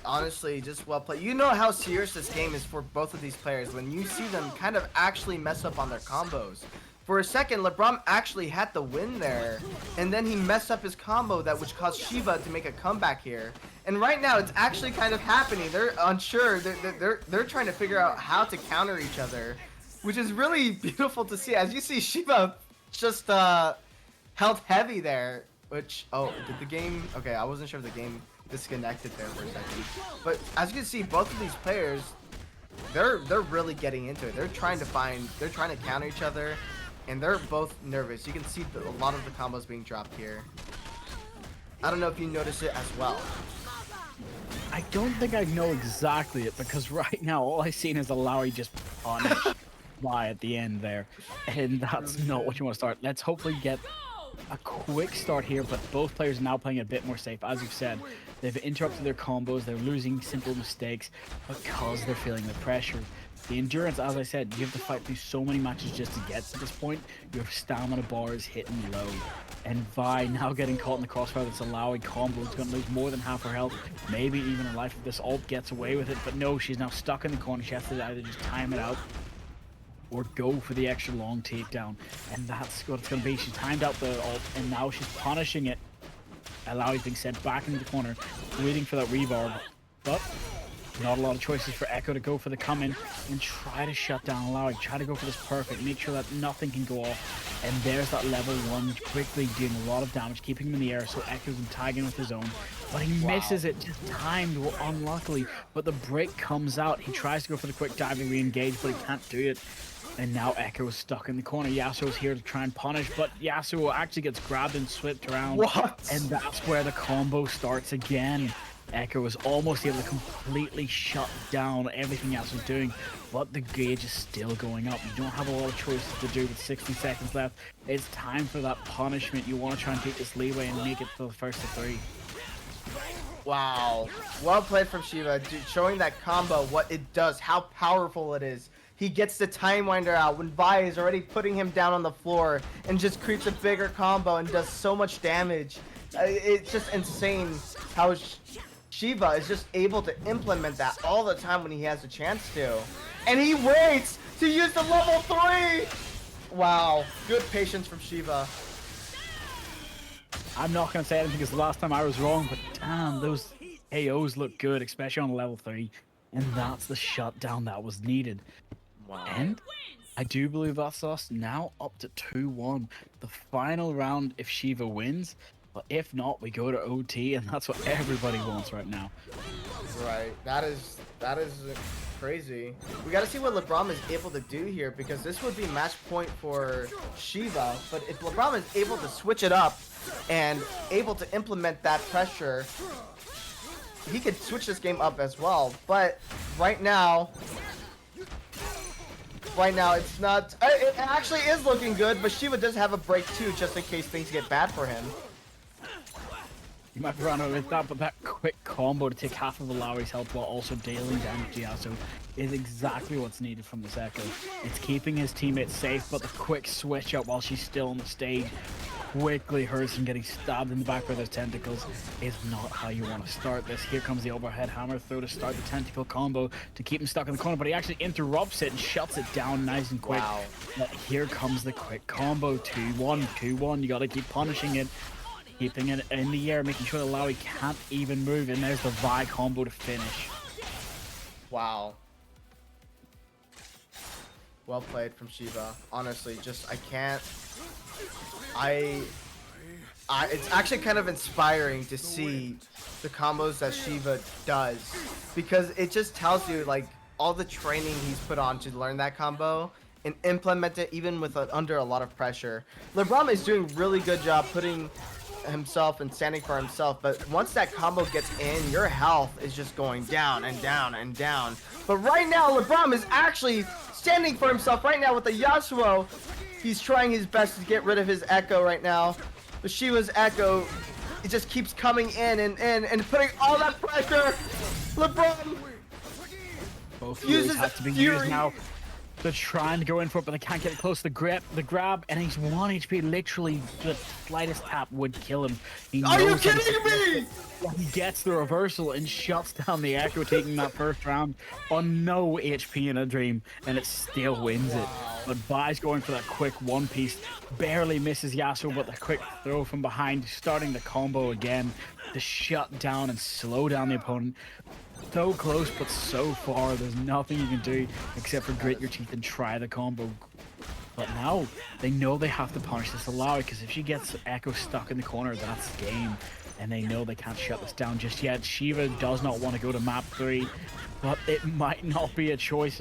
S10: Honestly, just well played. You know how serious this game is for both of these players when you see them kind of actually mess up on their combos. For a second, LeBron actually had the win there, and then he messed up his combo which caused Shiva to make a comeback here. And right now, it's actually kind of happening. They're unsure. They're trying to figure out how to counter each other, which is really beautiful to see. As you see, Shiva just held heavy there, which did the game I wasn't sure if the game disconnected there for a second, but as you can see, both of these players, they're really getting into it. They're trying to counter each other, and they're both nervous. You can see a lot of the combos being dropped here. I don't know if you notice it as well.
S6: I don't think I know exactly it, because right now all I've seen is Alawi just punish Vi at the end there, and that's not what you want to start. Let's hopefully get a quick start here, but both players are now playing a bit more safe. As you've said, they've interrupted their combos, they're losing simple mistakes because they're feeling the pressure. The endurance, as I said, you have to fight through so many matches just to get to this point. Your stamina bar is hitting low, and Vi now getting caught in the crossfire. That's allowing combo. It's going to lose more than half her health, maybe even her life if this ult gets away with it. But no, she's now stuck in the corner. She has to either just time it out or go for the extra long takedown, and that's what it's going to be. She's timed out the ult, and now she's punishing it. Alawi's being sent back into the corner. waiting for that rebar, but not a lot of choices for Echo to go for the come in and try to shut down Lowry. Try to go for this perfect, make sure that nothing can go off. And there's that level 1 quickly doing a lot of damage, keeping him in the air, so Echo's tagging with his own. But he misses it, just timed unluckily. But the break comes out. He tries to go for the quick dive and re-engage, but he can't do it. And now Echo is stuck in the corner. Yasuo's here to try and punish, but Yasuo actually gets grabbed and swept around. And that's where the combo starts again. Echo was almost able to completely shut down everything else was doing, but the gauge is still going up. You don't have a lot of choices to do with 60 seconds left. It's time for that punishment. You want to try and take this leeway and make it to the first to 3.
S10: Wow. Well played from Shiva, dude, showing that combo, what it does, how powerful it is. He gets the Time Winder out when Vi is already putting him down on the floor and just creeps a bigger combo and does so much damage. It's just insane how Shiva is just able to implement that all the time when he has a chance to. And he waits to use the level 3! Wow, good patience from Shiva.
S6: I'm not going to say anything because the last time I was wrong, but damn, those AOs look good, especially on level 3. And that's the shutdown that was needed.
S10: Wow.
S6: And I do believe that's us now up to 2-1. The final round if Shiva wins, but if not, we go to OT, and that's what everybody wants right now.
S10: Right, that is crazy. We got to see what LeBron is able to do here, because this would be match point for Shiva. But if LeBron is able to switch it up and able to implement that pressure, he could switch this game up as well. But right now it's not. It actually is looking good, but Shiva does have a break too, just in case things get bad for him.
S6: You might run over that, but that quick combo to take half of Lowry's health while also dealing damage to Yasuo is exactly what's needed from this Echo. It's keeping his teammates safe, but the quick switch up while she's still on the stage quickly hurts him, getting stabbed in the back by those tentacles is not how you want to start this. Here comes the overhead hammer throw to start the tentacle combo to keep him stuck in the corner, but he actually interrupts it and shuts it down nice and quick.
S10: Wow.
S6: But here comes the quick combo, 2-1, 2-1. You got to keep punishing it. Keeping it in the air, making sure that Lowry can't even move, and there's the Vi combo to finish.
S10: Wow. Well played from Shiva. Honestly, just I can't. It's actually kind of inspiring to see the combos that Shiva does, because it just tells you like all the training he's put on to learn that combo and implement it even with under a lot of pressure. LeBron is doing really good job putting himself and standing for himself, but once that combo gets in, your health is just going down and down and down. But right now, LeBron is actually standing for himself right now with the Yasuo. He's trying his best to get rid of his Echo right now. But Shiva's Echo, it just keeps coming in and putting all that pressure. LeBron
S6: both
S10: uses
S6: have to be
S10: Fury.
S6: used now. They're trying to go in for it, but they can't get it close. The grab, and he's 1 HP. Literally, the slightest tap would kill him.
S10: Are you kidding me?
S6: He gets the reversal and shuts down the Echo, taking that first round on no HP in a dream, and it still wins it. But Vi's going for that quick one-piece, barely misses Yasuo, but the quick throw from behind, starting the combo again to shut down and slow down the opponent. So close, but so far, there's nothing you can do except for grit your teeth and try the combo. But now, they know they have to punish this Lowry, because if she gets Echo stuck in the corner, that's the game. And they know they can't shut this down just yet. Shiva does not want to go to map 3, but it might not be a choice.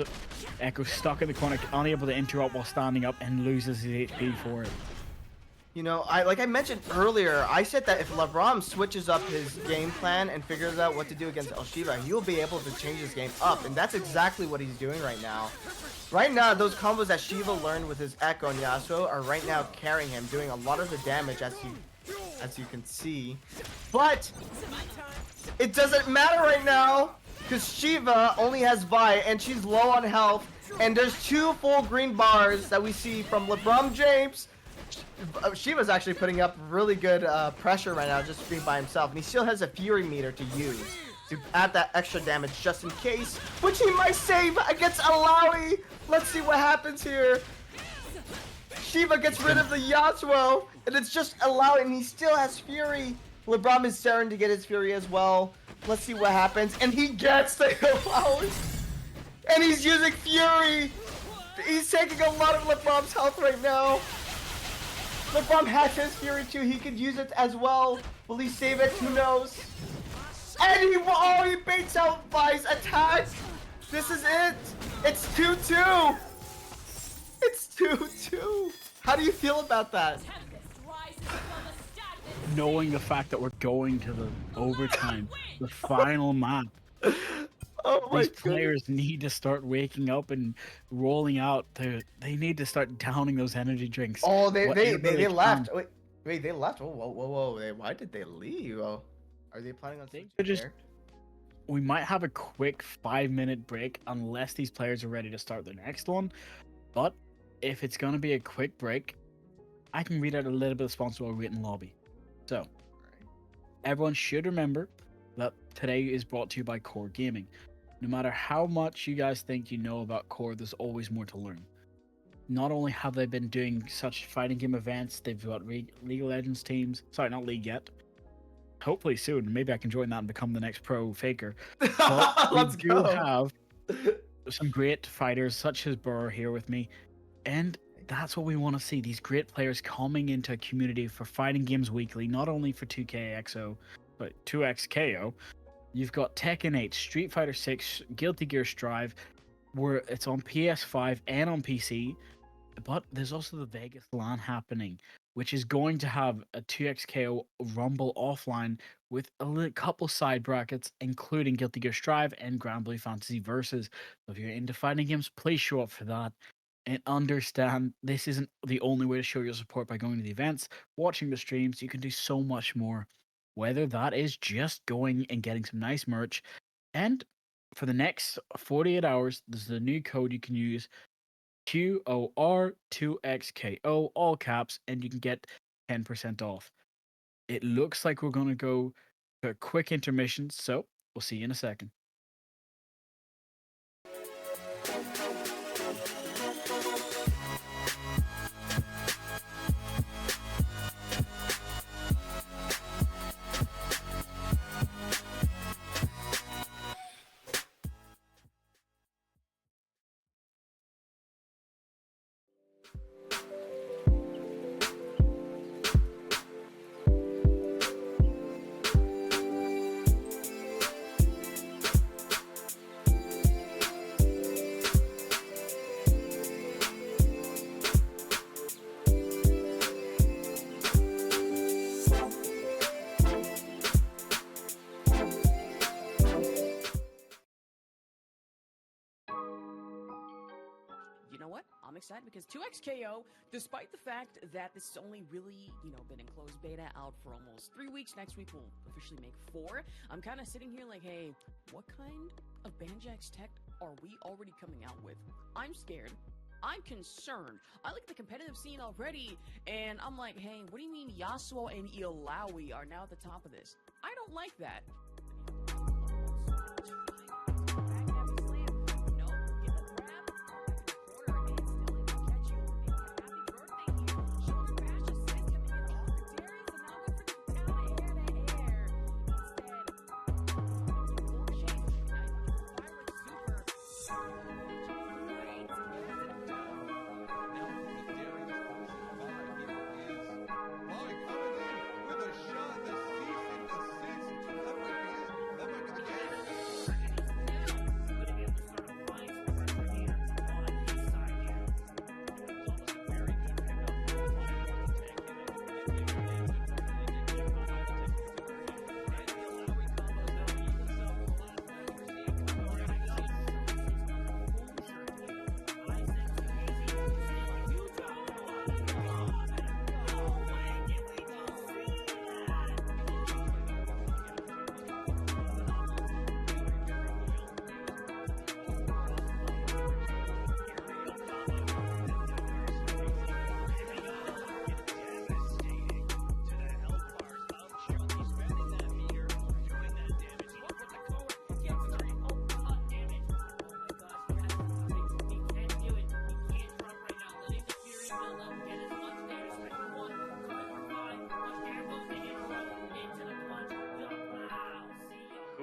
S6: Echo stuck in the corner, unable to interrupt while standing up, and loses his HP for it.
S10: You know, like I mentioned earlier, I said that if LeBron switches up his game plan and figures out what to do against El Shiva, he'll be able to change his game up, and that's exactly what he's doing right now. Right now, those combos that Shiva learned with his Echo and Yasuo are right now carrying him, doing a lot of the damage as you can see. But it doesn't matter right now, because Shiva only has Vi, and she's low on health, and there's 2 full green bars that we see from LeBron James. Shiva's actually putting up really good pressure right now, just being by himself, and he still has a Fury meter to use to add that extra damage just in case, which he might save against Alawi. Let's see what happens here. Shiva gets rid of the Yasuo, and it's just Alawi, and he still has Fury. LeBron is starting to get his Fury as well. Let's see what happens. And he gets the flowers. And he's using Fury. He's taking a lot of LeBron's health right now. LeBron has his Fury too. He could use it as well. Will he save it? Who knows? And he baits out Vi's attack. This is it. It's 2-2. It's 2-2. How do you feel about that?
S6: Knowing the fact that we're going to the overtime, the final map.
S10: Oh my
S6: These players need to start waking up and rolling out. They need to start downing those energy drinks.
S10: Oh, they
S6: Whatever
S10: left.
S6: can.
S10: Wait, they left. Whoa. Why did they leave? Oh, are they planning on switching
S6: They're just-
S10: there?
S6: We might have a quick 5-minute break unless these players are ready to start the next one. But if it's going to be a quick break, I can read out a little bit of sponsor while we're waiting lobby. So, everyone should remember that today is brought to you by Qor Gaming. No matter how much you guys think you know about Qor, there's always more to learn. Not only have they been doing such fighting game events, they've got League of Legends teams. Sorry, not League yet. Hopefully soon. Maybe I can join that and become the next pro faker. But
S10: Let's
S6: we do
S10: go.
S6: have some great fighters such as Burr here with me. And that's what we want to see. These great players coming into a community for fighting games weekly, not only for 2KXO, but 2XKO. You've got Tekken 8, Street Fighter 6, Guilty Gear Strive, where it's on PS5 and on PC. But there's also the Vegas LAN happening, which is going to have a 2XKO Rumble offline with a couple side brackets, including Guilty Gear Strive and Grand Blue Fantasy Versus. So if you're into fighting games, please show up for that. And understand this isn't the only way to show your support by going to the events, watching the streams. You can do so much more, whether that is just going and getting some nice merch. And for the next 48 hours, there's the new code you can use, QOR 2XKO, all caps, and you can get 10% off. It looks like we're going to go to a quick intermission, so we'll see you in a second.
S7: You know what? I'm excited because 2XKO, despite the fact that this has only really, been in closed beta out for almost 3 weeks, next week we'll officially make 4. I'm kind of sitting here like, hey, what kind of Banjax tech are we already coming out with? I'm scared. I'm concerned. I look at the competitive scene already, and I'm like, hey, what do you mean Yasuo and Illaoi are now at the top of this? I don't like that.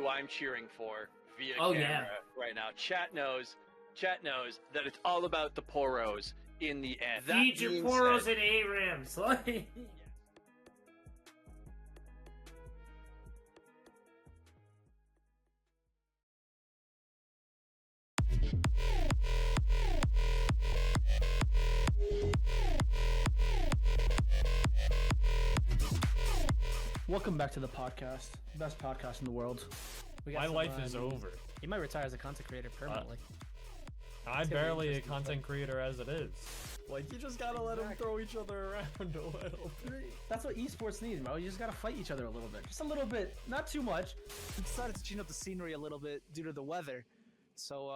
S8: who I'm cheering for via
S11: Oh,
S8: camera
S11: yeah.
S8: right now. Chat knows that it's all about the poros in the end. That
S11: Feed your
S8: being
S11: poros
S8: said-
S11: and ARAMs. Like.
S3: Welcome back to the podcast, best podcast in the world. We
S4: My
S3: some,
S4: life is
S3: I mean,
S4: over.
S3: He might retire as a content creator permanently.
S4: I'm
S3: It's gonna be
S4: barely a
S3: interesting, but-
S4: content creator as it is. Like, you just gotta let them throw each other around a little bit.
S3: That's what esports needs, bro. You just gotta fight each other a little bit, just a little bit, not too much.
S5: We decided to change up the scenery a little bit due to the weather. So,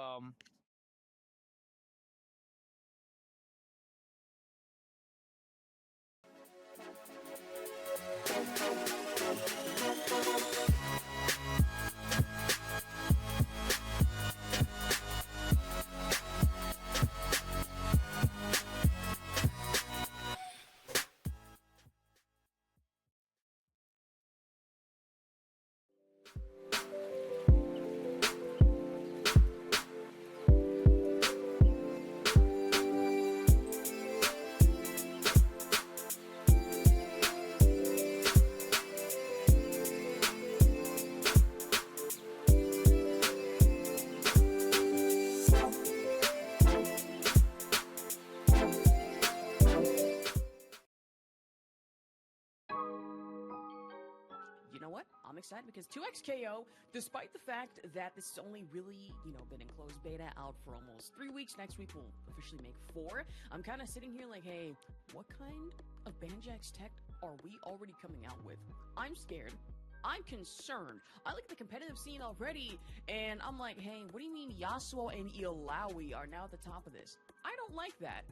S7: You know what? I'm excited because 2XKO, despite the fact that this has only really, been in closed beta out for almost 3 weeks, next week we'll officially make 4. I'm kind of sitting here like, hey, what kind of Banjax tech are we already coming out with? I'm scared. I'm concerned. I look at the competitive scene already, and I'm like, hey, what do you mean Yasuo and Illaoi are now at the top of this? I don't like that.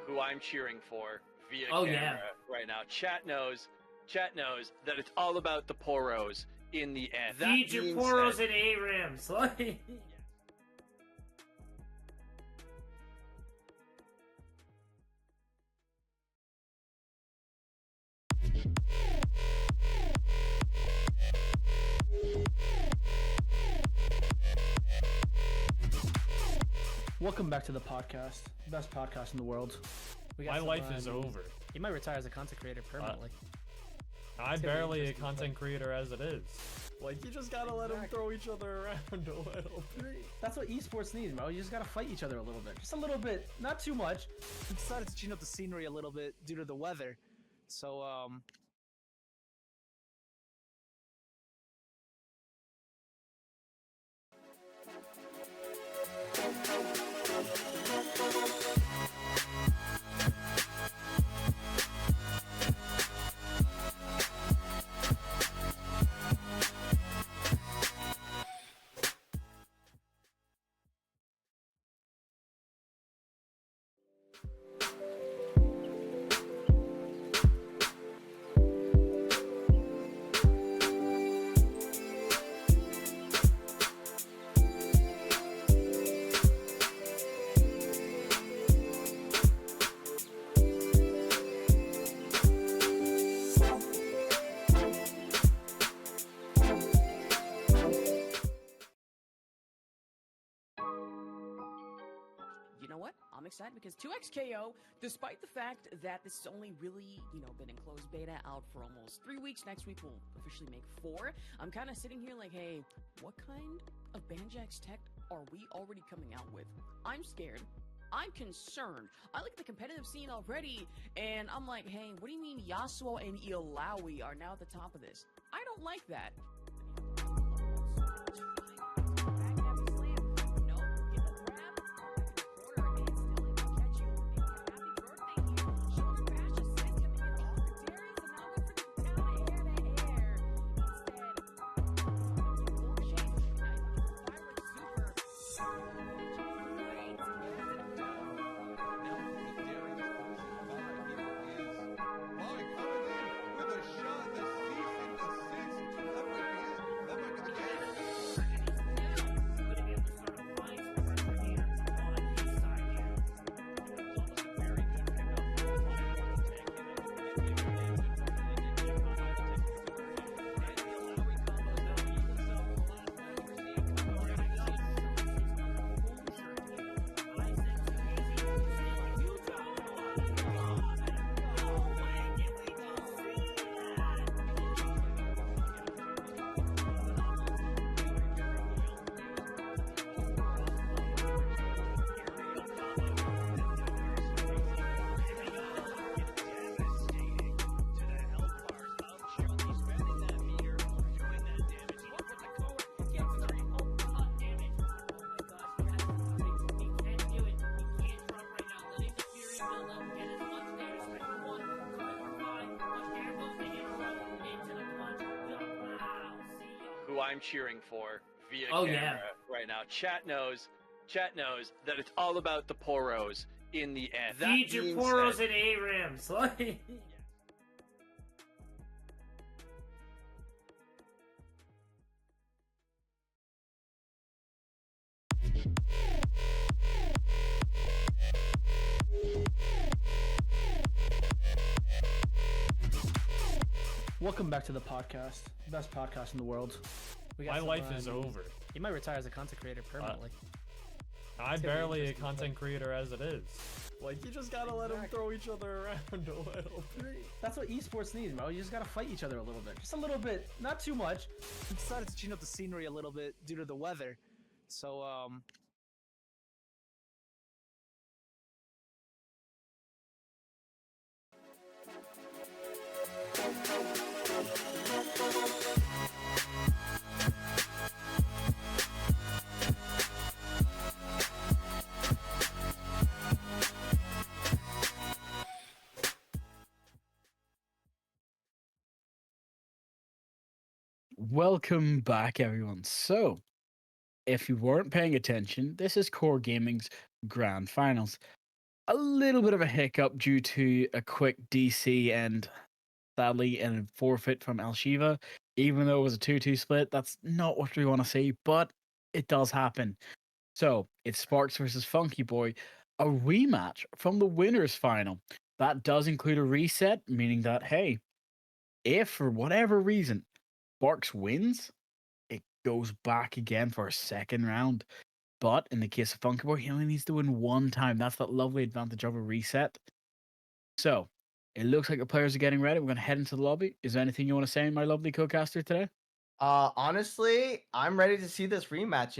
S8: who I'm cheering for via
S11: Oh,
S8: camera
S11: yeah.
S8: right now. Chat knows that it's all about the poros in the end. That
S11: Feed your
S8: being
S11: poros
S8: said-
S11: and ARAMs. Like.
S3: Welcome back to the podcast, best podcast in the world. We
S4: My
S3: some,
S4: life is
S3: I mean,
S4: over.
S3: He might retire as a content creator permanently.
S4: I'm
S3: It's gonna be
S4: barely a
S3: interesting, but-
S4: content creator as it is. Like, you just gotta let them throw each other around a little bit.
S3: That's what esports needs, bro. You just gotta fight each other a little bit, just a little bit, not too much.
S5: we decided to change up the scenery a little bit due to the weather. So,
S7: excited because 2XKO, despite the fact that this has only really, been in closed beta out for almost 3 weeks, next week we'll officially make 4. I'm kind of sitting here like, hey, what kind of Banjax tech are we already coming out with? I'm scared. I'm concerned. I look at the competitive scene already, and I'm like, hey, what do you mean Yasuo and Illaoi are now at the top of this? I don't like that.
S8: Who I'm cheering for via
S11: Oh,
S8: camera
S11: yeah.
S8: right now. Chat knows that it's all about the poros in the end. That
S11: Feed your
S8: being
S11: poros
S8: said-
S11: and ARAMs. Like.
S3: Welcome back to the podcast. Best podcast in the world. We
S4: My
S3: some,
S4: life is over.
S3: He might retire as a content creator permanently.
S4: I'm
S3: It's gonna be
S4: barely a
S3: interesting
S4: content creator as it is. Like, you just gotta let them throw each other around a little bit.
S3: That's what esports needs, bro. You just gotta fight each other a little bit. Just a little bit. Not too much.
S5: We decided to change up the scenery a little bit due to the weather. So,
S6: Welcome back, everyone. So, if you weren't paying attention, this is Qor Gaming's Grand Finals. A little bit of a hiccup due to a quick DC and sadly a forfeit from El Shiva. Even though it was a 2-2 split, that's not what we want to see, but it does happen. So, it's Sparks versus Funky Boy, a rematch from the winners final. That does include a reset, meaning that, hey, if for whatever reason Sparks wins, it goes back again for a second round. But in the case of Funky Boy, he only needs to win one time. That's that lovely advantage of a reset. So, it looks like the players are getting ready. We're going to head into the lobby. Is there anything you want to say, my lovely co-caster, today?
S10: Honestly, I'm ready to see this rematch.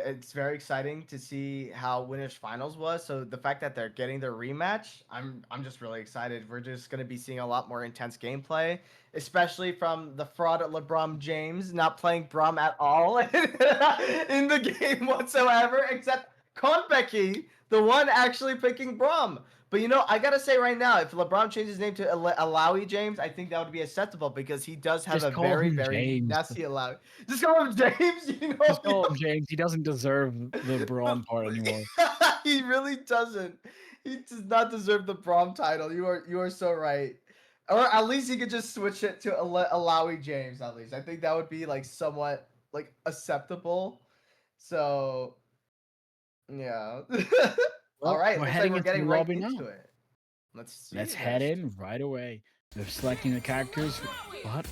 S10: It's very exciting to see how winners finals was. So the fact that they're getting their rematch, I'm just really excited. We're just gonna be seeing a lot more intense gameplay, especially from the fraud at LeBron James, not playing Brom at all in the game whatsoever, except Konpeki, the one actually picking Brom. But I gotta say right now, if LeBron changed his name to Illaoi James, I think that would be acceptable because he does have
S6: Just
S10: a
S6: call
S10: very,
S6: him
S10: very
S6: James.
S10: nasty Illaoi. Just call him James.
S6: Just call him James. He doesn't deserve the Braun part anymore.
S10: He really doesn't. He does not deserve the Brom title. You are so right. Or at least he could just switch it to Illaoi James. At least I think that would be somewhat acceptable. So yeah. All right,
S6: we're
S10: looks
S6: heading
S10: like we're
S6: into
S10: getting
S6: the
S10: right
S6: lobby
S10: into
S6: now.
S10: it. Let's
S6: head in right away. They're selecting the characters. What?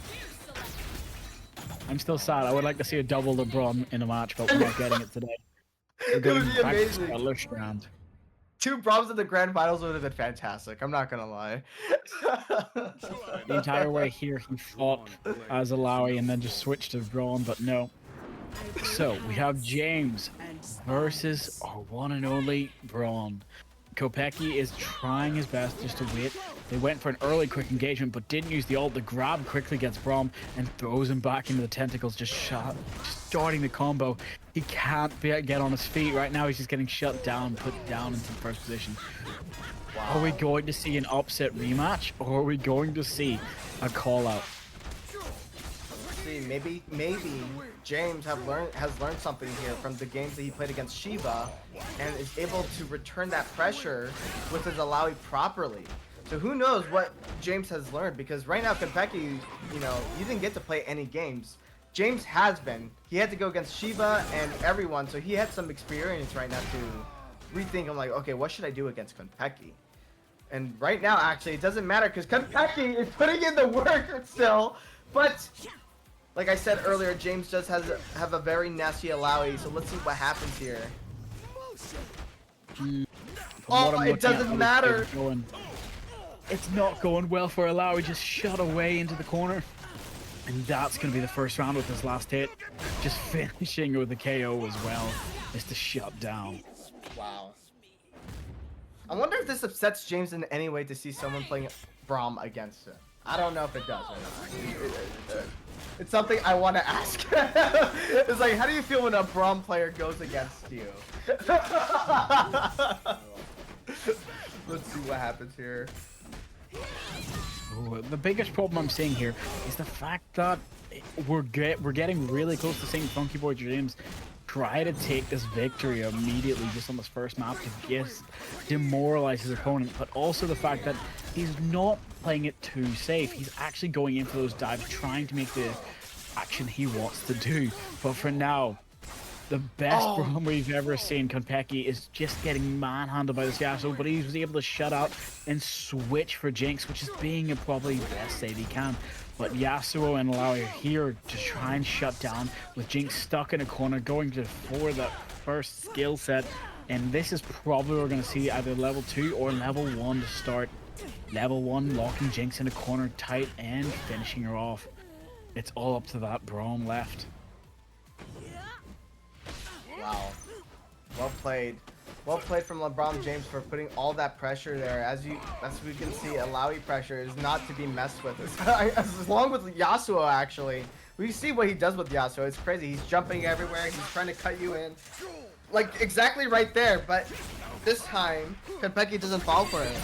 S6: I'm still sad. I would like to see a double LeBron in a match, but we're not getting it today. We're
S10: It
S6: going
S10: would be
S6: back to
S10: amazing.
S6: Scottish round.
S10: 2 Broms in the grand finals would have been fantastic. I'm not gonna lie.
S6: The entire way here, he fought as a Lowy and then just switched to Braum, but no. So we have James versus our one and only Braun. Kopecky is trying his best just to wait. They went for an early quick engagement, but didn't use the ult. The grab quickly gets Braum and throws him back into the tentacles, just starting the combo. He can't get on his feet right now. He's just getting shut down, put down into the first position. Wow. Are we going to see an upset rematch, or are we going to see a call out?
S10: See, maybe James has learned something here from the games that he played against Shiva, and is able to return that pressure with his Alawi properly. So who knows what James has learned, because right now Kopecky, you know, you didn't get to play any games. James has been. He had to go against Shiva and everyone, so he had some experience right now to rethink. I'm like, okay, what should I do against Kopecky? And right now, actually, it doesn't matter because Kopecky is putting in the work still, but like I said earlier, James does have a very nasty Alawi, so let's see what happens here. Oh, it doesn't matter.
S6: It's not going well for Alawi. Just shot away into the corner. And that's going to be the first round with his last hit. Just finishing with the KO as well. Just to shut down.
S10: Wow. I wonder if this upsets James in any way to see someone playing Braum against him. I don't know if it does or not. It's something I want to ask. It's like, how do you feel when a Braum player goes against you? Let's see what happens here.
S6: Ooh, the biggest problem I'm seeing here is the fact that we're getting really close to seeing Funky Boy James try to take this victory immediately just on this first map to just demoralize his opponent, but also the fact that he's not playing it too safe. He's actually going in for those dives, trying to make the action he wants to do. But for now, the best Braum we've ever seen, Kopecky, is just getting manhandled by this Yasuo, but he was able to shut out and switch for Jinx, which is being a probably best save he can. But Yasuo and Alawi are here to try and shut down, with Jinx stuck in a corner, going for the first skill set. And this is probably we're going to see either level 2 or level 1 to start. Level 1 locking Jinx in a corner tight and finishing her off. It's all up to that Braum left.
S10: Wow. Well played. Well played from LeBron James for putting all that pressure there. As we can see, Alawi pressure is not to be messed with. As long with Yasuo, actually. We see what he does with Yasuo. It's crazy. He's jumping everywhere. He's trying to cut you in. Like, exactly right there. But this time, Kopecky doesn't fall for it.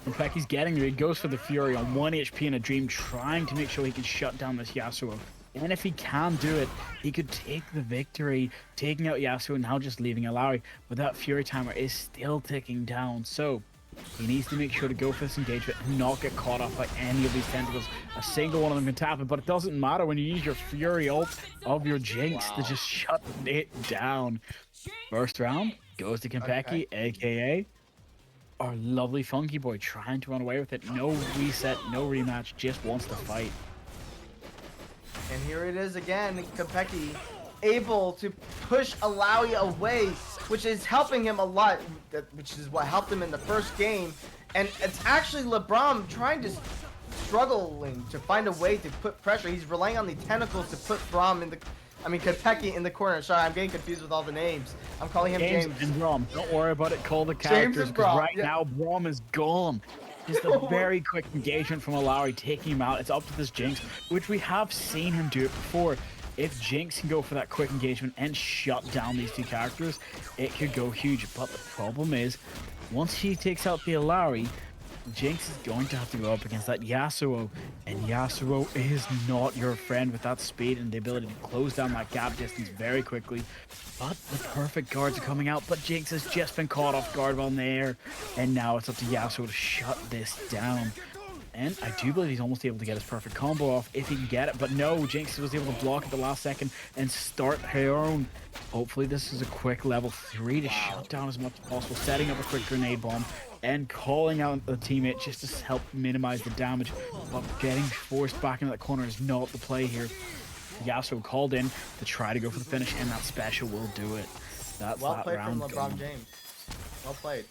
S6: Kopecky's getting there. He goes for the Fury on 1 HP in a Dream, trying to make sure he can shut down this Yasuo. And if he can do it, he could take the victory, taking out Yasuo and now just leaving Alawi. But that Fury timer is still ticking down, so he needs to make sure to go for this engagement and not get caught off by any of these tentacles. A single one of them can tap it, but it doesn't matter when you use your Fury ult of your Jinx to just shut it down. First round goes to Kopecky, aka our lovely Funky Boy, trying to run away with it. No reset, no rematch, just wants to fight.
S10: And here it is again, Kopecky able to push Alawi away, which is helping him a lot, which is what helped him in the first game. And it's actually LeBron struggling to find a way to put pressure. He's relying on the tentacles to put Kopecky in the corner. Sorry, I'm getting confused with all the names. I'm calling him James.
S6: And Braum. Don't worry about it. Call the characters, because right now Braum is gone. Just a very quick engagement from Alawi, taking him out. It's up to this Jinx, which we have seen him do it before. If Jinx can go for that quick engagement and shut down these two characters, it could go huge. But the problem is, once he takes out the Alawi, Jinx is going to have to go up against that Yasuo, and Yasuo is not your friend with that speed and the ability to close down that gap distance very quickly. But the perfect guards are coming out, but Jinx has just been caught off guard on the air, and now it's up to Yasuo to shut this down. And I do believe he's almost able to get his perfect combo off if he can get it, but no, Jinx was able to block at the last second and start her own. Hopefully this is a quick level 3 to shut down as much as possible, setting up a quick grenade bomb and calling out the teammate just to help minimize the damage. But getting forced back into that corner is not the play here. Yasuo called in to try to go for the finish, and that special will do it. That's
S10: well
S6: that
S10: played
S6: round
S10: from LeBron James. Well played.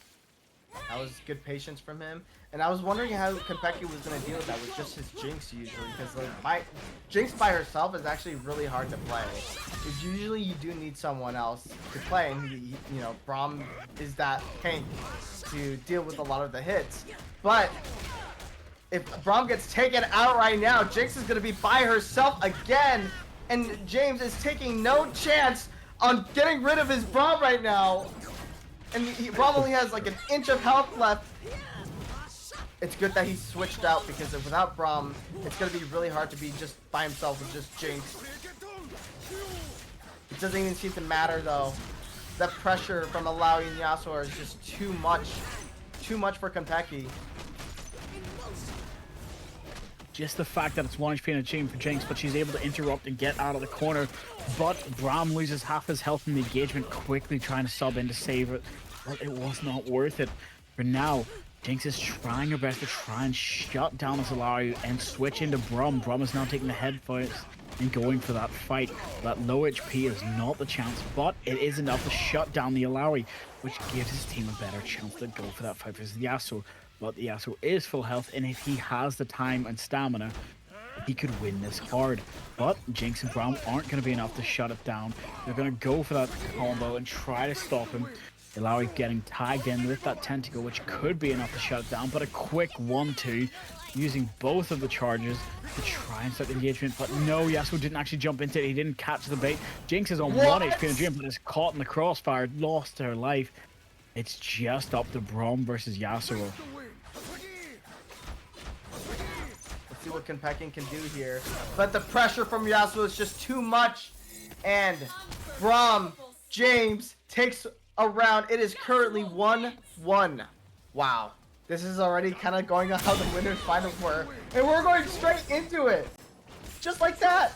S10: That was good patience from him. And I was wondering how Konpeki was going to deal with that with just his Jinx usually. Because like, Jinx by herself is actually really hard to play. Because usually you do need someone else to play. And, you know, Braum is that tank to deal with a lot of the hits. But if Braum gets taken out right now, Jinx is going to be by herself again. And James is taking no chance on getting rid of his Braum right now. And Braum only has like an inch of health left. It's good that he switched out because without Braum, it's going to be really hard to be just by himself with just Jinx. It doesn't even seem to matter though. That pressure from Alawi and Yasuo is just too much. Too much for Konpeki.
S6: Just the fact that it's 1 HP in a chain for Jinx, but she's able to interrupt and get out of the corner. But Braum loses half his health in the engagement, quickly trying to sub in to save it. But it was not worth it. For now, Jinx is trying her best to try and shut down this Alawi and switch into Braum. Braum is now taking the head fights and going for that fight. That low HP is not the chance, but it is enough to shut down the Alawi, which gives his team a better chance to go for that fight versus Yasuo. But the Yasuo is full health, and if he has the time and stamina, he could win this hard. But Jinx and Braum aren't going to be enough to shut it down. They're going to go for that combo and try to stop him. Alawi getting tagged in with that tentacle, which could be enough to shut it down, but a quick 1-2 using both of the charges to try and start the engagement. But no, Yasuo didn't actually jump into it. He didn't catch the bait. Jinx is on 1 HP in the gym, but is caught in the crossfire, lost her life. It's just up to Braum versus Yasuo.
S10: Let's see what Konpeki can do here. But the pressure from Yasuo is just too much. And Braum, James takes a round. It is currently 1-1. Wow. This is already kind of going on how the winners finals were. And we're going straight into it. Just like that.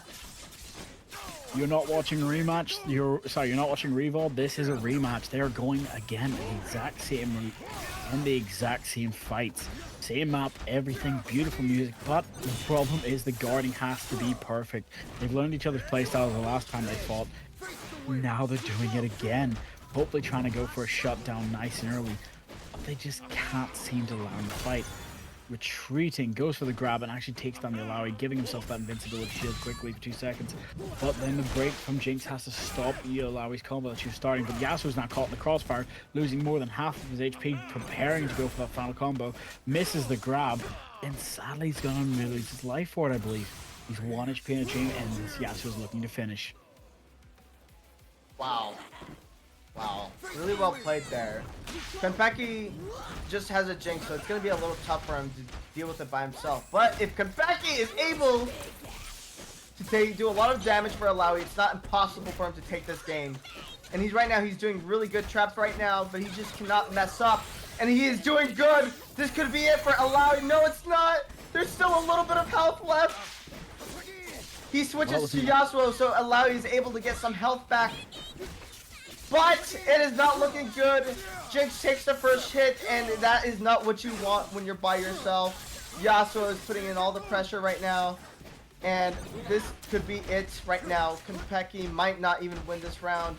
S6: You're not watching a rematch. You're not watching Revolve. This is a rematch. They are going again the exact same route and the exact same fights. Same map, everything, beautiful music. But the problem is the guarding has to be perfect. They've learned each other's playstyles the last time they fought. Now they're doing it again. Hopefully trying to go for a shutdown nice and early. But they just can't seem to land the fight. Retreating, goes for the grab and actually takes down the Alawi, giving himself that invincibility shield quickly for 2 seconds. But then the break from Jinx has to stop the Alawi's combo that she was starting. But Yasuo's now caught in the crossfire, losing more than half of his HP, preparing to go for that final combo. Misses the grab, and sadly he's gonna lose his life for it, I believe. He's 1 HP in a chain, and this Yasuo's looking to finish.
S10: Wow. Wow. Really well played there. Konpeki just has a Jinx, so it's going to be a little tough for him to deal with it by himself. But if Konpeki is able to do a lot of damage for Alawi, it's not impossible for him to take this game. And he's doing really good traps right now, but he just cannot mess up. And he is doing good. This could be it for Alawi. No, it's not. There's still a little bit of health left. He switches to Yasuo, so Alawi is able to get some health back. But it is not looking good. Jinx takes the first hit, and that is not what you want when you're by yourself. Yasuo is putting in all the pressure right now, and this could be it right now. Konpeki might not even win this round.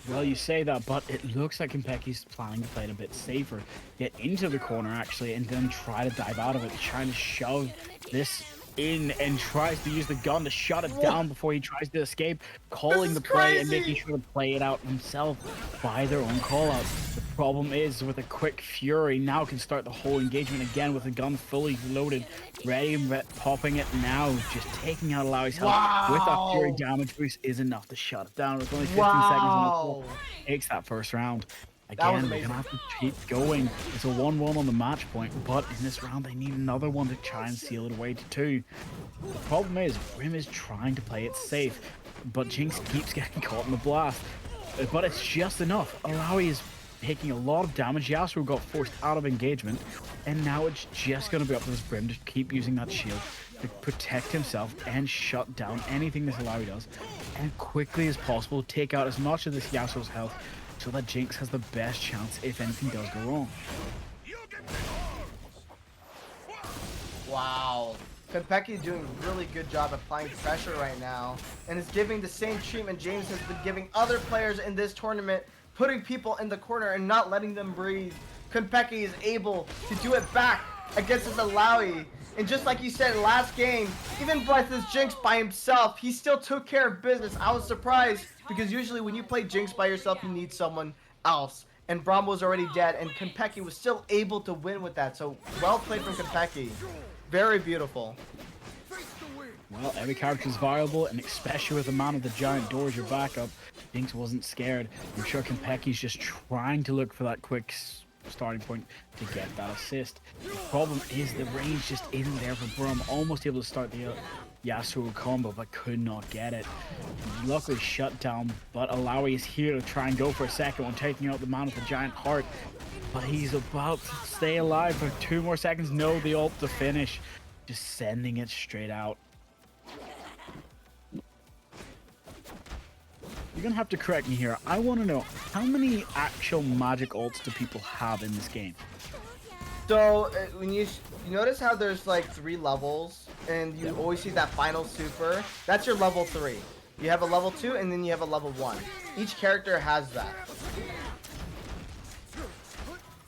S6: Well, you say that, but it looks like Konpeki's planning to play it a bit safer. Get into the corner, actually, and then try to dive out of it, trying to shove this in and tries to use the gun to shut it down before he tries to escape, calling the play and making sure to play it out himself by their own call out. The problem is with a quick fury now can start the whole engagement again with the gun fully loaded, ready and popping it now, just taking out Alawi's health with that fury damage boost is enough to shut it down with only 15 seconds on the clock. Takes that first round. Again, they're gonna have to keep going. It's a 1-1 on the match point, but in this round they need another one to try and seal it away to 2. The problem is, Grim is trying to play it safe, but Jinx keeps getting caught in the blast. But it's just enough. Alawi is taking a lot of damage. Yasuo got forced out of engagement, and now it's just gonna be up to this Grim to keep using that shield to protect himself and shut down anything this Alawi does, and quickly as possible take out as much of this Yasuo's health so that Jinx has the best chance if anything does go wrong.
S10: Wow. Konpeki is doing a really good job applying pressure right now and is giving the same treatment James has been giving other players in this tournament putting people in the corner and not letting them breathe. Konpeki is able to do it back against his Alawi. And just like you said last game, even with his Jinx by himself, he still took care of business. I was surprised because usually when you play Jinx by yourself, you need someone else. And Braum was already dead, and Konpeki was still able to win with that. So well played from Konpeki. Very beautiful.
S6: Well, every character is viable, and especially with the man of the giant door as your backup, Jinx wasn't scared. I'm sure Konpeki's just trying to look for that quick starting point to get that assist. The problem is the range just isn't there for Braum. Almost able to start the Yasuo combo, but could not get it. Luckily shut down, but Alawi is here to try and go for a second one, taking out the man with the giant heart. But he's about to stay alive for 2 more seconds. No, the ult to finish. Just sending it straight out. You're gonna have to correct me here. I want to know, how many actual magic ults do people have in this game?
S10: So when you notice how there's like 3 levels, and you always see that final super, that's your level 3. You have a level 2, and then you have a level 1. Each character has that.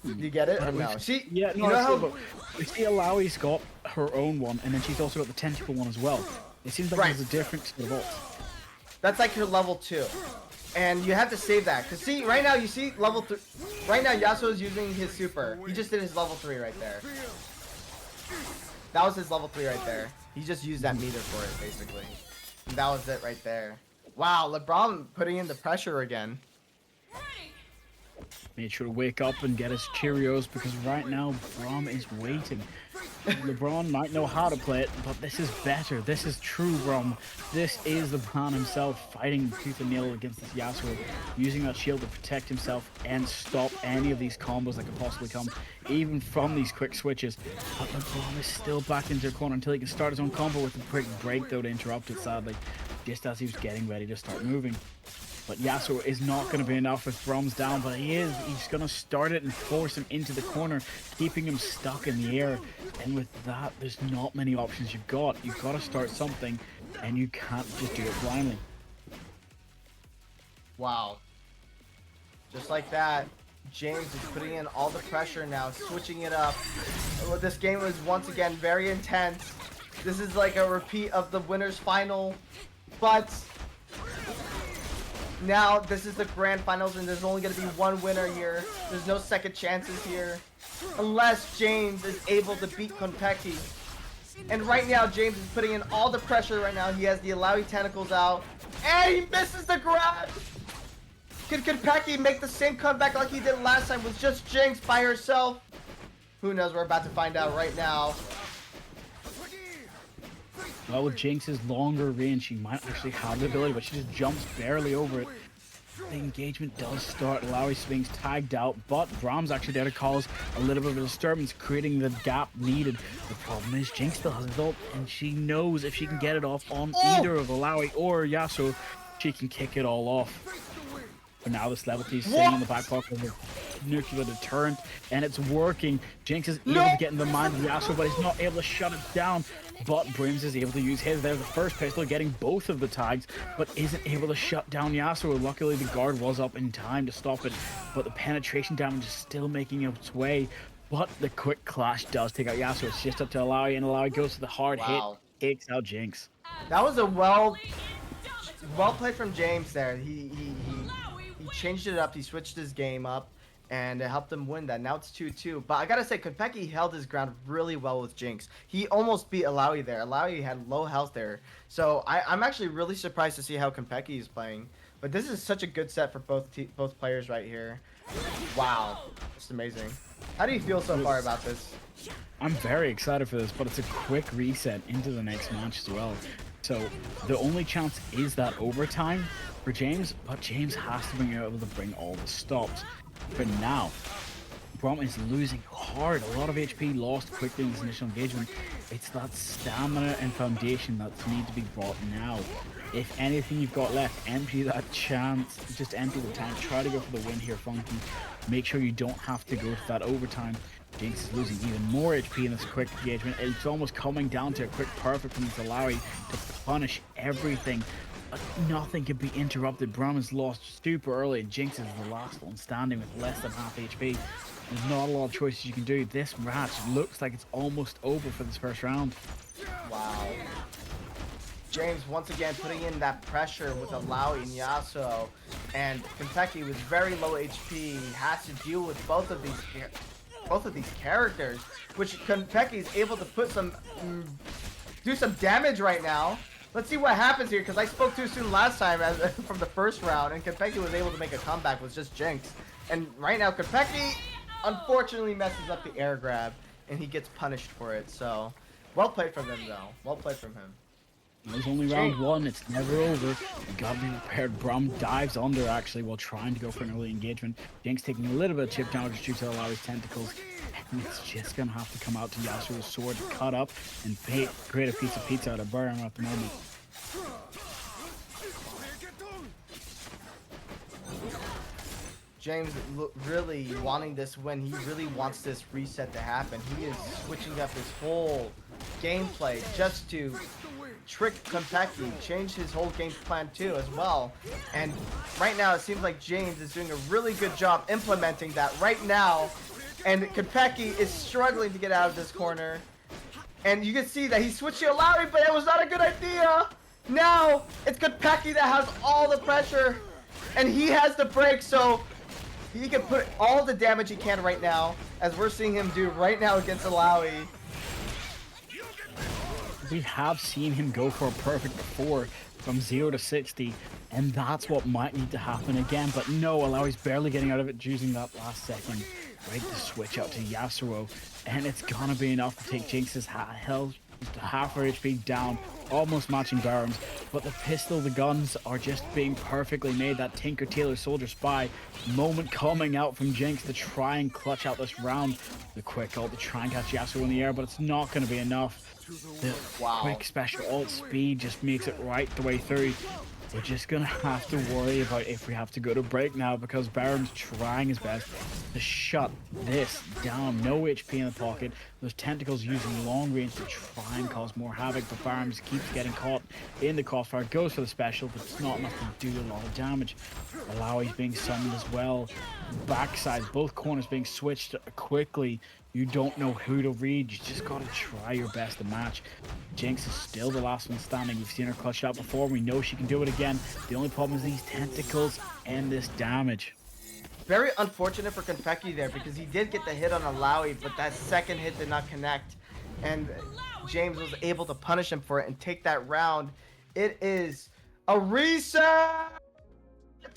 S10: You get it or no? See,
S6: yeah, no,
S10: you know how
S6: we see Alawi's got her own one, and then she's also got the tentacle one as well. It seems like there's a different sort of ults.
S10: that's like your level 2. And you have to save that. Because see, right now, you see level 3. Right now, Yasuo is using his super. He just did his level 3 right there. That was his level 3 right there. He just used that meter for it, basically. And that was it right there. Wow, LeBron putting in the pressure again.
S6: Made sure to wake up and get his Cheerios, because right now, Braum is waiting. LeBron might know how to play it, but this is better. This is true Braum. This is the man himself fighting tooth and nail against this Yasuo, using that shield to protect himself and stop any of these combos that could possibly come, even from these quick switches. But LeBron is still back into the corner until he can start his own combo with a quick break, though, to interrupt it, sadly, just as he was getting ready to start moving. But Yasuo is not going to be enough if Braum's down, but he is. He's going to start it and force him into the corner, keeping him stuck in the air. And with that, there's not many options you've got. You've got to start something, and you can't just do it blindly.
S10: Wow. Just like that, James is putting in all the pressure now, switching it up. This game was once again very intense. This is like a repeat of the winners final, but now this is the grand finals, and there's only going to be one winner here. There's no second chances here, unless James is able to beat Konpeki. And right now, James is putting in all the pressure right now. He has the Alawi tentacles out, and he misses the grab. Can Konpeki make the same comeback like he did last time with just Jinx by herself? Who knows? We're about to find out right now.
S6: Well, with Jinx's longer range, she might actually have the ability, but she just jumps barely over it. The engagement does start. Alawi swings tagged out, but Braum's actually there to cause a little bit of a disturbance, creating the gap needed. The problem is Jinx still has his ult, and she knows if she can get it off on either of Alawi or Yasuo, she can kick it all off. But now this level 3 is sitting in the back pocket of the nuclear deterrent, and it's working. Jinx is able to get in the mind of Yasuo, but he's not able to shut it down. But Brims is able to use his. There's the first pistol, getting both of the tags, but isn't able to shut down Yasuo. Luckily, the guard was up in time to stop it, but the penetration damage is still making its way. But the quick clash does take out Yasuo. It's just up to Alawi, and Alawi goes to the hard hit, takes out Jinx.
S10: That was a well played from James there. He changed it up. He switched his game up, and it helped him win that. Now it's 2-2. But I gotta say, Konpeki held his ground really well with Jinx. He almost beat Alawi there. Alawi had low health there. So I'm actually really surprised to see how Konpeki is playing. But this is such a good set for both players right here. Wow, it's amazing. How do you feel so far about this?
S6: I'm very excited for this, but it's a quick reset into the next match as well. So the only chance is that overtime for James, but James has to be able to bring all the stops. For now, Braum is losing hard. A lot of HP lost quickly in this initial engagement. It's that stamina and foundation that needs to be brought now. If anything you've got left, empty that chance. Just empty the tank. Try to go for the win here, Funky. Make sure you don't have to go to that overtime. Jinx is losing even more HP in this quick engagement. It's almost coming down to a quick perfect from this Alawi to punish everything. nothing can be interrupted. Braum is lost super early, and Jinx is the last one standing with less than half HP. There's not a lot of choices you can do. This match looks like it's almost over for this first round.
S10: Wow. James once again putting in that pressure with Alawi and Yasuo, and Kentucky with very low HP has to deal with both of these characters, which Kentucky is able to put some do some damage right now. Let's see what happens here, because I spoke too soon last time from the first round, and Kentucky was able to make a comeback with just Jinx. And right now, Kentucky unfortunately messes up the air grab, and he gets punished for it. So, well played from them, though. Well played from him.
S6: It was only round one. It's never over. You gotta be prepared. Braum dives under actually while trying to go for an early engagement. Jinx taking a little bit of chip damage due to Alawi's tentacles. And it's just gonna have to come out to Yasuo's sword to cut up and create a piece of pizza out of Burn at the moment.
S10: James really wanting this win. He really wants this reset to happen. He is switching up his whole gameplay just to trick Kentucky, change his whole game plan too as well. And right now it seems like James is doing a really good job implementing that right now. And Kentucky is struggling to get out of this corner. And you can see that he switched to Alawi, but it was not a good idea. Now it's Kentucky that has all the pressure, and he has the break, so he can put all the damage he can right now, as we're seeing him do right now against Alawi.
S6: We have seen him go for a perfect before from 0 to 60, and that's what might need to happen again. But no, Alawi's barely getting out of it, using that last second right to switch out to Yasuo, and it's gonna be enough to take Jinx's health to half her HP down, almost matching Barham's. But the pistol, the guns are just being perfectly made. That Tinker Tailor Soldier Spy moment coming out from Jinx to try and clutch out this round. The quick ult to try and catch Yasuo in the air, but it's not going to be enough. The quick special ult speed just makes it right the way through. We're just going to have to worry about if we have to go to break now, because Barham's trying his best to shut this down. No HP in the pocket. Those tentacles using long range to try and cause more havoc, but Barham's keeps getting caught in the crossfire. Goes for the special, but it's not enough to do a lot of damage. Alawi's being summoned as well. Backside, both corners being switched quickly. You don't know who to read. You just gotta try your best to match. Jinx is still the last one standing. We've seen her clutch out before. We know she can do it again. The only problem is these tentacles and this damage.
S10: Very unfortunate for Kentucky there, because he did get the hit on Alawi, but that second hit did not connect. And James was able to punish him for it and take that round. It is a reset!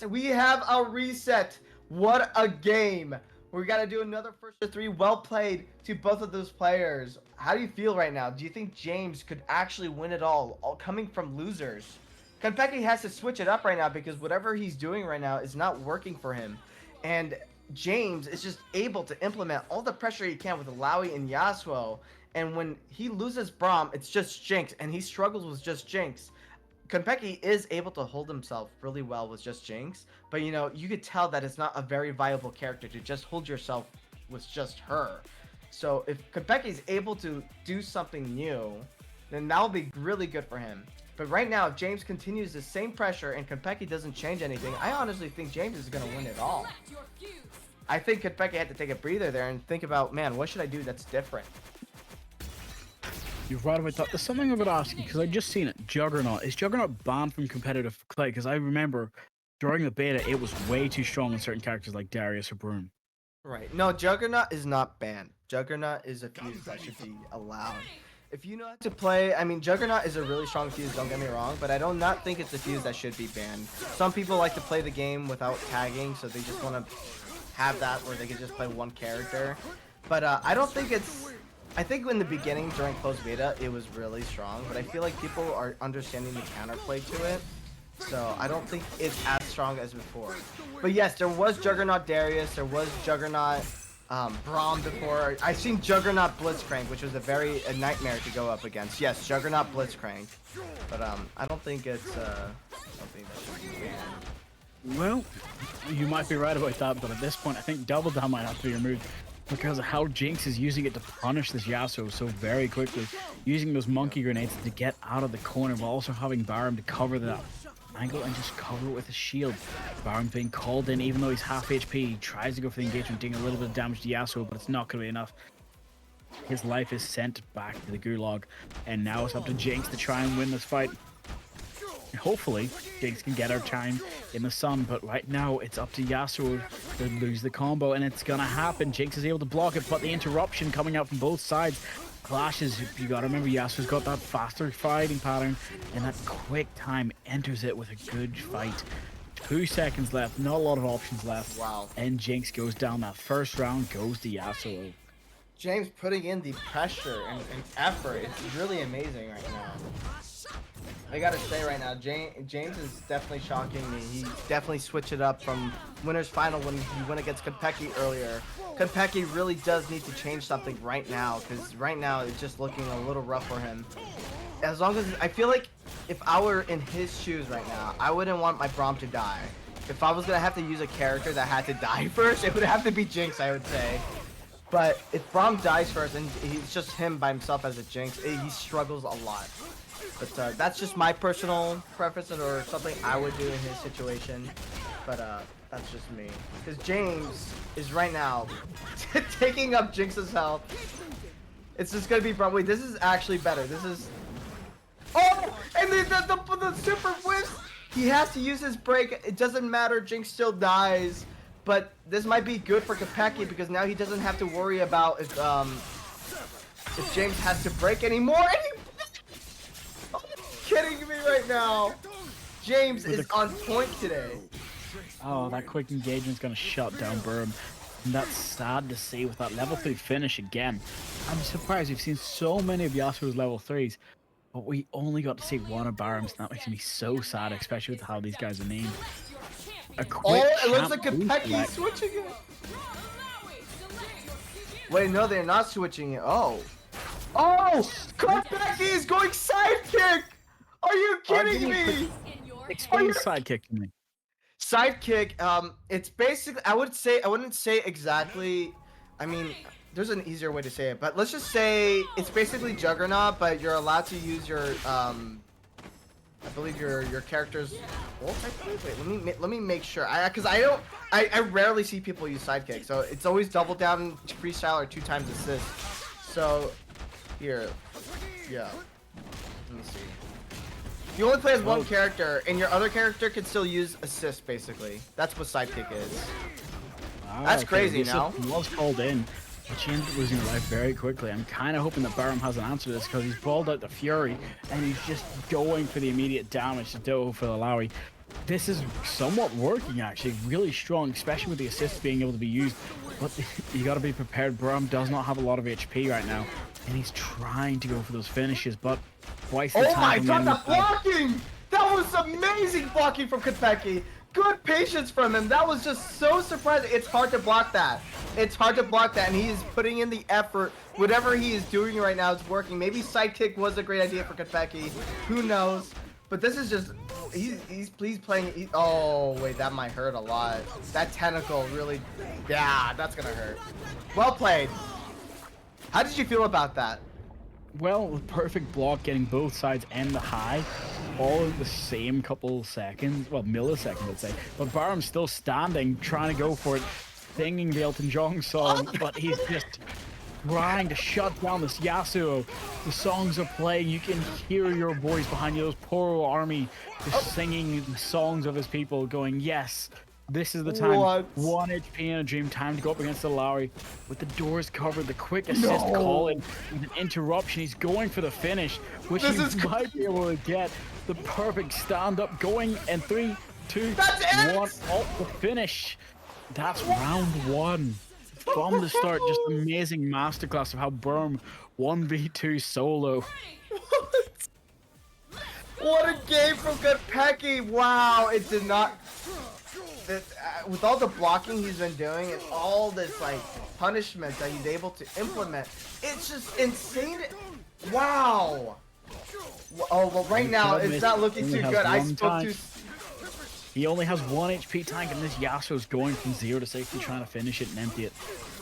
S10: We have a reset. What a game. We got to do another first to three. Well played to both of those players. How do you feel right now? Do you think James could actually win it all coming from losers? Kentucky has to switch it up right now, because whatever he's doing right now is not working for him. And James is just able to implement all the pressure he can with Alawi and Yasuo. And when he loses Braum, it's just Jinx, and he struggles with just Jinx. Kentucky is able to hold himself really well with just Jinx, but you know, you could tell that it's not a very viable character to just hold yourself with just her. So if Kentucky is able to do something new, then that'll be really good for him. But right now, if James continues the same pressure and Kentucky doesn't change anything, I honestly think James is going to win it all. I think Kentucky had to take a breather there and think about, man, what should I do that's different?
S6: You're right about that. There's something I would ask you, because I just seen it. Juggernaut. Is Juggernaut banned from competitive play? Because I remember during the beta, it was way too strong on certain characters like Darius or Broom.
S10: Right. No, Juggernaut is not banned. Juggernaut is a fuse that should be allowed. If you know how to play, I mean, Juggernaut is a really strong fuse, don't get me wrong, but I do not think it's a fuse that should be banned. Some people like to play the game without tagging, so they just want to have that where they can just play one character. But I don't think it's... I think in the beginning, during closed beta, it was really strong, but I feel like people are understanding the counterplay to it, so I don't think it's as strong as before. But yes, there was Juggernaut Darius, there was Juggernaut Braum before. I've seen Juggernaut Blitzcrank, which was a nightmare to go up against. Yes, Juggernaut Blitzcrank, but I don't think it's something that should be banned.
S6: Well, you might be right about that, but at this point, I think Double Down might have to be removed, because of how Jinx is using it to punish this Yasuo so very quickly, using those monkey grenades to get out of the corner while also having Barham to cover that. angle and just cover it with a shield. Baron's being called in even though he's half HP. He tries to go for the engagement, doing a little bit of damage to Yasuo, but it's not going to be enough. His life is sent back to the gulag, and now it's up to Jinx to try and win this fight. Hopefully, Jinx can get her time in the sun, but right now it's up to Yasuo to lose the combo, and it's gonna happen. Jinx is able to block it, but the interruption coming out from both sides clashes. You gotta remember, Yasuo's got that faster fighting pattern, and that quick time enters it with a good fight. 2 seconds left, not a lot of options left.
S10: Wow.
S6: And Jinx goes down. That first round goes to Yasuo.
S10: James putting in the pressure and effort. It's really amazing right now. I gotta say right now, James is definitely shocking me. He definitely switched it up from winner's final when he went against Konpeki earlier. Konpeki really does need to change something right now, because right now it's just looking a little rough for him. As long as, I feel like if I were in his shoes right now, I wouldn't want my Braum to die. If I was gonna have to use a character that had to die first, it would have to be Jinx, I would say. But if Braum dies first and it's just him by himself as a Jinx, he struggles a lot. But that's just my personal preference or something I would do in his situation. But that's just me. Because James is right now taking up Jinx's health. It's just gonna be probably, this is actually better. This is, oh, and the super whiffs. He has to use his break. It doesn't matter. Jinx still dies. But this might be good for Konpeki because now he doesn't have to worry about if James has to break anymore. Are you kidding me right now? James is on point today.
S6: Oh, that quick engagement's gonna shut down Burm. And that's sad to see with that level 3 finish again. I'm surprised we've seen so many of Yasuo's level 3s, but we only got to see one of Barham's, and that makes me so sad, especially with how these guys are named.
S10: Oh, it looks like Konpeki switching it. Wait, no, they're not switching it. Oh. Oh! Konpeki is going sidekick! Are you kidding me?
S6: Explain sidekick to me.
S10: Sidekick, it's basically, I wouldn't say exactly, I mean, there's an easier way to say it, but let's just say it's basically Juggernaut, but you're allowed to use your, I believe your character's ult, I believe. Wait, let me make sure. I rarely see people use sidekick, so it's always double down freestyle or 2 times assist. So here, yeah. Let me see. You only play as one character, and your other character can still use assist. Basically, that's what sidekick is. That's crazy. Now
S6: he was called in, but she ended up losing her life very quickly. I'm kind of hoping that Baron has an answer to this because he's balled out the Fury and he's just going for the immediate damage to do for the Lowry. This is somewhat working actually, really strong, especially with the assists being able to be used. But you got to be prepared. Baron does not have a lot of HP right now, and he's trying to go for those finishes, but twice the time.
S10: Oh my god, the blocking! That was amazing blocking from Konpeki. Good patience from him. That was just so surprising. It's hard to block that. It's hard to block that, and he is putting in the effort. Whatever he is doing right now is working. Maybe sidekick was a great idea for Konpeki. Who knows? But this is just, he's playing. Oh wait, that might hurt a lot. That tentacle really, yeah, that's gonna hurt. Well played. How did you feel about that?
S6: Well, with perfect block, getting both sides and the high, all in the same couple seconds, well, milliseconds, I'd say. But Baron's still standing, trying to go for it, singing the Elton John song, but he's just trying to shut down this Yasuo. The songs are playing, you can hear your voice behind you, those poor army, just singing the songs of his people, going, yes, this is the time.
S10: What?
S6: 1 HP in a dream, time to go up against the Lowry. With the doors covered, the quick assist call in, with an interruption, he's going for the finish, which he might be able to get. The perfect stand-up going, and 3, 2, 1, off the finish. That's round 1. From the start, just amazing masterclass of how Burm 1v2 solo.
S10: What a game from Konpeki! Wow, it did not. With all the blocking he's been doing and all this like punishment that he's able to implement, it's just insane. Wow. Oh well, right now it's not looking too good. I spoke too.
S6: He only has 1 HP tank, and this Yasuo's going from 0 to 60, trying to finish it and empty it.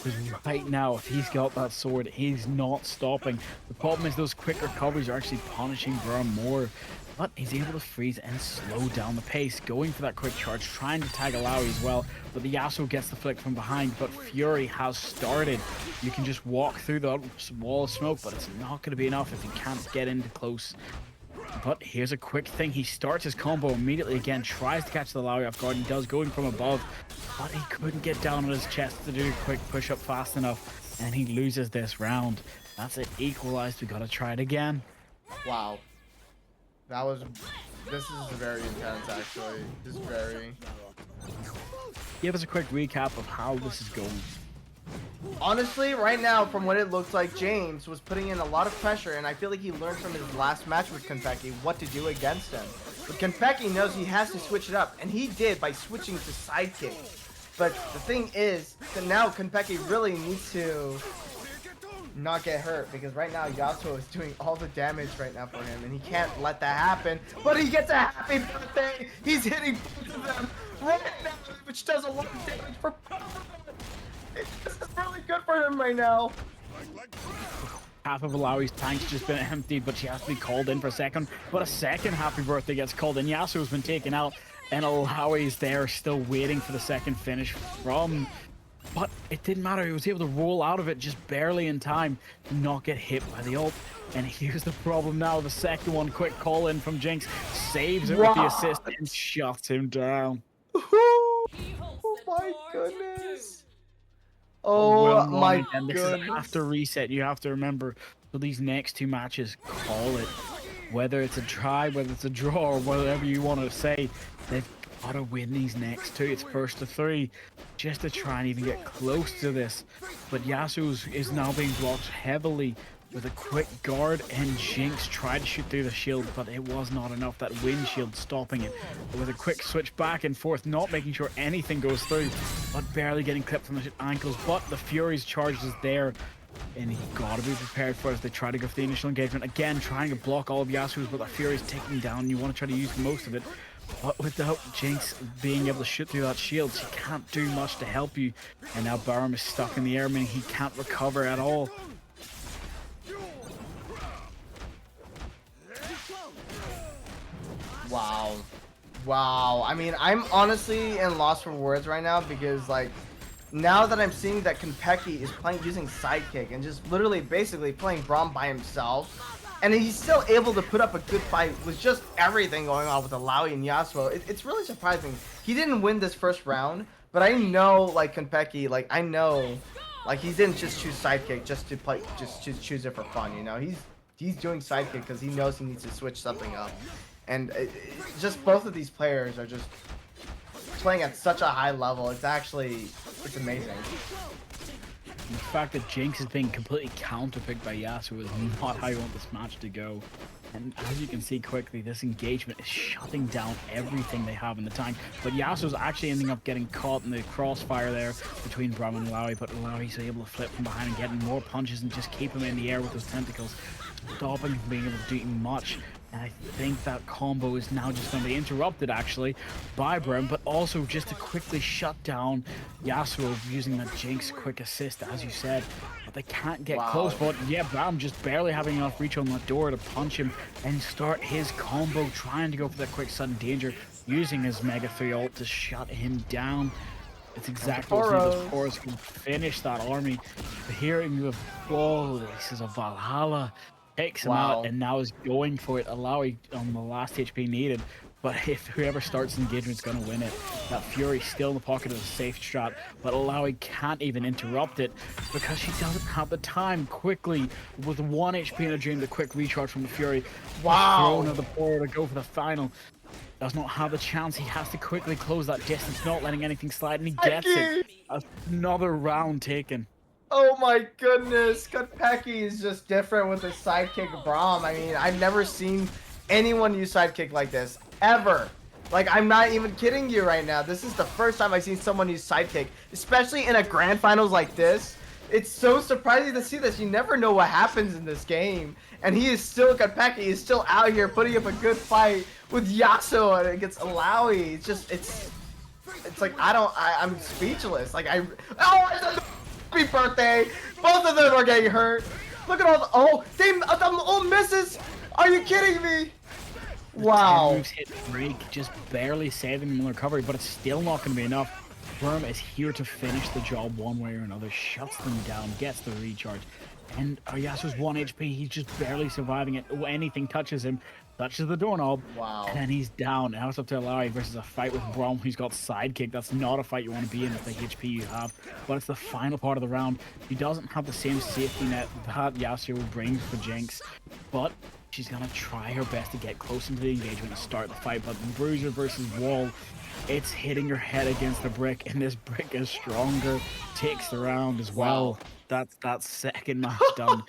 S6: Because right now, if he's got that sword, he's not stopping. The problem is those quick recoveries are actually punishing Braum more. But he's able to freeze and slow down the pace, going for that quick charge, trying to tag Alawi as well. But the Yasuo gets the flick from behind, but Fury has started. You can just walk through the wall of smoke, but it's not going to be enough if you can't get into close. But here's a quick thing. He starts his combo immediately again, tries to catch the Alawi off guard, and does, going from above. But he couldn't get down on his chest to do a quick push-up fast enough, and he loses this round. That's it, equalized. We got to try it again.
S10: Wow. This is very intense, actually. Just very.
S6: Give us a quick recap of how this is going.
S10: Honestly, right now, from what it looks like, James was putting in a lot of pressure, and I feel like he learned from his last match with Konpeki what to do against him. But Konpeki knows he has to switch it up, and he did by switching to sidekick. But the thing is that now Konpeki really needs to not get hurt, because right now Yasuo is doing all the damage right now for him, and he can't let that happen. But he gets a happy birthday. He's hitting both of them right now, which does a lot of damage for both of them. This is really good for him right now.
S6: Half of Alawi's tank's just been emptied, but she has to be called in for a second. But a second happy birthday gets called in. Yasuo's been taken out, and Alawi's there still waiting for the second finish from. But it didn't matter. He was able to roll out of it just barely in time to not get hit by the ult. And here's the problem now. The second one, quick call in from Jinx, saves it with the assist and shuts him down.
S10: Oh my goodness. Oh my goodness.
S6: This is after reset. You have to remember, for these next two matches, call it. Whether it's a try, whether it's a draw, or whatever you want to say, they've got to win these next two. It's first to three, just to try and even get close to this. But Yasuo is now being blocked heavily with a quick guard, and Jinx tried to shoot through the shield, but it was not enough. That wind shield stopping it. With a quick switch back and forth, not making sure anything goes through, but barely getting clipped from the ankles. But the Fury's charge is there, and you gotta be prepared for it as they try to go for the initial engagement. Again, trying to block all of Yasuo's, but the Fury's taking down. You want to try to use most of it. But without Jinx being able to shoot through that shield, she can't do much to help you. And now Braum is stuck in the air, meaning he can't recover at all.
S10: Wow. Wow. I mean, I'm honestly in loss for words right now, because like, now that I'm seeing that Konpeki is playing using sidekick and just literally basically playing Braum by himself, and he's still able to put up a good fight with just everything going on with Alawi and Yasuo. It's really surprising. He didn't win this first round, but I know, like, Konpeki, like, I know, like, he didn't just choose sidekick just to play, just to choose it for fun, you know? He's doing sidekick because he knows he needs to switch something up. And just both of these players are just playing at such a high level. It's amazing.
S6: The fact that Jinx is being completely counterpicked by Yasuo is not how you want this match to go. And as you can see quickly, this engagement is shutting down everything they have in the tank. But Yasuo's actually ending up getting caught in the crossfire there between Braum and Alawi. But Alawi's able to flip from behind and getting more punches and just keep him in the air with those tentacles, stopping him from being able to do much. And I think that combo is now just going to be interrupted, actually, by Braum, but also just to quickly shut down Yasuo using that Jinx quick assist, as you said. But they can't get close. But yeah, Braum just barely having enough reach on that door to punch him and start his combo, trying to go for that quick sudden danger, using his Mega 3 ult to shut him down. It's exactly what those Poros can finish that army. But hearing the voices of Valhalla takes him out, and now is going for it. Alawi on the last HP needed, but if whoever starts the engagement is going to win it. That Fury still in the pocket of a safe strat, but Alawi can't even interrupt it because she doesn't have the time. Quickly, with 1 HP in a dream, the quick recharge from the Fury. Thrown at the Poro to go for the final. Does not have a chance. He has to quickly close that distance, not letting anything slide, and he gets it. Another round taken.
S10: Oh my goodness, Konpeki is just different with his sidekick Braum. I mean, I've never seen anyone use sidekick like this, ever. Like, I'm not even kidding you right now. This is the first time I've seen someone use sidekick, especially in a grand finals like this. It's so surprising to see this. You never know what happens in this game. And Konpeki is still out here putting up a good fight with Yasuo against Alawi. It's like, I'm speechless. Like, Happy birthday! Both of them are getting hurt. Look at all the all misses. Are you kidding me? Wow.
S6: Moves hit break, just barely saving him in the recovery, but it's still not going to be enough. Worm is here to finish the job one way or another, shuts them down, gets the recharge. And Yasuo's 1 HP, he's just barely surviving it. Anything touches him, touches the doorknob, and then he's down. Now it's up to Alawi versus a fight with Brom, who's got sidekick. That's not a fight you want to be in with the HP you have, but it's the final part of the round. He doesn't have the same safety net that Yasuo brings for Jinx, but she's going to try her best to get close into the engagement and start the fight. But Bruiser versus Wall, it's hitting your head against the brick, and this brick is stronger, takes the round as well. That's second match done.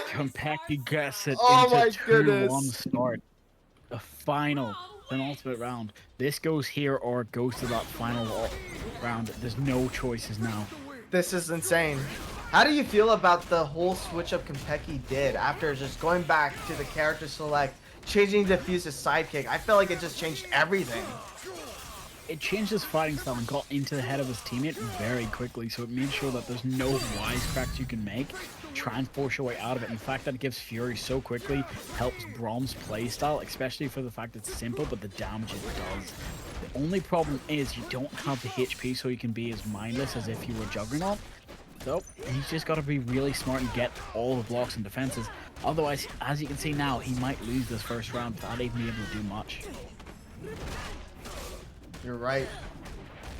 S6: Konpeki gets it into 2-1 start. The final, penultimate round. This goes here or it goes to that final round. There's no choices now.
S10: This is insane. How do you feel about the whole switch up Konpeki did after just going back to the character select, changing Diffuse to sidekick? I felt like it just changed everything.
S6: It changed his fighting style and got into the head of his teammate very quickly, so it made sure that there's no wisecracks you can make. Try and force your way out of it. And the fact that it gives Fury so quickly helps Brom's playstyle, especially for the fact it's simple, but the damage it does. The only problem is you don't have the HP, so you can be as mindless as if you were Juggernaut. So he's just got to be really smart and get all the blocks and defenses. Otherwise, as you can see now, he might lose this first round without even being able to do much.
S10: You're right.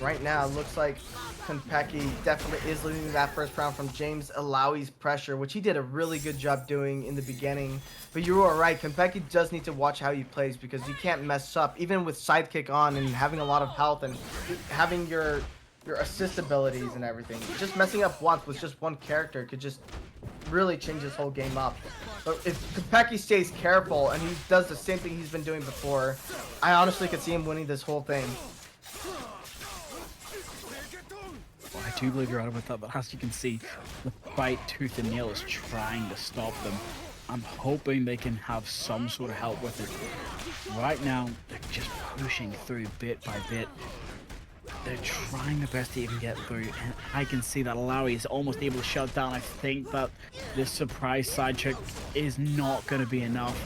S10: Right now, it looks like Konpeki definitely is losing that first round from James Alawi's pressure, which he did a really good job doing in the beginning. But you are right, Konpeki does need to watch how he plays because you can't mess up, even with sidekick on and having a lot of health and having your assist abilities and everything. Just messing up once with just one character could just really change his whole game up. But if Konpeki stays careful and he does the same thing he's been doing before, I honestly could see him winning this whole thing.
S6: Well, I do believe you're out with that, but as you can see, the fight tooth and nail is trying to stop them. I'm hoping they can have some sort of help with it. Right now, they're just pushing through bit by bit. They're trying their best to even get through, and I can see that Alawi is almost able to shut down. I think that this surprise side trick is not going to be enough.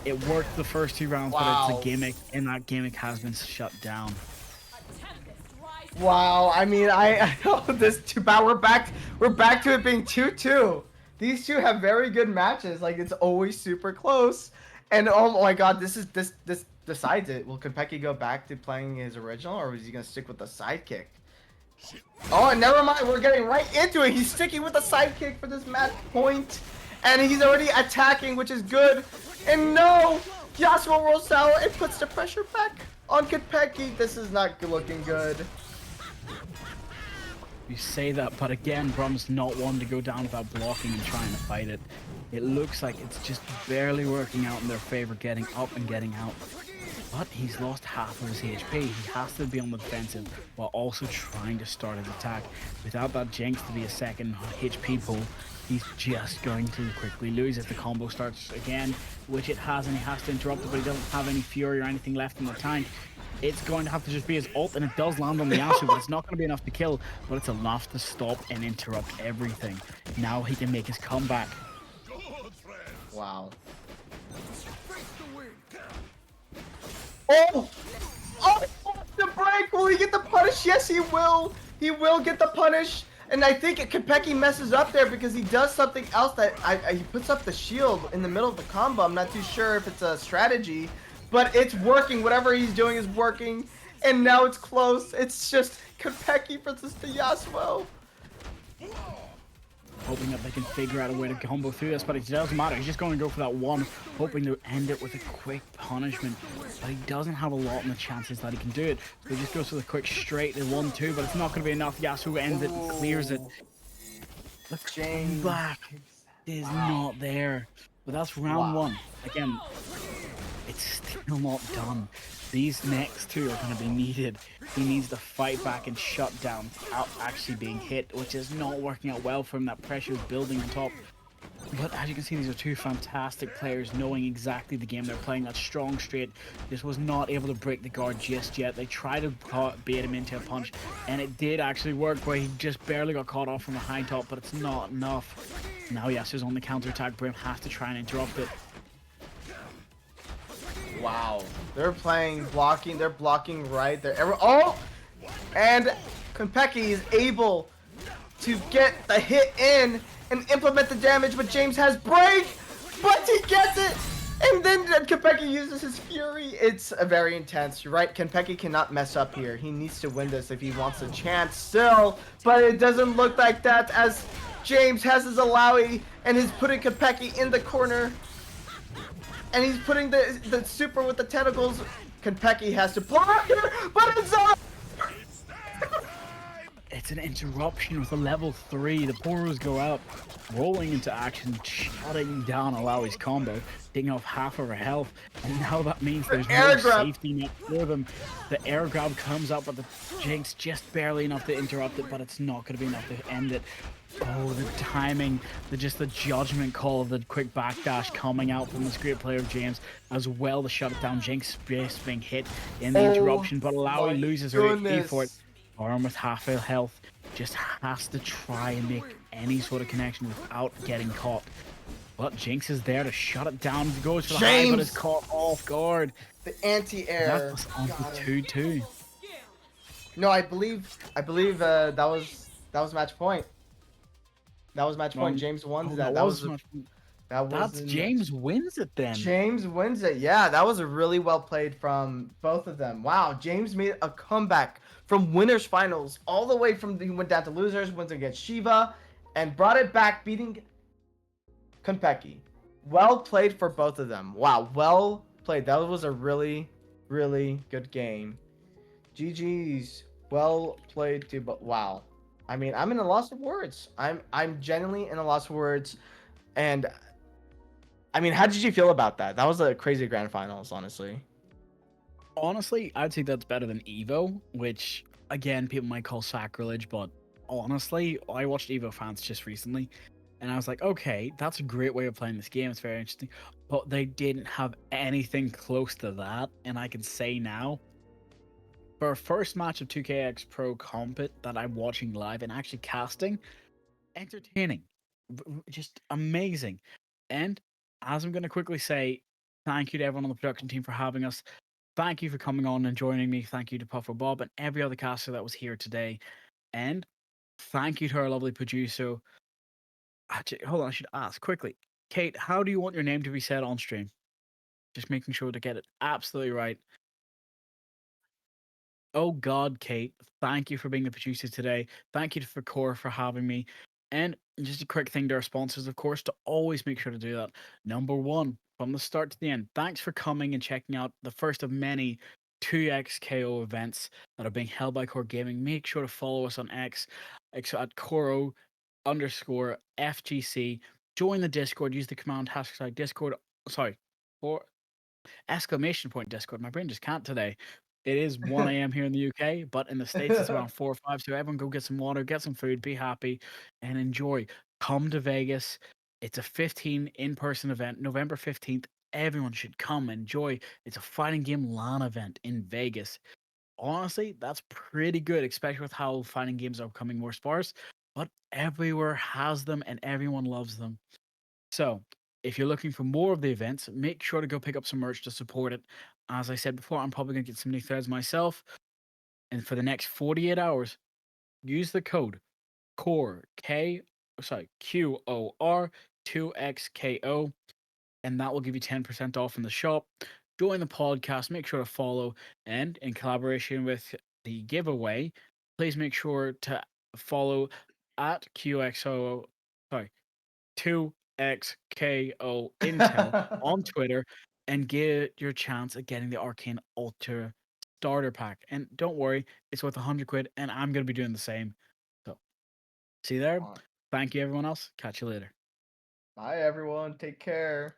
S6: It worked the first 2 rounds, but it's a gimmick, and that gimmick has been shut down.
S10: Wow, I mean, I know this too bad. We're back to it being 2-2. These two have very good matches. Like, it's always super close. And oh my god, this decides it. Will Konpeki go back to playing his original, or is he gonna stick with the sidekick? Oh, never mind. We're getting right into it. He's sticking with the sidekick for this match point, and he's already attacking, which is good. And no, Yasuo rolls out and puts the pressure back on Konpeki. This is not looking good.
S6: You say that, but again, Brom's not one to go down without blocking and trying to fight it. It looks like it's just barely working out in their favor, getting up and getting out. But he's lost half of his HP. He has to be on the defensive while also trying to start his attack. Without that Jinx to be a second HP pool, he's just going to quickly lose if the combo starts again, which it has, and he has to interrupt it, but he doesn't have any Fury or anything left in the tank. It's going to have to just be his ult, and it does land on the Yasuo, but it's not going to be enough to kill, but it's enough to stop and interrupt everything. Now he can make his comeback.
S10: Wow. Oh! Oh! The break! Will he get the punish? Yes, he will! He will get the punish! And I think Konpeki messes up there because he does something else that he puts up the shield in the middle of the combo. I'm not too sure if it's a strategy, but it's working. Whatever he's doing is working. And now it's close. It's just Konpeki versus the Yasuo.
S6: Hoping that they can figure out a way to combo through this, but it doesn't matter. He's just going to go for that one, hoping to end it with a quick punishment. But he doesn't have a lot in the chances that he can do it. So he just goes for the quick straight to 1-2, but it's not going to be enough. Yasuo ends it and clears it. The comeback is not there. But that's round 1. Again, it's still not done. These next 2 are going to be needed. He needs to fight back and shut down without actually being hit, which is not working out well for him. That pressure is building on top. But as you can see, these are two fantastic players knowing exactly the game they're playing. That strong straight just was not able to break the guard just yet. They tried to bait him into a punch, and it did actually work where he just barely got caught off from the high top, but it's not enough. Now Yasuo's on the counter-attack. Brim has to try and interrupt it.
S10: Wow. They're playing blocking. They're blocking right. Oh! And Konpeki is able to get the hit in and implement the damage, but James has break, but he gets it! And then Konpeki uses his fury. It's a very intense. You're right, Konpeki cannot mess up here. He needs to win this if he wants a chance still, but it doesn't look like that as James has his Alawi and he's putting Konpeki in the corner. And he's putting the super with the tentacles. Konpeki has to block here, but it's up!
S6: It's an interruption with a level 3. The Poros go out, rolling into action, shutting down Alawi's combo, taking off half of her health, and now that means there's no safety net for them. The air grab comes up, but the Jinx just barely enough to interrupt it, but it's not going to be enough to end it. Oh, the timing, the judgment call of the quick backdash coming out from this great player of James, as well to shut it down. Jinx just being hit in the interruption, but Alawi loses her HP for it. Arm with half her health just has to try and make any sort of connection without getting caught. But Jinx is there to shut it down. He goes for the high, but is caught off guard.
S10: The anti-air.
S6: That's on the 2-2.
S10: No, I believe that was match point. That was match point. James won that.
S6: That's James wins it then.
S10: James wins it. Yeah, that was a really well played from both of them. Wow, James made a comeback from winners finals all the way from he went down to losers, wins against Shiva, and brought it back, beating Konpeki. Well played for both of them. Wow, well played. That was a really, really good game. GG's. Well played too, but wow. I mean, I'm in a loss of words. I'm genuinely in a loss of words. And I mean, how did you feel about that? That was a crazy grand finals, honestly.
S6: Honestly, I'd say that's better than Evo, which again people might call sacrilege, but honestly, I watched Evo fans just recently, and I was like, okay, that's a great way of playing this game. It's very interesting, but they didn't have anything close to that, and I can say now, for a first match of 2KX Pro Compet that I'm watching live and actually casting, entertaining, just amazing. And as I'm going to quickly say, thank you to everyone on the production team for having us. Thank you for coming on and joining me. Thank you to Puffer Bob and every other caster that was here today. And thank you to our lovely producer. Actually, hold on, I should ask quickly. Kate, how do you want your name to be said on stream? Just making sure to get it absolutely right. Oh God, Kate, thank you for being the producer today. Thank you for Qor for having me. And just a quick thing to our sponsors, of course, to always make sure to do that. Number one, from the start to the end, thanks for coming and checking out the first of many 2XKO events that are being held by Qor Gaming. Make sure to follow us on X at Qoro_FGC. Join the Discord. Use the command hashtag Discord. Sorry, or exclamation point Discord. My brain just can't today. It is 1 a.m. here in the UK, but in the States it's around 4 or 5. So everyone go get some water, get some food, be happy, and enjoy. Come to Vegas. It's a 15 in-person event, November 15th. Everyone should come enjoy. It's a fighting game LAN event in Vegas. Honestly, that's pretty good, especially with how fighting games are becoming more sparse. But everywhere has them and everyone loves them. So if you're looking for more of the events, make sure to go pick up some merch to support it. As I said before, I'm probably going to get some new threads myself. And for the next 48 hours, use the code QOR, QOR 2XKO, and that will give you 10% off in the shop. Join the podcast, make sure to follow, and in collaboration with the giveaway, please make sure to follow at QXO, 2XKO Intel on Twitter and get your chance at getting the Arcane Ultra starter pack. And don't worry, it's worth 100 quid, and I'm going to be doing the same. So, see you there. Thank you, everyone else. Catch you later.
S10: Bye, everyone. Take care.